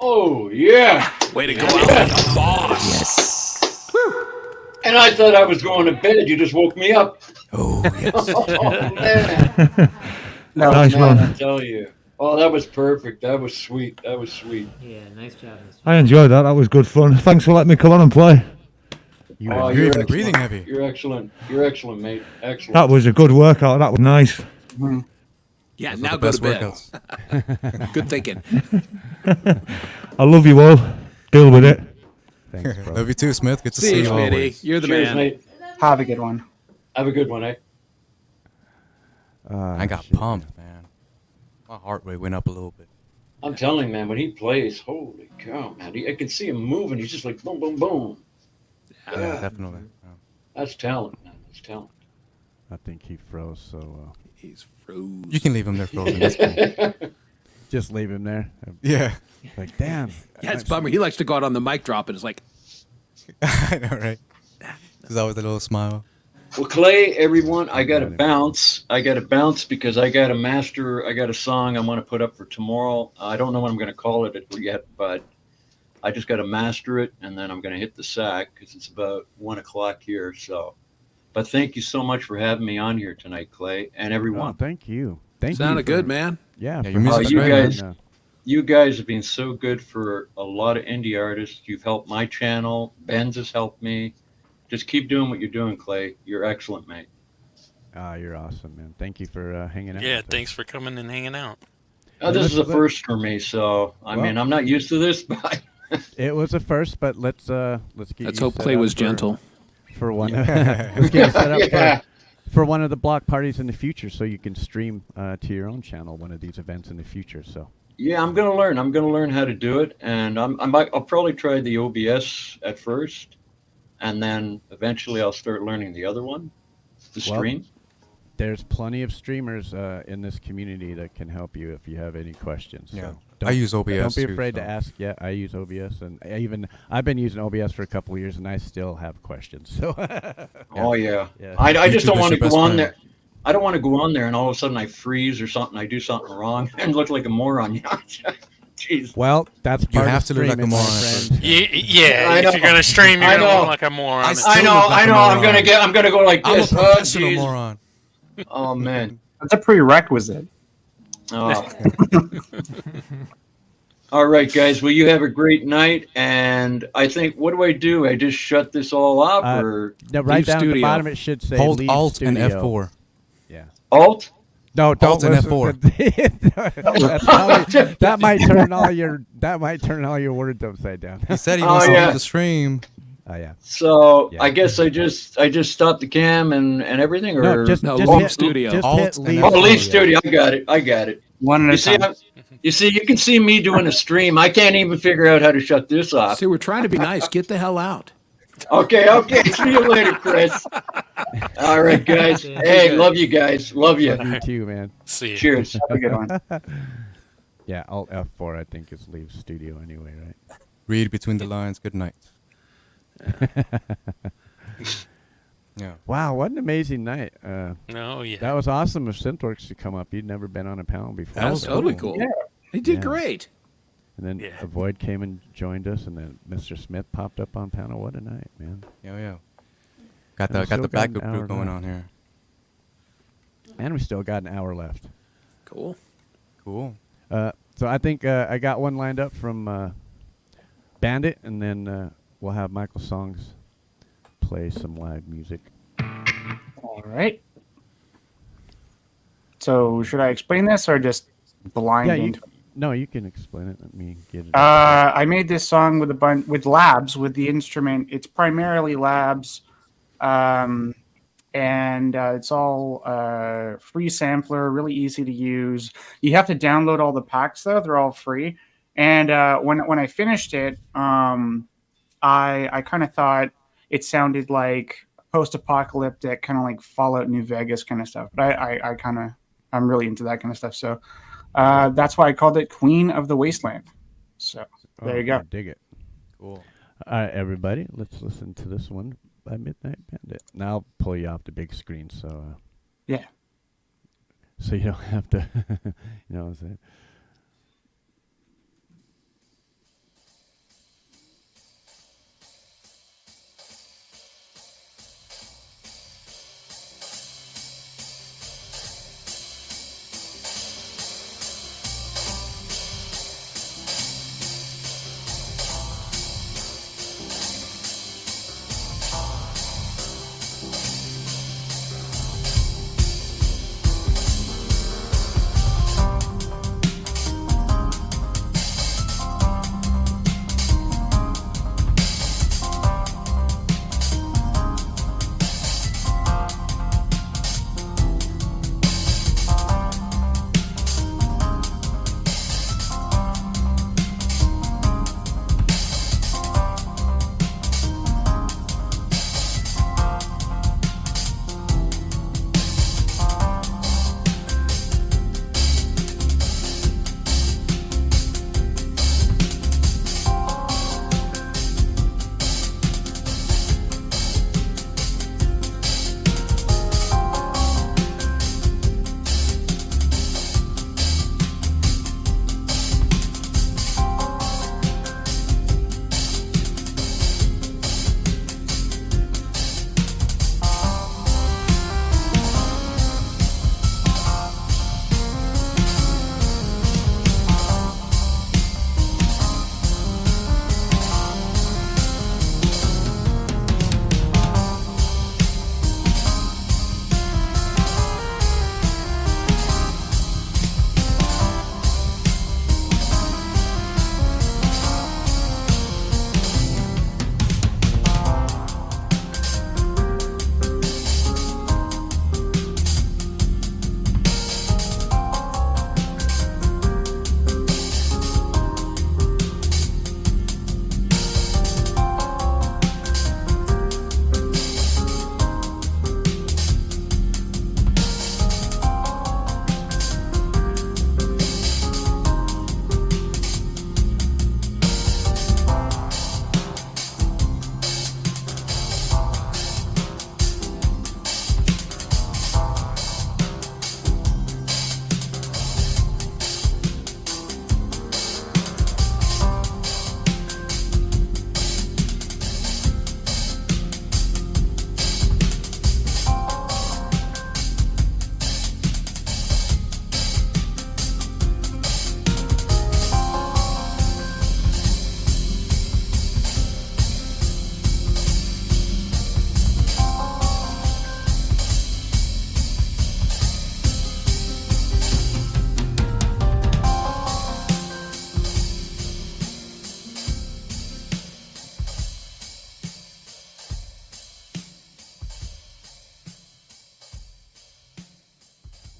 Oh, yeah. Way to go out like a boss. And I thought I was going to bed. You just woke me up. Oh, yes. Oh, man. Nice man, I one. tell you. Oh, that was perfect. That was sweet. That was sweet. Yeah, nice job, Mr. I enjoyed that. That was good fun. Thanks for letting me come on and play. Oh, you're even excellent. breathing heavy. You're excellent. You're excellent, mate. Excellent. That was a good workout. That was nice. Yeah, Those now are the go best to bed. workouts. Good thinking. I love you all. Deal with it. Thanks, bro. Love you too, Smith. Good to See see you, you Smitty. always. You're the Cheers, man. mate. Have a good one. Have a good one, eh? I got shit. pumped, man. My heart rate went up a little bit. I'm telling you, man, when he plays, holy cow, man. I can see him moving. He's just like boom, boom, boom. Yeah, definitely. Yeah. That's talent, man. That's talent. I think he froze, so He's froze. You can leave him there frozen. That's cool. just leave him there. Yeah. Like, damn. Yeah, it's a bummer. He likes to go out on the mic drop and it's like, I know, right? There's always a little smile. Well, Clay, everyone, I got to bounce. I got to bounce because I got a song I want to put up for tomorrow. I don't know what I'm going to call it yet, but I just got to master it, and then I'm going to hit the sack because it's about 1 o'clock here. So, but thank you so much for having me on here tonight, Clay, and everyone. Oh, thank you. Thank you. sounded good, man. Yeah. Yeah, your music's you great, guys, man. you guys have been so good for a lot of indie artists. You've helped my channel. Ben's has helped me. Just keep doing what you're doing, Clay. You're excellent, mate. You're awesome, man. Thank you for hanging out. Yeah, with us. thanks for coming and hanging out. This is a first for me, so I mean, I'm not used to this, but It was a first, but let's get. Let's you hope set Clay up was for- gentle. For one, let's get you set up Yeah. for one of the block parties in the future, so you can stream to your own channel one of these events in the future. So. yeah, I'm gonna learn. I'm gonna learn how to do it, and I'll probably try the OBS at first, and then eventually I'll start learning the other one, the Well, stream. There's plenty of streamers in this community that can help you if you have any questions. Yeah. So I use OBS Don't be too, afraid to so. ask. Yeah, I use OBS, and I've been using OBS for a couple of years, and I still have questions. So. Oh yeah. Yeah. I just YouTube don't is want to your best go on friend. there. I don't want to go on there and all of a sudden I freeze or something. I do something wrong and look like a moron. Jeez. Well, that's part have of to look like a streaming, my moron at friend. Yeah, I if know. you're gonna stream, you're I gonna know. look like a moron. I It's- still look like I a know. I'm moron. gonna go like I'm a this. Oh, professional jeez. moron. Oh man. That's a prerequisite. Oh. All right, guys. Well, you have a great night, and I think what do? I just shut this all off, or No, right Leave down at the studio. bottom it should say Hold leave Alt and studio. F4. Yeah. Alt? No, don't Alt and listen F4. to- That's probably- that might turn all your words upside down. He said he Oh, wants to yeah. leave the stream. Oh yeah. So Yeah. I guess I just stopped the cam and everything, or No, just No, just leave hit studio. Just Alt hit and leave oh, leave studio. studio. I got it. One at a time. You can see me doing a stream. I can't even figure out how to shut this off. See, we're trying to be nice. Get the hell out. Okay. See you later, Chris. All right, guys. Hey, love you guys. Love you. Love you too, man. See you. Cheers. Have a good one. Yeah, Alt F4 I think is leave studio anyway, right? Read between the lines. Good night. Yeah. Wow, what an amazing night. No, yeah. That was awesome of Synthworks to come up. You'd never been on a panel before. That was so- totally cool. Yeah. He did Yeah. great. And then Yeah. Avoid came and joined us, and then Mr. Smith popped up on panel. What a night, man. Yeah. Got And we the still got an backup hour group going left. on here. And we still got an hour left. Cool. Cool. So I think I got one lined up from Bandit, and then we'll have Michael Songs play some live music. All right. So should I explain this or just blind Yeah, into it? No, you can explain it. Let me get it. I made this song with with labs with the instrument. It's primarily labs, and it's all free sampler, really easy to use. You have to download all the packs though; they're all free. And when I finished it, I kind of thought it sounded like post-apocalyptic, kind of like Fallout New Vegas kind of stuff. But I'm really into that kind of stuff. So. That's why I called it Queen of the Wasteland. So there you go. I dig it. Cool. All right, everybody, let's listen to this one by Midnight Bandit. Now I'll pull you off the big screen, so Yeah. so you don't have to, you know what I'm saying.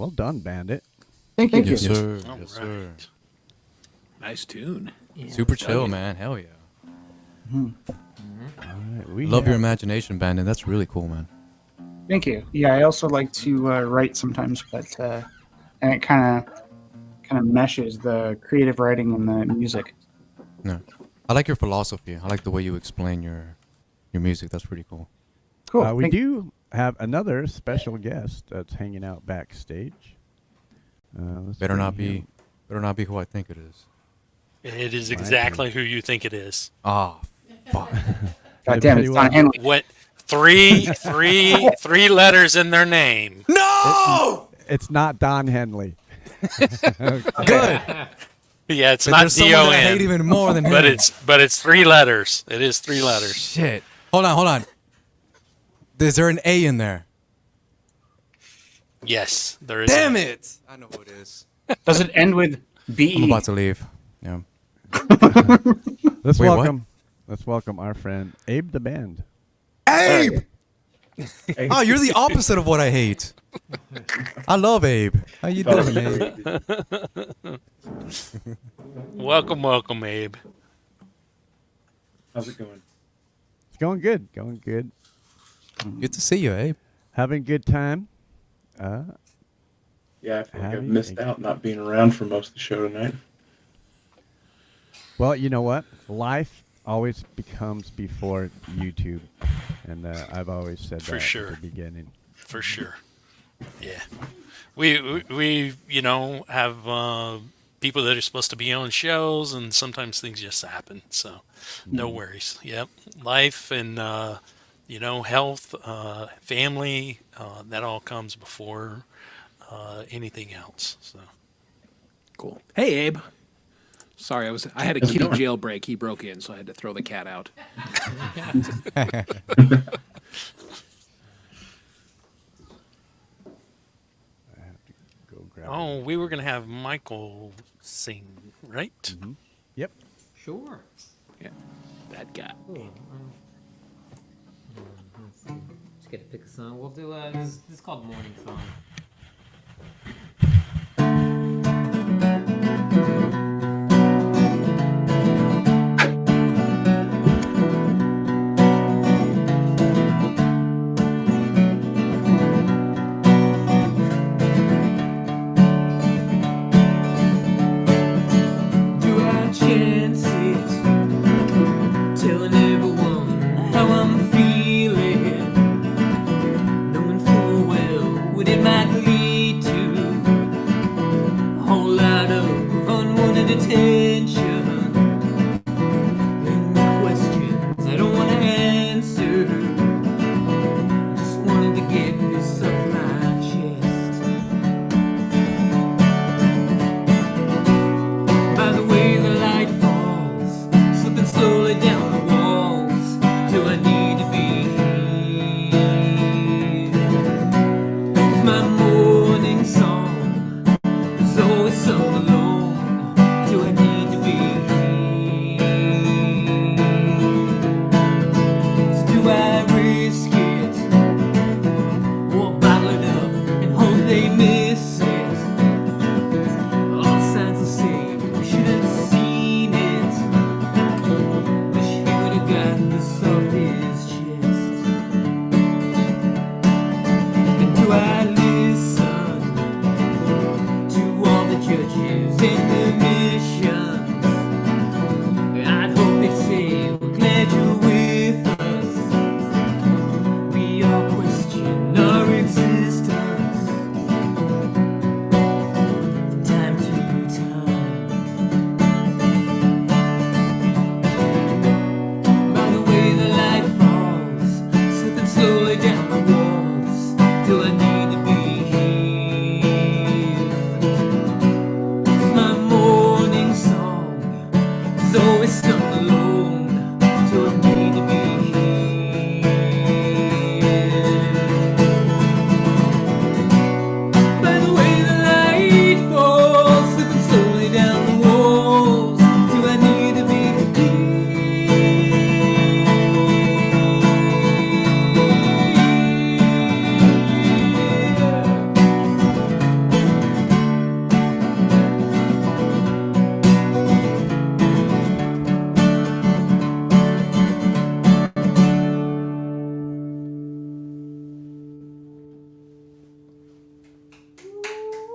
Well done, Bandit. Thank you. Yes, sir. All Yes, right. sir. Nice tune. Super chill, man. Hell yeah. All right, we Love your have- imagination, Bandit. That's really cool, man. Thank you. Yeah, I also like to write sometimes, but and it kind of meshes the creative writing and the music. Yeah. I like your philosophy. I like the way you explain your music. That's pretty cool. Cool. We do have another special guest that's hanging out backstage. Let's Better not bring him. be who I think it is. It is exactly who you think it is. Ah, fuck. God damn it, it's Don Henley. What? Three letters in their name. No! It's not Don Henley. Good. Yeah, it's But not there's someone that I D-O-N. hate even more than but him. it's 3 letters. It is 3 letters. Shit. Hold on. Is there an A in there? Yes, there is. Damn it! I know who it is. Does it end with B? I'm about to leave. Yeah. Let's Wait, what? welcome our friend Abe the Band. Abe! Oh, you're the opposite of what I hate. I love Abe. How you doing, Abe? Welcome, Abe. How's it going? It's going good. Good to see you, Abe. Having a good time. Yeah, I feel like I've missed out not being around for most of the show tonight. Well, you know what? Life always becomes before YouTube, and I've always said For that sure. at the beginning. For sure. Yeah. We have people that are supposed to be on shows, and sometimes things just happen. So no worries. Yep. Life and health, family, that all comes before anything else. So Cool. Hey, Abe. Sorry, I had a kitty jailbreak. He broke in, so I had to throw the cat out. Oh, we were gonna have Michael sing, right? Mm-hmm. Yep. Sure. Yeah, that guy. Cool. Let's see. Just get to pick a song. We'll do this is called Morning Song. Chances, telling everyone how I'm feeling, knowing full well what it might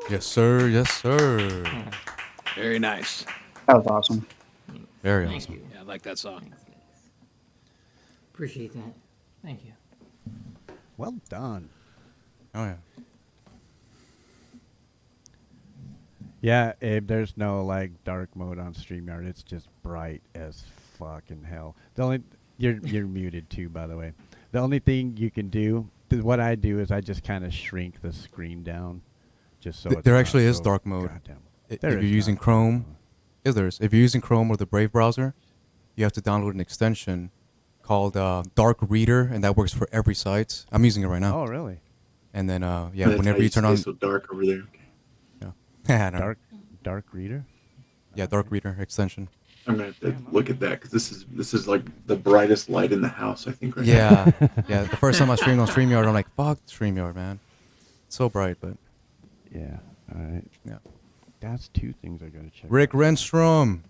Yes, sir. Yes, sir. Very nice. That was awesome. Very Thank awesome. you. Yeah, I like that song. Thanks, guys. Appreciate that. Thank you. Well done. Oh yeah. Yeah, Abe, there's no like dark mode on StreamYard. It's just bright as fucking hell. The only you're muted too, by the way. The only thing you can do, what I do is I just kind of shrink the screen down, just so it's There not actually is so dark mode. goddamn- If There you're is using dark Chrome, mode. if you're using Chrome or the Brave browser, you have to download an extension called Dark Reader, and that works for every site. I'm using it right now. Oh, really? And then yeah, That's whenever how you turn on, so dark over there. yeah, I don't know. Dark reader. Yeah, Dark Reader extension. I'm gonna have to look at that because this is like the brightest light in the house. I think right Yeah, yeah. The first time I streamed on StreamYard, I'm like, fuck StreamYard, man. It's so bright, but Yeah. All right. yeah. That's two things I gotta check. Rick Renstrom.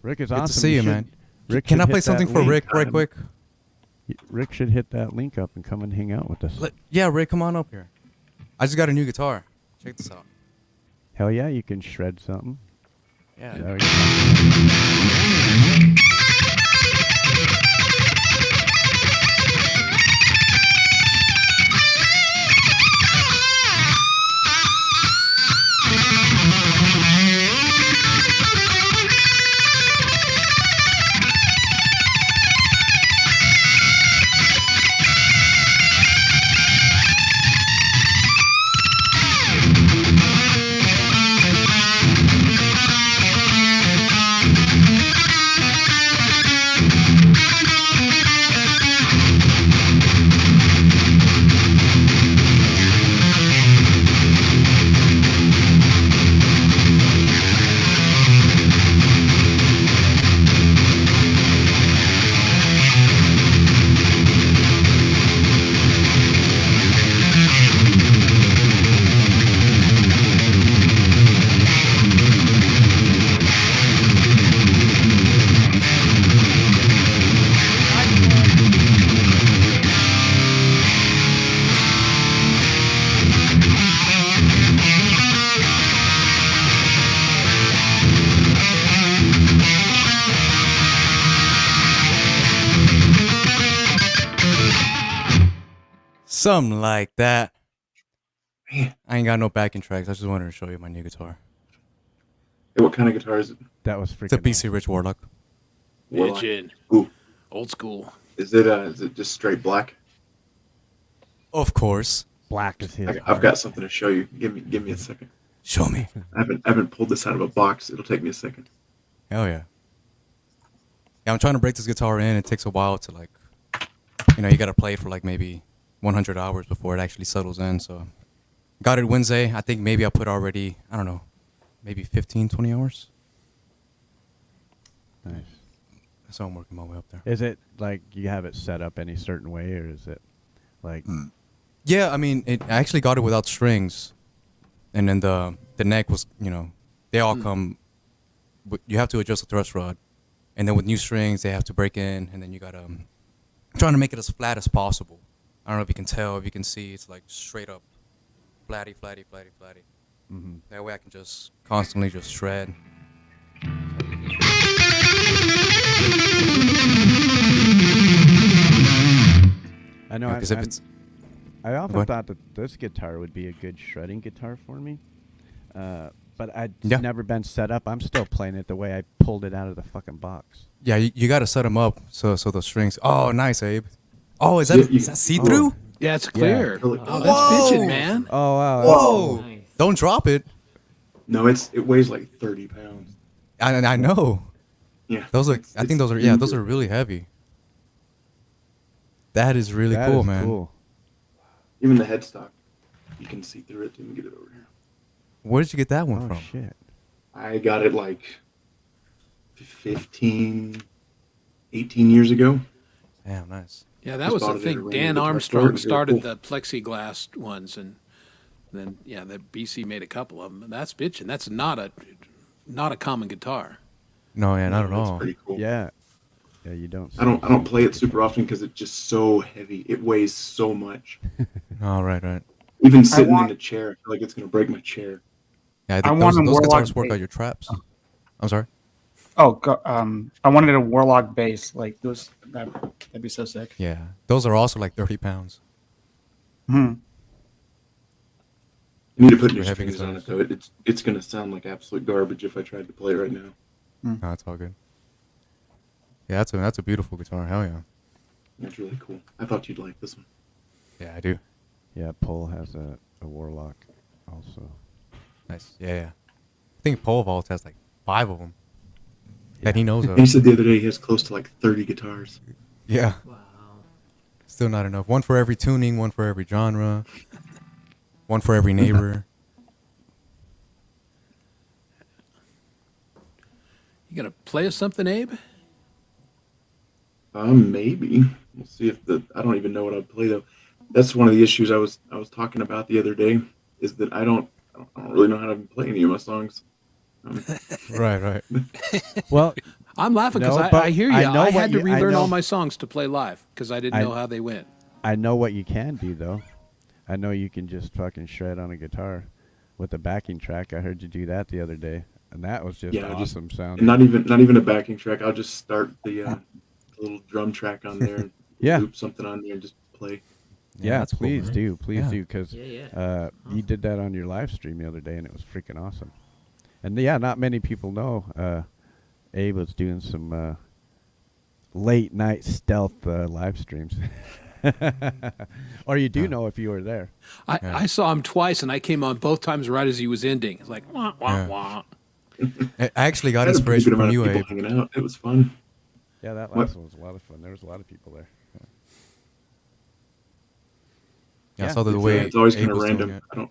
Rick is Good awesome. to see you, should- man. Rick Can should I play hit that something for link. Rick right quick? Rick should hit that link up and come and hang out with us. Yeah, Rick, come on up here. I just got a new guitar. Check this out. Hell yeah, you can shred something. Yeah. There we go. Something like that. I ain't got no backing tracks. I just wanted to show you my new guitar. Hey, what kind of guitar is it? That was It's a freaking. BC Rich Warlock. Legend. Ooh. Old school. Is it just straight black? Of course. Black is his. I've got something to show you. Give me a second. Show me. I haven't pulled this out of a box. It'll take me a second. Hell yeah. Yeah, I'm trying to break this guitar in. It takes a while to like, you got to play it for like maybe 100 hours before it actually settles in. So got it Wednesday. I think maybe I put already, I don't know, maybe 15, 20 hours. Nice. So I'm working my way up there. Is it like you have it set up any certain way, or is it like? Yeah, I mean, I actually got it without strings, and then the neck was, they all come. You have to adjust the thrust rod, and then with new strings, they have to break in, and then you gotta trying to make it as flat as possible. I don't know if you can tell, if you can see, it's like straight up, flatty, flatty, flatty, flatty. Mm-hmm. That way, I can just constantly just shred. I know. Because if it's I often What? thought that this guitar would be a good shredding guitar for me, but I'd Yeah. never been set up. I'm still playing it the way I pulled it out of the fucking box. Yeah, you got to set them up so the strings. Oh, nice, Abe. Oh, is that is that see through? Yeah, it's clear. Yeah. Oh, that's bitching, man. Oh wow! Whoa! Nice. Don't drop it. No, it weighs like 30 pounds. I know. Yeah. Those are. It's- I think it's those are. Yeah, those huge. are really heavy. That is really That cool, is man. Cool. Even the headstock, you can see through it. Let me get it over here. Where did you get that one Oh from? shit! I got it like 15, 18 years ago. Damn, nice. Yeah, that Just was bought the it at a thing. random Dan guitar store. Armstrong They were started cool. the plexiglass ones, and then the BC made a couple of them. And that's bitching. That's not a common guitar. No, yeah, not at That's all. pretty cool. Yeah, yeah. You don't. I don't play it super often because it's just so heavy. It weighs so much. Oh, right. Even sitting want- in a chair, I feel like it's gonna break my chair. Yeah, I I think want a those warlock guitars work bass. out your traps. I'm sorry. Oh, I wanted a warlock bass. Like those, that'd be so sick. Yeah, those are also like 30 pounds. Hmm. You need to put new We're heavy strings on guitars. it though. It's gonna sound like absolute garbage if I tried to play it right now. No, that's all good. Yeah, that's a beautiful guitar. Hell yeah. That's really cool. I thought you'd like this one. Yeah, I do. Yeah, Pole has a warlock also. Nice. Yeah. I think Pole Vault has like 5 of them that he knows of. He said the other day he has close to like 30 guitars. Yeah. Wow. Still not enough. One for every tuning, one for every genre, one for every neighbor. You gonna play us something, Abe? Maybe. We'll see if I don't even know what I'd play though. That's one of the issues I was talking about the other day, is that I don't really know how to play any of my songs. Right. Well, I'm laughing because no, I but hear you. I know I what had to you- I relearn know- all my songs to play live because I didn't know how they went. I know what you can do though. I know you can just fucking shred on a guitar with a backing track. I heard you do that the other day, and that was just awesome sounding. And not even a backing track. I'll just start the little drum track on there and Yeah. loop something on there and just play. Yeah, that's cool, please man. do, because Yeah. you did that on your live stream the other day, and it was freaking awesome. And yeah, not many people know Abe was doing some late night stealth live streams, or you do know if you were there. I saw him twice, and I came on both times right as he was ending. It's like wah wah Yeah. wah. I actually got I had a pretty inspiration good from amount you, of Abe. people hanging out. It was fun. Yeah, that What? last one was a lot of fun. There was a lot of people there. Yeah, I saw the It's, way it's always Abe kind of was doing random. it.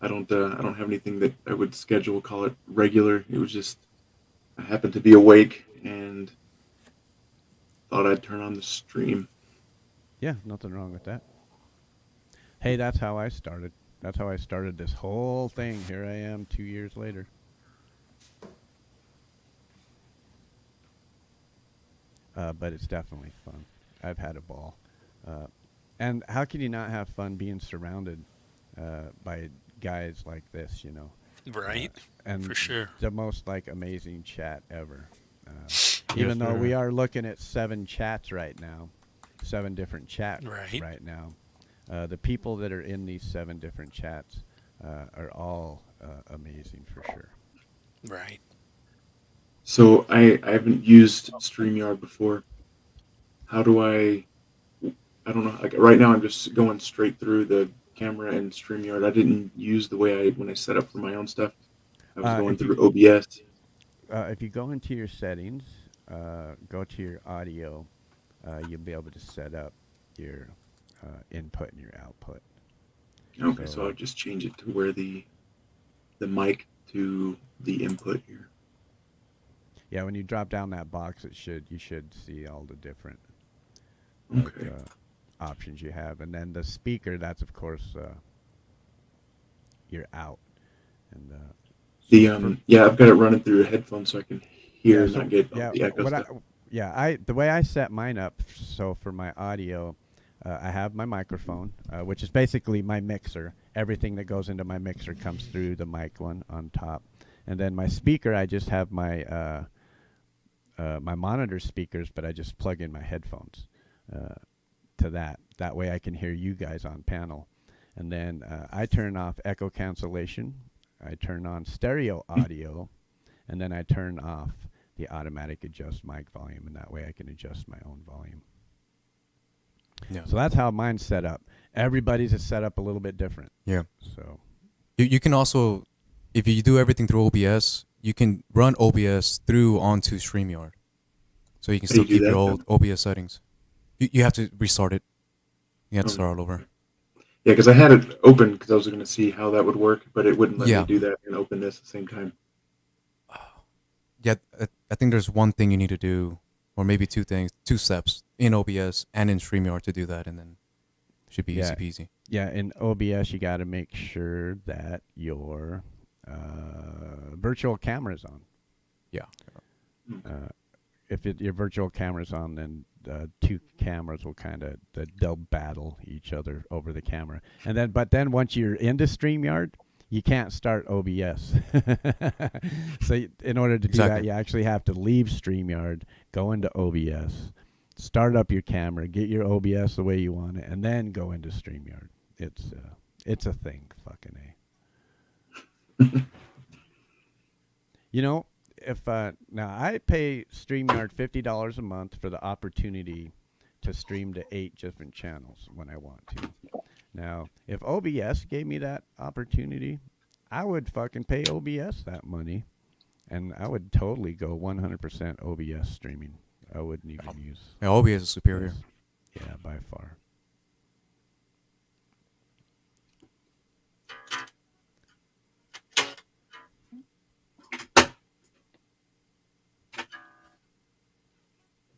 I don't have anything that I would schedule, call it regular. It was just I happened to be awake and thought I'd turn on the stream. Yeah, nothing wrong with that. Hey, that's how I started. That's how I started this whole thing. Here I am 2 years later. But it's definitely fun. I've had a ball. And how can you not have fun being surrounded by guys like this, you know? Right. And For sure. the most like amazing chat ever. Yes, Even though we sir. are looking at 7 chats right now, 7 different chats Right. now. The people that are in these 7 different chats are all amazing for sure. Right. So I haven't used StreamYard before. How do I don't know. Like right now I'm just going straight through the camera and StreamYard. I didn't use the way when I set up for my own stuff. I was going if you- through OBS. If you go into your settings, go to your audio, you'll be able to set up your input and your output. Okay, so I'll just change it to where the mic to the input here. Yeah, when you drop down that box, you should see all the different Okay. options you have, and then the speaker. That's of course your out, and I've got it running through headphones so I can hear and not get the echo stuff. The way I set mine up, so for my audio, I have my microphone, which is basically my mixer. Everything that goes into my mixer comes through the mic one on top, and then my speaker, I just have my my monitor speakers, but I just plug in my headphones to that. That way I can hear you guys on panel, and then I turn off echo cancellation. I turn on stereo audio, and then I turn off the automatic adjust mic volume, and that way I can adjust my own volume. Yeah. So that's how mine's set up. Everybody's is set up a little bit different. Yeah. So You can also, if you do everything through OBS, you can run OBS through onto StreamYard. So you can How do still you do keep your that, old OBS settings. You have to restart it. You have to Oh. start all over. Yeah, because I had it open because I was going to see how that would work, but it wouldn't let Yeah. me do that and open this at the same time. Yeah, I think there's one thing you need to do, or maybe 2 things, 2 steps in OBS and in StreamYard to do that, and then it should be easy peasy. Yeah, in OBS you got to make sure that your virtual camera's on. Yeah. If your virtual camera's on, then 2 cameras will they'll battle each other over the camera. And then, but then once you're into StreamYard, you can't start OBS. So in order to do that, Exactly. you actually have to leave StreamYard, go into OBS, start up your camera, get your OBS the way you want it, and then go into StreamYard. It's a thing, fucking A. You know, if now I pay StreamYard $50 a month for the opportunity to stream to 8 different channels when I want to. Now, if OBS gave me that opportunity, I would fucking pay OBS that money, and I would totally go 100% OBS streaming. I wouldn't even use. Yeah, OBS is superior. Yeah, by far.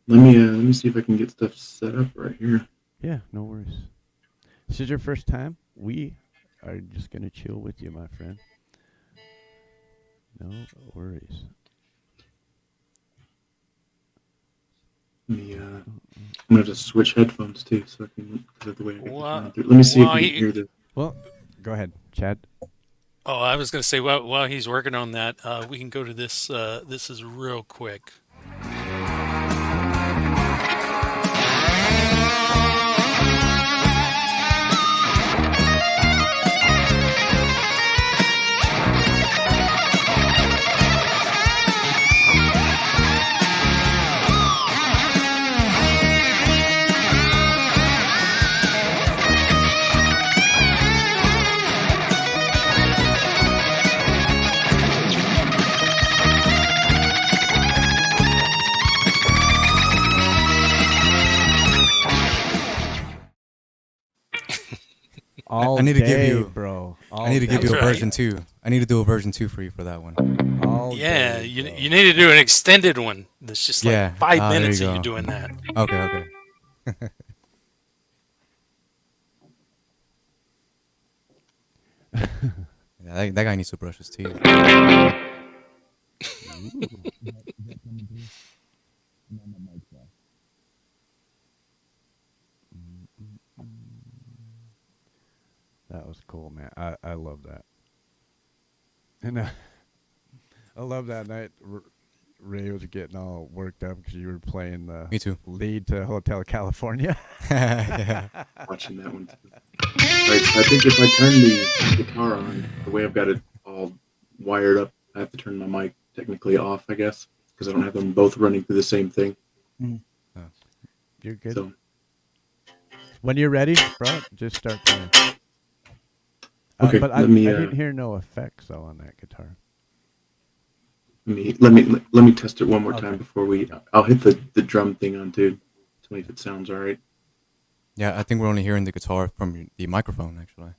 Let me see if I can get stuff set up right here. Yeah, no worries. This is your first time? We are just going to chill with you, my friend. No worries. Let me, I'm gonna just switch headphones too, so I can. Cause of the way I get this Well, running through. Let me see if well, you can hear this. Well, go ahead, Chad. Oh, I was going to say, while he's working on that, we can go to this. This is real quick. All I need to day, give you, bro. I need to give you a That's right. version 2. I need to do a version 2 for you for that one. All Yeah, day, you bro. need to do an extended one. That's just like Yeah. 5 there minutes you of you go. doing that. Okay. Yeah, that guy needs to brush his teeth. That was cool, man. I love that. And I love that night. Ray was getting all worked up because you were playing the Me too. lead to Hotel California. Yeah. Watching that one too. Alright, so I think if I turn the guitar on, the way I've got it all wired up, I have to turn my mic technically off, I guess, because I don't have them both running through the same thing. You're good. So When you're ready, bro, just start playing. Okay, but I let me, didn't hear no effects though on that guitar. let me test it one more time Okay. before we. I'll hit the drum thing on too. Tell me if it sounds all right. Yeah, I think we're only hearing the guitar from the microphone, actually.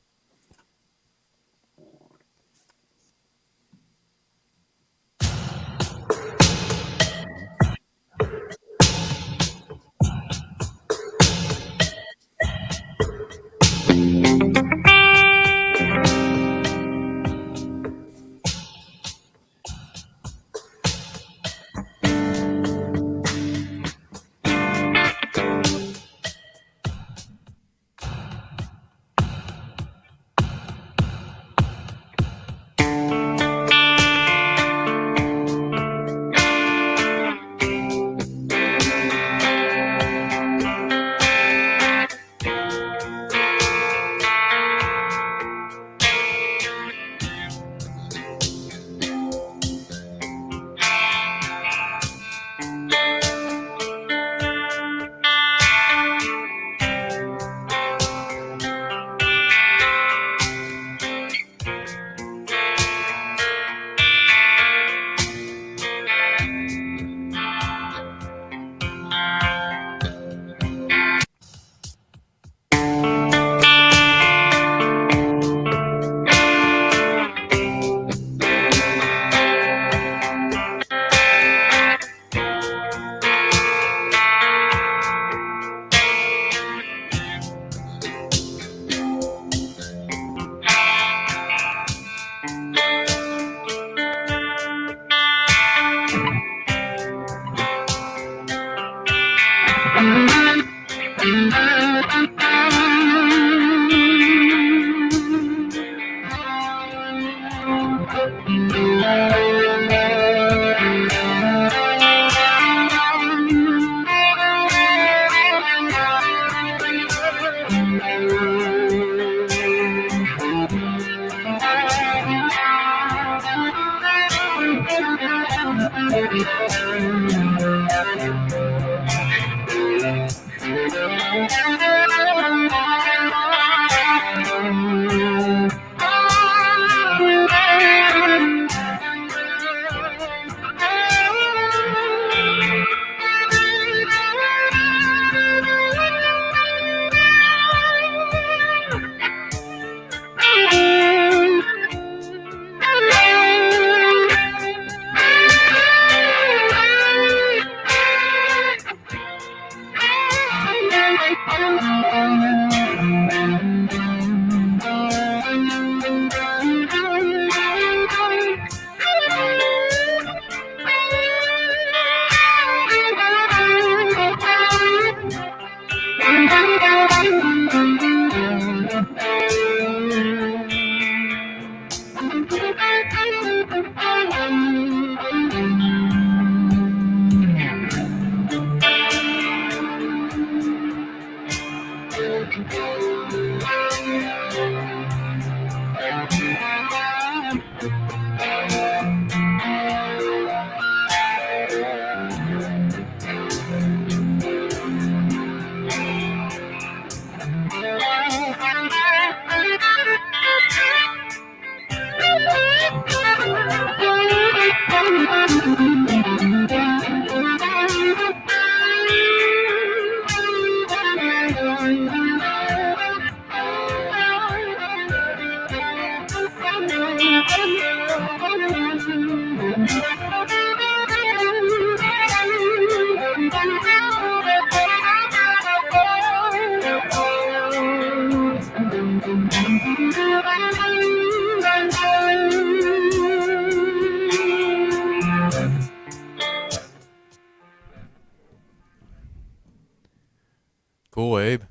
Cool, Abe.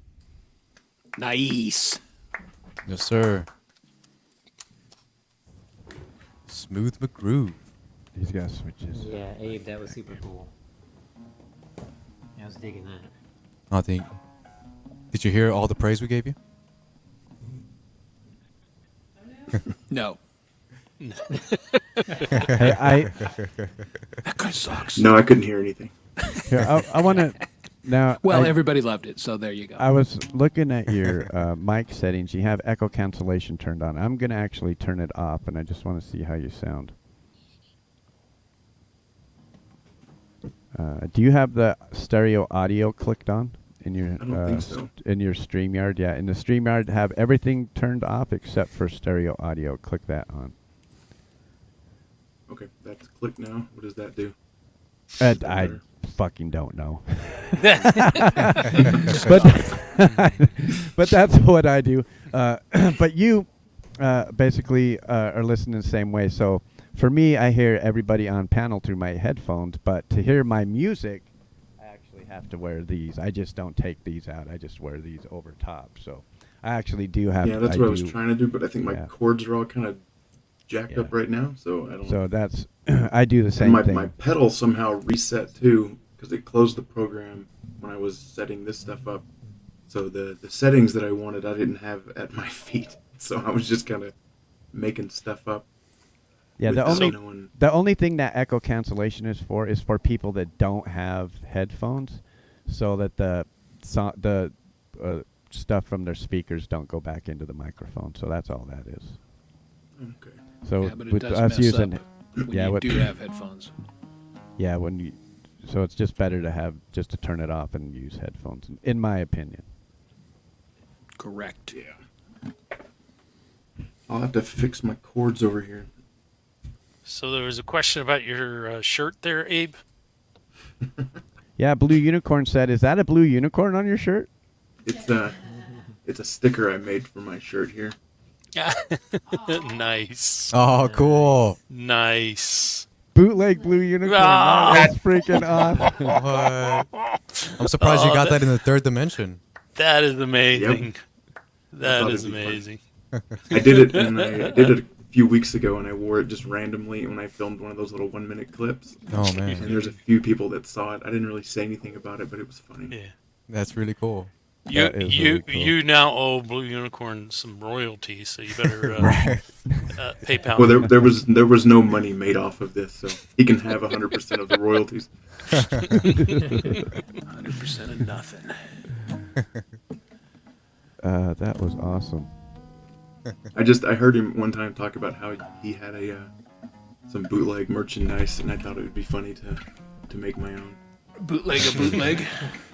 Nice. Yes, sir. Smooth McGroove. He's got switches. Yeah, Abe, that was super cool. I was digging that. I think. Did you hear all the praise we gave you? No. Hey, That guy sucks. No, I couldn't hear anything. Here, I want to now. Well, I- everybody loved it, so there you go. I was looking at your mic settings. You have echo cancellation turned on. I'm going to actually turn it off, and I just want to see how you sound. Do you have the stereo audio clicked on in your I don't think so. in your StreamYard? Yeah, in the StreamYard, have everything turned off except for stereo audio. Click that on. Okay, that's clicked now. What does that do? I fucking don't know. but that's what I do. But you basically are listening the same way. So for me, I hear everybody on panel through my headphones. But to hear my music, I actually have to wear these. I just don't take these out. I just wear these over top. So I actually do have. Yeah, that's what I was trying to do, but I think my yeah. cords are all kind of jacked up right now, so I don't. So that's I do the same and thing. my pedal somehow reset too because it closed the program when I was setting this stuff up. So the settings that I wanted, I didn't have at my feet. So I was just kind of making stuff up. Yeah, the without only knowing- the only thing that echo cancellation is for people that don't have headphones, so that the stuff from their speakers don't go back into the microphone. So that's all that is. Okay. So Yeah, but it with does us mess using, up when you do have headphones. Yeah, when you, so it's just better to have just to turn it off and use headphones, in my opinion. Correct. Yeah. I'll have to fix my cords over here. So there was a question about your shirt there, Abe. Yeah, Blue Unicorn said, "Is that a blue unicorn on your shirt?" It's a sticker I made for my shirt here. Nice. Oh, cool. Nice. Bootleg Blue Unicorn. Ah. That's freaking awesome. What? I'm surprised you got that in the third dimension. That is amazing. Yep. That thought is it'd be fun. amazing. I did it, and I did it a few weeks ago, and I wore it just randomly when I filmed one of those little 1-minute clips. Oh, man. And there's a few people that saw it. I didn't really say anything about it, but it was funny. Yeah. That's really cool. You now owe Blue Unicorn some royalties, so you better PayPal. Well, there was no money made off of this, so he can have 100% of the royalties. 100% of nothing. That was awesome. I heard him one time talk about how he had some bootleg merchandise, and I thought it would be funny to make my own. Bootleg a bootleg.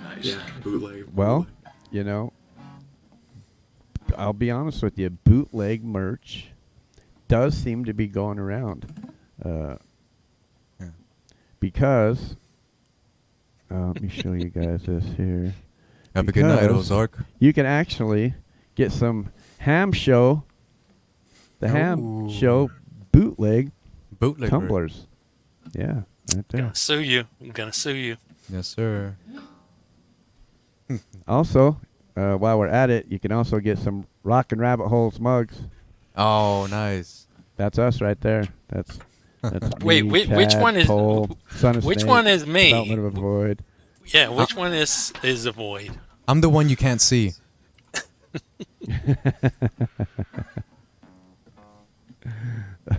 Nice. Yeah, bootleg. Well, you know, I'll be honest with you. Bootleg merch does seem to be going around. Because let me show you guys this here. Have a good night, Because Ozark. You can actually get some Ham Show bootleg tumblers. Yeah, right there. Gonna sue you. I'm gonna sue you. Yes, sir. Also, while we're at it, you can also get some Rockin' Rabbit Holes mugs. Oh, nice. That's us right there. That's Wait, me, which Chad, one is Cole, Son of which Snake, one is me? Development of a Void. Yeah, which one is a void? I'm the one you can't see.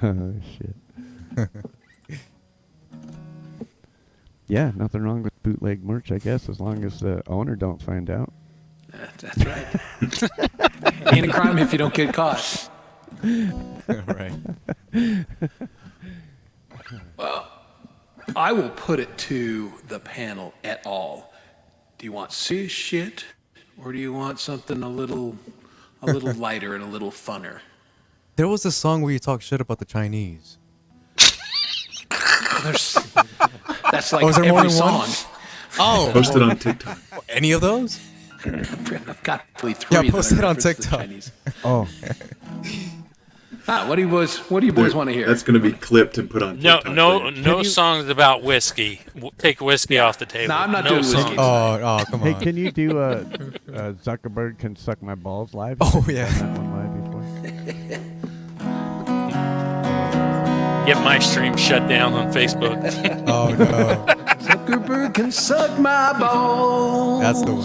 Oh shit. Yeah, nothing wrong with bootleg merch, I guess, as long as the owner don't find out. That's right. Ain't a crime if you don't get caught. Right. Well, I will put it to the panel at all. Do you want serious shit, or do you want something a little lighter and a little funner? There was a song where you talk shit about the Chinese. That's like is there more every than one? song. Oh, Posted on TikTok. Any of those? I've got probably three. Yeah, that post it on reference the TikTok. Chinese. Oh. What do you boys want to hear? That's going to be clipped and put on TikTok. No songs about whiskey. Take whiskey off the table. No, I'm not no doing songs. whiskey. Oh, come on. Hey, can you do Zuckerberg Can Suck My Balls live? Oh, yeah. Done that one live before? Get my stream shut down on Facebook. Oh, no. Zuckerberg can suck my balls. That's the one.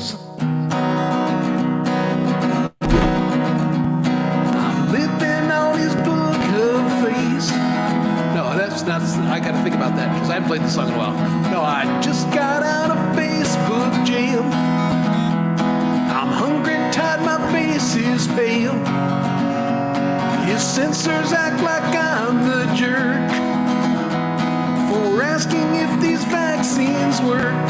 I'm living on his book of face. No, that's I gotta think about that because I haven't played the song in a while. No, I just got out of Facebook jail. I'm hungry, tired, my face is pale. His censors act like I'm the jerk for asking if these vaccines work.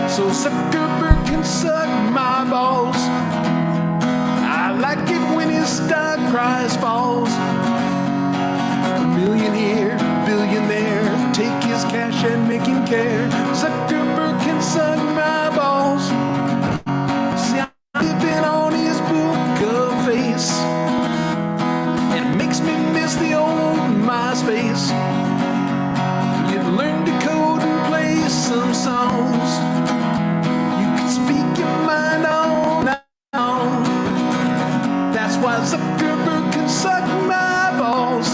So Zuckerberg can suck my balls. I like it when his stock price falls. Millionaire, billionaire, take his cash and make him care. Zuckerberg can suck my balls. See, I'm living on his book of face. And it makes me miss the old MySpace. You learn to code and play some songs. You can speak your mind on now. That's why Zuckerberg can suck my balls.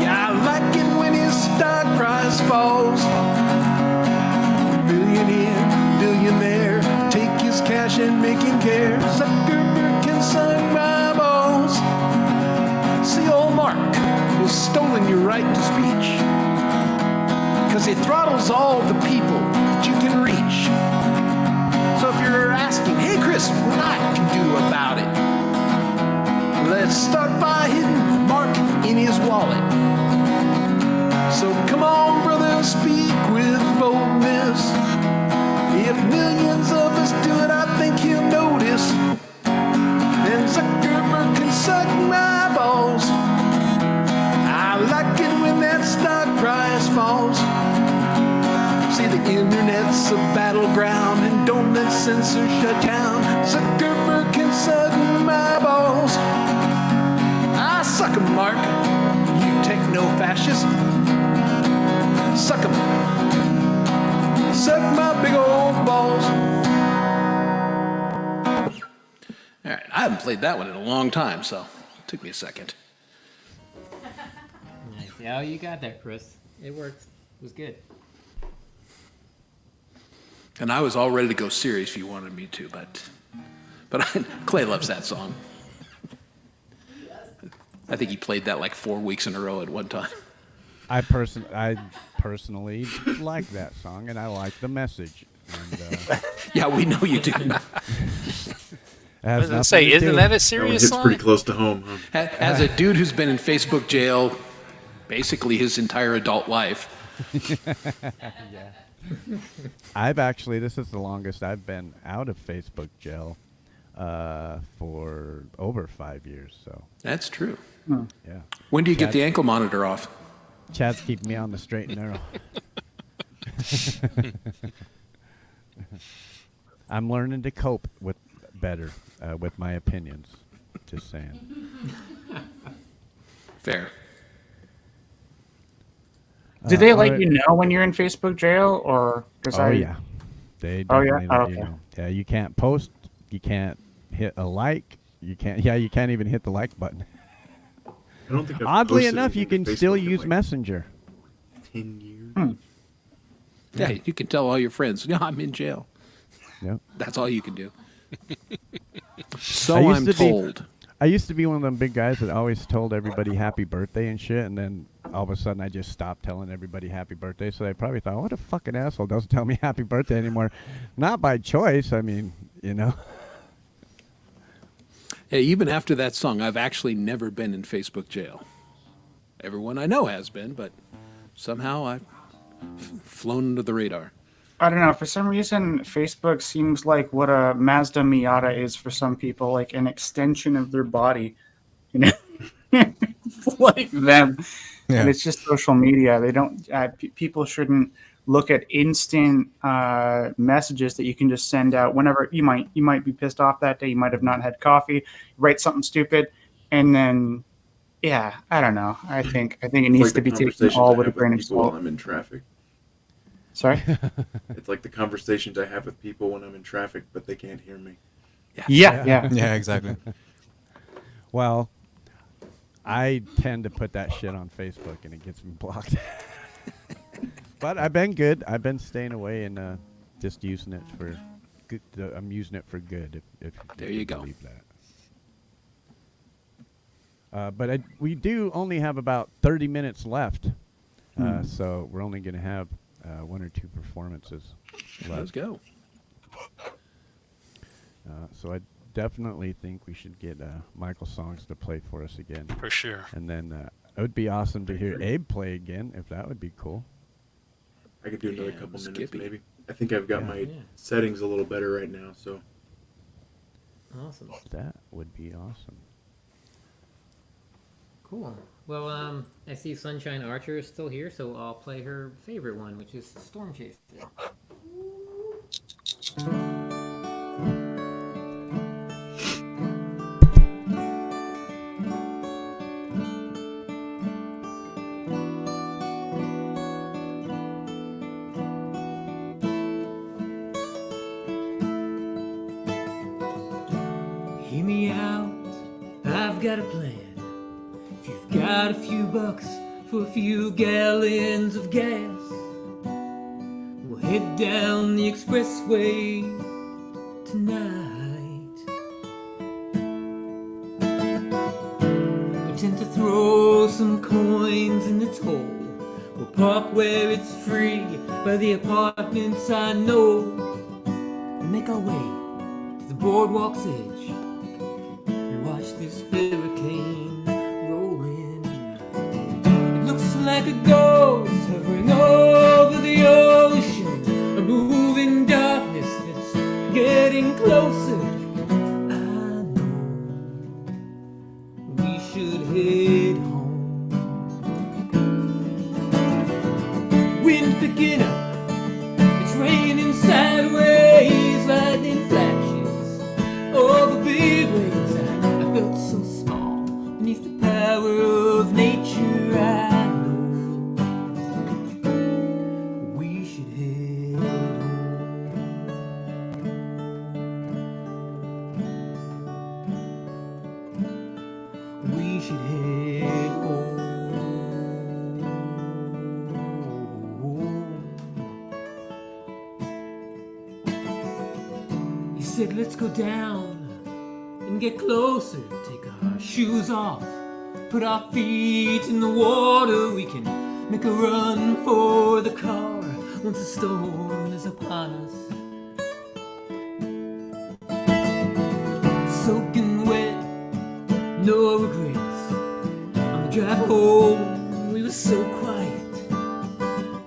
Yeah, I like it when his stock price falls. Billionaire, billionaire, take his cash and make him care. Zuckerberg can suck my balls. See, old Mark has stolen your right to speech. Cause it throttles all the people that you can reach. So if you're asking, hey Chris, what I can do about it? Let's start by hitting Mark in his wallet. So come on, brother, speak with boldness. If millions of us do it, I think he'll notice. Then Zuckerberg can suck my balls. I like it when that stock price falls. See, the internet's a battleground, and don't let censors shut down. Zuckerberg can suck my balls. I suck 'em, Mark, you techno-fascist. Suck 'em. Suck my big old balls. All right, I haven't played that one in a long time, so it took me a second. Nice. Yeah, you got that, Chris. It worked. It was good. And I was all ready to go serious if you wanted me to, but Clay loves that song. I think he played that like 4 weeks in a row at one time. I personally like that song, and I like the message. And, yeah, we know you do. I was gonna say, isn't that a serious hits song? pretty close to home, huh? As a dude who's been in Facebook jail basically his entire adult life. Yeah. I've actually, this is the longest I've been out of Facebook jail for over 5 years. So That's true. yeah. When do you get the ankle monitor off? Chad's keeping me on the straight and narrow. I'm learning to cope with better with my opinions. Just saying. Fair. Do they let alright. you know when you're in Facebook jail, or yeah, they definitely let you know. Yeah, you can't post, you can't hit a like, you can't even hit the like button. I don't think I've Oddly posted enough, you anything can to still Facebook in, use like, Messenger. 10 years. Yeah, you can tell all your friends, "No, I'm in jail." Yep. That's all you can do. So I used I'm to be- told. I used to be one of them big guys that always told everybody happy birthday and shit, and then all of a sudden I just stopped telling everybody happy birthday, so they probably thought, what a fucking asshole doesn't tell me happy birthday anymore. Not by choice, I mean, you know. Hey, even after that song, I've actually never been in Facebook jail. Everyone I know has been, but somehow I've flown under the radar. I don't know. For some reason, Facebook seems like what a Mazda Miata is for some people, like an extension of their body. You know, it's like them, Yeah. and it's just social media. They don't. People shouldn't look at instant messages that you can just send out whenever you might be pissed off that day. You might have not had coffee. Write something stupid, and then yeah, I don't know. I think it needs to be taken all with a grain of While salt. I'm in traffic. Sorry. It's like the conversations I have with people when I'm in traffic, but they can't hear me. Yeah. Yeah, exactly. Well, I tend to put that shit on Facebook and it gets me blocked. But I've been good. I've been staying away and just using it for good. I'm using it for good. If There you go. believe that. But we do only have about 30 minutes left, so we're only going to have one or two performances left. Let's go. So I definitely think we should get Michael songs to play for us again. For sure. And then it would be awesome to hear Abe play again, if that would be cool. I could do another couple minutes, Skippy. maybe. I think I've got my settings a little better right now, so. Awesome. That would be awesome. Cool. Well, I see Sunshine Archer is still here, so I'll play her favorite one, which is Storm Chaser. Hear me out, I've got a plan. If you've got a few bucks for a few gallons of gas, we'll head down the expressway tonight. Pretend to throw some coins in the toll. We'll park where it's free by the apartments I know, and make our way to the boardwalk's edge and watch this hurricane roll in. It looks like a ghost hovering over the ocean, a moving darkness that's getting closer. I know we should head home. Wind picking up, it's raining sideways, lightning flashes over big waves. I felt so small beneath the power of nature. I know we should head home. We should head home. He said, let's go down and get closer. Take our shoes off, put our feet in the water. We can make a run for the car once the storm is upon us. soaking wet, no regrets. On the drive home, we were so quiet.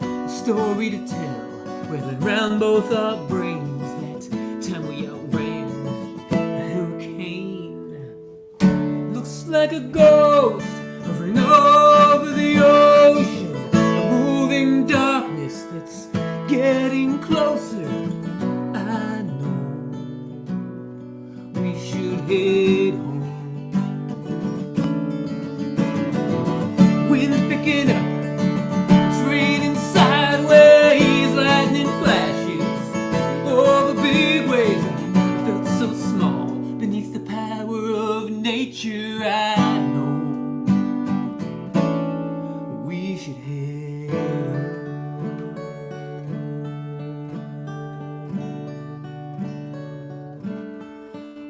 A story to tell, rattling round both our brains. That time we outran a hurricane. Looks like a ghost hovering over the ocean, a moving darkness that's getting closer. I know we should head home. Wind picking up, it's raining sideways, lightning flashes over big waves. I felt so small beneath the power of nature. I know we should head home.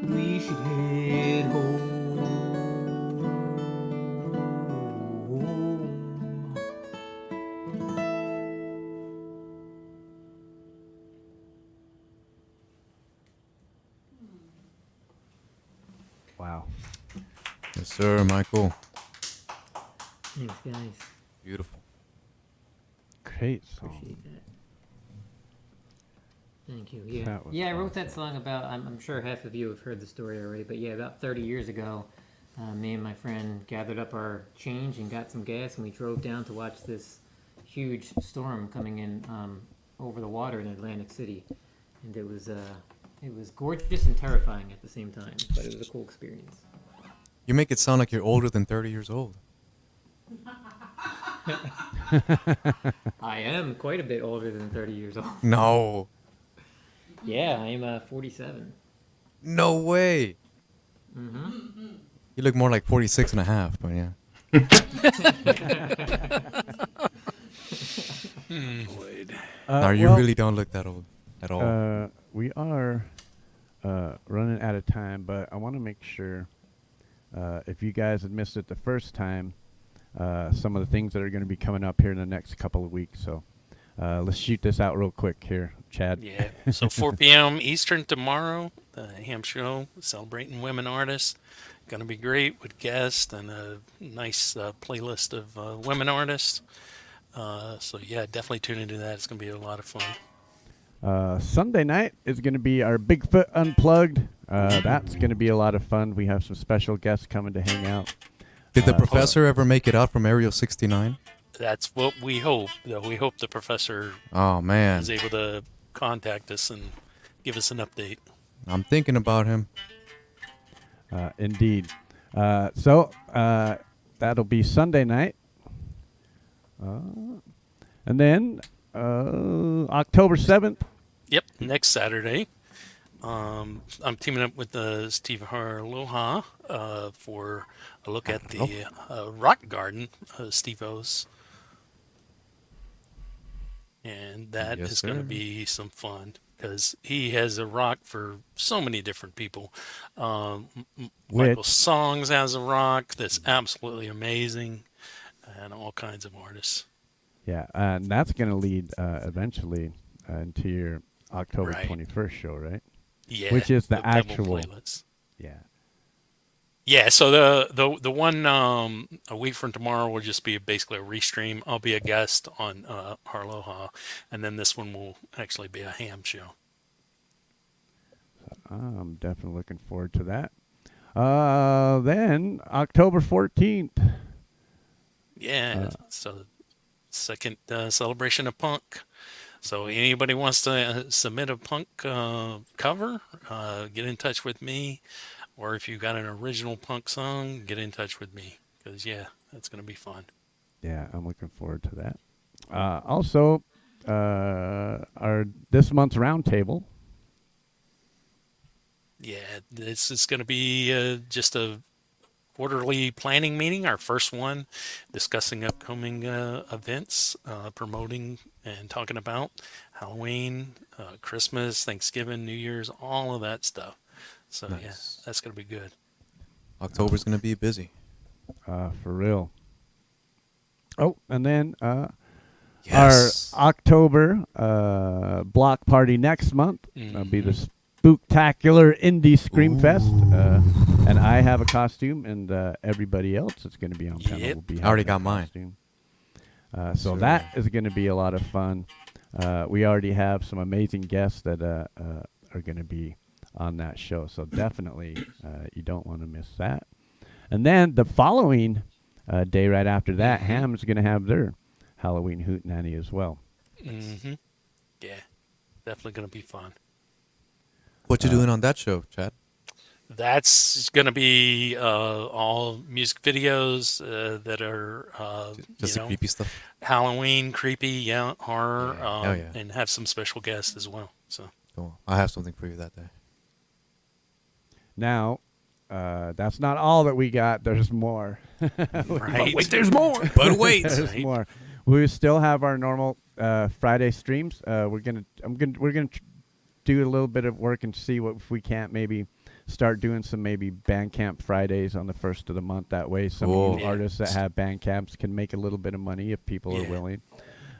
We should head home. Wow. Yes, sir, Michael. Thanks, guys. Beautiful. Great song. Appreciate that. Thank you. Yeah, That was I wrote that song about. I'm sure half of you have heard the story already, but yeah, about 30 years ago, me and my friend gathered up our change and got some gas, and we drove down to watch this huge storm coming in over the water in Atlantic City, and it was gorgeous and terrifying at the same time, but it was a cool experience. You make it sound like you're older than 30 years old. I am quite a bit older than 30 years old. No. Yeah, I'm 47. No way. Mm-hmm. You look more like 46 and a half, but yeah. No, you really don't look that old at all. We are running out of time, but I want to make sure if you guys had missed it the first time, some of the things that are going to be coming up here in the next couple of weeks. So let's shoot this out real quick here, Chad. Yeah. So 4 p.m. Eastern tomorrow, the Ham Show, celebrating women artists. Going to be great with guests and a nice playlist of women artists. So yeah, definitely tune into that. It's going to be a lot of fun. Sunday night is going to be our Bigfoot Unplugged. That's going to be a lot of fun. We have some special guests coming to hang out. Did the professor ever make it out from Area 69? That's what we hope. We hope the professor is able to contact us and give us an update. I'm thinking about him. Indeed. So that'll be Sunday night. And then October 7th. Yep, next Saturday. I'm teaming up with Steve Harloha for a look at the Rock Garden, Steve-O's. And that is going to be some fun because he has a rock for so many different people. Michael Songs has a rock that's absolutely amazing, and all kinds of artists. Yeah, and that's going to lead eventually into your October 21st show, right? Yeah, which is the double actual. playlist. Yeah. Yeah, so the one a week from tomorrow will just be basically a restream. I'll be a guest on Harloha, and then this one will actually be a ham show. I'm definitely looking forward to that. Then October 14th. Yeah, so second celebration of punk. So anybody wants to submit a punk cover, get in touch with me. Or if you've got an original punk song, get in touch with me. Because, yeah, that's going to be fun. Yeah, I'm looking forward to that. Also, this month's roundtable. Yeah, this is going to be just a quarterly planning meeting, our first one, discussing upcoming events, promoting and talking about Halloween, Christmas, Thanksgiving, New Year's, all of that stuff. So, yeah, that's going to be good. October's going to be busy. For real. Oh, and then Yes. our October block party next month will be the spooktacular indie scream fest, and I have a costume, and everybody else that's going to be on panel will be. I already having got a mine. costume. So that is going to be a lot of fun. We already have some amazing guests that are going to be on that show. So definitely, you don't want to miss that. And then the following day, right after that, Ham's going to have their Halloween hootenanny as well. Mm-hmm. Yeah, definitely going to be fun. What you doing on that show, Chad? That's going to be all music videos that are just the creepy stuff. Halloween, creepy, horror, yeah. and have some special guests as well. So cool. I'll have something for you that day. Now, that's not all that we got. There's more. Right. Wait, there's more. But wait, there's more. We still have our normal Friday streams. We're gonna do a little bit of work and see what if we can't maybe start doing some maybe Bandcamp Fridays on the first of the month. That way, some of you artists that have Bandcamps can make a little bit of money if people are willing.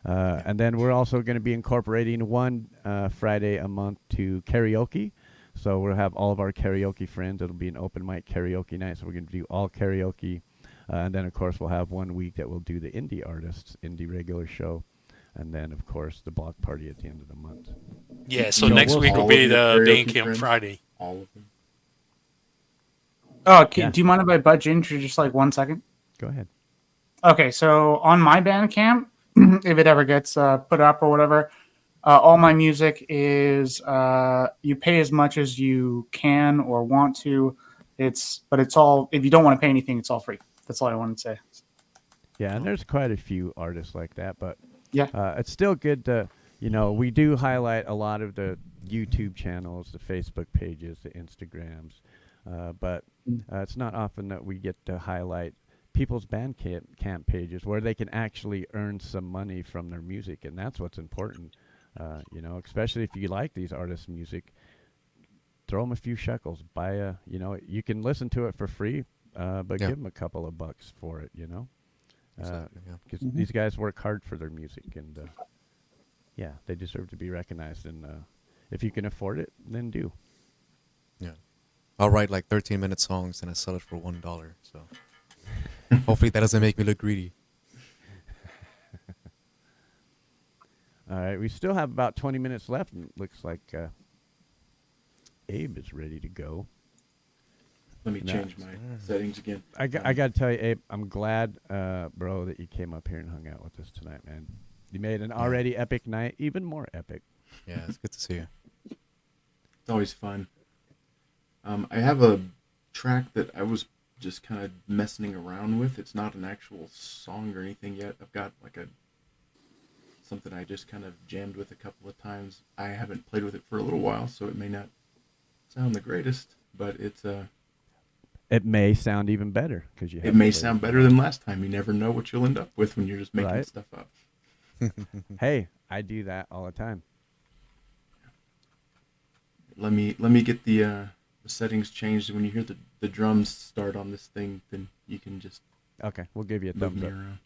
And then we're also going to be incorporating one Friday a month to karaoke. So we'll have all of our karaoke friends. It'll be an open mic karaoke night. So we're going to do all karaoke. And then, of course, we'll have 1 week that we'll do the indie artists, indie regular show. And then, of course, the block party at the end of the month. Yeah, so next week will be the Bandcamp Friday. All of them. Oh, do you mind if I budge in for just like 1 second? Go ahead. Okay, so on my Bandcamp, if it ever gets put up or whatever, all my music is you pay as much as you can or want to. But it's all, if you don't want to pay anything, it's all free. That's all I wanted to say. Yeah, and there's quite a few artists like that, but yeah, it's still good to, we do highlight a lot of the YouTube channels, the Facebook pages, the Instagrams, but it's not often that we get to highlight people's Bandcamp pages where they can actually earn some money from their music, and that's what's important, especially if you like these artists' music. Throw them a few shekels, buy a, you can listen to it for free, but give them a couple of bucks for it, Exactly, because these guys work hard for their music, and they deserve to be recognized. And if you can afford it, then do. Yeah, I'll write like 13-minute songs and I sell it for $1. So hopefully that doesn't make me look greedy. All right, we still have about 20 minutes left, and it looks like Abe is ready to go. Let me change my settings again. I got to tell you, Abe, I'm glad, bro, that you came up here and hung out with us tonight, man. You made an already epic night even more epic. Yeah, it's good to see you. It's always fun. I have a track that I was just kind of messing around with. It's not an actual song or anything yet. I've got like something I just kind of jammed with a couple of times. I haven't played with it for a little while, so it may not sound the greatest, but it's it may sound even better because it may sound better than last time. You never know what you'll end up with when you're just making stuff up. Hey, I do that all the time. Let me get the settings changed. When you hear the drums start on this thing, then you can just we'll give you a thumbs up. Around.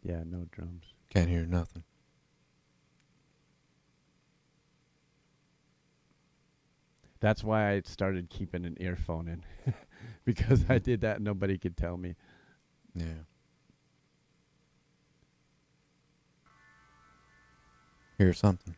Yeah, no drums. Can't hear nothing. That's why I started keeping an earphone in, because I did that and nobody could tell me. Yeah. Hear something.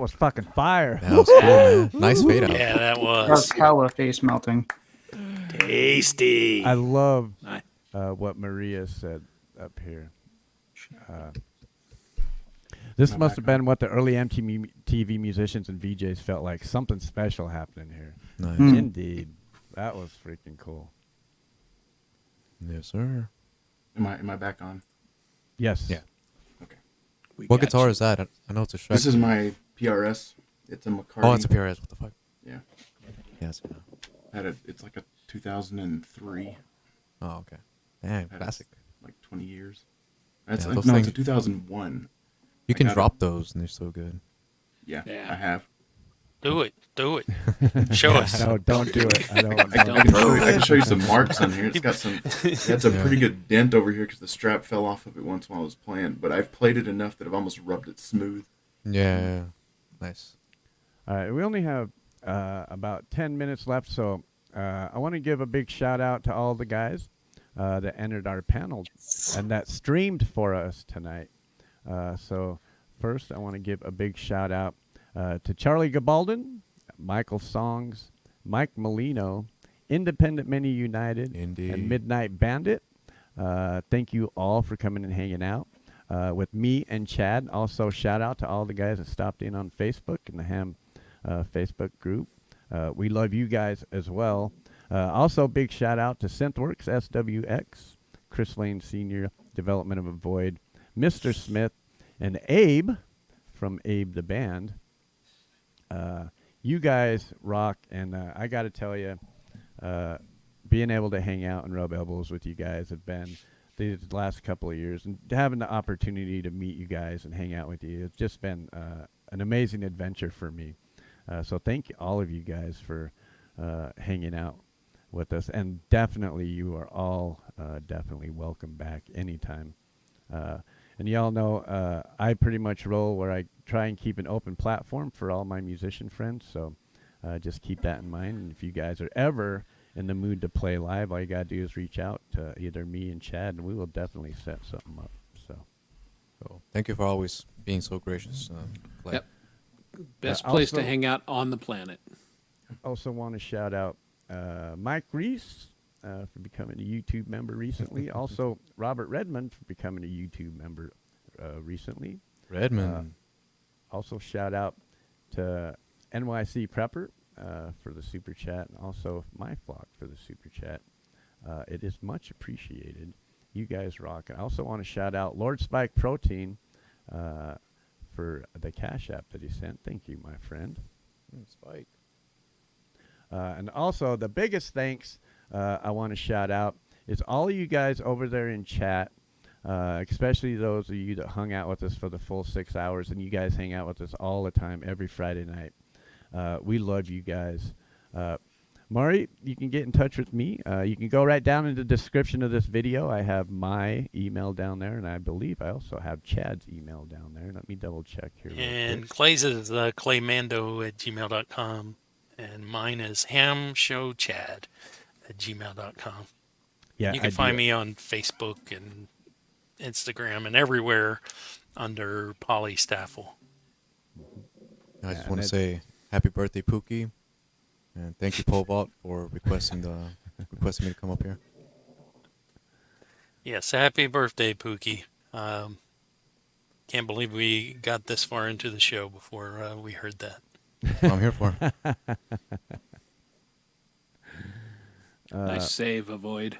was fucking fire. That was cool, man. Nice fade out. Yeah, that That was hella face melting. Tasty. I love what Maria said up here. This must have been what the early MTV musicians and VJs felt like. Something special happening here. Nice. Indeed. That was freaking cool. Yes, sir. Am I back on? Yes. Yeah. Okay. What guitar is that? I know it's a Shrek. This is my PRS. It's a McCartney. Oh, it's a PRS. What the fuck? Yeah. Yes. It's like a 2003. Oh, okay. Damn, Had classic. Like 20 years. That's Yeah, like, those no, it's a things- 2001. You I can got drop it. those, and they're so good. Yeah, Yeah. I have. Do it. Show us. No, don't do it. I don't. I can show you some marks on here. It's got some. That's a pretty good dent over here because the strap fell off of it once while I was playing. But I've played it enough that I've almost rubbed it smooth. Yeah. Nice. All right, we only have about 10 minutes left, so I want to give a big shout out to all the guys that entered our panel and that streamed for us tonight. So first, I want to give a big shout out to Charlie Gabaldon, Michael Songs, Mike Molino, IndependentMany United, Indeed. and Midnight Bandit. Thank you all for coming and hanging out with me and Chad. Also, shout out to all the guys that stopped in on Facebook in the Ham Facebook group. We love you guys as well. Also, big shout out to Synthworks, SWX, Chris Lane Sr., Development of a Void, Mr. Smith, and Abe from Abe the Band. You guys rock, and I got to tell you, being able to hang out and rub elbows with you guys have been these last couple of years, and having the opportunity to meet you guys and hang out with you, it's just been an amazing adventure for me. So thank you, all of you guys, for hanging out with us, and definitely you are all definitely welcome back anytime. And y'all know I pretty much roll where I try and keep an open platform for all my musician friends, so just keep that in mind. And if you guys are ever in the mood to play live, all you got to do is reach out to either me and Chad, and we will definitely set something up. So thank you for always being so gracious. Clay. Yep. Best place to hang out on the planet. Also want to shout out Mike Reese for becoming a YouTube member recently. Also, Robert Redmond for becoming a YouTube member recently. Redmond. Also, shout out to NYC Prepper for the super chat, and also my flock for the super chat. It is much appreciated. You guys rock. I also want to shout out Lord Spike Protein for the Cash App that he sent. Thank you, my friend. Spike. And also, the biggest thanks I want to shout out is all of you guys over there in chat, especially those of you that hung out with us for the full 6 hours, and you guys hang out with us all the time, every Friday night. We love you guys. Maury, you can get in touch with me. You can go right down in the description of this video. I have my email down there, and I believe I also have Chad's email down there. Let me double check here. And Clay's is claymando@gmail.com. And mine is hamshowchad@gmail.com. Yeah, you can find me on Facebook and Instagram and everywhere under Polly Staffel. I just want to say happy birthday, Pookie, and thank you, Pole Vault, for requesting me to come up here. Yes, happy birthday, Pookie. Can't believe we got this far into the show before we heard that. That's what I'm here for. Nice save, Avoid.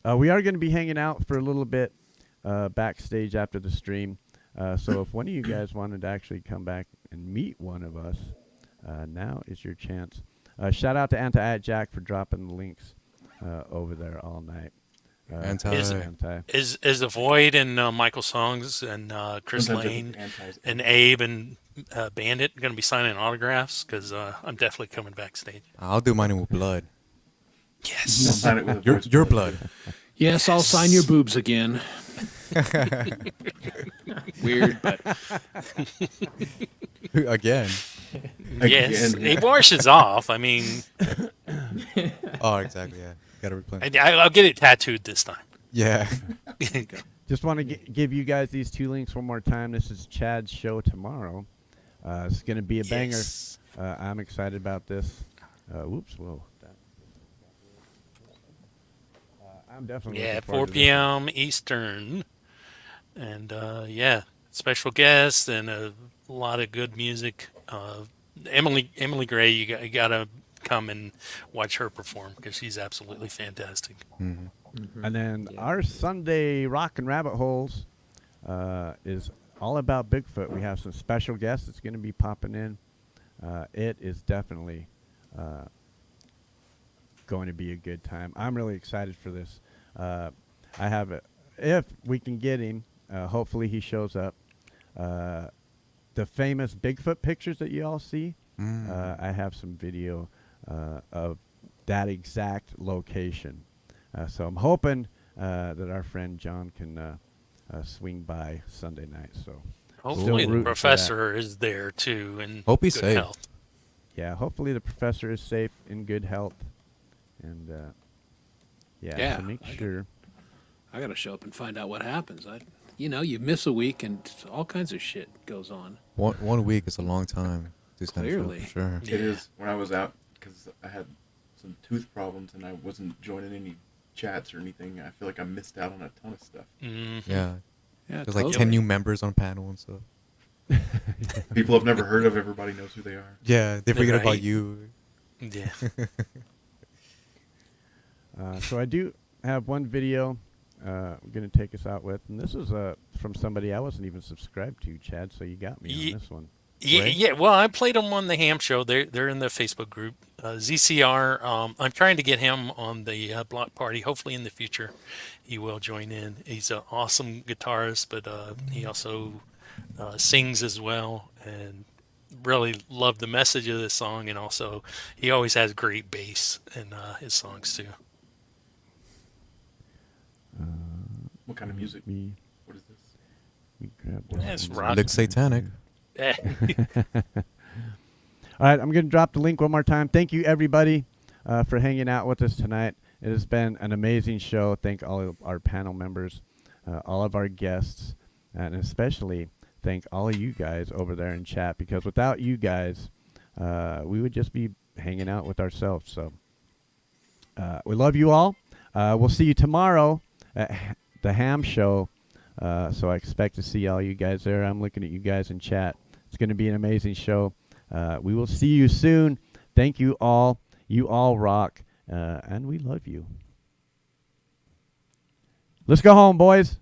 We are going to be hanging out for a little bit backstage after the stream. So if one of you guys wanted to actually come back and meet one of us, now is your chance. Shout out to Anti-Jack for dropping the links over there all night. Is the Void and Michael Songs and Chris Lane and Abe and Bandit going to be signing autographs? Because I'm definitely coming backstage. I'll do mine with blood. Yes. Your blood. Yes, I'll sign your boobs again. Weird, but again. Yes, Abe washes off. I mean. Oh, exactly. Yeah, gotta replenish. I'll get it tattooed this time. Yeah. Just want to give you guys these 2 links one more time. This is Chad's show tomorrow. It's going to be a banger. I'm excited about this. Whoops, whoa. I'm definitely looking 4 forward to this p.m. Eastern. And special guests and a lot of good music. Emily Gray, you got to come and watch her perform because she's absolutely fantastic. And then our Sunday Rock and Rabbit Holes is all about Bigfoot. We have some special guests that's going to be popping in. It is definitely going to be a good time. I'm really excited for this. I have it. If we can get him, hopefully he shows up. The famous Bigfoot pictures that you all see, I have some video of that exact location. So I'm hoping that our friend John can swing by Sunday night. So hopefully the professor is there too and hope he's good safe. health. Yeah, hopefully the professor is safe, in good health, and so make sure. I gotta show up and find out what happens. You miss a week and all kinds of shit goes on. 1 week is a long time. Clearly, for sure. It is. When I was out, because I had some tooth problems and I wasn't joining any chats or anything, I feel like I missed out on a ton of stuff. Yeah. Yeah, there's like 10 new members on panel and stuff. People I've never heard of, everybody knows who they are. Yeah, they forget about you. Yeah. So I do have one video I'm going to take us out with, and this is from somebody I wasn't even subscribed to, Chad, so you got me on this one. Yeah. Well, I played them on the Ham Show. They're in the Facebook group. ZCR. I'm trying to get him on the block party. Hopefully, in the future, he will join in. He's an awesome guitarist, but he also sings as well, and really love the message of this song. And also, he always has great bass in his songs too. What kind of music? What is this? It's rock. Looks satanic. All right, I'm going to drop the link one more time. Thank you, everybody, for hanging out with us tonight. It has been an amazing show. Thank all of our panel members, all of our guests, and especially thank all of you guys over there in chat, because without you guys, we would just be hanging out with ourselves. So we love you all. We'll see you tomorrow at the Ham Show. So I expect to see all you guys there. I'm looking at you guys in chat. It's going to be an amazing show. We will see you soon. Thank you all. You all rock. And we love you. Let's go home, boys.